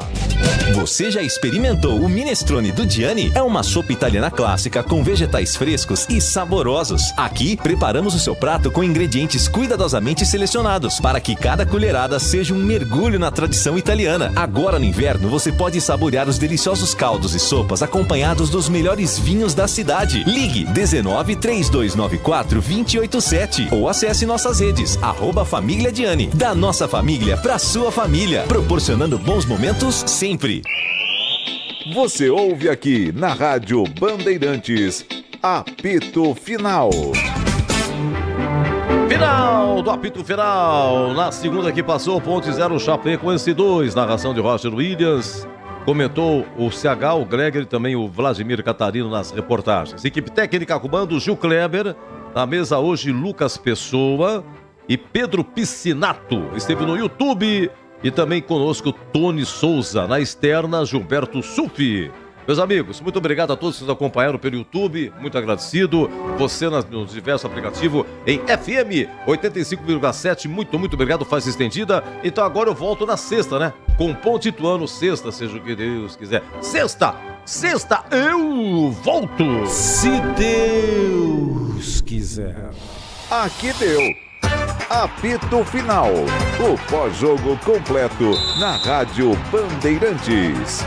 Você já experimentou o minestrone do Gianni? É uma sopa italiana clássica com vegetais frescos e saborosos. Aqui, preparamos o seu prato com ingredientes cuidadosamente selecionados para que cada colherada seja um mergulho na tradição italiana. Agora no inverno, você pode saborear os deliciosos caldos e sopas acompanhados dos melhores vinhos da cidade. Ligue 19 3294 287 ou acesse nossas redes @Família Gianni. Da nossa família pra sua família, proporcionando bons momentos sempre. Você ouve aqui na Rádio Bandeirantes, Apito Final. Final do Apito Final. Na segunda que passou, Ponte 0, Chapecoense 2. Narração de Roger Williams. Comentou o CH, o Greger e também o Vladimir Catarino nas reportagens. Equipe técnica comando Gil Kleber. Na mesa hoje, Lucas Pessoa e Pedro Piscinato. Esteve no YouTube e também conosco Tony Souza. Na externa, Gilberto Sufi. Meus amigos, muito obrigado a todos que nos acompanharam pelo YouTube, muito agradecido. Você nos diversos aplicativos em FM 85,7, muito obrigado, faz estendida. Então agora eu volto na sexta, né? Com Ponte Ituano, sexta, seja o que Deus quiser. Sexta eu volto. Se Deus quiser. Aqui deu. Apito Final, o pós-jogo completo na Rádio Bandeirantes.